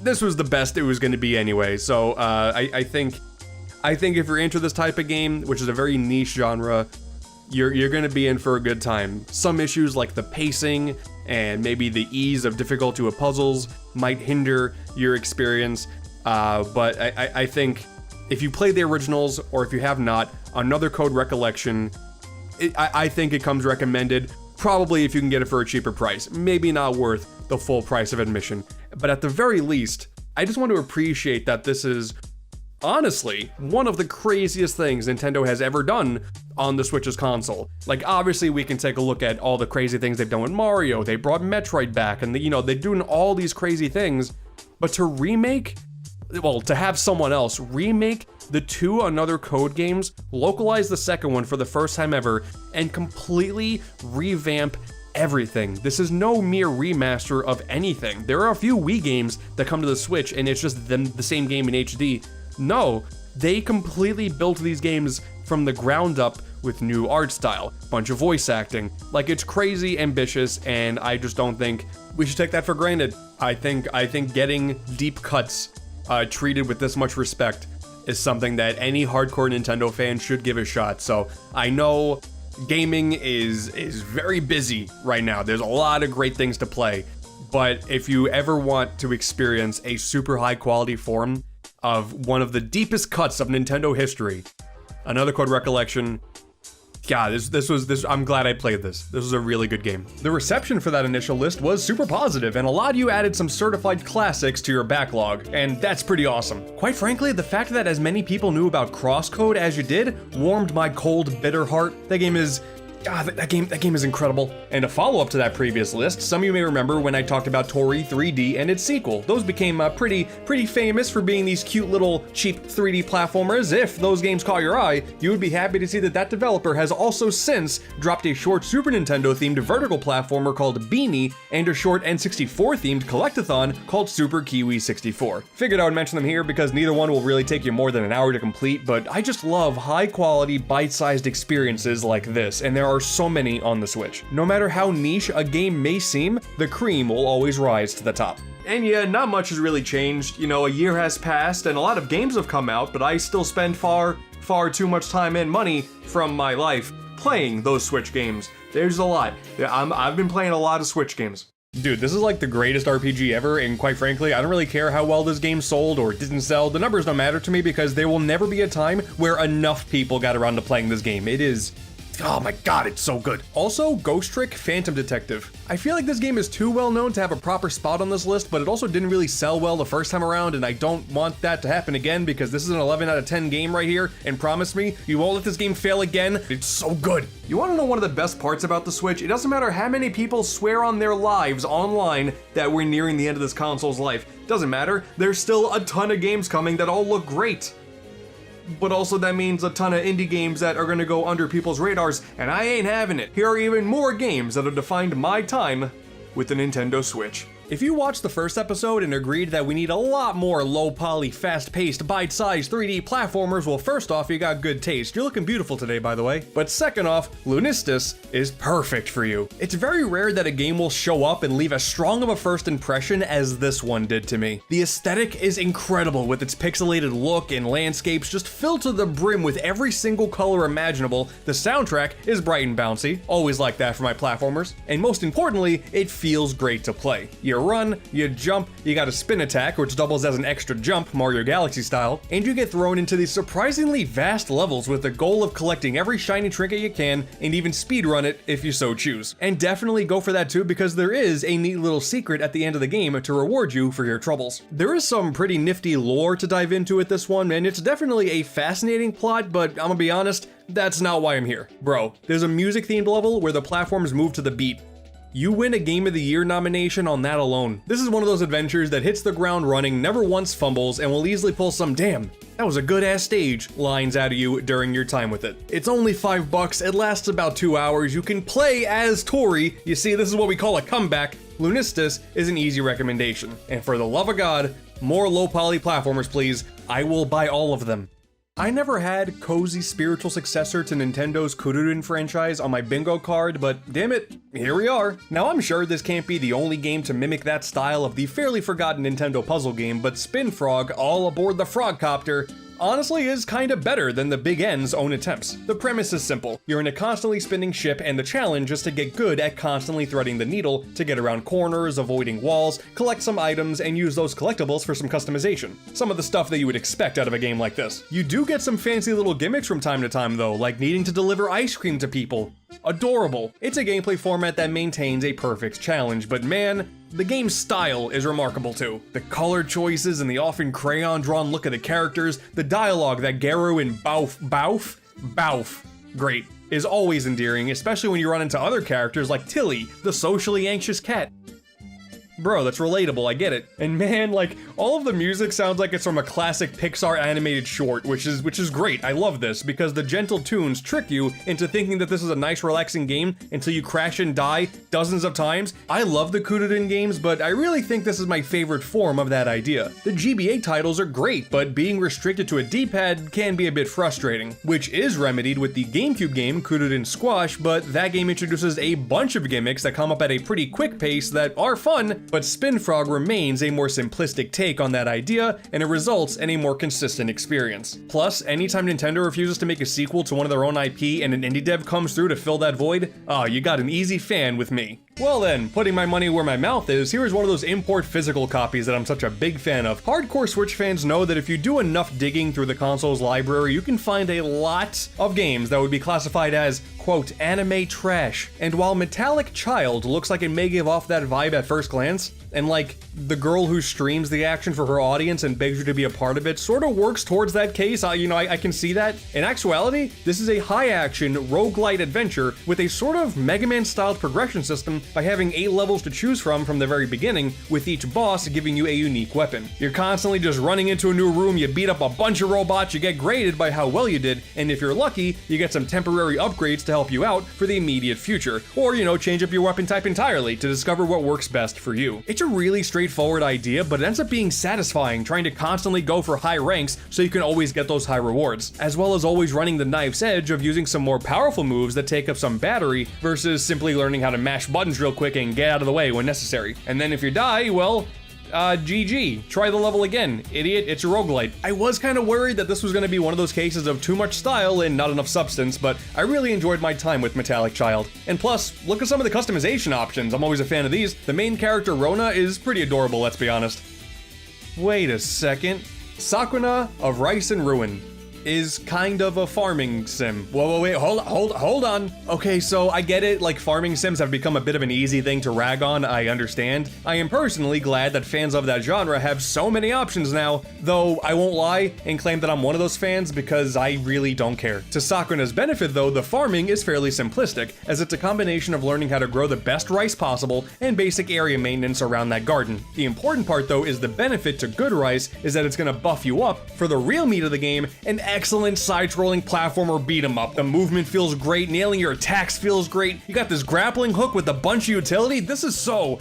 this was the best it was going to be anyway. So I think if you're into this type of game, which is a very niche genre, you're going to be in for a good time. Some issues like the pacing and maybe the ease of difficulty with puzzles might hinder your experience, but I think if you played the originals or if you have not, Another Code Recollection, I think it comes recommended. Probably if you can get it for a cheaper price. Maybe not worth the full price of admission. But at the very least, I just want to appreciate that this is honestly one of the craziest things Nintendo has ever done on the Switch's console. Like, obviously we can take a look at all the crazy things they've done with Mario. They brought Metroid back and they're doing all these crazy things. But to remake, well, to have someone else remake the two Another Code games, localize the second one for the first time ever, and completely revamp everything. This is no mere remaster of anything. There are a few Wii games that come to the Switch and it's just the same game in HD. No, they completely built these games from the ground up with new art style, bunch of voice acting. Like, it's crazy ambitious, and I just don't think we should take that for granted. I think getting deep cuts treated with this much respect is something that any hardcore Nintendo fan should give a shot. So I know gaming is very busy right now. There's a lot of great things to play, but if you ever want to experience a super high quality form of one of the deepest cuts of Nintendo history, Another Code Recollection, God, I'm glad I played this. This was a really good game. The reception for that initial list was super positive, and a lot of you added some certified classics to your backlog, and that's pretty awesome. Quite frankly, the fact that as many people knew about Crosscode as you did warmed my cold, bitter heart. That game is that game is incredible. And a follow-up to that previous list, some of you may remember when I talked about Tori 3D and its sequel. Those became pretty famous for being these cute little cheap 3D platformers. If those games caught your eye, you would be happy to see that developer has also since dropped a short Super Nintendo themed vertical platformer called Beanie and a short N64 themed collectathon called Super Kiwi 64. Figured I would mention them here because neither one will really take you more than an hour to complete, but I just love high quality, bite-sized experiences like this, and there are so many on the Switch. No matter how niche a game may seem, the cream will always rise to the top. And yeah, not much has really changed. A year has passed and a lot of games have come out, but I still spend far too much time and money from my life playing those Switch games. There's a lot. I've been playing a lot of Switch games. Dude, this is like the greatest RPG ever, and quite frankly, I don't really care how well this game sold or didn't sell. The numbers don't matter to me because there will never be a time where enough people got around to playing this game. It is... oh my god, it's so good. Also, Ghost Trick Phantom Detective. I feel like this game is too well known to have a proper spot on this list, but it also didn't really sell well the first time around, and I don't want that to happen again because this is an 11 out of 10 game right here, and promise me, you won't let this game fail again. It's so good. You want to know one of the best parts about the Switch? It doesn't matter how many people swear on their lives online that we're nearing the end of this console's life. Doesn't matter, there's still a ton of games coming that all look great. But also that means a ton of indie games that are gonna go under people's radars, and I ain't having it. Here are even more games that have defined my time with the Nintendo Switch. If you watched the first episode and agreed that we need a lot more low-poly, fast-paced, bite-sized 3D platformers, well, first off, you got good taste. You're looking beautiful today, by the way. But second off, Lunistis is perfect for you. It's very rare that a game will show up and leave as strong of a first impression as this one did to me. The aesthetic is incredible with its pixelated look and landscapes just filled to the brim with every single color imaginable. The soundtrack is bright and bouncy, always like that for my platformers. And most importantly, it feels great to play. You run, you jump, you got a spin attack, which doubles as an extra jump, Mario Galaxy style, and you get thrown into these surprisingly vast levels with the goal of collecting every shiny trinket you can, and even speedrun it if you so choose. And definitely go for that too, because there is a neat little secret at the end of the game to reward you for your troubles. There is some pretty nifty lore to dive into with this one, and it's definitely a fascinating plot, but I'm gonna be honest, that's not why I'm here. Bro, there's a music-themed level where the platforms move to the beat. You win a Game of the Year nomination on that alone. This is one of those adventures that hits the ground running, never once fumbles, and will easily pull some "damn, that was a good ass stage" lines out of you during your time with it. It's only $5, it lasts about 2 hours, you can play as Tori. You see, this is what we call a comeback. Lunistis is an easy recommendation. And for the love of God, more low poly platformers please. I will buy all of them. I never had cozy spiritual successor to Nintendo's Kurudin franchise on my bingo card, but damn it, here we are. Now I'm sure this can't be the only game to mimic that style of the fairly forgotten Nintendo puzzle game, but Spin Frog, all aboard the Frogcopter, honestly is kinda better than the Big N's own attempts. The premise is simple. You're in a constantly spinning ship and the challenge is to get good at constantly threading the needle to get around corners, avoiding walls, collect some items, and use those collectibles for some customization. Some of the stuff that you would expect out of a game like this. You do get some fancy little gimmicks from time to time though, like needing to deliver ice cream to people. Adorable. It's a gameplay format that maintains a perfect challenge, but man, the game's style is remarkable too. The color choices and the often crayon-drawn look of the characters, the dialogue that Garu and Bauf, great, is always endearing, especially when you run into other characters like Tilly, the socially anxious cat. Bro, that's relatable, I get it. And man, like, all of the music sounds like it's from a classic Pixar animated short, which is great. I love this, because the gentle tunes trick you into thinking that this is a nice, relaxing game until you crash and die dozens of times. I love the Kududen games, but I really think this is my favorite form of that idea. The GBA titles are great, but being restricted to a D-pad can be a bit frustrating, which is remedied with the GameCube game Kududen Squash, but that game introduces a bunch of gimmicks that come up at a pretty quick pace that are fun, but Spin Frog remains a more simplistic take on that idea, and it results in a more consistent experience. Plus, anytime Nintendo refuses to make a sequel to one of their own IP and an indie dev comes through to fill that void, you got an easy fan with me. Well then, putting my money where my mouth is, here is one of those import physical copies that I'm such a big fan of. Hardcore Switch fans know that if you do enough digging through the console's library, you can find a lot of games that would be classified as, quote, anime trash. And while Metallic Child looks like it may give off that vibe at first glance, and like, the girl who streams the action for her audience and begs you to be a part of it sort of works towards that case, I can see that. In actuality, this is a high-action, roguelite adventure with a sort of Mega Man-styled progression system by having 8 levels to choose from the very beginning, with each boss giving you a unique weapon. You're constantly just running into a new room, you beat up a bunch of robots, you get graded by how well you did, and if you're lucky, you get some temporary upgrades to help you out for the immediate future, or, change up your weapon type entirely to discover what works best for you. It's a really straightforward idea, but it ends up being satisfying trying to constantly go for high ranks so you can always get those high rewards, as well as always running the knife's edge of using some more powerful moves that take up some battery versus simply learning how to mash buttons real quick and get out of the way when necessary. And then if you die, well, GG. Try the level again. Idiot, it's a roguelite. I was kind of worried that this was going to be one of those cases of too much style and not enough substance, but I really enjoyed my time with Metallic Child. And plus, look at some of the customization options. I'm always a fan of these. The main character, Rona, is pretty adorable, let's be honest. Wait a second. Sakuna of Rice and Ruin is kind of a farming sim. Whoa, wait, hold on. Okay, so I get it, like farming sims have become a bit of an easy thing to rag on, I understand. I am personally glad that fans of that genre have so many options now, though I won't lie and claim that I'm one of those fans because I really don't care. To Sakuna's benefit though, the farming is fairly simplistic, as it's a combination of learning how to grow the best rice possible and basic area maintenance around that garden. The important part though is the benefit to good rice is that it's gonna buff you up for the real meat of the game, and excellent side-scrolling platformer beat 'em up. The movement feels great, nailing your attacks feels great. You got this grappling hook with a bunch of utility. This is so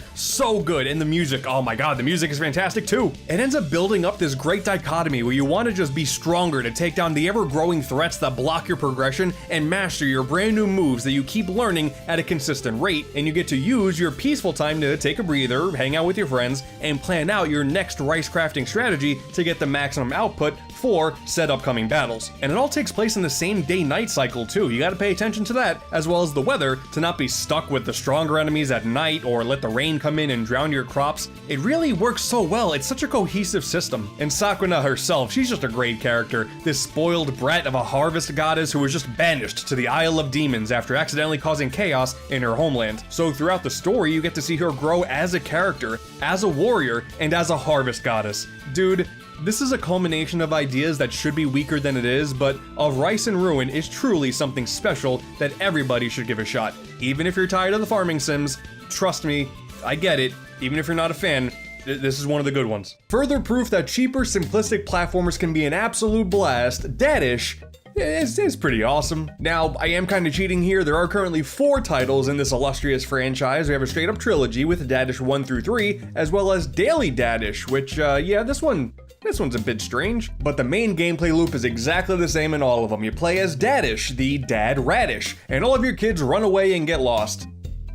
good. And the music, oh my god, the music is fantastic too. It ends up building up this great dichotomy where you want to just be stronger to take down the ever-growing threats that block your progression and master your brand new moves that you keep learning at a consistent rate, and you get to use your peaceful time to take a breather, hang out with your friends, and plan out your next rice crafting strategy to get the maximum output for said upcoming battles. And it all takes place in the same day-night cycle too. You gotta pay attention to that, as well as the weather, to not be stuck with the stronger enemies at night or let the rain come in and drown your crops. It really works so well. It's such a cohesive system. And Sakuna herself, she's just a great character. This spoiled brat of a harvest goddess who was just banished to the Isle of Demons after accidentally causing chaos in her homeland. So throughout the story, you get to see her grow as a character, as a warrior, and as a harvest goddess. Dude, this is a culmination of ideas that should be weaker than it is, but Of Rice and Ruin is truly something special that everybody should give a shot. Even if you're tired of the farming sims, trust me, I get it. Even if you're not a fan, this is one of the good ones. Further proof that cheaper, simplistic platformers can be an absolute blast, Dadish is pretty awesome. Now, I am kind of cheating here. There are currently 4 titles in this illustrious franchise. We have a straight up trilogy with Dadish 1 through 3, as well as Daily Dadish, which, yeah, this one's a bit strange, but the main gameplay loop is exactly the same in all of them. You play as Dadish, the dad radish, and all of your kids run away and get lost.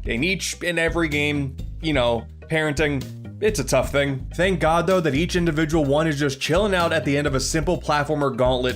In each and every game, parenting, It's a tough thing. Thank God though that each individual one is just chilling out at the end of a simple platformer gauntlet.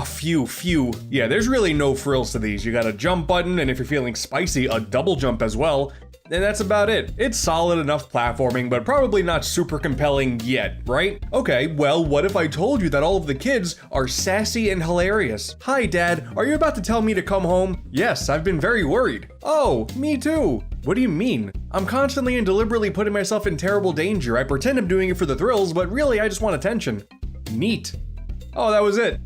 Phew. Yeah, there's really no frills to these. You got a jump button, and if you're feeling spicy, a double jump as well. And that's about it. It's solid enough platforming, but probably not super compelling yet, right? Okay, well, what if I told you that all of the kids are sassy and hilarious? Hi, Dad, are you about to tell me to come home? Yes, I've been very worried. Oh, me too. What do you mean? I'm constantly and deliberately putting myself in terrible danger. I pretend I'm doing it for the thrills, but really I just want attention. Neat. Oh, that was it.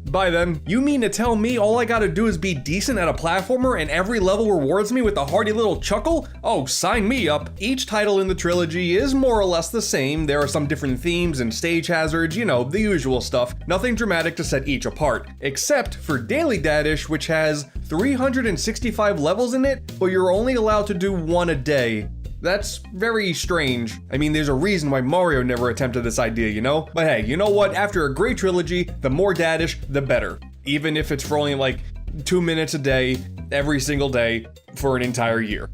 Bye then. You mean to tell me all I gotta do is be decent at a platformer and every level rewards me with a hearty little chuckle? Oh, sign me up. Each title in the trilogy is more or less the same. There are some different themes and stage hazards, you know, the usual stuff. Nothing dramatic to set each apart. Except for Daily Dadish, which has 365 levels in it, but you're only allowed to do one a day. That's very strange. I mean, there's a reason why Mario never attempted this idea, you know? But hey, you know what? After a great trilogy, the more Dadish, the better. Even if it's for only like 2 minutes a day, every single day, for an entire year.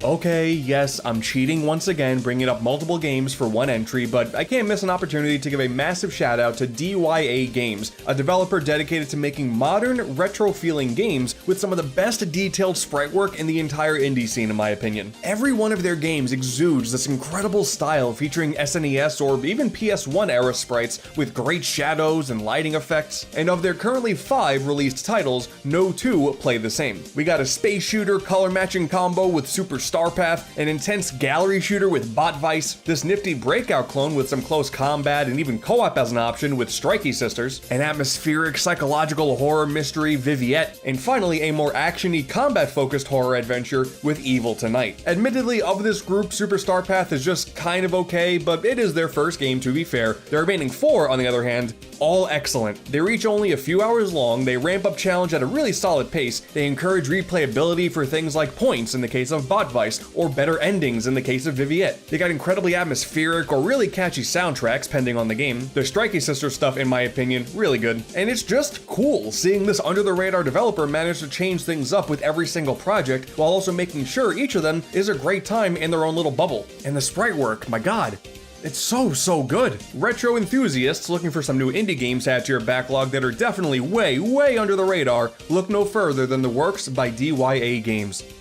Okay, yes, I'm cheating once again, bringing up multiple games for one entry, but I can't miss an opportunity to give a massive shout out to DYOKnowGaming, a developer dedicated to making modern, retro-feeling games with some of the best detailed sprite work in the entire indie scene, in my opinion. Every one of their games exudes this incredible style featuring SNES or even PS1 era sprites with great shadows and lighting effects, and of their currently 5 released titles, no 2 play the same. We got a space shooter color matching combo with Super Starpath, an intense gallery shooter with Bot Vice, this nifty Breakout clone with some close combat and even co-op as an option with Strikey Sisters, an atmospheric psychological horror mystery Viviette, and finally a more action-y combat-focused horror adventure with Evil Tonight. Admittedly, of this group, Super Starpath is just kind of okay, but it is their first game to be fair. The remaining 4, on the other hand, all excellent. They're each only a few hours long, they ramp up challenge at a really solid pace, they encourage replayability for things like points in the case of Bot Vice, or better endings in the case of Viviette. They got incredibly atmospheric or really catchy soundtracks pending on the game. The Strikey Sister stuff, in my opinion, really good. And it's just cool seeing this under-the-radar developer manage to change things up with every single project while also making sure each of them is a great time in their own little bubble. And the sprite work, my god. It's so good. Retro enthusiasts looking for some new indie games to add to your backlog that are definitely way under the radar, look no further than the works by DYOKnowGaming.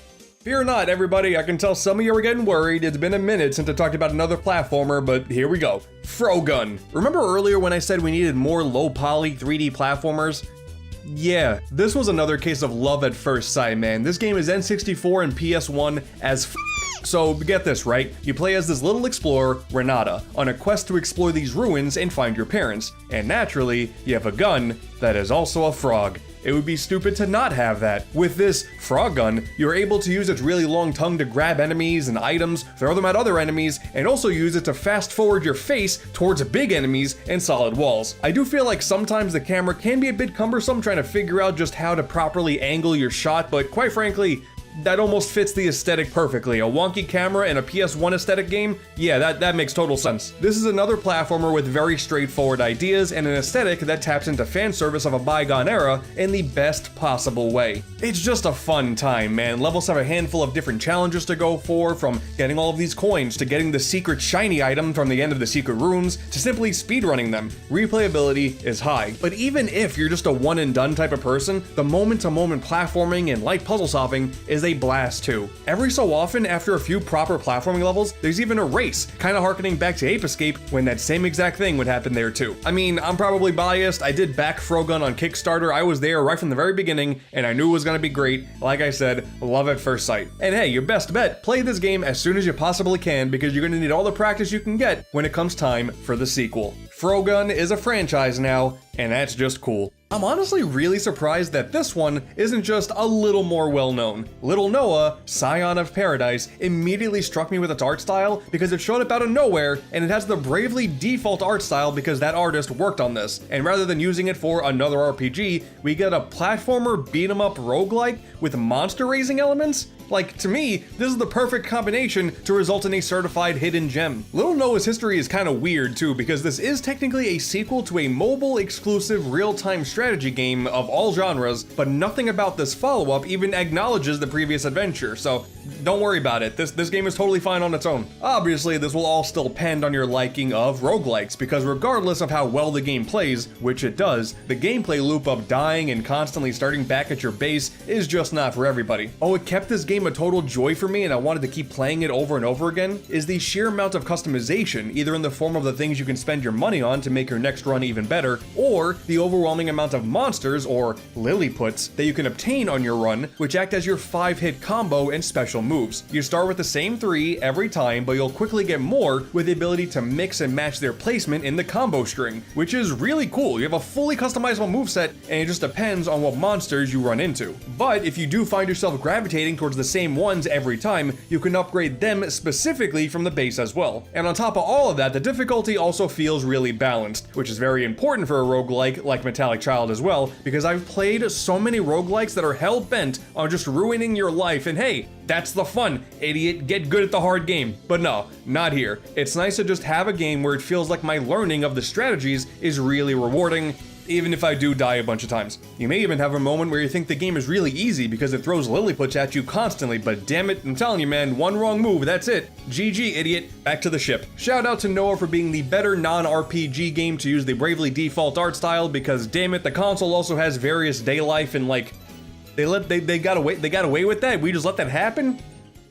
Fear not, everybody, I can tell some of you are getting worried. It's been a minute since I talked about another platformer, but here we go. Frogun. Remember earlier when I said we needed more low-poly 3D platformers? Yeah, this was another case of love at first sight, man. This game is N64 and PS1 as f. So get this, right? You play as this little explorer, Renata, on a quest to explore these ruins and find your parents. And naturally, you have a gun that is also a frog. It would be stupid to not have that. With this frog gun, you're able to use its really long tongue to grab enemies and items, throw them at other enemies, and also use it to fast forward your face towards big enemies and solid walls. I do feel like sometimes the camera can be a bit cumbersome trying to figure out just how to properly angle your shot, but quite frankly, that almost fits the aesthetic perfectly. A wonky camera in a PS1 aesthetic game? Yeah, that makes total sense. This is another platformer with very straightforward ideas and an aesthetic that taps into fan service of a bygone era in the best possible way. It's just a fun time, man. Levels have a handful of different challenges to go for, from getting all of these coins to getting the secret shiny item from the end of the secret rooms to simply speedrunning them. Replayability is high, but even if you're just a one and done type of person, the moment-to-moment platforming and light puzzle solving is a blast too. Every so often, after a few proper platforming levels, there's even a race, kinda harkening back to Ape Escape when that same exact thing would happen there too. I mean, I'm probably biased, I did back Frogun on Kickstarter, I was there right from the very beginning, and I knew it was gonna be great. Like I said, love at first sight. And hey, your best bet, play this game as soon as you possibly can, because you're gonna need all the practice you can get when it comes time for the sequel. Frogun is a franchise now, and that's just cool. I'm honestly really surprised that this one isn't just a little more well-known. Little Noah, Scion of Paradise, immediately struck me with its art style because it showed up out of nowhere, and it has the bravely default art style because that artist worked on this. And rather than using it for another RPG, we get a platformer beat-em-up roguelike with monster raising elements? Like, to me, this is the perfect combination to result in a certified hidden gem. Little Noah's history is kind of weird too, because this is technically a sequel to a mobile exclusive exclusive real-time strategy game of all genres, but nothing about this follow-up even acknowledges the previous adventure, so don't worry about it. This game is totally fine on its own. Obviously, this will all still depend on your liking of roguelikes, because regardless of how well the game plays, which it does, the gameplay loop of dying and constantly starting back at your base is just not for everybody. Oh, it kept this game a total joy for me and I wanted to keep playing it over and over again, is the sheer amount of customization, either in the form of the things you can spend your money on to make your next run even better, or the overwhelming amount of monsters, or Lilliputs, that you can obtain on your run, which act as your 5-hit combo and special moves. You start with the same 3 every time, but you'll quickly get more with the ability to mix and match their placement in the combo string, which is really cool. You have a fully customizable moveset, and it just depends on what monsters you run into. But if you do find yourself gravitating towards the same ones every time, you can upgrade them specifically from the base as well. And on top of all of that, the difficulty also feels really balanced, which is very important for a roguelike like Metallic Child as well, because I've played so many roguelikes that are hell-bent on just ruining your life, and hey, that's the fun, idiot, get good at the hard game. But no, not here. It's nice to just have a game where it feels like my learning of the strategies is really rewarding, even if I do die a bunch of times. You may even have a moment where you think the game is really easy because it throws Lilliputs at you constantly, but damn it, I'm telling you man, one wrong move, that's it. GG, idiot. Back to the ship. Shout out to Noah for being the better non-RPG game to use the Bravely Default art style, because damn it, the console also has various day life and like, they got away with that? We just let that happen?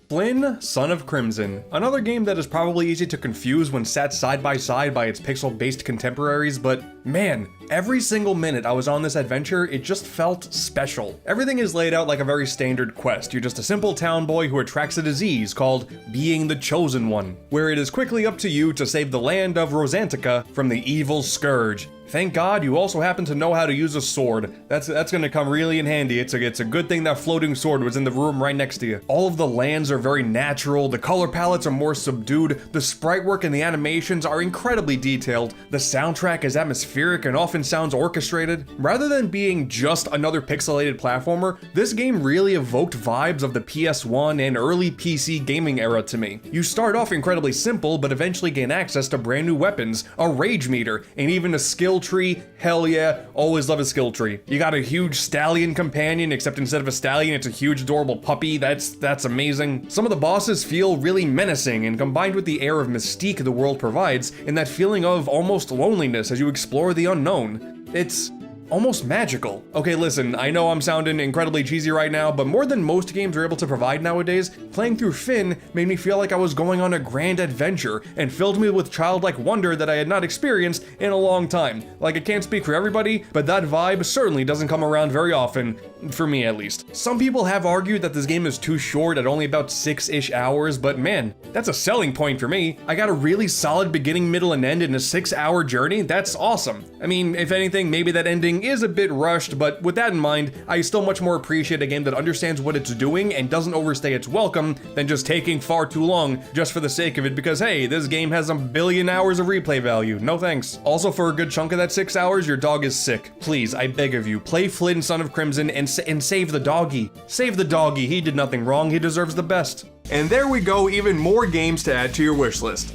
Flynn, Son of Crimson. Another game that is probably easy to confuse when sat side by side by its pixel-based contemporaries, but man, every single minute I was on this adventure, it just felt special. Everything is laid out like a very standard quest. You're just a simple town boy who attracts a disease called being the chosen one, where it is quickly up to you to save the land of Rosantica from the evil scourge. Thank God you also happen to know how to use a sword. That's gonna come really in handy. It's a good thing that floating sword was in the room right next to you. All of the lands are very natural, the color palettes are more subdued, the sprite work and the animations are incredibly detailed, the soundtrack is atmospheric and often sounds orchestrated. Rather than being just another pixelated platformer, this game really evoked vibes of the PS1 and early PC gaming era to me. You start off incredibly simple, but eventually gain access to brand new weapons, a rage meter, and even a skill tree. Hell yeah, always love a skill tree. You got a huge stallion companion, except instead of a stallion, it's a huge adorable puppy. That's amazing. Some of the bosses feel really menacing, and combined with the air of mystique the world provides, and that feeling of almost loneliness as you explore the unknown, it's almost magical. Okay, listen, I know I'm sounding incredibly cheesy right now, but more than most games are able to provide nowadays, playing through Finn made me feel like I was going on a grand adventure and filled me with childlike wonder that I had not experienced in a long time. Like, I can't speak for everybody, but that vibe certainly doesn't come around very often, for me at least. Some people have argued that this game is too short at only about 6-ish hours, but man, that's a selling point for me. I got a really solid beginning, middle, and end in a 6-hour journey. That's awesome. I mean, if anything, maybe that ending is a bit rushed, but with that in mind, I still much more appreciate a game that understands what it's doing and doesn't overstay its welcome than just taking far too long just for the sake of it, because hey, this game has a billion hours of replay value. No thanks. Also, for a good chunk of that 6 hours, your dog is sick. Please, I beg of you, play Flynn, Son of Crimson and save the doggy. Save the doggy. He did nothing wrong. He deserves the best. And there we go, even more games to add to your wish list.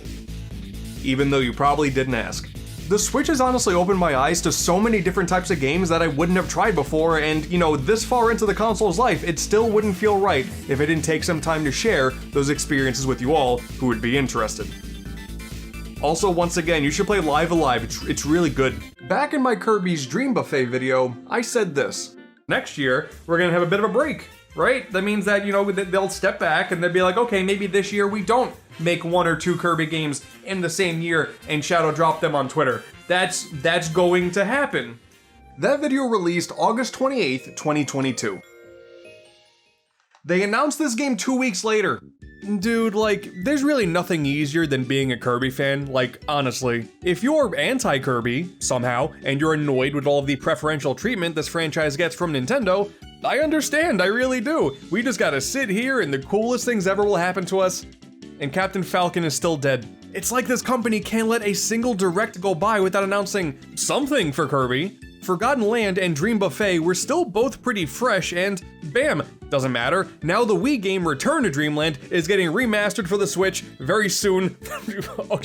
Even though you probably didn't ask. The Switch has honestly opened my eyes to so many different types of games that I wouldn't have tried before, and you know, this far into the console's life, it still wouldn't feel right if I didn't take some time to share those experiences with you all who would be interested. Also, once again, you should play Live Alive, it's really good. Back in my Kirby's Dream Buffet video, I said this. Next year, we're gonna have a bit of a break, right? That means that, you know, they'll step back and they'll be like, okay, maybe this year we don't make 1 or 2 Kirby games in the same year and shadow drop them on Twitter. That's going to happen. That video released August 28th, 2022. They announced this game 2 weeks later. Dude, like, there's really nothing easier than being a Kirby fan, like, honestly. If you're anti-Kirby, somehow, and you're annoyed with all of the preferential treatment this franchise gets from Nintendo, I understand, I really do. We just gotta sit here and the coolest things ever will happen to us, and Captain Falcon is still dead. It's like this company can't let a single direct go by without announcing something for Kirby. Forgotten Land and Dream Buffet were still both pretty fresh, and bam, doesn't matter. Now the Wii game Return to Dreamland is getting remastered for the Switch very soon.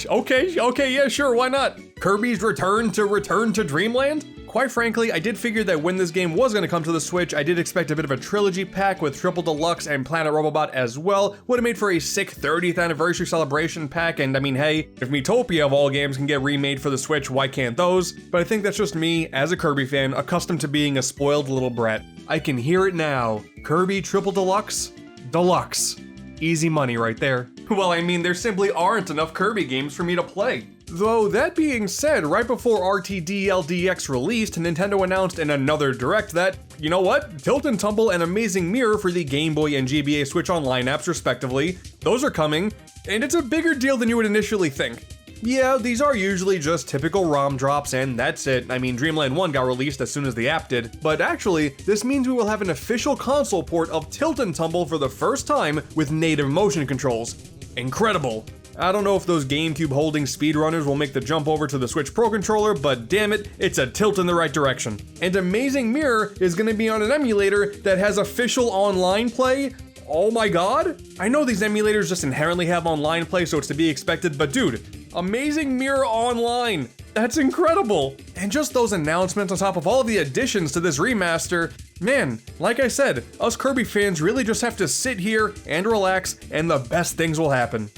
Okay, yeah, sure, why not? Kirby's Return to Dreamland? Quite frankly, I did figure that when this game was going to come to the Switch, I did expect a bit of a trilogy pack with Triple Deluxe and Planet Robobot as well. Would have made for a sick 30th anniversary celebration pack, and I mean, hey, if Miitopia of all games can get remade for the Switch, why can't those? But I think that's just me, as a Kirby fan, accustomed to being a spoiled little brat. I can hear it now. Kirby Triple Deluxe? Deluxe. Easy money right there. Well, I mean, there simply aren't enough Kirby games for me to play. Though, that being said, right before RTDLDX released, Nintendo announced in another Direct that, you know what, Tilt and Tumble and Amazing Mirror for the Game Boy and GBA Switch Online apps respectively, those are coming, and it's a bigger deal than you would initially think. Yeah, these are usually just typical ROM drops and that's it. I mean, Dreamland 1 got released as soon as the app did, but actually, this means we will have an official console port of Tilt and Tumble for the first time with native motion controls. Incredible. I don't know if those GameCube holding speedrunners will make the jump over to the Switch Pro Controller, but damn it, it's a tilt in the right direction. And Amazing Mirror is gonna be on an emulator that has official online play. Oh my god? I know these emulators just inherently have online play, so it's to be expected, but dude, Amazing Mirror Online. That's incredible. And just those announcements on top of all the additions to this remaster, man, like I said, us Kirby fans really just have to sit here and relax, and the best things will happen.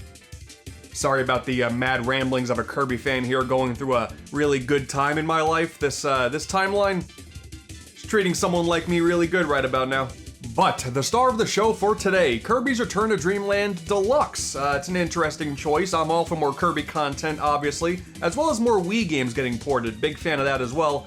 Sorry about the mad ramblings of a Kirby fan here going through a really good time in my life. This timeline is treating someone like me really good right about now. But the star of the show for today, Kirby's Return to Dreamland Deluxe. It's an interesting choice. I'm all for more Kirby content, obviously, as well as more Wii games getting ported. Big fan of that as well.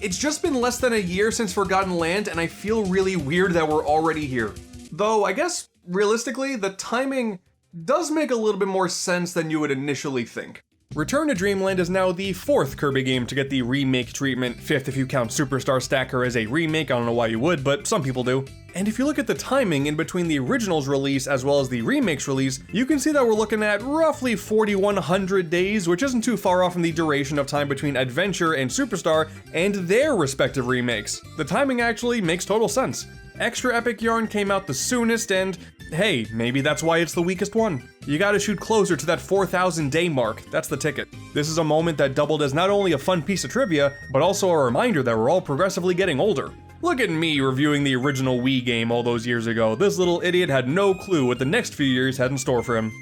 It's just been less than a year since Forgotten Land, and I feel really weird that we're already here. Though, I guess, realistically, the timing does make a little bit more sense than you would initially think. Return to Dreamland is now the 4th Kirby game to get the remake treatment, 5th if you count Superstar Stacker as a remake. I don't know why you would, but some people do. And if you look at the timing in between the original's release as well as the remake's release, you can see that we're looking at roughly 4,100 days, which isn't too far off from the duration of time between Adventure and Superstar and their respective remakes. The timing actually makes total sense. Extra Epic Yarn came out the soonest, and hey, maybe that's why it's the weakest one. You gotta shoot closer to that 4,000 day mark, that's the ticket. This is a moment that doubled as not only a fun piece of trivia, but also a reminder that we're all progressively getting older. Look at me reviewing the original Wii game all those years ago. This little idiot had no clue what the next few years had in store for him.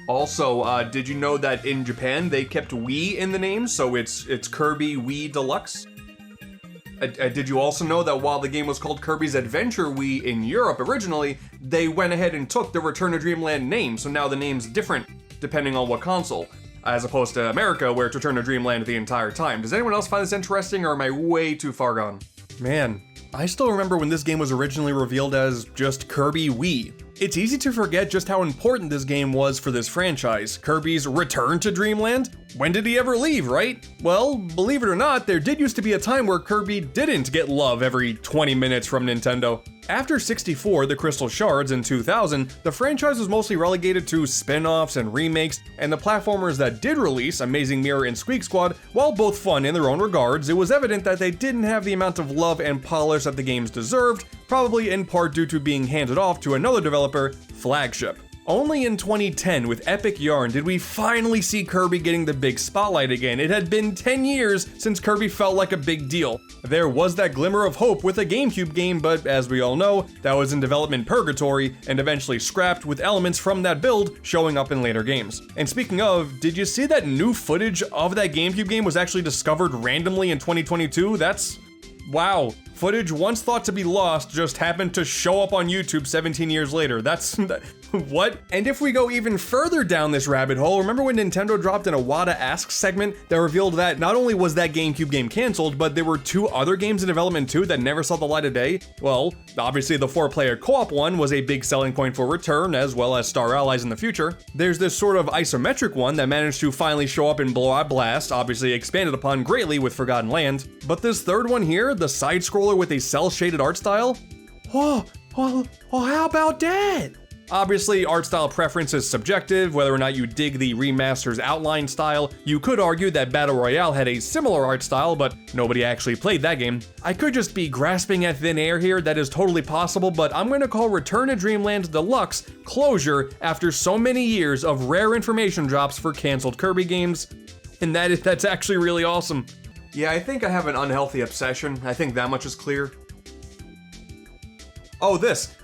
Also, did you know that in Japan they kept Wii in the name, so it's Kirby Wii Deluxe? Did you also know that while the game was called Kirby's Adventure Wii in Europe originally, they went ahead and took the Return to Dreamland name, so now the name's different depending on what console, as opposed to America where it's Return to Dreamland the entire time. Does anyone else find this interesting, or am I way too far gone? Man, I still remember when this game was originally revealed as just Kirby Wii. It's easy to forget just how important this game was for this franchise. Kirby's return to Dreamland? When did he ever leave, right? Well, believe it or not, there did used to be a time where Kirby didn't get love every 20 minutes from Nintendo. After 64, the Crystal Shards in 2000, the franchise was mostly relegated to spin-offs and remakes, and the platformers that did release, Amazing Mirror and Squeak Squad, while both fun in their own regards, it was evident that they didn't have the amount of love and polish that the games deserved, probably in part due to being handed off to another developer, Flagship. Only in 2010 with Epic Yarn did we finally see Kirby getting the big spotlight again. It had been 10 years since Kirby felt like a big deal. There was that glimmer of hope with a GameCube game, but as we all know, that was in development purgatory and eventually scrapped with elements from that build showing up in later games. And speaking of, did you see that new footage of that GameCube game was actually discovered randomly in 2022? That's... wow. Footage once thought to be lost just happened to show up on YouTube 17 years later. That's... what? And if we go even further down this rabbit hole, remember when Nintendo dropped an Iwata Asks segment that revealed that not only was that GameCube game canceled, but there were 2 other games in development too that never saw the light of day? Well, obviously the 4-player co-op one was a big selling point for Return, as well as Star Allies in the future. There's this sort of isometric one that managed to finally show up in Blowout Blast, obviously expanded upon greatly with Forgotten Land. But this third one here, the side-scroller with a cel-shaded art style? Well, how about that? Obviously, art style preference is subjective, whether or not you dig the remaster's outline style. You could argue that Battle Royale had a similar art style, but nobody actually played that game. I could just be grasping at thin air here, that is totally possible, but I'm going to call Return to Dreamland Deluxe closure after so many years of rare information drops for canceled Kirby games, and that's actually really awesome. Yeah, I think I have an unhealthy obsession. I think that much is clear. Oh, this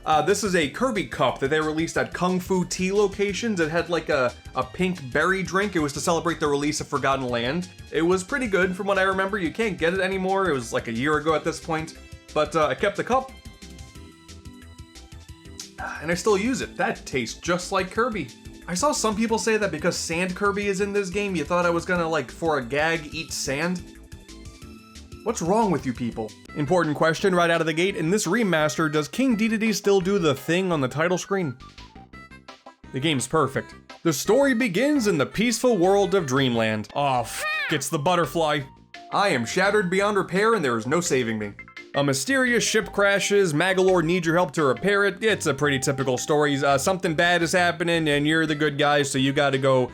is a Kirby cup that they released at Kung Fu Tea locations. It had like a pink berry drink. It was to celebrate the release of Forgotten Land. It was pretty good from what I remember. You can't get it anymore. It was like a year ago at this point. But I kept the cup. And I still use it. That tastes just like Kirby. I saw some people say that because Sand Kirby is in this game, you thought I was gonna, like, for a gag, eat sand? What's wrong with you people? Important question right out of the gate. In this remaster, does King Dedede still do the thing on the title screen? The game's perfect. The story begins in the peaceful world of Dreamland. Aw, it's the butterfly. I am shattered beyond repair and there is no saving me. A mysterious ship crashes, Magolor needs your help to repair it. It's a pretty typical story. Something bad is happening and you're the good guy, so you gotta go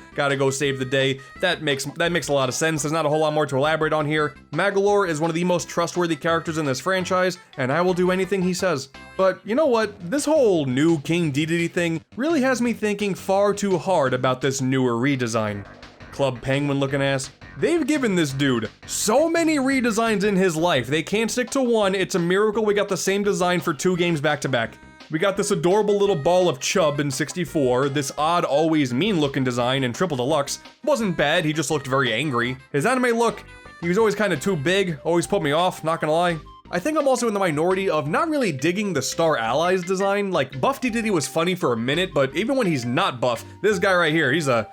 save the day. That makes a lot of sense. There's not a whole lot more to elaborate on here. Magolor is one of the most trustworthy characters in this franchise, and I will do anything he says. But you know what? This whole new King Dedede thing really has me thinking far too hard about this newer redesign. Club Penguin looking ass. They've given this dude so many redesigns in his life, they can't stick to one. It's a miracle we got the same design for 2 games back to back. We got this adorable little ball of chub in 64, this odd, always mean looking design in Triple Deluxe. Wasn't bad, he just looked very angry. His anime look, he was always kind of too big, always put me off, not gonna lie. I think I'm also in the minority of not really digging the Star Allies design. Like, Buff Dedede was funny for a minute, but even when he's not buff, this guy right here, he's a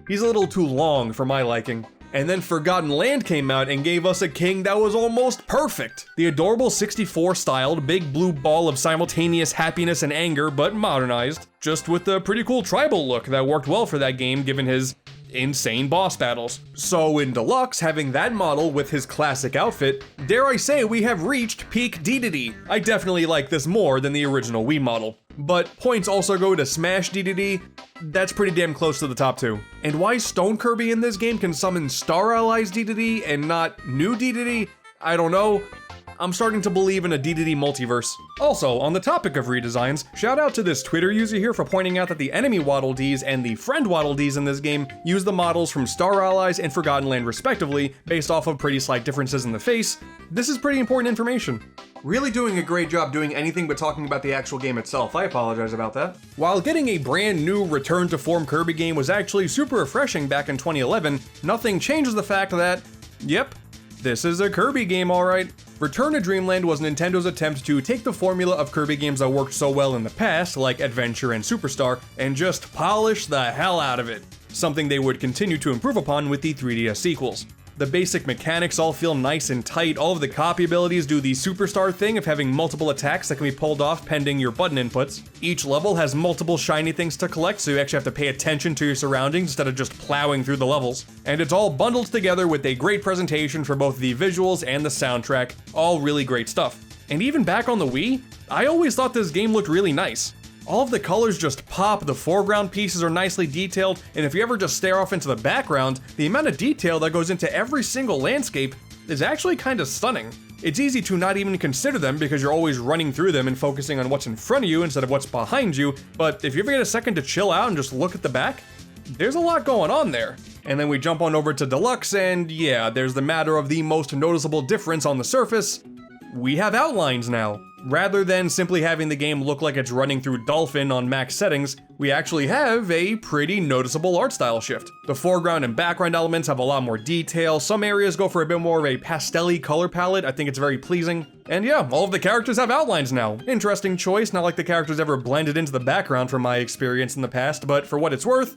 little too long for my liking. And then Forgotten Land came out and gave us a king that was almost perfect. The adorable 64-styled big blue ball of simultaneous happiness and anger, but modernized, just with a pretty cool tribal look that worked well for that game given his insane boss battles. So in Deluxe, having that model with his classic outfit, dare I say we have reached peak Dedede. I definitely like this more than the original Wii model. But points also go to Smash Dedede. That's pretty damn close to the top 2. And why Stone Kirby in this game can summon Star Allies Dedede and not New Dedede, I don't know. I'm starting to believe in a Dedede multiverse. Also, on the topic of redesigns, shout out to this Twitter user here for pointing out that the enemy Waddle Dees and the friend Waddle Dees in this game use the models from Star Allies and Forgotten Land respectively, based off of pretty slight differences in the face. This is pretty important information. Really doing a great job doing anything but talking about the actual game itself. I apologize about that. While getting a brand new return to form Kirby game was actually super refreshing back in 2011, nothing changes the fact that, yep, this is a Kirby game alright. Return to Dreamland was Nintendo's attempt to take the formula of Kirby games that worked so well in the past, like Adventure and Superstar, and just polish the hell out of it. Something they would continue to improve upon with the 3DS sequels. The basic mechanics all feel nice and tight. All of the copy abilities do the Superstar thing of having multiple attacks that can be pulled off pending your button inputs. Each level has multiple shiny things to collect, so you actually have to pay attention to your surroundings instead of just plowing through the levels. And it's all bundled together with a great presentation for both the visuals and the soundtrack. All really great stuff. And even back on the Wii, I always thought this game looked really nice. All of the colors just pop, the foreground pieces are nicely detailed, and if you ever just stare off into the background, the amount of detail that goes into every single landscape is actually kind of stunning. It's easy to not even consider them because you're always running through them and focusing on what's in front of you instead of what's behind you, but if you ever get a second to chill out and just look at the back, there's a lot going on there. And then we jump on over to Deluxe, and yeah, there's the matter of the most noticeable difference on the surface. We have outlines now. Rather than simply having the game look like it's running through Dolphin on max settings, we actually have a pretty noticeable art style shift. The foreground and background elements have a lot more detail, some areas go for a bit more of a pastel-y color palette, I think it's very pleasing. And yeah, all of the characters have outlines now. Interesting choice, not like the characters ever blended into the background from my experience in the past, but for what it's worth,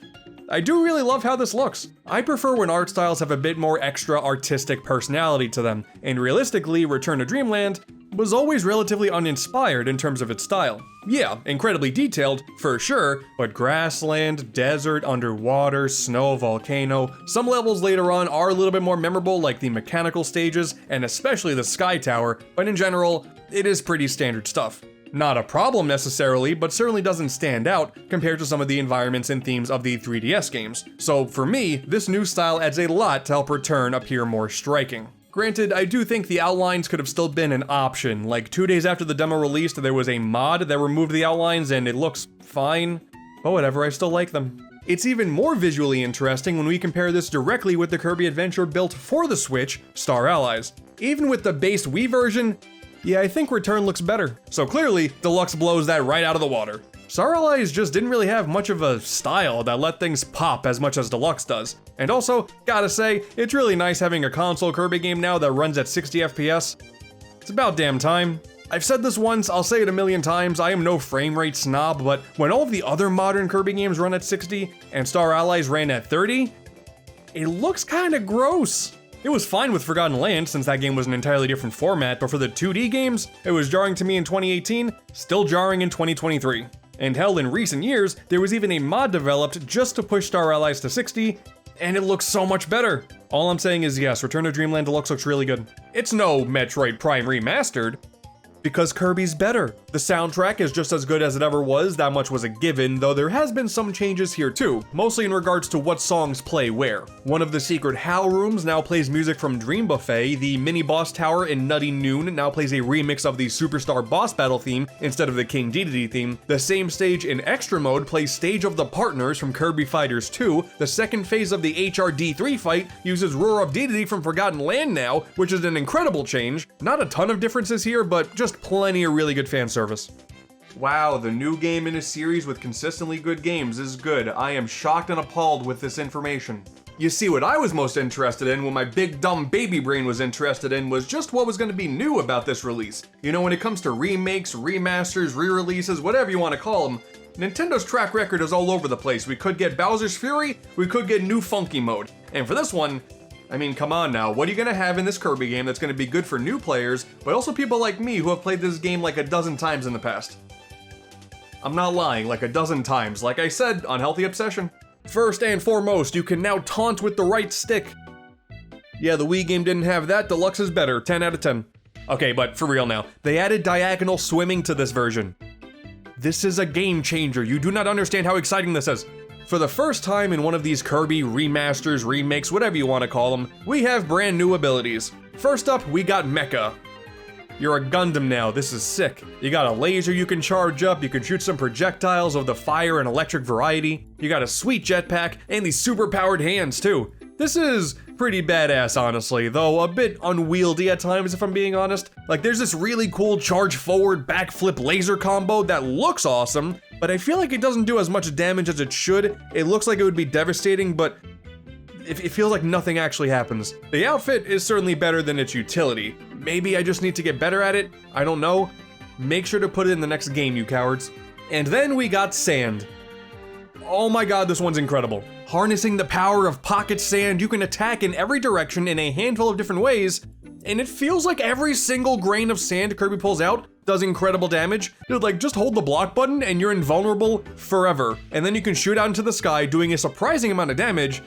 I do really love how this looks. I prefer when art styles have a bit more extra artistic personality to them, and realistically, Return to Dreamland was always relatively uninspired in terms of its style. Yeah, incredibly detailed, for sure, but grassland, desert, underwater, snow, volcano. Some levels later on are a little bit more memorable, like the mechanical stages, and especially the Sky Tower, but in general, it is pretty standard stuff. Not a problem necessarily, but certainly doesn't stand out compared to some of the environments and themes of the 3DS games. So for me, this new style adds a lot to help Return appear more striking. Granted, I do think the outlines could have still been an option. Like 2 days after the demo released, there was a mod that removed the outlines and it looks fine. But whatever, I still like them. It's even more visually interesting when we compare this directly with the Kirby adventure built for the Switch, Star Allies. Even with the base Wii version, yeah, I think Return looks better. So clearly, Deluxe blows that right out of the water. Star Allies just didn't really have much of a style that let things pop as much as Deluxe does. And also, gotta say, it's really nice having a console Kirby game now that runs at 60 FPS. It's about damn time. I've said this once, I'll say it a million times, I am no frame rate snob, but when all of the other modern Kirby games run at 60 and Star Allies ran at 30, it looks kinda gross. It was fine with Forgotten Land since that game was an entirely different format, but for the 2D games, it was jarring to me in 2018, still jarring in 2023. And hell, in recent years, there was even a mod developed just to push Star Allies to 60, and it looks so much better. All I'm saying is yes, Return to Dreamland Deluxe looks really good. It's no Metroid Prime Remastered, because Kirby's better. The soundtrack is just as good as it ever was, that much was a given, though there has been some changes here too, mostly in regards to what songs play where. One of the secret HAL rooms now plays music from Dream Buffet, the mini boss tower in Nutty Noon now plays a remix of the Superstar Boss Battle theme instead of the King Dedede theme. The same stage in Extra Mode plays Stage of the Partners from Kirby Fighters 2, the second phase of the HRD3 fight uses Roar of Dedede from Forgotten Land now, which is an incredible change. Not a ton of differences here, but just plenty of really good fan service. Wow, the new game in a series with consistently good games is good. I am shocked and appalled with this information. You see, what I was most interested in, what my big dumb baby brain was interested in, was just what was going to be new about this release. You know, when it comes to remakes, remasters, re-releases, whatever you want to call them, Nintendo's track record is all over the place. We could get Bowser's Fury, we could get new funky mode. And for this one, I mean, come on now, what are you gonna have in this Kirby game that's gonna be good for new players, but also people like me who have played this game like a dozen times in the past? I'm not lying, like a dozen times, like I said, unhealthy obsession. First and foremost, you can now taunt with the right stick. Yeah, the Wii game didn't have that, Deluxe is better, 10 out of 10. Okay, but for real now, they added diagonal swimming to this version. This is a game changer, you do not understand how exciting this is. For the first time in one of these Kirby remasters, remakes, whatever you want to call them, we have brand new abilities. First up, we got Mecha. You're a Gundam now, this is sick. You got a laser you can charge up, you can shoot some projectiles of the fire and electric variety. You got a sweet jetpack, and these super powered hands too. This is pretty badass honestly, though a bit unwieldy at times if I'm being honest. Like there's this really cool charge forward backflip laser combo that looks awesome, but I feel like it doesn't do as much damage as it should. It looks like it would be devastating, but it feels like nothing actually happens. The outfit is certainly better than its utility. Maybe I just need to get better at it, I don't know. Make sure to put it in the next game, you cowards. And then we got Sand. Oh my god, this one's incredible. Harnessing the power of pocket sand, you can attack in every direction in a handful of different ways, and it feels like every single grain of sand Kirby pulls out does incredible damage. Dude, like just hold the block button and you're invulnerable forever, and then you can shoot out into the sky doing a surprising amount of damage.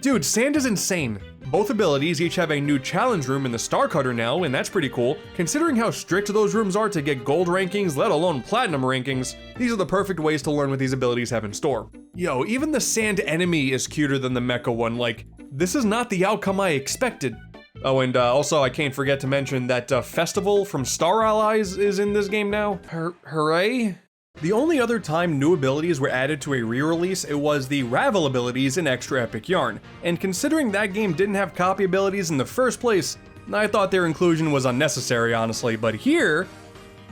Dude, Sand is insane. Both abilities each have a new challenge room in the Star Cutter now, and that's pretty cool. Considering how strict those rooms are to get gold rankings, let alone platinum rankings, these are the perfect ways to learn what these abilities have in store. Yo, even the Sand enemy is cuter than the Mecha one, like, this is not the outcome I expected. Oh, and also I can't forget to mention that Festival from Star Allies is in this game now. Hooray? The only other time new abilities were added to a re-release, it was the Ravel abilities in Extra Epic Yarn, and considering that game didn't have copy abilities in the first place, I thought their inclusion was unnecessary honestly, but here,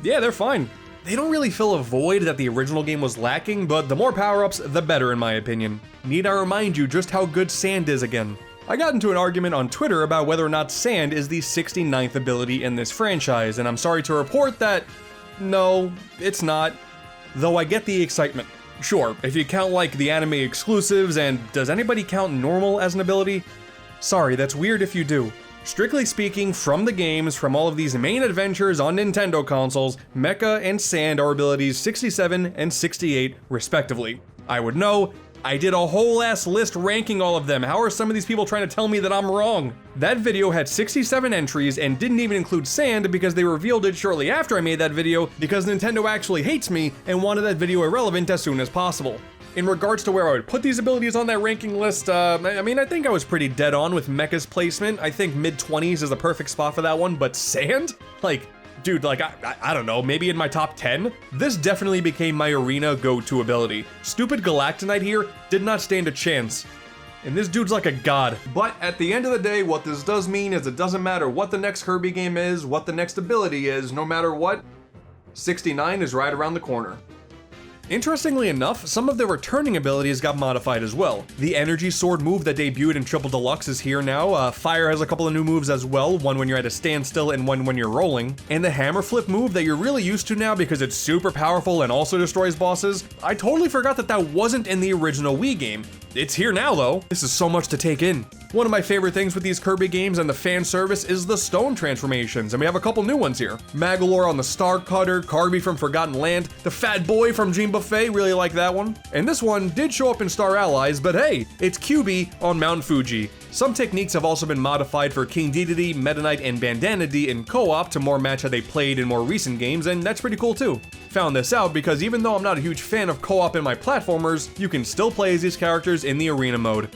yeah, they're fine. They don't really fill a void that the original game was lacking, but the more power-ups, the better in my opinion. Need I remind you just how good Sand is again? I got into an argument on Twitter about whether or not Sand is the 69th ability in this franchise, and I'm sorry to report that, no, it's not. Though I get the excitement. Sure, if you count like the anime exclusives, and does anybody count normal as an ability? Sorry, that's weird if you do. Strictly speaking, from the games, from all of these main adventures on Nintendo consoles, Mecha and Sand are abilities 67 and 68 respectively. I would know, I did a whole ass list ranking all of them. How are some of these people trying to tell me that I'm wrong? That video had 67 entries and didn't even include Sand because they revealed it shortly after I made that video because Nintendo actually hates me and wanted that video irrelevant as soon as possible. In regards to where I would put these abilities on that ranking list, I mean, I think I was pretty dead on with Mecha's placement. I think mid-20s is the perfect spot for that one, but Sand? Like, dude, like, I don't know, maybe in my top 10? This definitely became my arena go-to ability. Stupid Galactonite here did not stand a chance. And this dude's like a god. But at the end of the day, what this does mean is it doesn't matter what the next Kirby game is, what the next ability is, no matter what, 69 is right around the corner. Interestingly enough, some of the returning abilities got modified as well. The Energy Sword move that debuted in Triple Deluxe is here now. Fire has a couple of new moves as well, one when you're at a standstill and one when you're rolling. And the Hammer Flip move that you're really used to now because it's super powerful and also destroys bosses. I totally forgot that that wasn't in the original Wii game. It's here now though. This is so much to take in. One of my favorite things with these Kirby games and the fan service is the stone transformations, and we have a couple new ones here. Magolor on the Star Cutter, Kirby from Forgotten Land, the Fat Boy from Dream Buffet, really like that one. And this one did show up in Star Allies, but hey, it's QB on Mount Fuji. Some techniques have also been modified for King Dedede, Meta Knight, and Bandana D in co-op to more match how they played in more recent games, and that's pretty cool too. Found this out because even though I'm not a huge fan of co-op in my platformers, you can still play as these characters in the arena mode.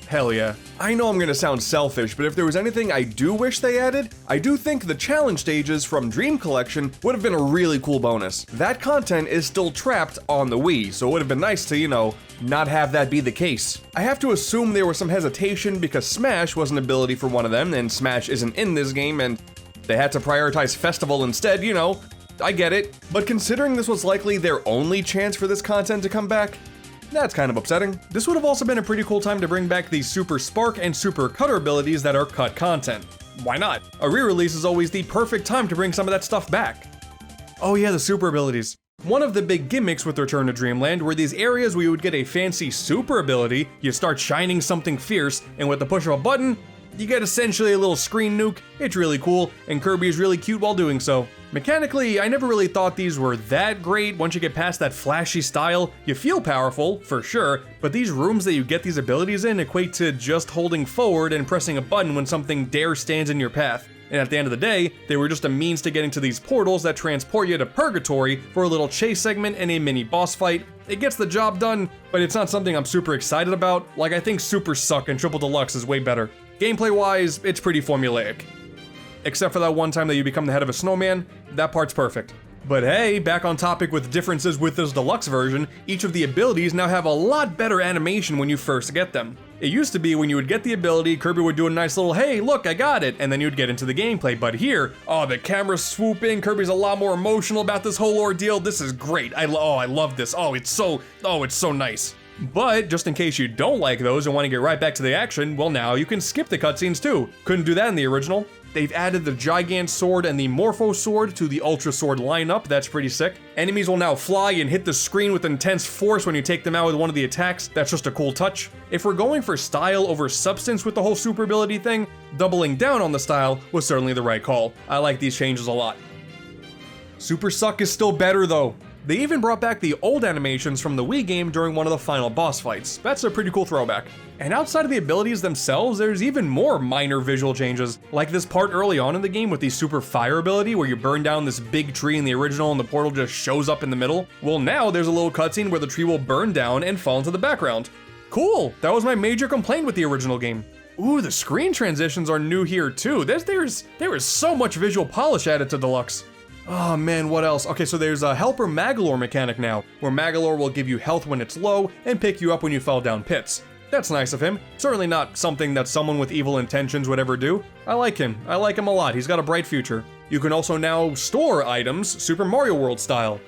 Hell yeah. I know I'm gonna sound selfish, but if there was anything I do wish they added, I do think the challenge stages from Dream Collection would have been a really cool bonus. That content is still trapped on the Wii, so it would have been nice to, you know, not have that be the case. I have to assume there was some hesitation because Smash was an ability for one of them, and Smash isn't in this game, and they had to prioritize Festival instead, you know. I get it. But considering this was likely their only chance for this content to come back, that's kind of upsetting. This would have also been a pretty cool time to bring back the Super Spark and Super Cutter abilities that are cut content. Why not? A re-release is always the perfect time to bring some of that stuff back. Oh yeah, the super abilities. One of the big gimmicks with Return to Dreamland were these areas where you would get a fancy super ability, you start shining something fierce, and with the push of a button, you get essentially a little screen nuke. It's really cool, and Kirby is really cute while doing so. Mechanically, I never really thought these were that great. Once you get past that flashy style, you feel powerful, for sure, but these rooms that you get these abilities in equate to just holding forward and pressing a button when something dare stands in your path. And at the end of the day, they were just a means to getting to these portals that transport you to Purgatory for a little chase segment and a mini boss fight. It gets the job done, but it's not something I'm super excited about. Like, I think Super Suck and Triple Deluxe is way better. Gameplay-wise, it's pretty formulaic. Except for that one time that you become the head of a snowman, that part's perfect. But hey, back on topic with differences with this deluxe version, each of the abilities now have a lot better animation when you first get them. It used to be when you would get the ability, Kirby would do a nice little, hey, look, I got it, and then you'd get into the gameplay. But here, oh, the camera's swooping, Kirby's a lot more emotional about this whole ordeal. This is great. I love this. It's so nice. But just in case you don't like those and want to get right back to the action, well, now you can skip the cutscenes too. Couldn't do that in the original. They've added the Gigant Sword and the Morpho Sword to the Ultra Sword lineup. That's pretty sick. Enemies will now fly and hit the screen with intense force when you take them out with one of the attacks. That's just a cool touch. If we're going for style over substance with the whole super ability thing, doubling down on the style was certainly the right call. I like these changes a lot. Super Suck is still better though. They even brought back the old animations from the Wii game during one of the final boss fights. That's a pretty cool throwback. And outside of the abilities themselves, there's even more minor visual changes, like this part early on in the game with the Super Fire ability where you burn down this big tree in the original and the portal just shows up in the middle. Well, now there's a little cutscene where the tree will burn down and fall into the background. Cool, that was my major complaint with the original game. Ooh, the screen transitions are new here too. There is so much visual polish added to Deluxe. Oh man, what else? Okay, so there's a Helper Magolor mechanic now, where Magolor will give you health when it's low and pick you up when you fall down pits. That's nice of him. Certainly not something that someone with evil intentions would ever do. I like him a lot. He's got a bright future. You can also now store items, Super Mario World style.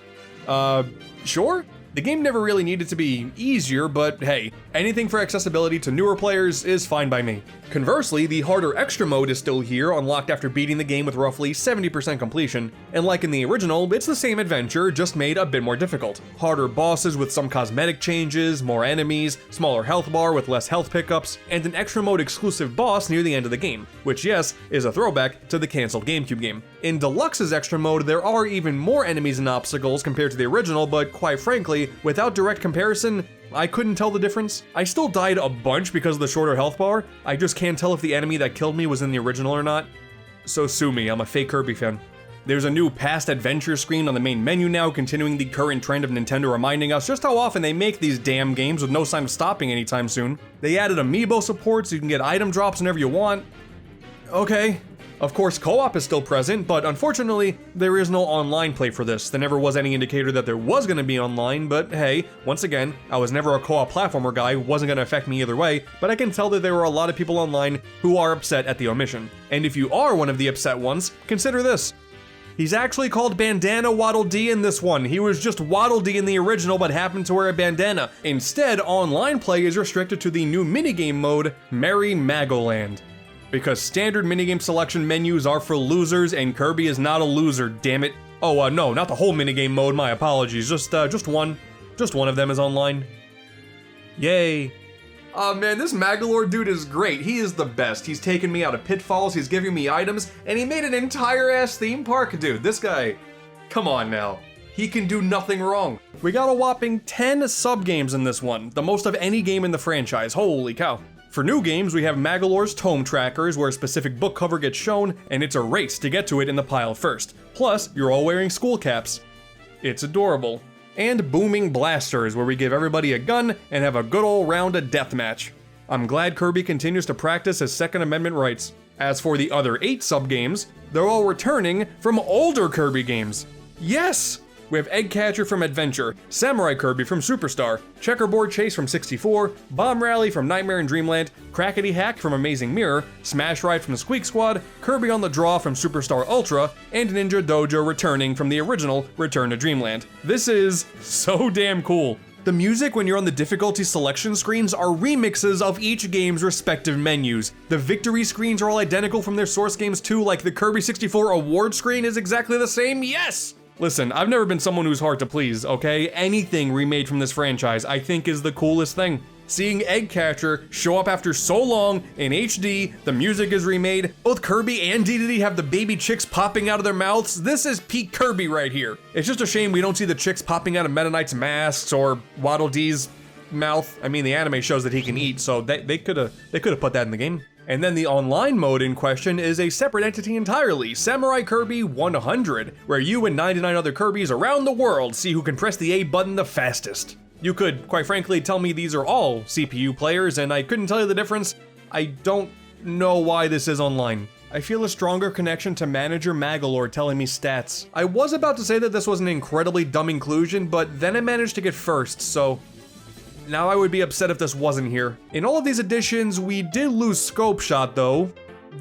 Sure? The game never really needed to be easier, but hey, anything for accessibility to newer players is fine by me. Conversely, the harder extra mode is still here, unlocked after beating the game with roughly 70% completion, and like in the original, it's the same adventure, just made a bit more difficult. Harder bosses with some cosmetic changes, more enemies, smaller health bar with less health pickups, and an extra mode exclusive boss near the end of the game, which yes, is a throwback to the cancelled GameCube game. In Deluxe's extra mode, there are even more enemies and obstacles compared to the original, but quite frankly, without direct comparison, I couldn't tell the difference. I still died a bunch because of the shorter health bar. I just can't tell if the enemy that killed me was in the original or not. So sue me, I'm a fake Kirby fan. There's a new past adventure screen on the main menu now, continuing the current trend of Nintendo reminding us just how often they make these damn games with no sign of stopping anytime soon. They added amiibo support so you can get item drops whenever you want. Okay. Of course, co-op is still present, but unfortunately, there is no online play for this. There never was any indicator that there was going to be online, but hey, once again, I was never a co-op platformer guy, wasn't going to affect me either way, but I can tell that there were a lot of people online who are upset at the omission. And if you are one of the upset ones, consider this. He's actually called Bandana Waddle Dee in this one. He was just Waddle Dee in the original but happened to wear a bandana. Instead, online play is restricted to the new minigame mode, Merry Magoland. Because standard minigame selection menus are for losers, and Kirby is not a loser, damn it. Oh, no, not the whole minigame mode, my apologies. Just one. Just one of them is online. Yay. Oh man, this Magolor dude is great. He is the best. He's taken me out of pitfalls, he's giving me items, and he made an entire ass theme park. Dude, this guy, come on now. He can do nothing wrong. We got a whopping 10 sub-games in this one, the most of any game in the franchise, holy cow. For new games, we have Magolor's Tome Trackers, where a specific book cover gets shown, and it's a race to get to it in the pile first. Plus, you're all wearing school caps. It's adorable. And Booming Blasters, where we give everybody a gun and have a good old round of deathmatch. I'm glad Kirby continues to practice his Second Amendment rights. As for the other 8 sub-games, they're all returning from older Kirby games. Yes! We have Egg Catcher from Adventure, Samurai Kirby from Superstar, Checkerboard Chase from 64, Bomb Rally from Nightmare in Dreamland, Crackety Hack from Amazing Mirror, Smash Ride from Squeak Squad, Kirby on the Draw from Superstar Ultra, and Ninja Dojo returning from the original Return to Dreamland. This is so damn cool. The music when you're on the difficulty selection screens are remixes of each game's respective menus. The victory screens are all identical from their source games too, like the Kirby 64 award screen is exactly the same, yes! Listen, I've never been someone who's hard to please, okay? Anything remade from this franchise I think is the coolest thing. Seeing Egg Catcher show up after so long in HD, the music is remade, both Kirby and Dedede have the baby chicks popping out of their mouths. This is peak Kirby right here. It's just a shame we don't see the chicks popping out of Meta Knight's masks or Waddle Dee's mouth. I mean, the anime shows that he can eat, so they could have put that in the game. And then the online mode in question is a separate entity entirely, Samurai Kirby 100, where you and 99 other Kirbys around the world see who can press the A button the fastest. You could, quite frankly, tell me these are all CPU players, and I couldn't tell you the difference. I don't know why this is online. I feel a stronger connection to Manager Magolor telling me stats. I was about to say that this was an incredibly dumb inclusion, but then I managed to get first, so now I would be upset if this wasn't here. In all of these editions, we did lose Scope Shot though.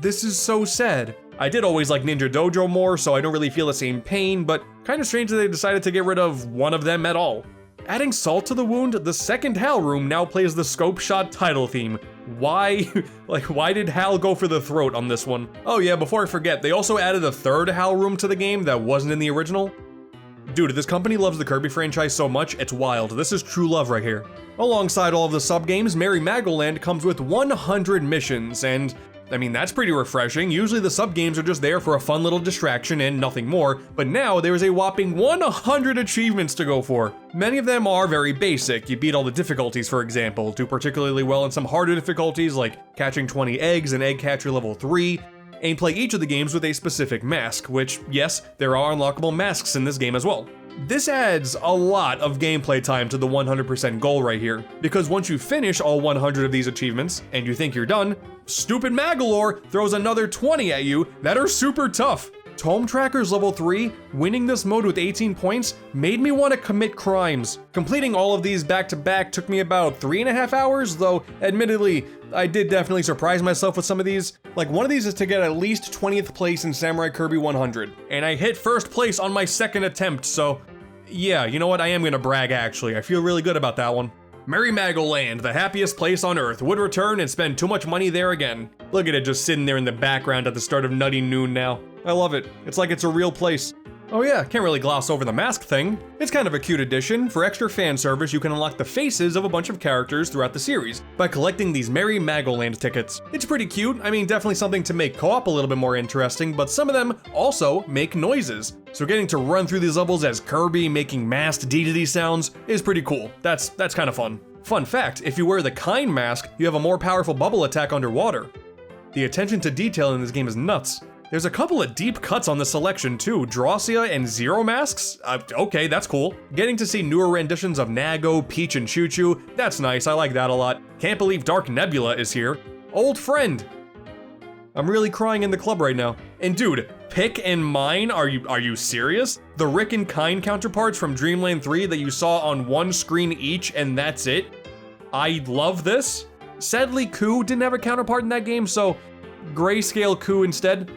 This is so sad. I did always like Ninja Dojo more, so I don't really feel the same pain, but kind of strange that they decided to get rid of one of them at all. Adding salt to the wound, the second Hal room now plays the Scope Shot title theme. Why? Why did Hal go for the throat on this one? Oh yeah, before I forget, they also added a third Hal room to the game that wasn't in the original. Dude, this company loves the Kirby franchise so much, it's wild. This is true love right here. Alongside all of the sub-games, Merry Magoland comes with 100 missions, and I mean, that's pretty refreshing. Usually the sub-games are just there for a fun little distraction and nothing more, but now there is a whopping 100 achievements to go for. Many of them are very basic. You beat all the difficulties, for example, do particularly well in some harder difficulties like catching 20 eggs in Egg Catcher level 3, and play each of the games with a specific mask, which, yes, there are unlockable masks in this game as well. This adds a lot of gameplay time to the 100% goal right here, because once you finish all 100 of these achievements, and you think you're done, stupid Magolor throws another 20 at you that are super tough. Tome Trackers level 3, winning this mode with 18 points, made me want to commit crimes. Completing all of these back to back took me about 3.5 hours, though admittedly, I did definitely surprise myself with some of these. Like one of these is to get at least 20th place in Samurai Kirby 100, and I hit first place on my second attempt, so yeah, you know what, I am gonna brag actually, I feel really good about that one. Merry Magoland, the happiest place on Earth, would return and spend too much money there again. Look at it just sitting there in the background at the start of Nutty Noon now. I love it. It's like it's a real place. Oh yeah, can't really gloss over the mask thing. It's kind of a cute addition. For extra fan service, you can unlock the faces of a bunch of characters throughout the series by collecting these Merry Magoland tickets. It's pretty cute. I mean, definitely something to make co-op a little bit more interesting, but some of them also make noises. So getting to run through these levels as Kirby making masked Dedede sounds is pretty cool. That's kind of fun. Fun fact, if you wear the Kind mask, you have a more powerful bubble attack underwater. The attention to detail in this game is nuts. There's a couple of deep cuts on the selection too, Drossia and Zero masks? Okay, that's cool. Getting to see newer renditions of Nago, Peach, and Choo Choo, that's nice, I like that a lot. Can't believe Dark Nebula is here. Old friend. I'm really crying in the club right now. And dude, pick and mine, are you serious? The Rick and Kind counterparts from Dreamland 3 that you saw on one screen each and that's it? I love this. Sadly, Koo didn't have a counterpart in that game, so grayscale Koo instead.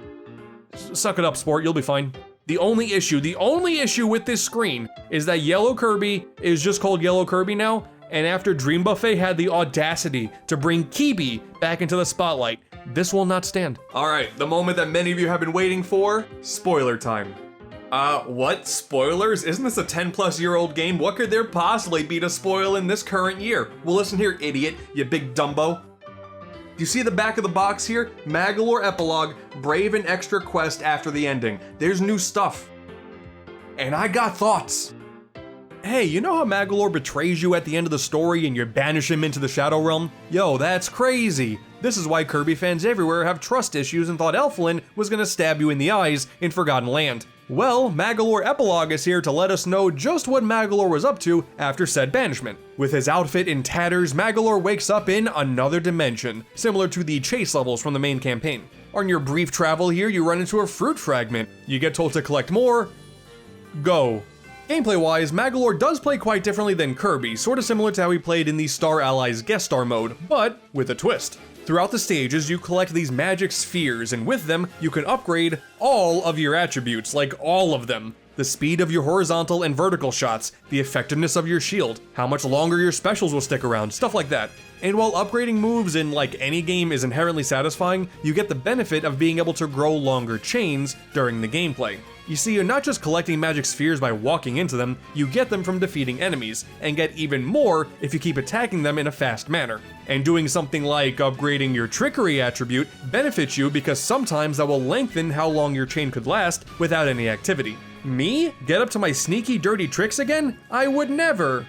Suck it up, sport, you'll be fine. The only issue with this screen is that Yellow Kirby is just called Yellow Kirby now, and after Dream Buffet had the audacity to bring Kirby back into the spotlight, this will not stand. All right, the moment that many of you have been waiting for, spoiler time. What? Spoilers? Isn't this a 10-plus-year-old game? What could there possibly be to spoil in this current year? Well, listen here, idiot, you big Dumbo. You see the back of the box here? Magolor Epilogue, Brave and Extra Quest after the ending. There's new stuff. And I got thoughts. Hey, you know how Magolor betrays you at the end of the story and you banish him into the Shadow Realm? Yo, that's crazy. This is why Kirby fans everywhere have trust issues and thought Elflin was gonna stab you in the eyes in Forgotten Land. Well, Magolor Epilogue is here to let us know just what Magolor was up to after said banishment. With his outfit in tatters, Magolor wakes up in another dimension, similar to the chase levels from the main campaign. On your brief travel here, you run into a fruit fragment. You get told to collect more. Go. Gameplay-wise, Magolor does play quite differently than Kirby, sort of similar to how he played in the Star Allies guest star mode, but with a twist. Throughout the stages, you collect these magic spheres, and with them, you can upgrade all of your attributes, like all of them. The speed of your horizontal and vertical shots, the effectiveness of your shield, how much longer your specials will stick around, stuff like that. And while upgrading moves in like any game is inherently satisfying, you get the benefit of being able to grow longer chains during the gameplay. You see, you're not just collecting magic spheres by walking into them, you get them from defeating enemies, and get even more if you keep attacking them in a fast manner. And doing something like upgrading your trickery attribute benefits you because sometimes that will lengthen how long your chain could last without any activity. Me? Get up to my sneaky dirty tricks again? I would never.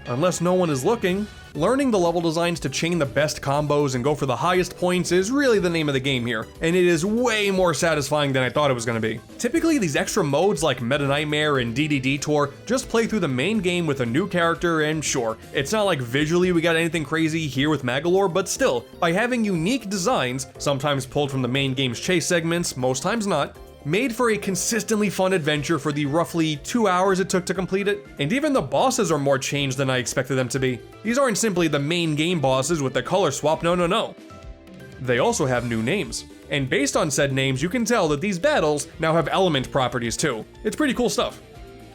Unless no one is looking. Learning the level designs to chain the best combos and go for the highest points is really the name of the game here, and it is way more satisfying than I thought it was going to be. Typically, these extra modes like Meta Nightmare and DD Detour just play through the main game with a new character, and sure, it's not like visually we got anything crazy here with Magolor, but still, by having unique designs, sometimes pulled from the main game's chase segments, most times not, made for a consistently fun adventure for the roughly 2 hours it took to complete it. And even the bosses are more changed than I expected them to be. These aren't simply the main game bosses with the color swap, no. They also have new names. And based on said names, you can tell that these battles now have element properties too. It's pretty cool stuff.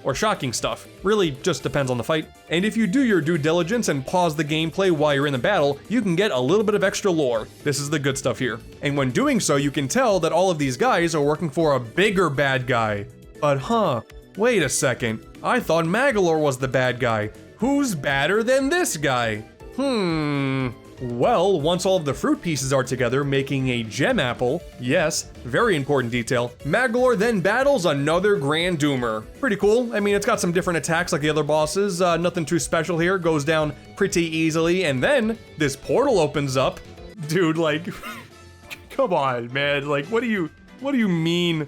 Or shocking stuff. Really just depends on the fight. And if you do your due diligence and pause the gameplay while you're in the battle, you can get a little bit of extra lore. This is the good stuff here. And when doing so, you can tell that all of these guys are working for a bigger bad guy. But wait a second. I thought Magolor was the bad guy. Who's badder than this guy? Well, once all of the fruit pieces are together, making a gem apple, yes, very important detail, Magolor then battles another Grand Doomer. Pretty cool. I mean, it's got some different attacks like the other bosses, nothing too special here, goes down pretty easily, and then this portal opens up. Dude, like, come on, man, like, what do you mean?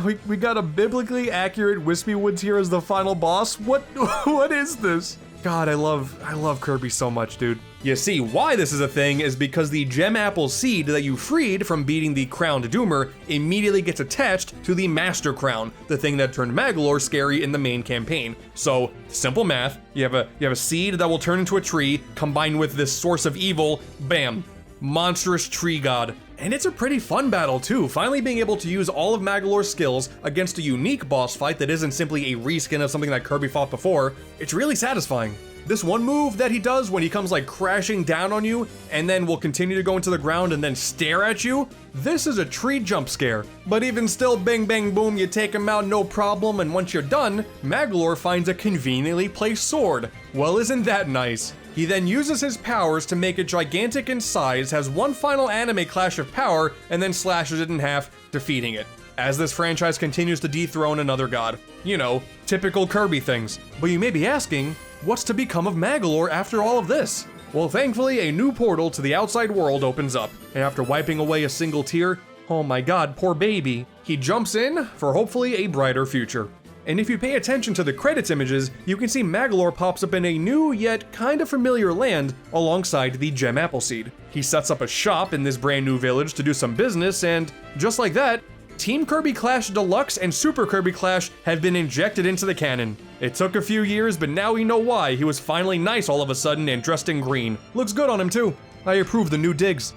We got a biblically accurate Wispy Woods here as the final boss? What is this? God, I love Kirby so much, dude. You see, why this is a thing is because the gem apple seed that you freed from beating the crowned Doomer immediately gets attached to the Master Crown, the thing that turned Magolor scary in the main campaign. So, simple math, you have a seed that will turn into a tree, combined with this source of evil, bam, monstrous tree god. And it's a pretty fun battle too, finally being able to use all of Magolor's skills against a unique boss fight that isn't simply a reskin of something that Kirby fought before. It's really satisfying. This one move that he does when he comes like crashing down on you and then will continue to go into the ground and then stare at you, this is a tree jump scare. But even still, bang bang boom, you take him out no problem, and once you're done, Magolor finds a conveniently placed sword. Well, isn't that nice? He then uses his powers to make it gigantic in size, has one final anime clash of power, and then slashes it in half, defeating it. As this franchise continues to dethrone another god. You know, typical Kirby things. But you may be asking, what's to become of Magolor after all of this? Well, thankfully, a new portal to the outside world opens up, and after wiping away a single tear, oh my god, poor baby, he jumps in for hopefully a brighter future. And if you pay attention to the credits images, you can see Magolor pops up in a new yet kind of familiar land alongside the Gem Appleseed. He sets up a shop in this brand new village to do some business, and just like that, Team Kirby Clash Deluxe and Super Kirby Clash have been injected into the canon. It took a few years, but now we know why. He was finally nice all of a sudden and dressed in green. Looks good on him too. I approve the new digs.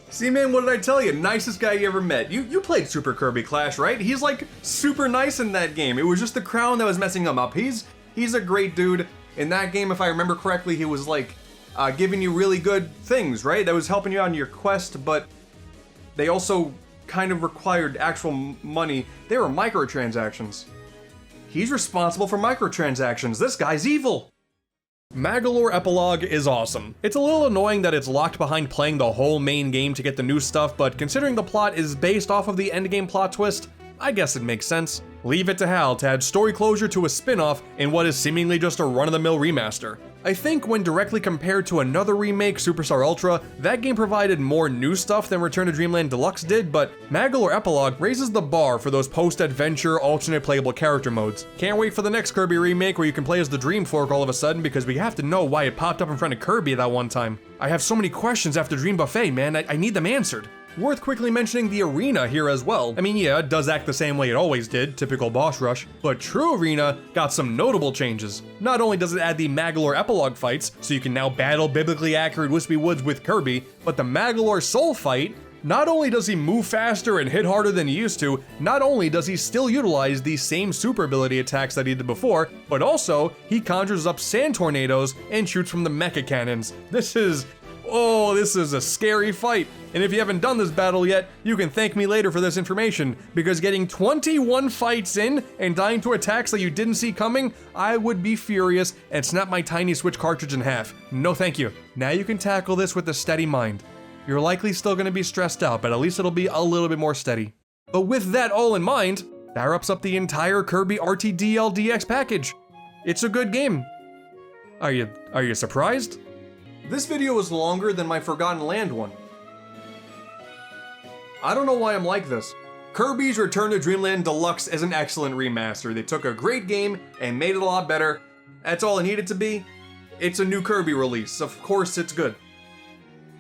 See, man, what did I tell you? Nicest guy you ever met. You played Super Kirby Clash, right? He's like super nice in that game. It was just the crown that was messing him up. He's a great dude. In that game, if I remember correctly, he was like giving you really good things, right? That was helping you on your quest, but they also kind of required actual money. They were microtransactions. He's responsible for microtransactions. This guy's evil. Magolor Epilogue is awesome. It's a little annoying that it's locked behind playing the whole main game to get the new stuff, but considering the plot is based off of the endgame plot twist, I guess it makes sense. Leave it to Hal to add story closure to a spin-off in what is seemingly just a run-of-the-mill remaster. I think when directly compared to another remake, Superstar Ultra, that game provided more new stuff than Return to Dreamland Deluxe did, but Magolor Epilogue raises the bar for those post-adventure, alternate playable character modes. Can't wait for the next Kirby remake where you can play as the Dream Fork all of a sudden, because we have to know why it popped up in front of Kirby that one time. I have so many questions after Dream Buffet, man, I need them answered. Worth quickly mentioning the arena here as well. I mean, yeah, it does act the same way it always did, typical boss rush, but True Arena got some notable changes. Not only does it add the Magolor Epilogue fights, so you can now battle biblically accurate Wispy Woods with Kirby, but the Magolor Soul fight, not only does he move faster and hit harder than he used to, not only does he still utilize the same super ability attacks that he did before, but also he conjures up sand tornadoes and shoots from the mecha cannons. This is a scary fight. And if you haven't done this battle yet, you can thank me later for this information, because getting 21 fights in and dying to attacks that you didn't see coming, I would be furious and snap my tiny Switch cartridge in half. No thank you. Now you can tackle this with a steady mind. You're likely still going to be stressed out, but at least it'll be a little bit more steady. But with that all in mind, that wraps up the entire Kirby RTDL DX package. It's a good game. Are you surprised? This video is longer than my Forgotten Land one. I don't know why I'm like this. Kirby's Return to Dreamland Deluxe is an excellent remaster. They took a great game and made it a lot better. That's all it needed to be. It's a new Kirby release, of course it's good.